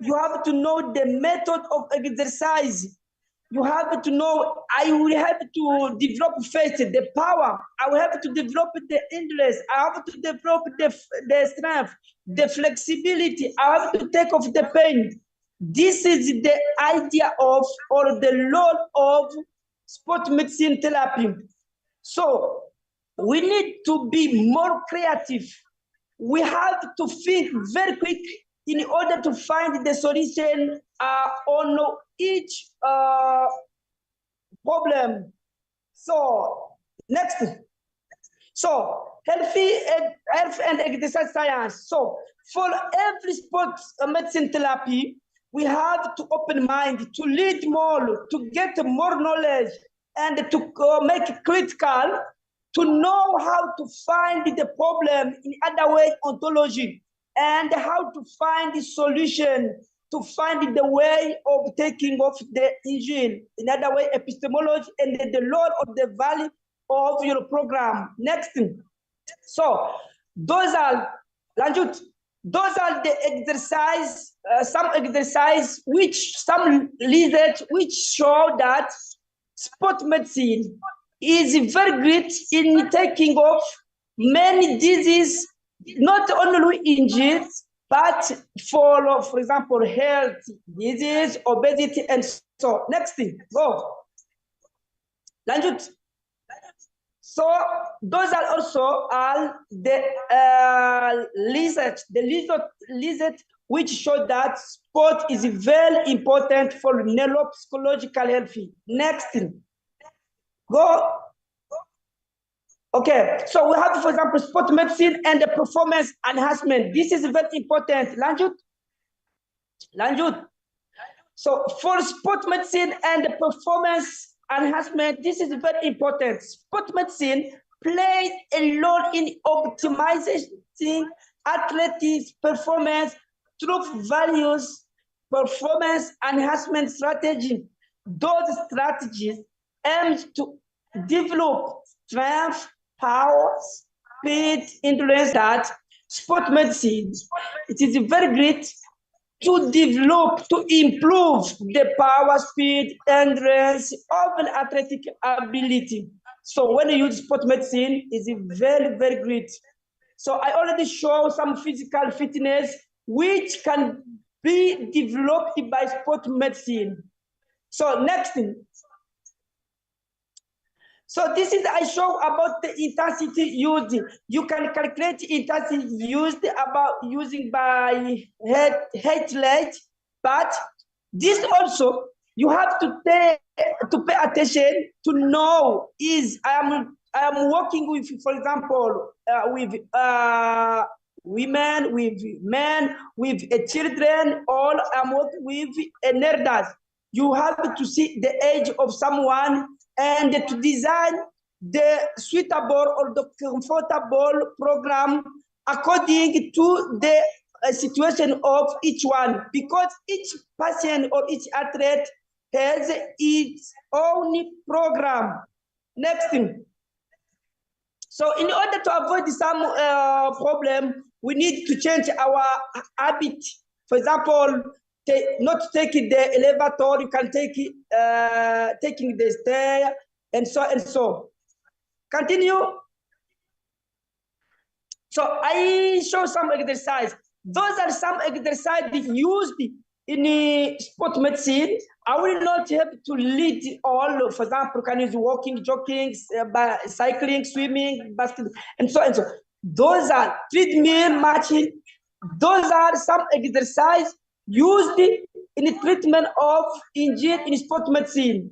You have to know the method of exercise. You have to know, I will have to develop first the power. I will have to develop the interest. I have to develop the strength, the flexibility. I have to take off the pain. This is the idea of, or the role of sport medicine therapy. So we need to be more creative. We have to think very quick in order to find the solution on each problem. So next. So health and exercise science. So for every sports medicine therapy, we have to open mind, to read more, to get more knowledge, and to make it critical, to know how to find the problem in other way ontology, and how to find the solution, to find the way of taking off the injury, in other way epistemology, and the role of the value of your program. Next. So those are Lanjut, those are the exercise, some exercise which some research which show that sport medicine is very great in taking off many diseases, not only injuries, but for example, health disease, obesity, and so. Next thing, go. Lanjut. So those are also the research which show that sport is very important for neuropsychological health. Next thing, go. Okay, so we have, for example, sport medicine and the performance enhancement. This is very important. Lanjut. So for sport medicine and the performance enhancement, this is very important. Sport medicine plays a role in optimizing athletics performance through values, performance enhancement strategy. Those strategies aim to develop strength, power, speed, endurance. That sport medicine, it is very great to develop, to improve the power, speed, endurance of an athletic ability. So when you use sport medicine, it's very, very great. So I already show some physical fitness which can be developed by sport medicine. So next thing. So this is I show about the intensity used. You can calculate intensity used about using by head rate, but this also you have to pay attention to know is I am working with, for example, with women, with men, with children, or I'm working with elders. You have to see the age of someone and to design the suitable or the comfortable program according to the situation of each one, because each patient or each athlete has its own program. Next thing. So in order to avoid some problem, we need to change our habit. For example, not taking the elevator, you can take it, taking the stair, and so and so. Continue. So I show some exercise. Those are some exercises used in sport medicine. I will not have to lead all. For example, can use walking, jogging, cycling, swimming, basketball, and so and so. Those are treadmill, matching. Those are some exercise used in the treatment of injury in sport medicine.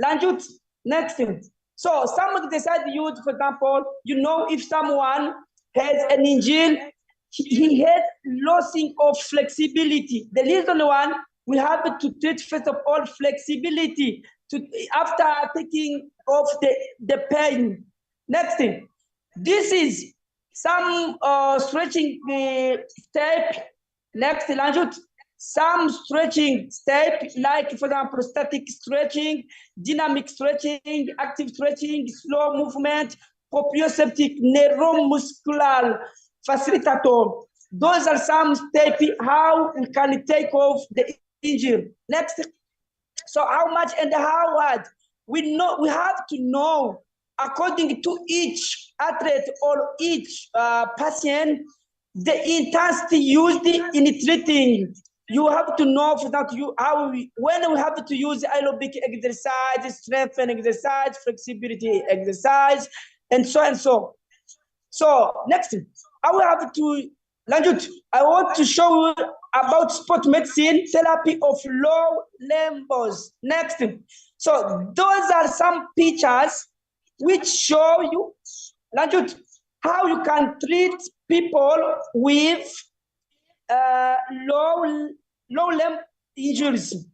Lanjut, next thing. So some exercise used, for example, you know, if someone has an injury, he has losing of flexibility. The reason one, we have to treat first of all flexibility after taking off the pain. Next thing, this is some stretching step. Next, Lanjut, some stretching step, like for example, static stretching, dynamic stretching, active stretching, slow movement, proprioceptic, neuromuscular facilitator. Those are some steps how we can take off the injury. Next, so how much and how hard? We have to know according to each athlete or each patient the intensity used in treating. You have to know for that when we have to use aerobic exercise, strength and exercise, flexibility exercise, and so and so. So next, I will have to Lanjut. I want to show you about sport medicine, therapy of low limbs. Next. So those are some pictures which show you how you can treat people with low limb injuries.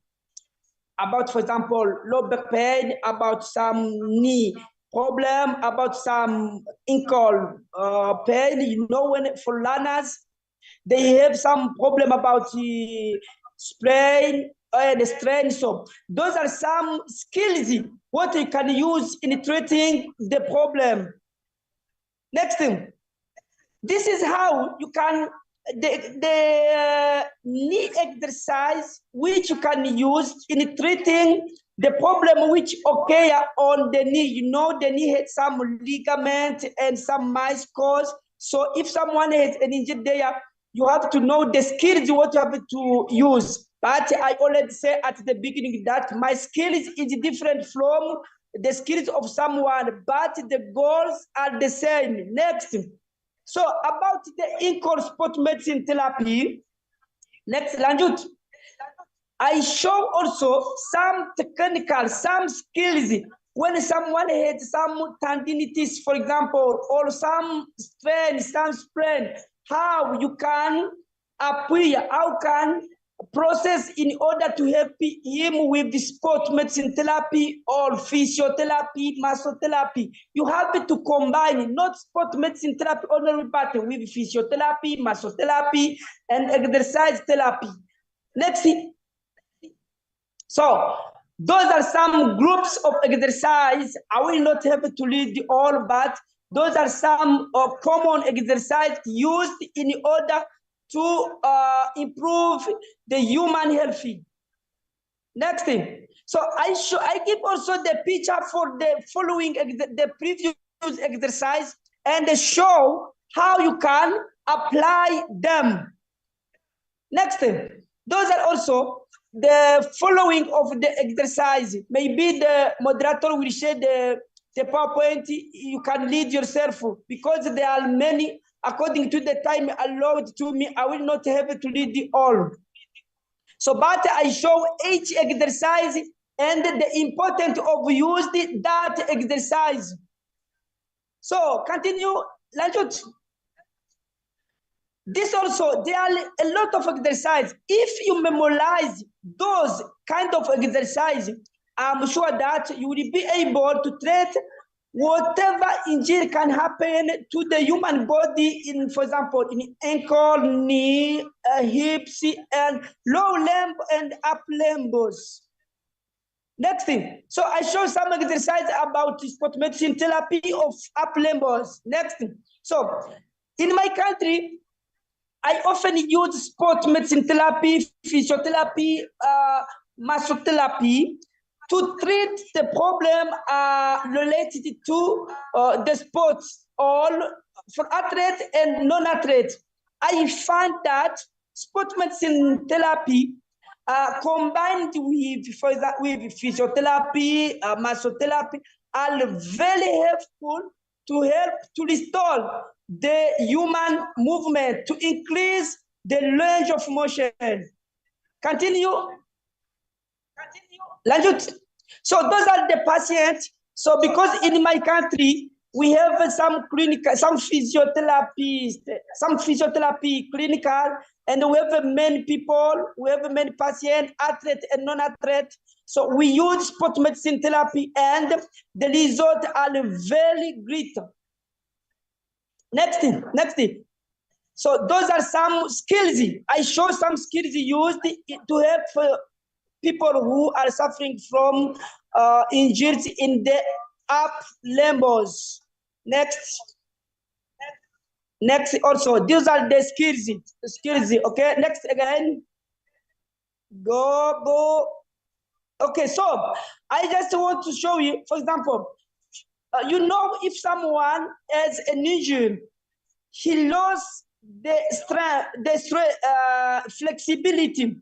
About, for example, low back pain, about some knee problem, about some ankle pain. You know, when for learners, they have some problem about the sprain and the strain. So those are some skills what you can use in treating the problem. Next thing, this is how you can the knee exercise which you can use in treating the problem which occur on the knee. You know, the knee has some ligament and some meniscus. So if someone has an injury there, you have to know the skills what you have to use. But I already said at the beginning that my skills is different from the skills of someone, but the goals are the same. Next. So about the ankle sport medicine therapy, next Lanjut, I show also some technical, some skills when someone has some tendinitis, for example, or some strain, some sprain, how you can appear, how can process in order to help him with the sport medicine therapy or physiotherapy, muscle therapy. You have to combine not sport medicine therapy only, but with physiotherapy, muscle therapy, and exercise therapy. Next, so those are some groups of exercise. I will not have to read all, but those are some common exercise used in order to improve the human health. Next thing. So I give also the picture for the following, the previous exercise, and show how you can apply them. Next thing. Those are also the following of the exercise. Maybe the moderator will share the PowerPoint. You can lead yourself because there are many. According to the time allowed to me, I will not have to read the all. So, but I show each exercise and the importance of using that exercise. So, continue, Lanjut. This also, there are a lot of exercise. If you memorize those kind of exercise, I'm sure that you will be able to treat whatever injury can happen to the human body in, for example, in ankle, knee, hips, and low limb and up limbs. Next thing. So I show some exercise about sport medicine therapy of up limbs. Next thing. So in my country, I often use sport medicine therapy, physiotherapy, muscle therapy to treat the problem related to the sports, all for athletes and non-athletes. I find that sport medicine therapy combined with, for example, with physiotherapy, muscle therapy, are very helpful to help to restore the human movement, to increase the range of motion. Continue. Lanjut. So those are the patients. So because in my country, we have some clinical, some physiotherapy clinical, and we have many people, we have many patients, athletes and non-athletes. So we use sport medicine therapy and the results are very great. Next thing. So those are some skills. I show some skills used to help people who are suffering from injuries in the up limbs. Next also, these are the skills, okay? Next again. Go. Okay, so I just want to show you, for example, you know, if someone has an injury, he lost the strength, flexibility.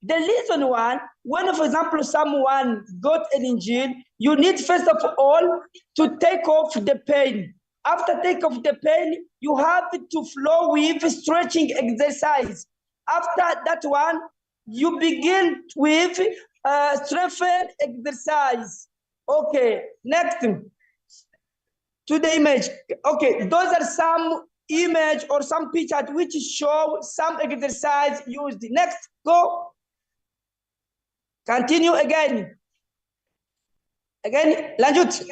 The reason why, when, for example, someone got an injury, you need first of all to take off the pain. After take off the pain, you have to flow with stretching exercise. After that one, you begin with strength exercise. Okay, next to the image. Okay, those are some image or some pictures which show some exercise used. Next, go. Continue again. Again, lanjut.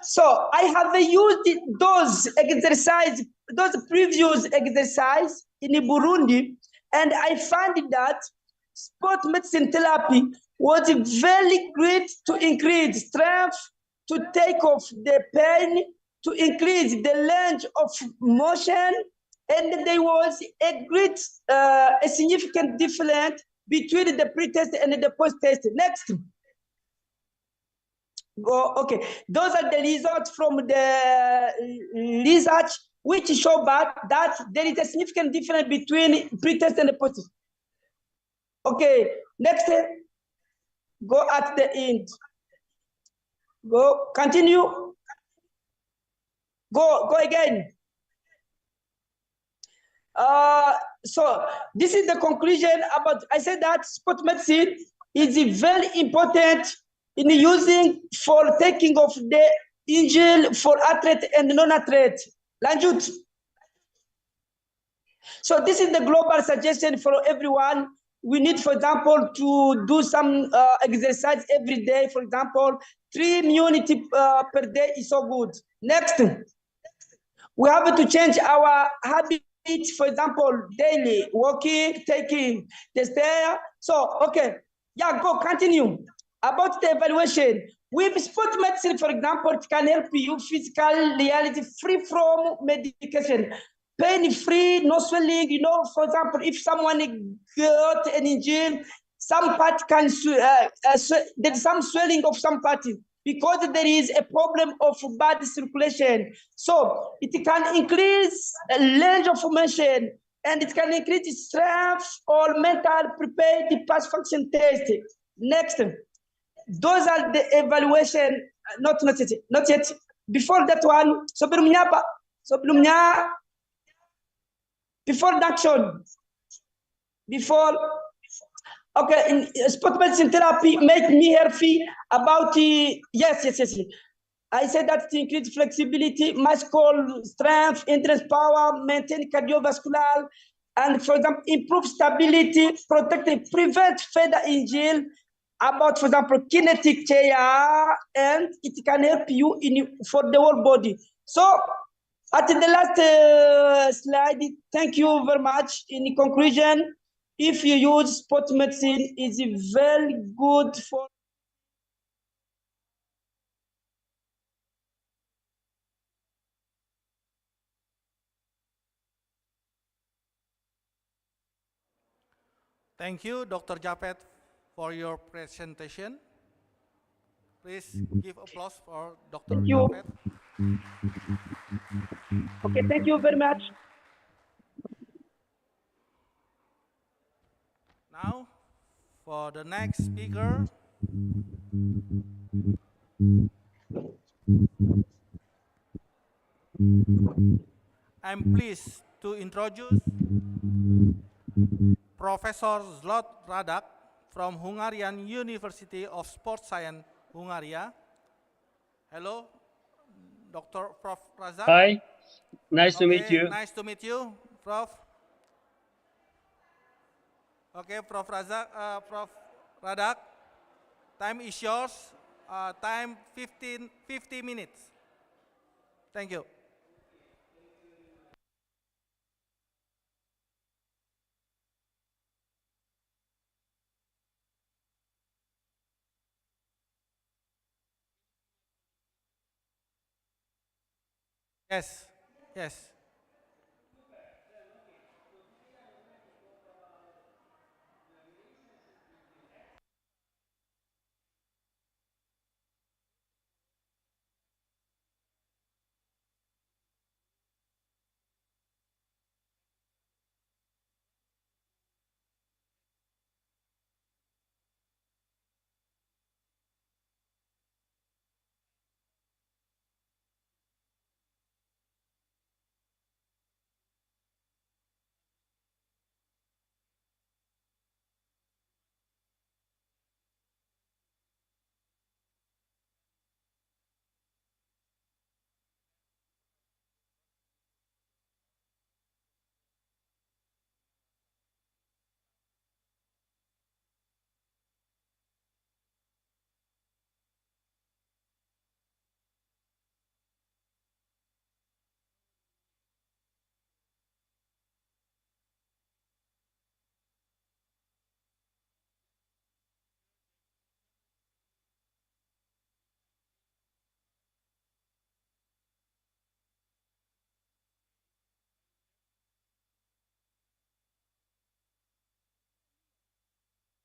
So I have used those exercise, those previous exercise in Burundi, and I found that sport medicine therapy was very great to increase strength, to take off the pain, to increase the range of motion, and there was a great, a significant difference between the pre-test and the post-test. Next. Go, okay, those are the results from the research which show that there is a significant difference between pre-test and the post-test. Okay, next, go at the end. Go, continue. Go again. So this is the conclusion about, I said that sport medicine is very important in using for taking of the injury for athlete and non-athlete. Lanjut. So this is the global suggestion for everyone. We need, for example, to do some exercise every day. For example, 3 minutes per day is so good. Next, we have to change our habits. For example, daily walking, taking the stair. So, okay, yeah, go continue. About the evaluation, with sport medicine, for example, it can help you physical reality free from medication, pain-free, no swelling. You know, for example, if someone got an injury, some part can, there's some swelling of some party because there is a problem of bad circulation. So it can increase range of motion and it can increase strength or mental prepare the past function test. Next, those are the evaluation, not yet. Before that one, before the action, before, okay, in sport medicine therapy make me healthy about the, yes. I said that to increase flexibility, muscle strength, endurance power, maintain cardiovascular, and for example, improve stability, protect and prevent further injury, about, for example, kinetic chair, and it can help you for the whole body. So at the last slide, thank you very much. In conclusion, if you use sport medicine, it's very good for Thank you, Dr. Japet, for your presentation. Please give applause for Dr. Thank you. Japet. Okay, thank you very much. Now, for the next speaker, I'm pleased to introduce Professor Zlot Radak from Hungarian University of Sports Science, Hungaria. Hello, Dr. Prof. Razak. Hi, nice to meet you. Nice to meet you, Prof. Okay, Prof. Razak, Prof. Radak, time is yours. Time 50 minutes. Thank you. Yes.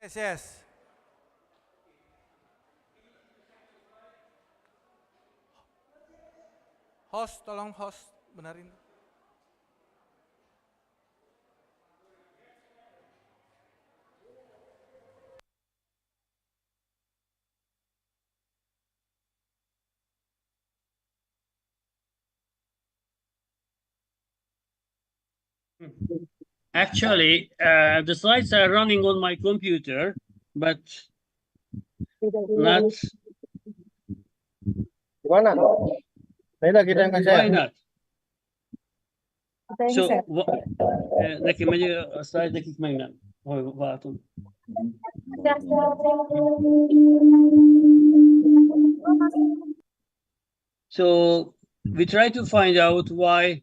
Yes, yes. Host, tolong host benerin. Actually, the slides are running on my computer, but not. Gimana? Beda kita yang kasih. Why not? So, nekem aja slide nekik megnem. Hogy váltom. So we try to find out why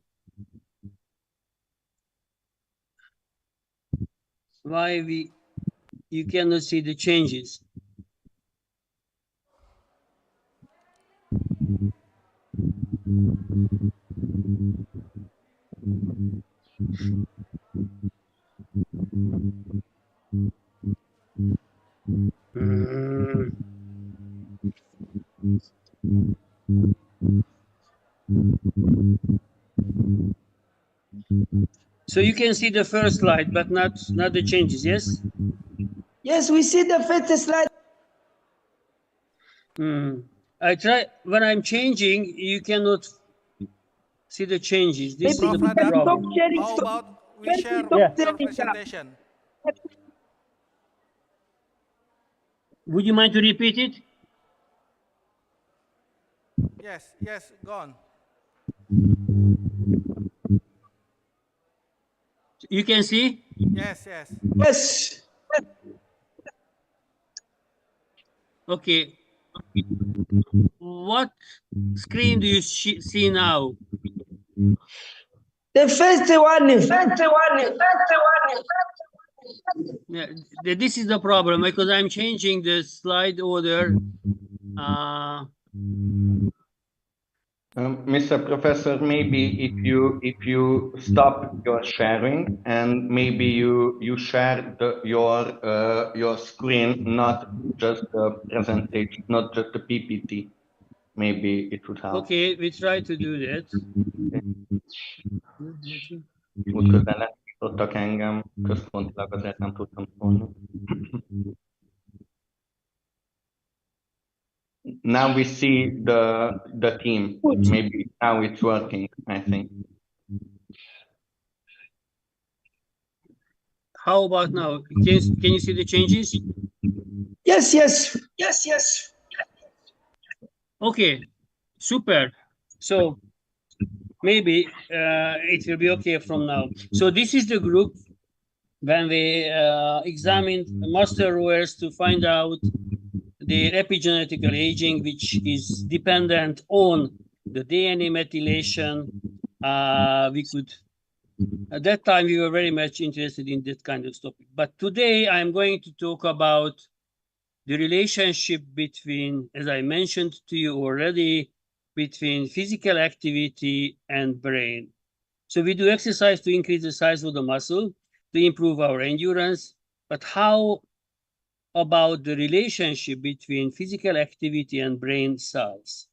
you cannot see the changes. So you can see the first slide, but not the changes, yes? Yes, we see the first slide. I try, when I'm changing, you cannot see the changes. This is the problem. How about we share your presentation? Would you mind to repeat it? Yes, yes, go on. You can see? Yes, yes. Yes. Okay. What screen do you see now? The first one. Yeah, this is the problem because I'm changing the slide order. Mr. Professor, maybe if you stop your sharing and maybe you share your screen, not just the presentation, not just the PPT, maybe it would help. Okay, we try to do that. Útközben letiltottak engem, központilag azért nem tudtam szólni. Now we see the team. Maybe now it's working, I think. How about now? Can you see the changes? Yes, yes. Yes, yes. Okay, super. So maybe it will be okay from now. So this is the group when we examined master rowers to find out the epigenetical aging, which is dependent on the DNA methylation. We could, at that time, we were very much interested in that kind of topic. But today I'm going to talk about the relationship between, as I mentioned to you already, between physical activity and brain. So we do exercise to increase the size of the muscle, to improve our endurance, but how about the relationship between physical activity and brain size?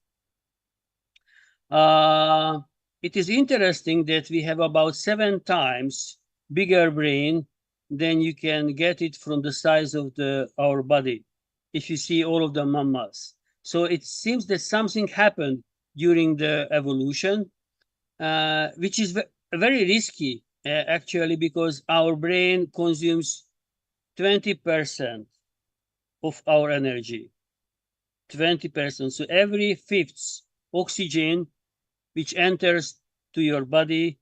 It is interesting that we have about 7 times bigger brain than you can get it from the size of our body, if you see all of the mammals. So it seems that something happened during the evolution, which is very risky, actually, because our brain consumes 20% of our energy. 20%. So every fifth oxygen which enters to your body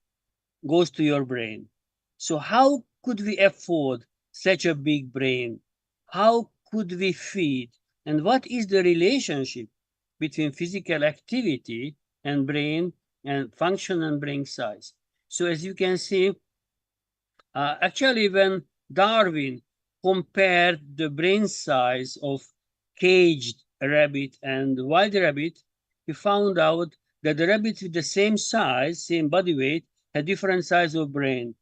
goes to your brain. So how could we afford such a big brain? How could we feed? And what is the relationship between physical activity and brain and function and brain size? So as you can see, actually when Darwin compared the brain size of caged rabbit and wild rabbit, he found out that the rabbits with the same size, same body weight, had different size of brain.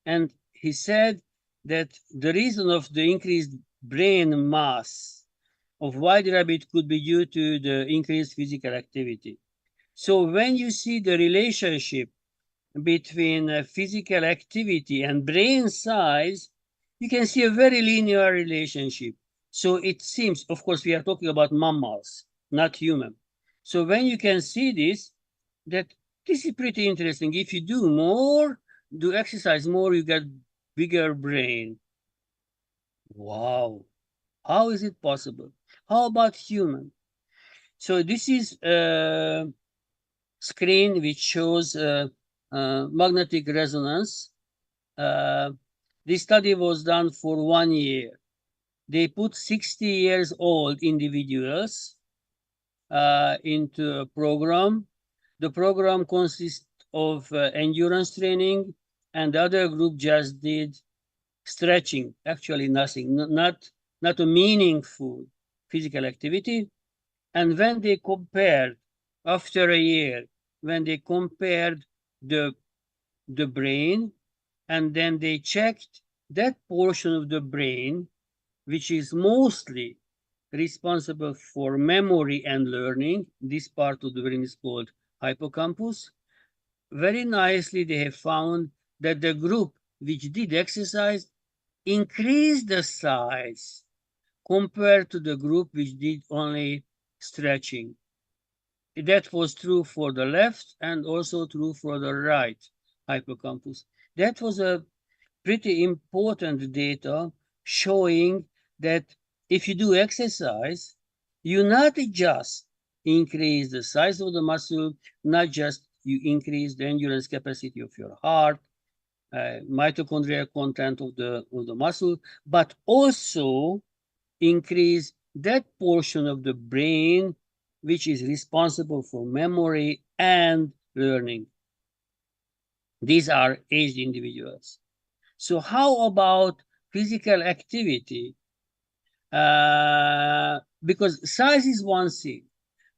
And he said that the reason of the increased brain mass of white rabbit could be due to the increased physical activity. So when you see the relationship between physical activity and brain size, you can see a very linear relationship. So it seems, of course, we are talking about mammals, not human. So when you can see this, that this is pretty interesting. If you do exercise more, you get bigger brain. Wow. How is it possible? How about human? So this is a screen which shows magnetic resonance. This study was done for 1 year. They put 60 years old individuals into a program. The program consists of endurance training, and the other group just did stretching, actually nothing, not a meaningful physical activity. And when they compared, after a year, when they compared the brain, and then they checked that portion of the brain which is mostly responsible for memory and learning. This part of the brain is called hippocampus. Very nicely, they have found that the group which did exercise increased the size compared to the group which did only stretching. That was true for the left and also true for the right hippocampus. That was a pretty important data showing that if you do exercise, you not just increase the size of the muscle, not just you increase the endurance capacity of your heart, mitochondrial content of the muscle, but also increase that portion of the brain which is responsible for memory and learning. These are aged individuals. So how about physical activity? Because size is one thing,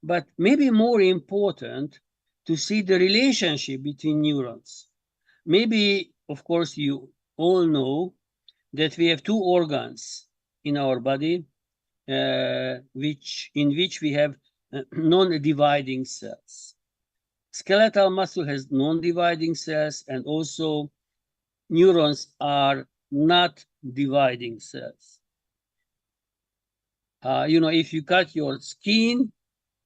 but maybe more important to see the relationship between neurons. Maybe, of course, you all know that we have two organs in our body, in which we have non-dividing cells. Skeletal muscle has non-dividing cells, and also neurons are not dividing cells. If you cut your skin,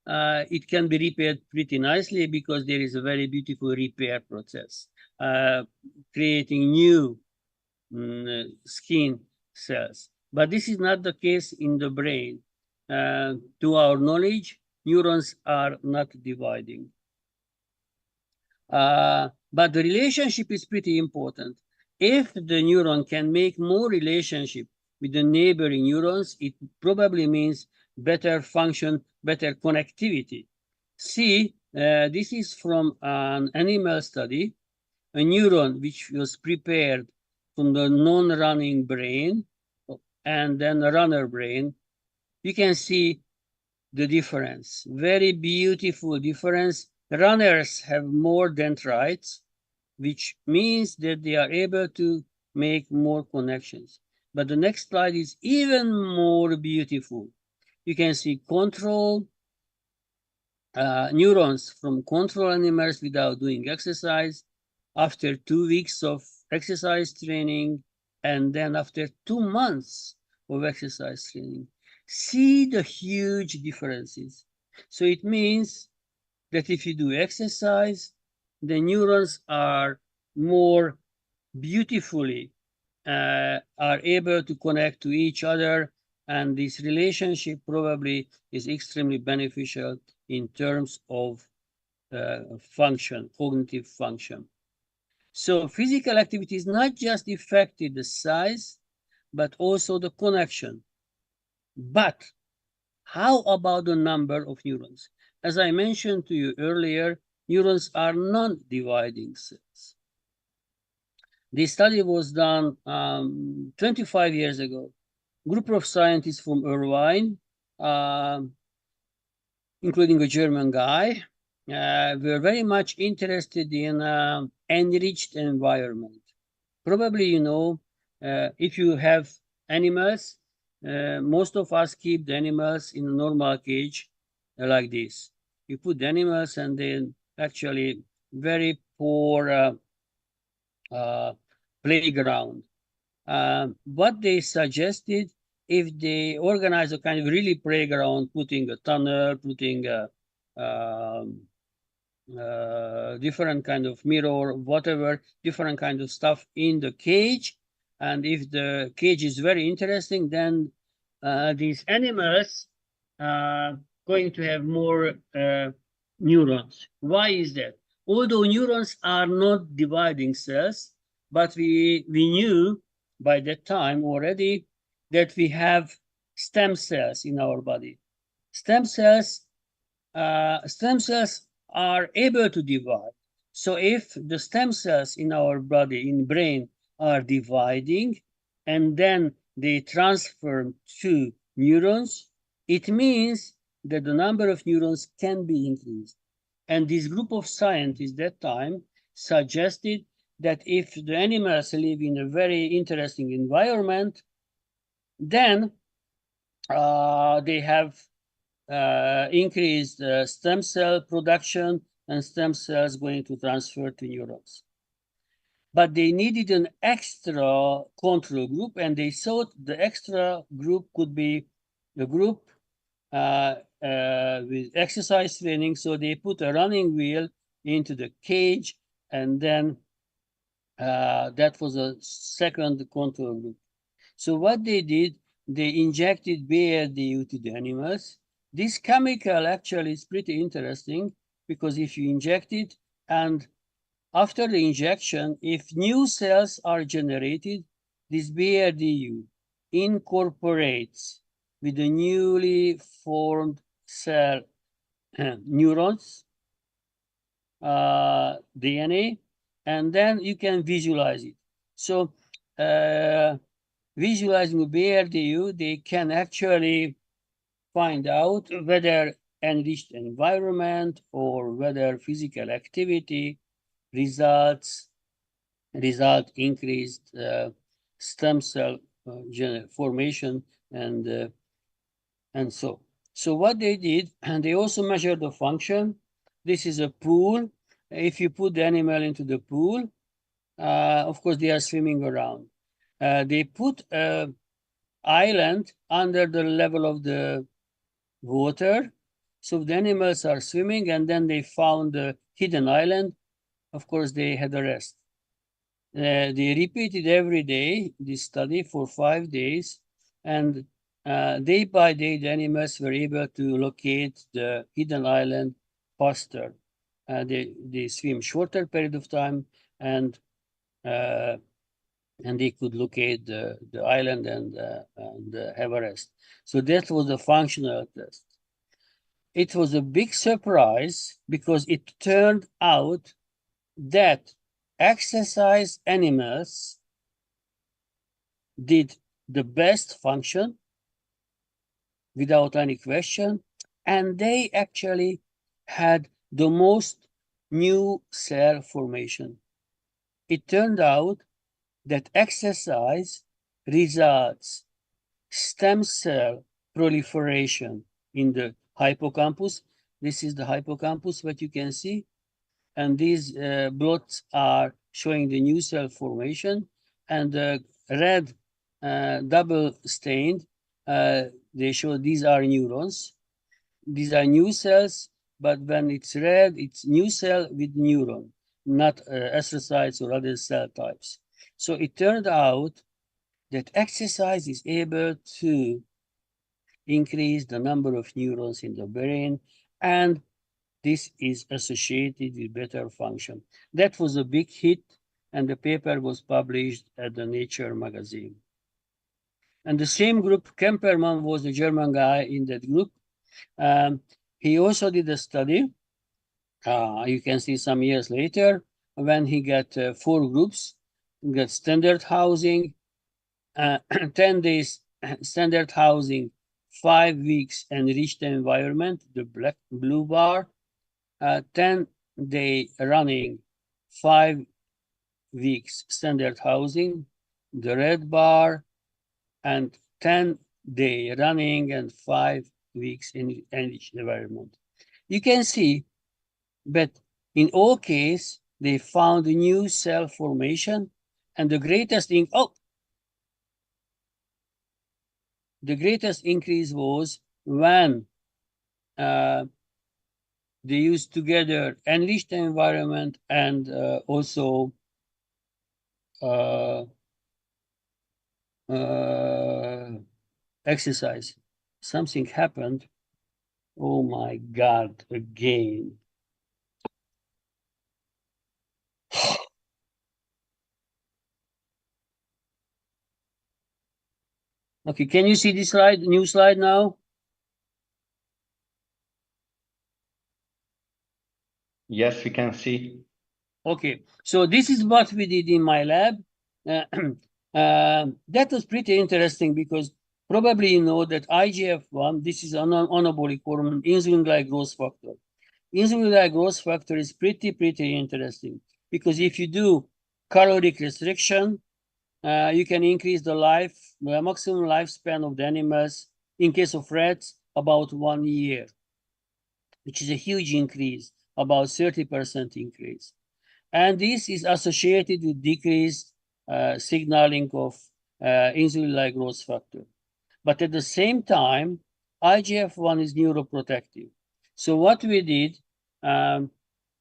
it can be repaired pretty nicely because there is a very beautiful repair process, creating new skin cells. But this is not the case in the brain. To our knowledge, neurons are not dividing. But the relationship is pretty important. If the neuron can make more relationship with the neighboring neurons, it probably means better function, better connectivity. See, this is from an animal study, a neuron which was prepared from the non-running brain and then a runner brain. You can see the difference, very beautiful difference. Runners have more dendrites, which means that they are able to make more connections. But the next slide is even more beautiful. You can see control neurons from control animals without doing exercise after 2 weeks of exercise training, and then after 2 months of exercise training. See the huge differences. So it means that if you do exercise, the neurons are more beautifully are able to connect to each other, and this relationship probably is extremely beneficial in terms of function, cognitive function. So physical activity is not just affected the size, but also the connection. But how about the number of neurons? As I mentioned to you earlier, neurons are non-dividing cells. This study was done 25 years ago. A group of scientists from Irvine, including a German guy, were very much interested in enriched environment. Probably, if you have animals, most of us keep the animals in a normal cage like this. You put the animals and then actually very poor playground. What they suggested, if they organize a kind of really playground, putting a tunnel, putting a different kind of mirror, whatever, different kind of stuff in the cage. And if the cage is very interesting, then these animals are going to have more neurons. Why is that? Although neurons are not dividing cells, but we knew by that time already that we have stem cells in our body. Stem cells are able to divide. So if the stem cells in our body, in brain, are dividing, and then they transfer to neurons, it means that the number of neurons can be increased. And this group of scientists that time suggested that if the animals live in a very interesting environment, then they have increased stem cell production and stem cells going to transfer to neurons. But they needed an extra control group, and they thought the extra group could be a group with exercise training. So they put a running wheel into the cage, and then that was a second control group. So what they did, they injected BRDU to the animals. This chemical actually is pretty interesting because if you inject it and after the injection, if new cells are generated, this BRDU incorporates with the newly formed cell neurons, DNA, and then you can visualize it. So visualizing BRDU, they can actually find out whether enriched environment or whether physical activity result increased stem cell formation and so. So what they did, and they also measured the function. This is a pool. If you put the animal into the pool, of course they are swimming around. They put an island under the level of the water. So the animals are swimming, and then they found a hidden island. Of course, they had a rest. They repeated every day this study for 5 days, and day by day, the animals were able to locate the hidden island faster. They swim shorter period of time, and they could locate the island and have a rest. So that was a functional test. It was a big surprise because it turned out that exercise animals did the best function without any question, and they actually had the most new cell formation. It turned out that exercise results stem cell proliferation in the hippocampus. This is the hippocampus, what you can see. And these blots are showing the new cell formation. And the red double stained, they show these are neurons. These are new cells, but when it's red, it's new cell with neuron, not astrocytes or other cell types. So it turned out that exercise is able to increase the number of neurons in the brain, and this is associated with better function. That was a big hit, and the paper was published at the Nature magazine. And the same group, Kemperman was the German guy in that group. He also did a study. You can see some years later when he got 4 groups. He got standard housing, 10 days standard housing, 5 weeks enriched environment, the blue bar, 10-day running, 5 weeks standard housing, the red bar, and 10 day running and 5 weeks in each environment. You can see that in all cases, they found a new cell formation, and the greatest increase was when they used together enriched environment and also exercise. Something happened. Oh my God, again. Okay, can you see this slide, new slide now? Yes, we can see. Okay, so this is what we did in my lab. That was pretty interesting because probably you know that IGF-1, this is an anabolic hormone, insulin-like growth factor. Insulin-like growth factor is pretty interesting because if you do caloric restriction, you can increase the maximum lifespan of the animals, in case of rats, about 1 year, which is a huge increase, about 30% increase. And this is associated with decreased signaling of insulin-like growth factor. But at the same time, IGF-1 is neuroprotective. So what we did,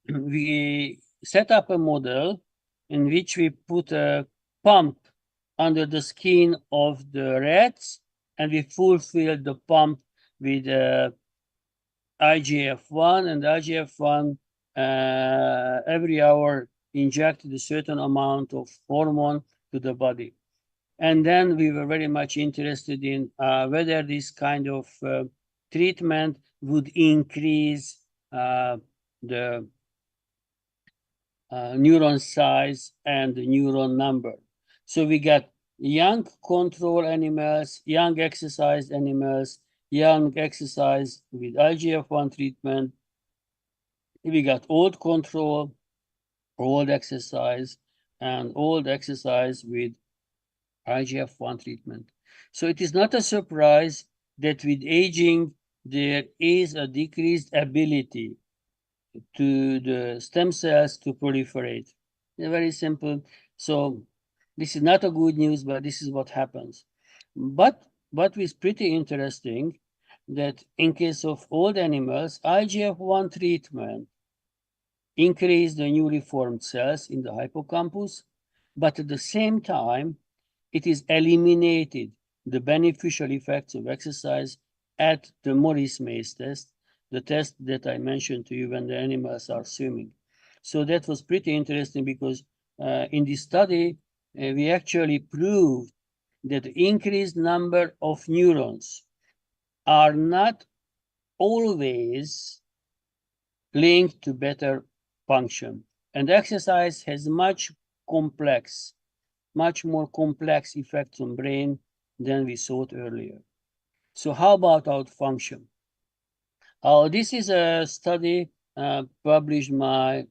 we set up a model in which we put a pump under the skin of the rats, and we fulfilled the pump with IGF-1, and IGF-1 every hour injected a certain amount of hormone to the body. And then we were very much interested in whether this kind of treatment would increase the neuron size and the neuron number. So we got young control animals, young exercise animals, young exercise with IGF-1 treatment. We got old control, old exercise, and old exercise with IGF-1 treatment. So it is not a surprise that with aging, there is a decreased ability to the stem cells to proliferate. They're very simple. So this is not a good news, but this is what happens. But what is pretty interesting that in case of old animals, IGF-1 treatment increase the newly formed cells in the hippocampus, but at the same time, it is eliminated the beneficial effects of exercise at the Morris-Mays test, the test that I mentioned to you when the animals are swimming. So that was pretty interesting because in this study, we actually proved that the increased number of neurons are not always linked to better function. And exercise has much more complex effects on brain than we thought earlier. So how about out function? This is a study published by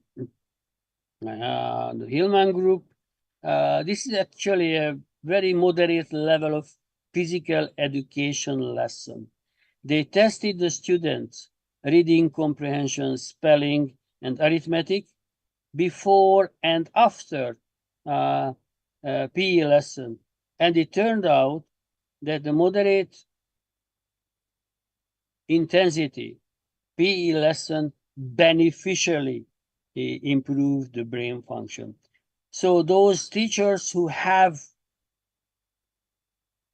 the Hillman group. This is actually a very moderate level of physical education lesson. They tested the students' reading comprehension, spelling, and arithmetic before and after PE lesson. And it turned out that the moderate intensity PE lesson beneficially improved the brain function. So those teachers who have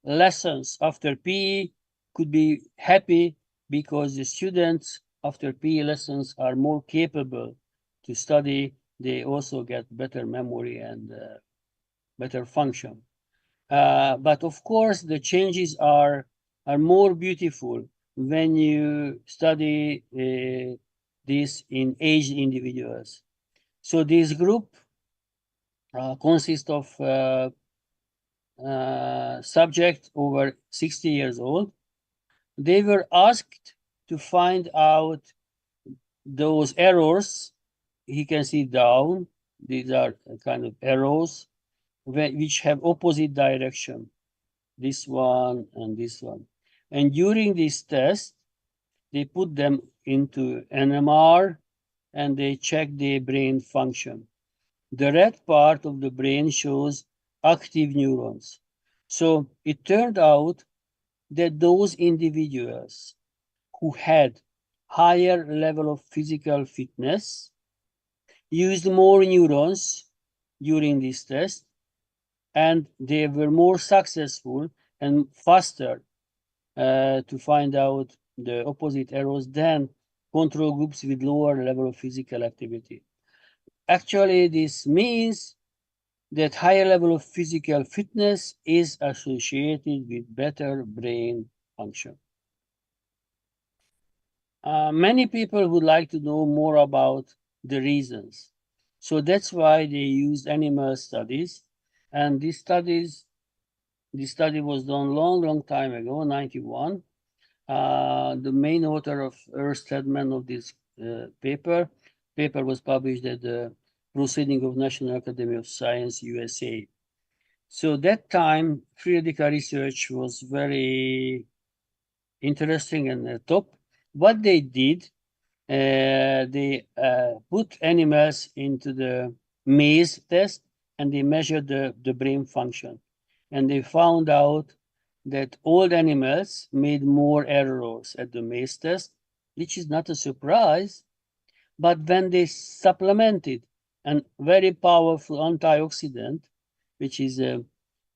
lessons after PE could be happy because the students after PE lessons are more capable to study. They also get better memory and better function. But of course, the changes are more beautiful when you study this in aged individuals. So this group consists of subjects over 60 years old. They were asked to find out those arrows. You can see down. These are kind of arrows which have opposite direction. This one and this one. And during this test, they put them into NMR and they check their brain function. The red part of the brain shows active neurons. So it turned out that those individuals who had higher level of physical fitness used more neurons during this test, and they were more successful and faster to find out the opposite errors than control groups with lower level of physical activity. Actually, this means that higher level of physical fitness is associated with better brain function. Many people would like to know more about the reasons. So that's why they used animal studies. And this study was done long time ago, 91. The main author of Ernst Stedman of this paper was published at the Proceeding of National Academy of Science, USA. So that time, free radical research was very interesting and top. What they did, they put animals into the maze test and they measured the brain function. And they found out that old animals made more errors at the maze test, which is not a surprise. But when they supplemented a very powerful antioxidant, which is a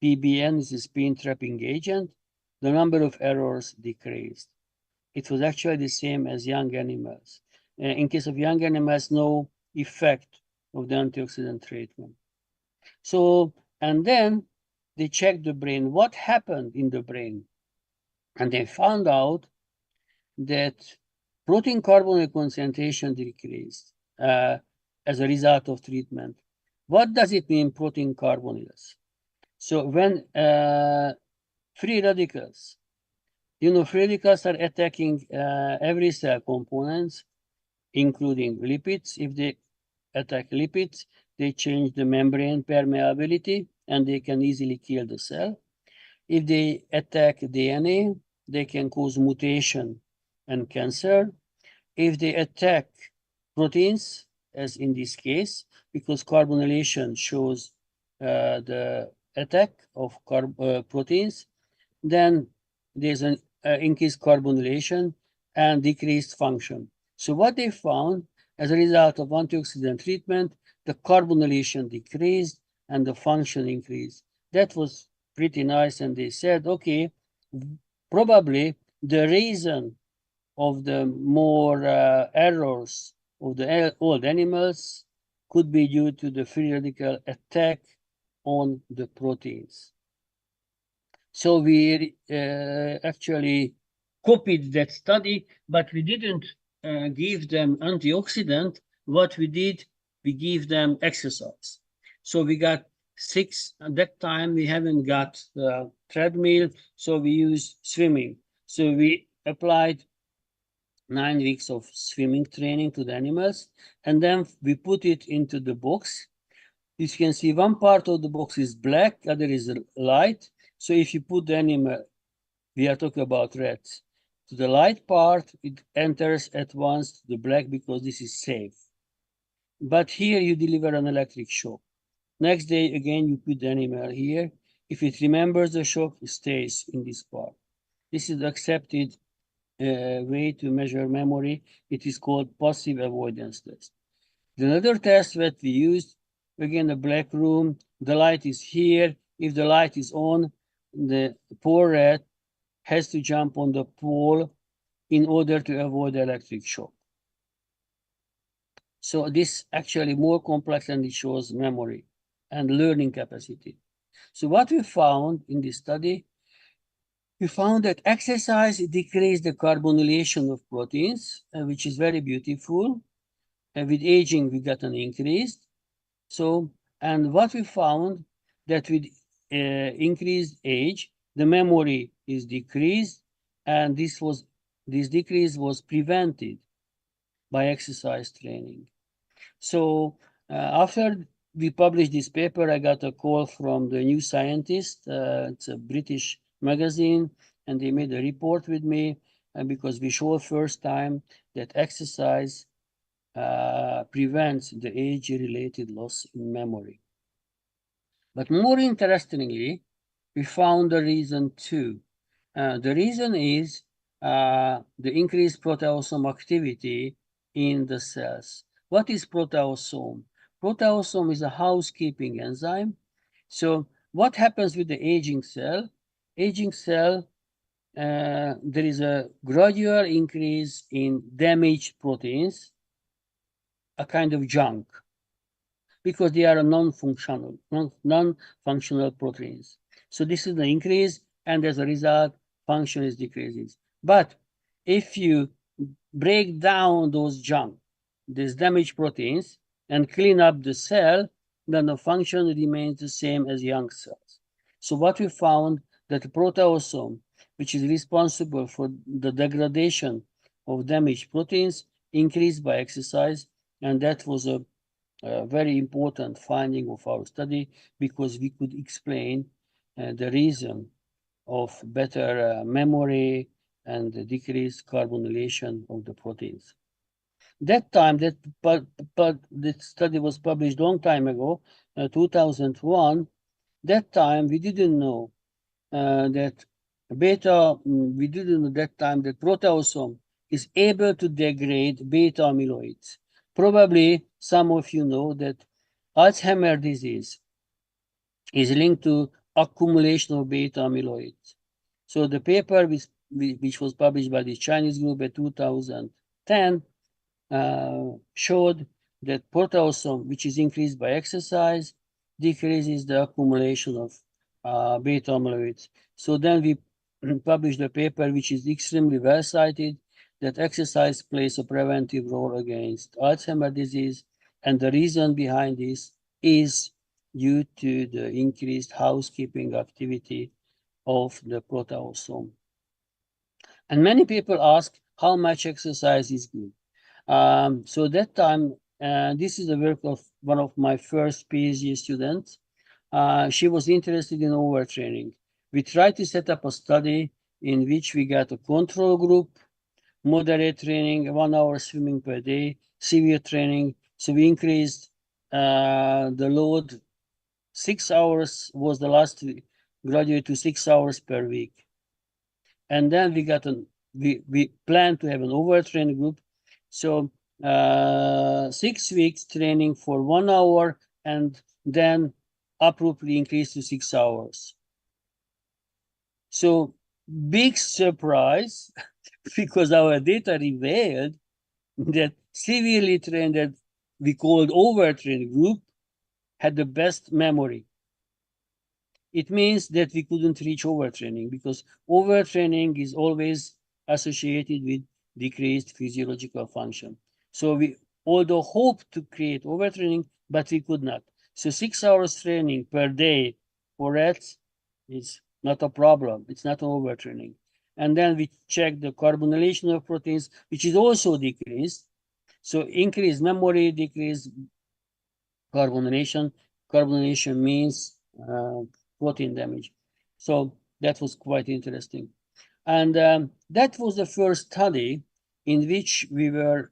PBN, is a spin trapping agent, the number of errors decreased. It was actually the same as young animals. In case of young animals, no effect of the antioxidant treatment. So, and then they checked the brain. What happened in the brain? And they found out that protein carbonate concentration decreased as a result of treatment. What does it mean, protein carbonates? So when free radicals, free radicals are attacking every cell components, including lipids. If they attack lipids, they change the membrane permeability and they can easily kill the cell. If they attack DNA, they can cause mutation and cancer. If they attack proteins, as in this case, because carbonylation shows the attack of proteins, then there's an increased carbonylation and decreased function. So what they found as a result of antioxidant treatment, the carbonylation decreased and the function increased. That was pretty nice. And they said, okay, probably the reason of the more errors of the old animals could be due to the free radical attack on the proteins. So we actually copied that study, but we didn't give them antioxidant. What we did, we give them exercise. So we got 6, at that time we haven't got treadmill, so we used swimming. So we applied 9 weeks of swimming training to the animals, and then we put it into the box. You can see one part of the box is black, other is light. So if you put the animal, we are talking about rats, to the light part, it enters at once to the black because this is safe. But here you deliver an electric shock. Next day, again, you put the animal here. If it remembers the shock, it stays in this part. This is the accepted way to measure memory. It is called passive avoidance test. Another test that we used, again, the black room, the light is here. If the light is on, the poor rat has to jump on the pole in order to avoid electric shock. So this actually more complex and it shows memory and learning capacity. So what we found in this study, we found that exercise decreased the carbonylation of proteins, which is very beautiful. And with aging, we got an increase. So, and what we found that with increased age, the memory is decreased, and this decrease was prevented by exercise training. So after we published this paper, I got a call from the New Scientist. It's a British magazine, and they made a report with me, and because we showed first time that exercise prevents the age-related loss in memory. But more interestingly, we found the reason too. The reason is the increased proteasome activity in the cells. What is proteasome? Proteasome is a housekeeping enzyme. So what happens with the aging cell? Aging cell, there is a gradual increase in damaged proteins, a kind of junk, because they are non-functional proteins. So this is the increase, and as a result, function is decreasing. But if you break down those junk, these damaged proteins, and clean up the cell, then the function remains the same as young cells. So what we found that the proteasome, which is responsible for the degradation of damaged proteins, increased by exercise, and that was a very important finding of our study, because we could explain the reason of better memory and the decreased carbonylation of the proteins. That time, that study was published long time ago, 2001. That time we didn't know that we didn't know that time that proteasome is able to degrade beta amyloids. Probably some of you know that Alzheimer's disease is linked to accumulation of beta amyloids. So the paper which was published by the Chinese group in 2010 showed that proteasome, which is increased by exercise, decreases the accumulation of beta amyloids. So then we published a paper which is extremely well cited, that exercise plays a preventive role against Alzheimer's disease, and the reason behind this is due to the increased housekeeping activity of the proteasome. And many people ask how much exercise is good. So that time, this is the work of one of my first PhD students. She was interested in overtraining. We tried to set up a study in which we got a control group, moderate training, 1 hour swimming per day, severe training. So we increased the load. 6 hours was the last week, graduate to 6 hours per week. And then we plan to have an overtraining group. So 6 weeks training for 1 hour, and then abruptly increase to 6 hours. So big surprise, because our data revealed that severely trained, that we called overtrained group, had the best memory. It means that we couldn't reach overtraining, because overtraining is always associated with decreased physiological function. So we although hoped to create overtraining, but we could not. So 6 hours training per day for rats is not a problem. It's not overtraining. And then we check the carbonylation of proteins, which is also decreased. So increased memory, decreased carbonylation. Carbonylation means protein damage. So that was quite interesting. And that was the first study in which we were,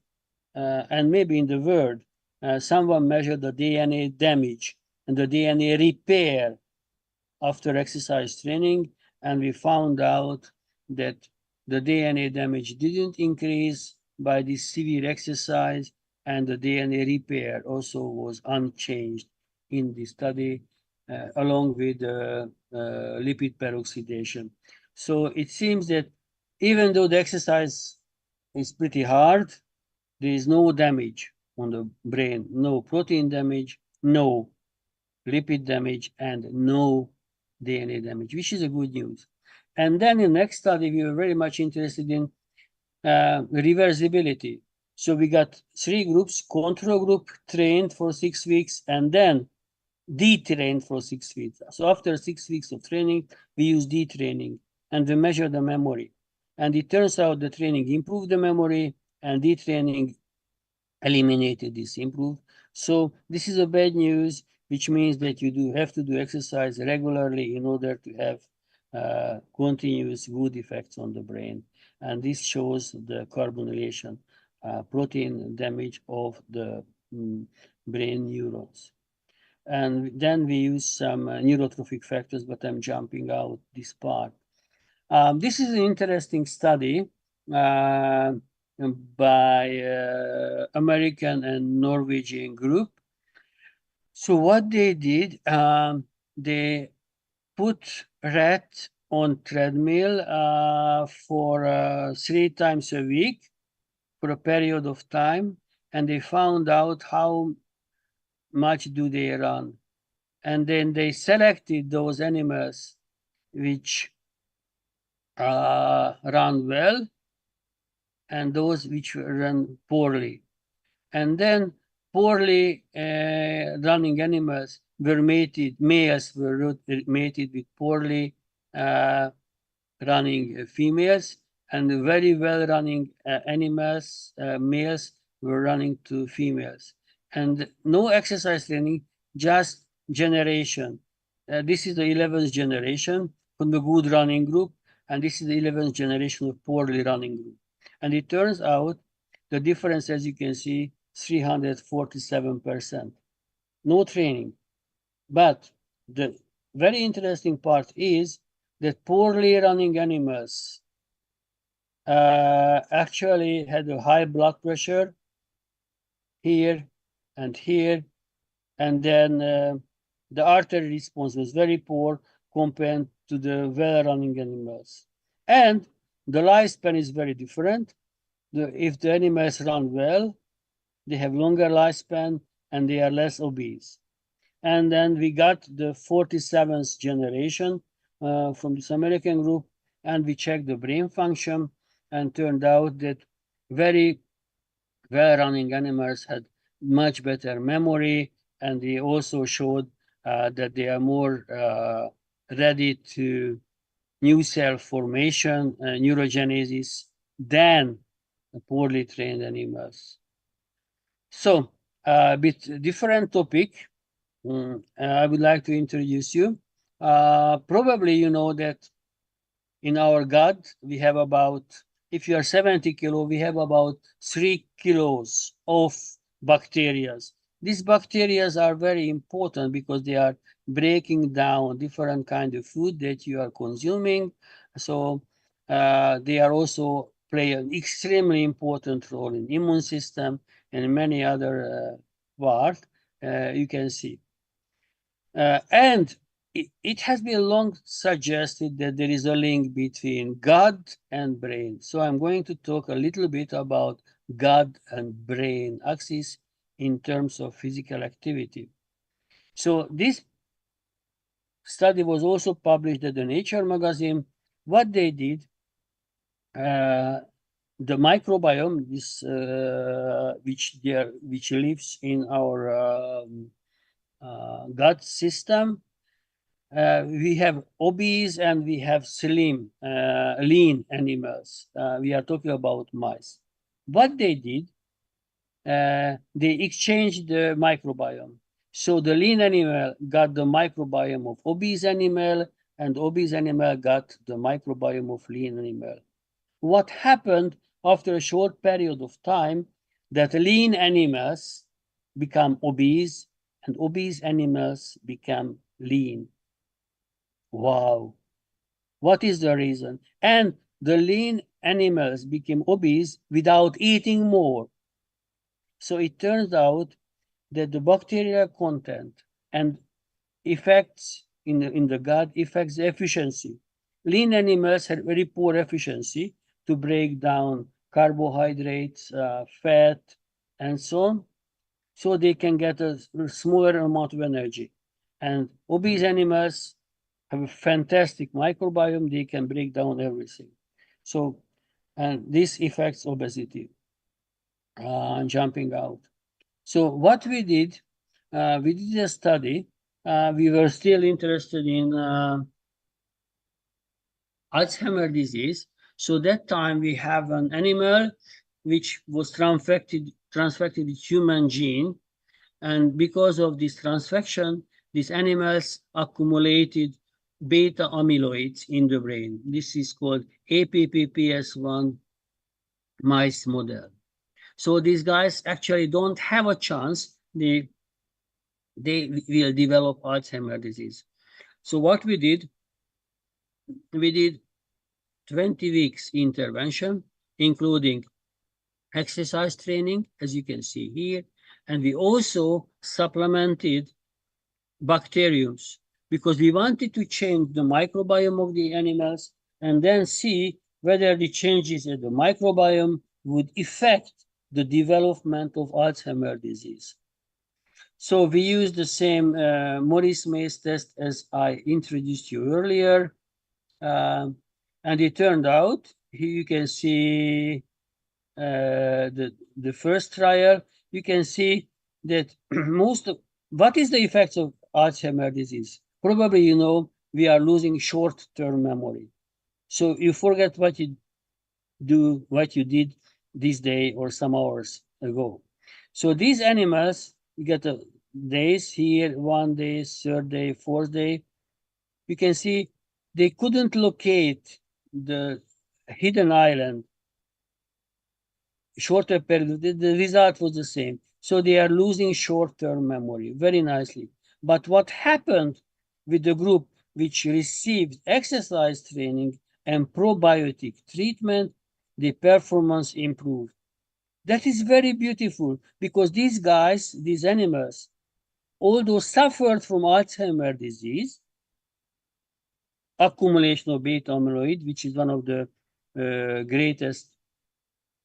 and maybe in the world, someone measured the DNA damage and the DNA repair after exercise training, and we found out that the DNA damage didn't increase by this severe exercise, and the DNA repair also was unchanged in the study, along with lipid peroxidation. So it seems that even though the exercise is pretty hard, there is no damage on the brain, no protein damage, no lipid damage, and no DNA damage, which is a good news. And then in the next study, we were very much interested in reversibility. So we got 3 groups: control group trained for 6 weeks, and then detrained for 6 weeks. So after 6 weeks of training, we use detraining, and we measure the memory. And it turns out the training improved the memory, and detraining eliminated this improved. So this is a bad news, which means that you do have to do exercise regularly in order to have continuous good effects on the brain. And this shows the carbonylation, protein damage of the brain neurons. And then we use some neurotrophic factors, but I'm jumping out this part. This is an interesting study by American and Norwegian group. So what they did, they put rat on treadmill for 3 times a week for a period of time, and they found out how much do they run. And then they selected those animals which run well and those which run poorly. And then poorly running animals were mated, males were mated with poorly running females, and very well running animals, males were running to females. And no exercise training, just generation. This is the 11th generation from the good running group, and this is the 11th generation of poorly running group. And it turns out the difference, as you can see, 347%. No training. But the very interesting part is that poorly running animals actually had a high blood pressure here and here, and then the artery response was very poor compared to the well-running animals. And the lifespan is very different. If the animals run well, they have longer lifespan and they are less obese. And then we got the 47th generation from this American group, and we checked the brain function, and turned out that very well-running animals had much better memory, and they also showed that they are more ready to new cell formation, neurogenesis, than poorly trained animals. So, a bit different topic. I would like to introduce you. Probably you know that in our gut, we have about, if you are 70 kilo, we have about 3 kilos of bacteria. These bacteria are very important because they are breaking down different kinds of food that you are consuming. So they are also play an extremely important role in immune system and many other parts you can see. And it has been long suggested that there is a link between gut and brain. So I'm going to talk a little bit about gut and brain axis in terms of physical activity. So this study was also published in the Nature magazine. What they did, the microbiome, this which lives in our gut system. We have obese and we have slim, lean animals. We are talking about mice. What they did, they exchanged the microbiome. So the lean animal got the microbiome of obese animal, and obese animal got the microbiome of lean animal. What happened after a short period of time, that lean animals become obese and obese animals become lean. Wow. What is the reason? And the lean animals became obese without eating more. So it turns out that the bacterial content and effects in the gut affects the efficiency. Lean animals had very poor efficiency to break down carbohydrates, fat, and so on, so they can get a smaller amount of energy. And obese animals have a fantastic microbiome. They can break down everything. So, and this affects obesity, jumping out. So what we did a study. We were still interested in Alzheimer's disease. So that time we have an animal which was transfected with human gene. And because of this transfection, these animals accumulated beta amyloids in the brain. This is called APPPS1 mice model. So these guys actually don't have a chance. They will develop Alzheimer's disease. So what we did 20 weeks intervention, including exercise training, as you can see here, and we also supplemented bacteriums because we wanted to change the microbiome of the animals and then see whether the changes in the microbiome would affect the development of Alzheimer's disease. So we used the same Morris Maze test as I introduced you earlier. And it turned out, here you can see the first trial, you can see that what is the effects of Alzheimer's disease? Probably you know we are losing short-term memory. So you forget what you did this day or some hours ago. So these animals, you get the days here, 1 day, 3rd day, 4th day. You can see they couldn't locate the hidden island shorter period, the result was the same. So they are losing short-term memory very nicely. But what happened with the group which received exercise training and probiotic treatment, the performance improved. That is very beautiful because these guys, these animals, although suffered from Alzheimer's disease, accumulation of beta amyloid, which is one of the greatest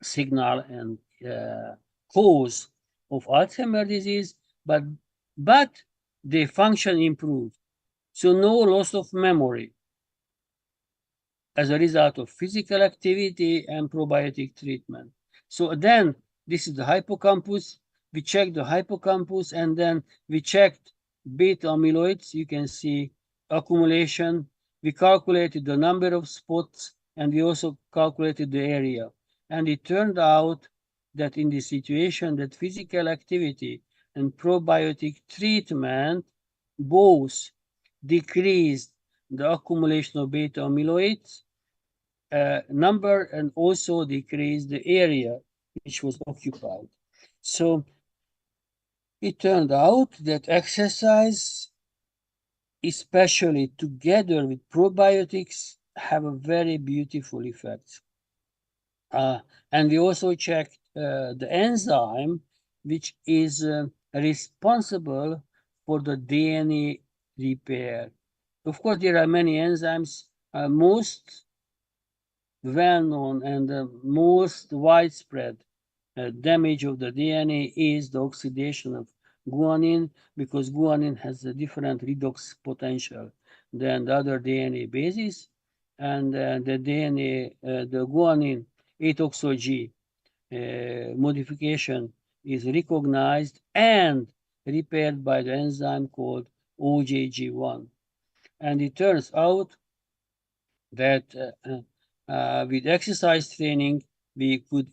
signal and cause of Alzheimer's disease, but the function improved. So no loss of memory as a result of physical activity and probiotic treatment. So then this is the hippocampus. We checked the hippocampus and then we checked beta amyloids. You can see accumulation. We calculated the number of spots and we also calculated the area. And it turned out that in the situation that physical activity and probiotic treatment both decreased the accumulation of beta amyloids number and also decreased the area which was occupied. So it turned out that exercise, especially together with probiotics, have a very beautiful effect. And we also checked the enzyme which is responsible for the DNA repair. Of course, there are many enzymes. Most well-known and the most widespread damage of the DNA is the oxidation of guanine, because guanine has a different redox potential than the other DNA bases. And the DNA, the guanine 8-oxo-G modification is recognized and repaired by the enzyme called OJG1. And it turns out that with exercise training, we could,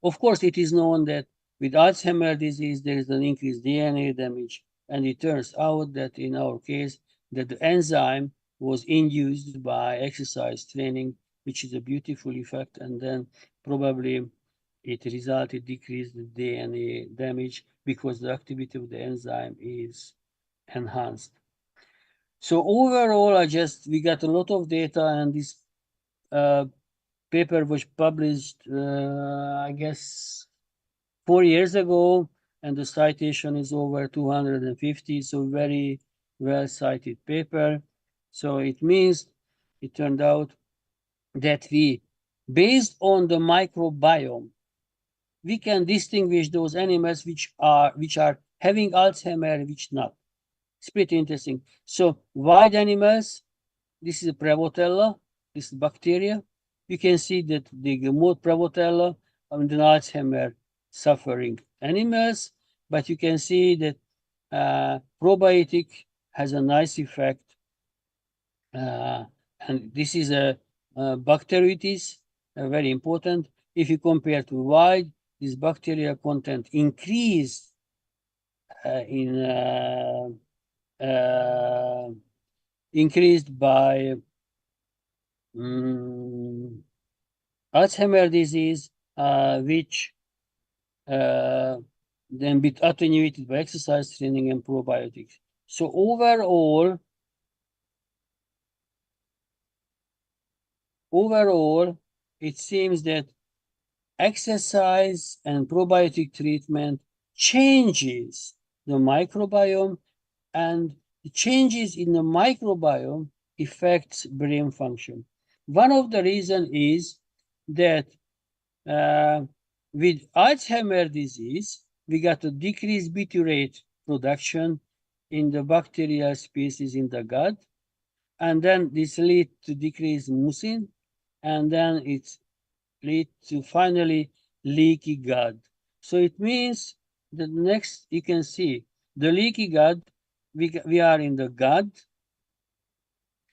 of course, it is known that with Alzheimer's disease, there is an increased DNA damage. And it turns out that in our case, that the enzyme was induced by exercise training, which is a beautiful effect. And then probably it resulted decreased DNA damage because the activity of the enzyme is enhanced. So overall, we got a lot of data, and this paper was published, I guess, 4 years ago, and the citation is over 250, so very well cited paper. So it means it turned out that based on the microbiome, we can distinguish those animals which are having Alzheimer, which not. It's pretty interesting. So wild animals, this is a Prevotella, this is bacteria. You can see that the more Prevotella and the Alzheimer suffering animals, but you can see that probiotic has a nice effect. And this is a bacteriitis, very important. If you compare to wild, this bacteria content increased in increased by Alzheimer's disease, which then be attenuated by exercise training and probiotics. So overall, it seems that exercise and probiotic treatment changes the microbiome, and the changes in the microbiome affects brain function. One of the reasons is that with Alzheimer's disease, we got a decreased butyrate production in the bacterial species in the gut, and then this leads to decreased mucin, and then it leads to finally leaky gut. So it means the next, you can see the leaky gut, we are in the gut.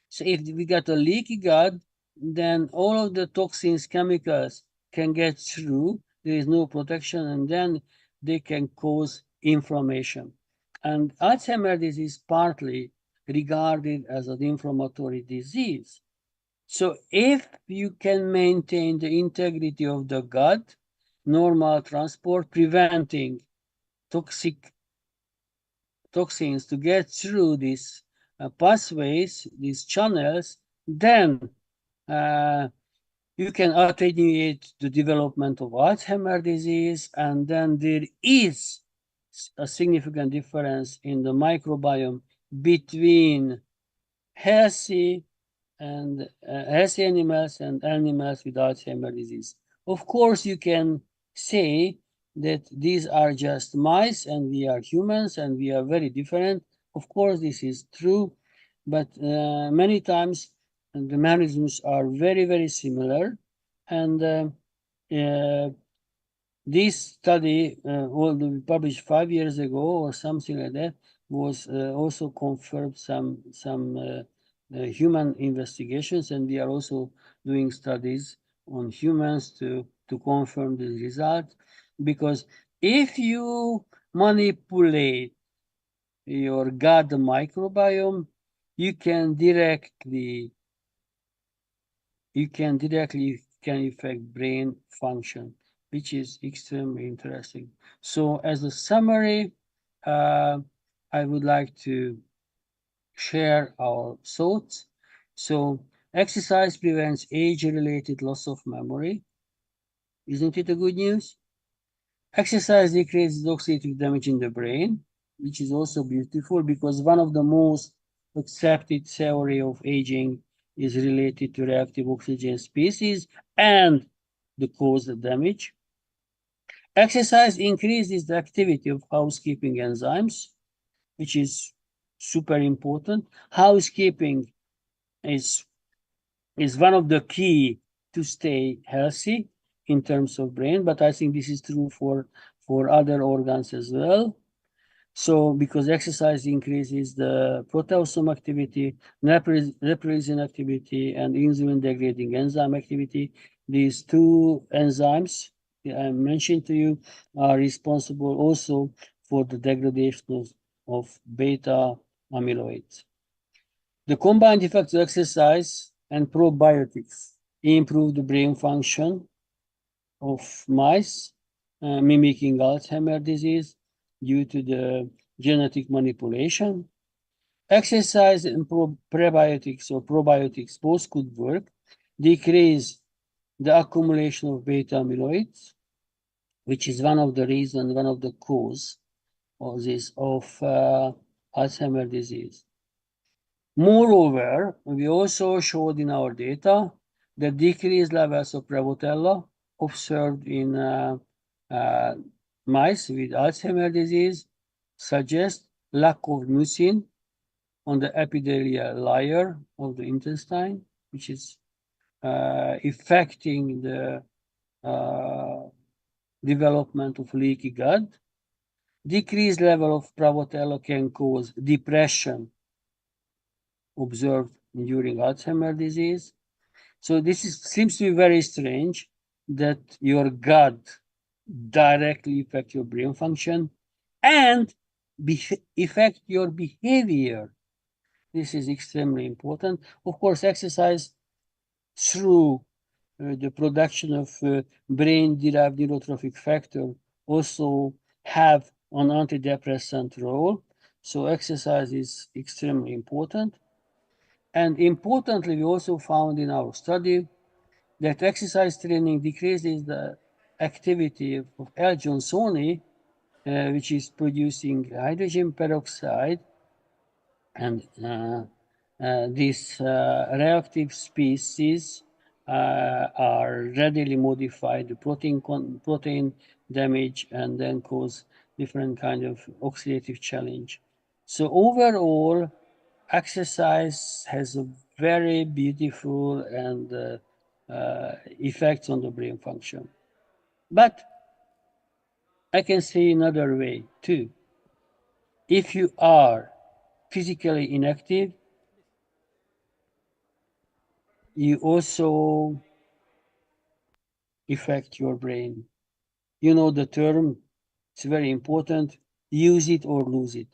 So if we got a leaky gut, then all of the toxins, chemicals can get through. There is no protection, and then they can cause inflammation. And Alzheimer's disease is partly regarded as an inflammatory disease. So if you can maintain the integrity of the gut, normal transport, preventing toxins to get through these pathways, these channels, then you can attenuate the development of Alzheimer's disease, and then there is a significant difference in the microbiome between healthy animals and animals with Alzheimer's disease. Of course, you can say that these are just mice and we are humans and we are very different. Of course, this is true, but many times the mechanisms are very, very similar. And this study, although we published 5 years ago or something like that, was also confirmed some human investigations, and we are also doing studies on humans to confirm the result. Because if you manipulate your gut microbiome, you can directly affect brain function, which is extremely interesting. So as a summary, I would like to share our thoughts. So exercise prevents age-related loss of memory. Isn't it a good news? Exercise decreases oxidative damage in the brain, which is also beautiful because one of the most accepted theory of aging is related to reactive oxygen species and the cause of damage. Exercise increases the activity of housekeeping enzymes, which is super important. Housekeeping is one of the key to stay healthy in terms of brain, but I think this is true for other organs as well. So because exercise increases the proteasome activity, neprilysin activity, and insulin degrading enzyme activity, these two enzymes I mentioned to you are responsible also for the degradation of beta amyloids. The combined effects of exercise and probiotics improve the brain function of mice mimicking Alzheimer's disease due to the genetic manipulation. Exercise and prebiotics or probiotics both could work, decrease the accumulation of beta amyloids, which is one of the reasons, one of the cause of this, Alzheimer's disease. Moreover, we also showed in our data that decreased levels of Prevotella observed in mice with Alzheimer's disease suggest lack of mucin on the epithelial layer of the intestine, which is affecting the development of leaky gut. Decreased level of Prevotella can cause depression observed during Alzheimer's disease. So this seems to be very strange that your gut directly affects your brain function and affect your behavior. This is extremely important. Of course, exercise through the production of brain-derived neurotrophic factor also have an antidepressant role. So exercise is extremely important. And importantly, we also found in our study that exercise training decreases the activity of L-Johnsoni, which is producing hydrogen peroxide, and these reactive species are readily modified protein damage and then cause different kind of oxidative challenge. So overall, exercise has a very beautiful and effects on the brain function. But I can say another way too. If you are physically inactive, you also affect your brain. You know the term, it's very important, use it or lose it.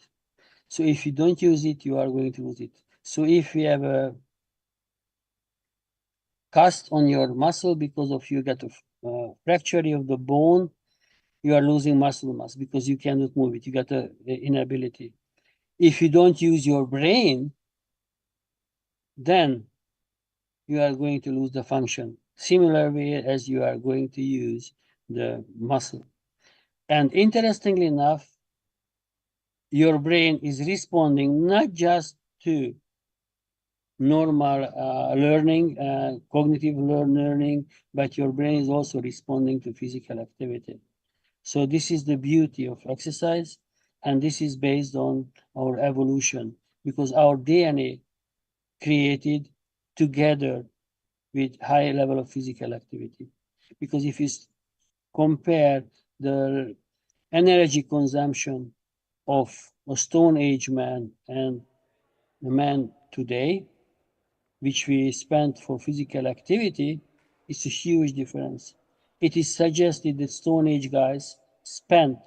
So if you don't use it, you are going to lose it. So if you have a cast on your muscle because of you got a fracture of the bone, you are losing muscle mass because you cannot move it. You got a inability. If you don't use your brain, then you are going to lose the function, similarly as you are going to use the muscle. And interestingly enough, your brain is responding not just to normal learning, cognitive learning, but your brain is also responding to physical activity. So this is the beauty of exercise, and this is based on our evolution, because our DNA created together with high level of physical activity. Because if you compare the energy consumption of a Stone Age man and the man today, which we spent for physical activity, it's a huge difference. It is suggested that Stone Age guys spent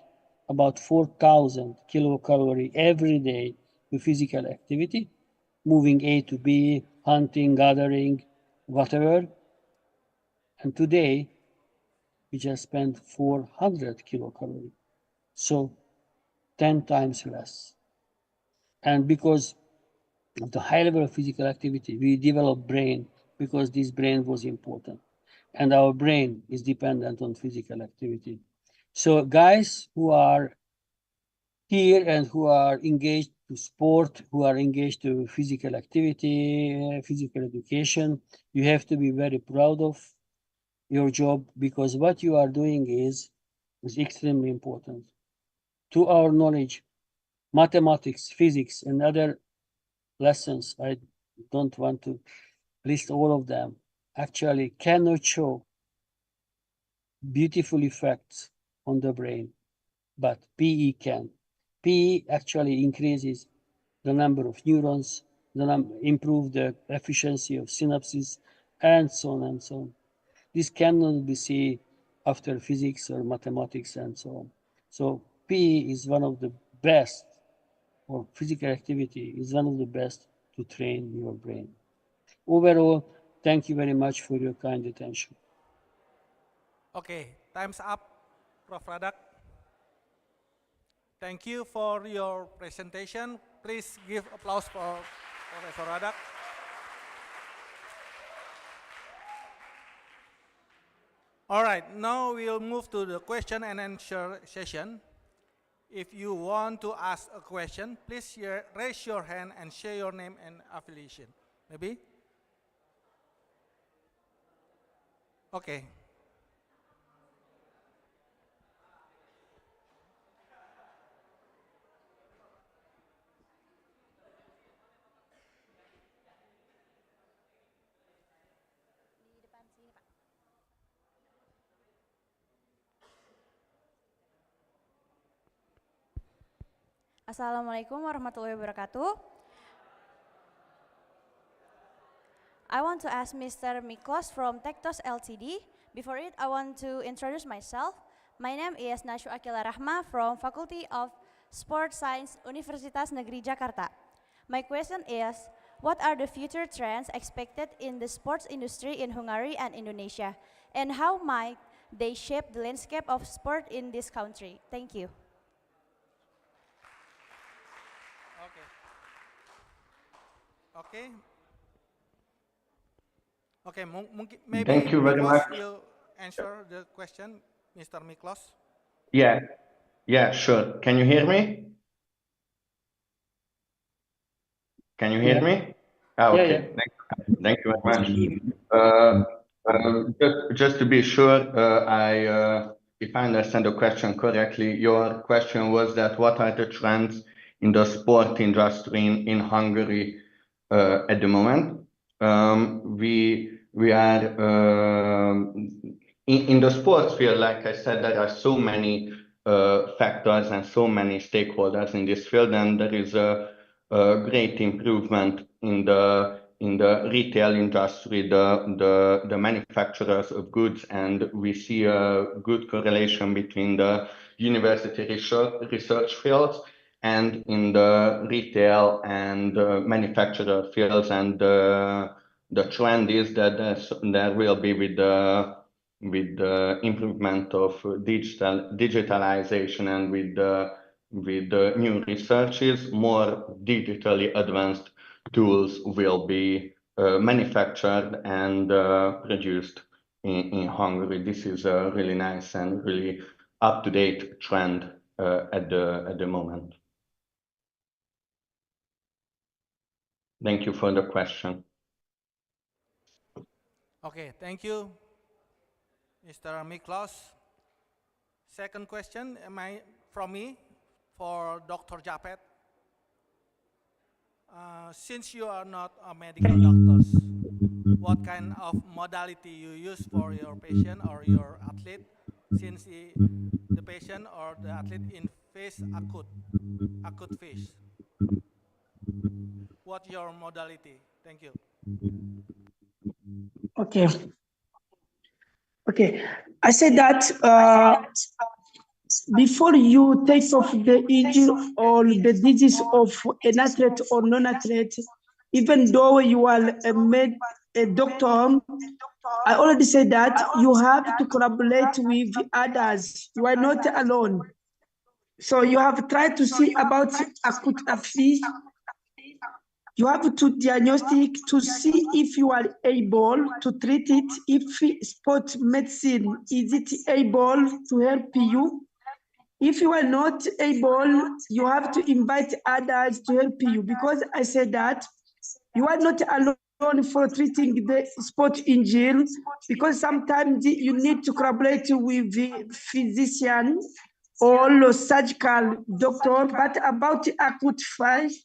about 4,000 kilocalorie every day with physical activity, moving A to B, hunting, gathering, whatever. And today, we just spend 400 kilocalorie. So 10 times less. And because of the high level of physical activity, we develop brain because this brain was important. And our brain is dependent on physical activity. So guys who are here and who are engaged to sport, who are engaged to physical activity, physical education, you have to be very proud of your job, because what you are doing is extremely important. To our knowledge, mathematics, physics, and other lessons, I don't want to list all of them, actually cannot show beautiful effects on the brain, but PE can. PE actually increases the number of neurons, improve the efficiency of synapses, and so on and so on. This cannot be seen after physics or mathematics and so on. So PE is one of the best, or physical activity is one of the best to train your brain. Overall, thank you very much for your kind attention. Okay, time's up, Prof. Radak. Thank you for your presentation. Please give applause for Professor Radak. All right, now we'll move to the question and answer session. If you want to ask a question, please raise your hand and share your name and affiliation. Maybe? Okay. Assalamualaikum warahmatullahi wabarakatuh. I want to ask Mr. Miklos from Tektos Ltd. Before it, I want to introduce myself. My name is Nashu Akila Rahma from Faculty of Sport Science, Universitas Negeri Jakarta. My question is, what are the future trends expected in the sports industry in Hungary and Indonesia? And how might they shape the landscape of sport in this country? Thank you. Okay. Okay, maybe Thank you very Miklos much. will answer the question, Mr. Miklos. Yeah, yeah, sure. Can you hear me? Can you hear Yeah. me? Ah, Yeah, okay. Thank you very much. Just to be sure, if I understand the question correctly, your question was that what are the trends in the sport industry in Hungary at the moment? We are in the sports field, like I said, there are so many factors and so many stakeholders in this field, and there is a great improvement in the retail industry, the manufacturers of goods, and we see a good correlation between the university research fields and in the retail and manufacturer fields, and the trend is that there will be with the improvement of digitalization and with the new researches, more digitally advanced tools will be manufactured and produced in Hungary. This is a really nice and really up-to-date trend at the moment. Thank you for the question. Okay, thank you, Mr. Miklos. Second question, from me for Dr. Japet. Since you are not a medical doctor, what kind of modality you use for your patient or your athlete, since the patient or the athlete in phase acute phase? What your modality? Thank you. Okay. Okay. I said that before you take off the injury or the disease of an athlete or non-athlete, even though you are a doctor, I already said that you have to collaborate with others. You are not alone. So you have tried to see about acute phase. You have to diagnostic to see if you are able to treat it. If sport medicine is it able to help you? If you are not able, you have to invite others to help you, because I said that you are not alone for treating the sport injury, because sometimes you need to collaborate with the physician or surgical doctor. But about acute phase,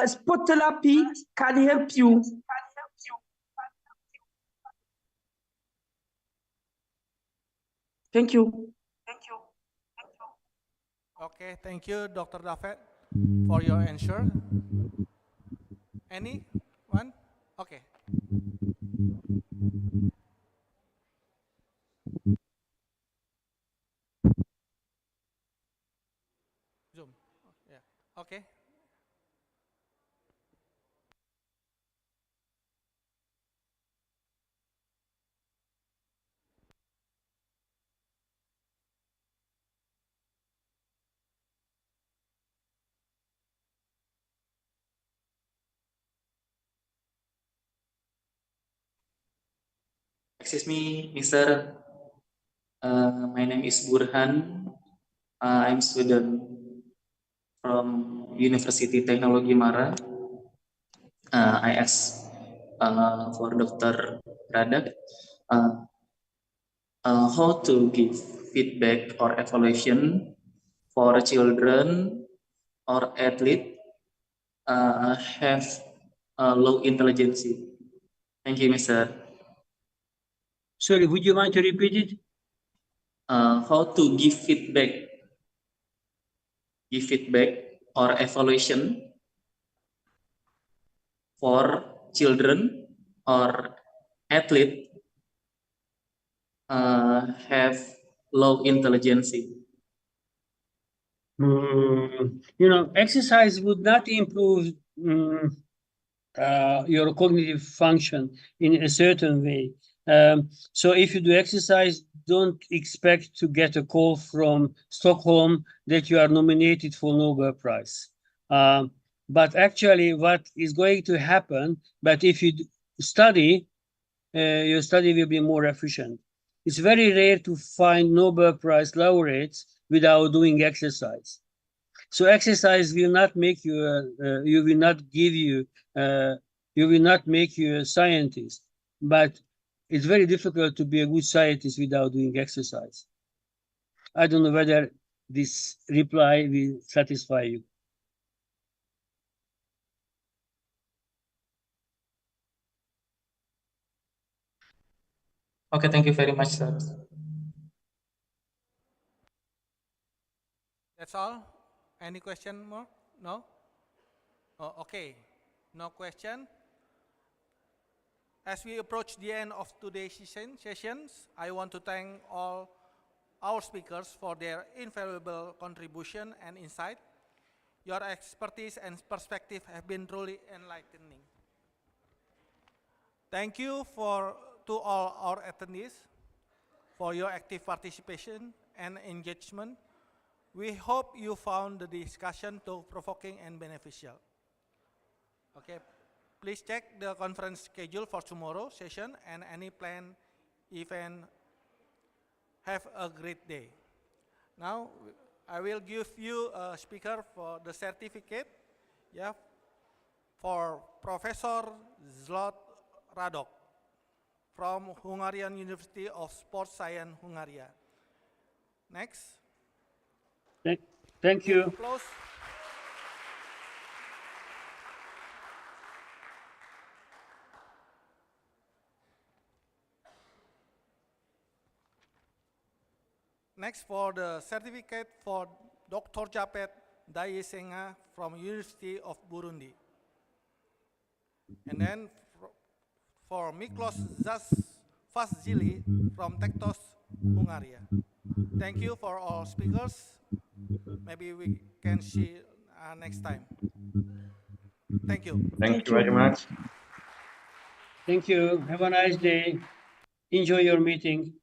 sport therapy can help you. Thank you. Okay, thank you, Dr. David, for your answer. Anyone? Okay. Zoom. Yeah. Okay. Excuse me, Mr. My name is Burhan. I'm student from University Technology Mara. I ask for Dr. Radak how to give feedback or evaluation for children or athlete have low intelligence. Thank you, Mr. Sorry, would you mind to repeat it? How to give feedback or evaluation for children or athlete have low intelligence. Exercise would not improve your cognitive function in a certain way. So if you do exercise, don't expect to get a call from Stockholm that you are nominated for Nobel Prize. But actually, what is going to happen, but if you study, your study will be more efficient. It's very rare to find Nobel Prize laureates without doing exercise. So exercise will not make you, you will not give you, you will not make you a scientist. But it's very difficult to be a good scientist without doing exercise. I don't know whether this reply will satisfy you. Okay, thank you very much, sir. That's all? Any question more? No? Oh, okay. No question. As we approach the end of today's sessions, I want to thank all our speakers for their invaluable contribution and insight. Your expertise and perspective have been truly enlightening. Thank you to all our attendees for your active participation and engagement. We hope you found the discussion thought-provoking and beneficial. Okay, please check the conference schedule for tomorrow's session and any planned event. Have a great day. Now, I will give you a speaker for the certificate, for Professor Zlot Radok from Hungarian University of Sports Science, Hungary. Next. Thank you. Applause. Next, for the certificate for Dr. Japet Dayesenga from University of Burundi. And then for Miklos Fazili from Tektos, Hungary. Thank you for all speakers. Maybe we can see next time. Thank you. Thank you very much. Thank you. Have a nice day. Enjoy your meeting.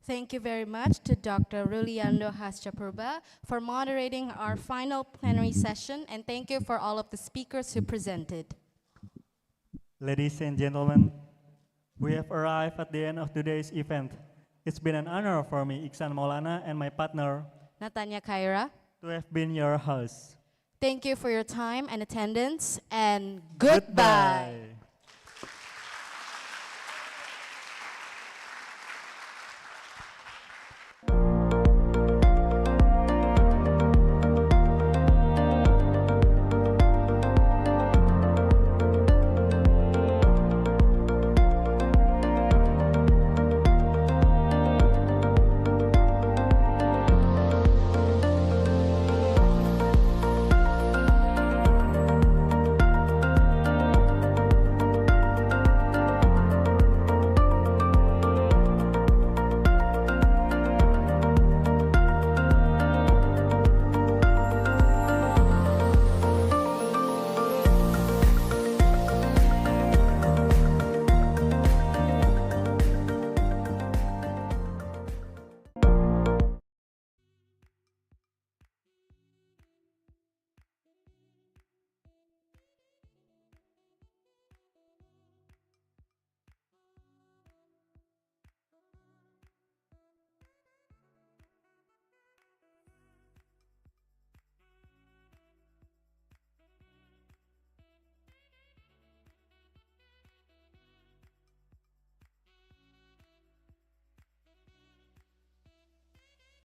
Thank you very much to Dr. Ruliando Haschapurba for moderating our final plenary session, and thank you for all of the speakers who presented. Ladies and gentlemen, we have arrived at the end of today's event. It's been an honor for me, Iksan Maulana, and my partner, Natanya Kaira, to have been your host. Thank you for your time and attendance, and goodbye.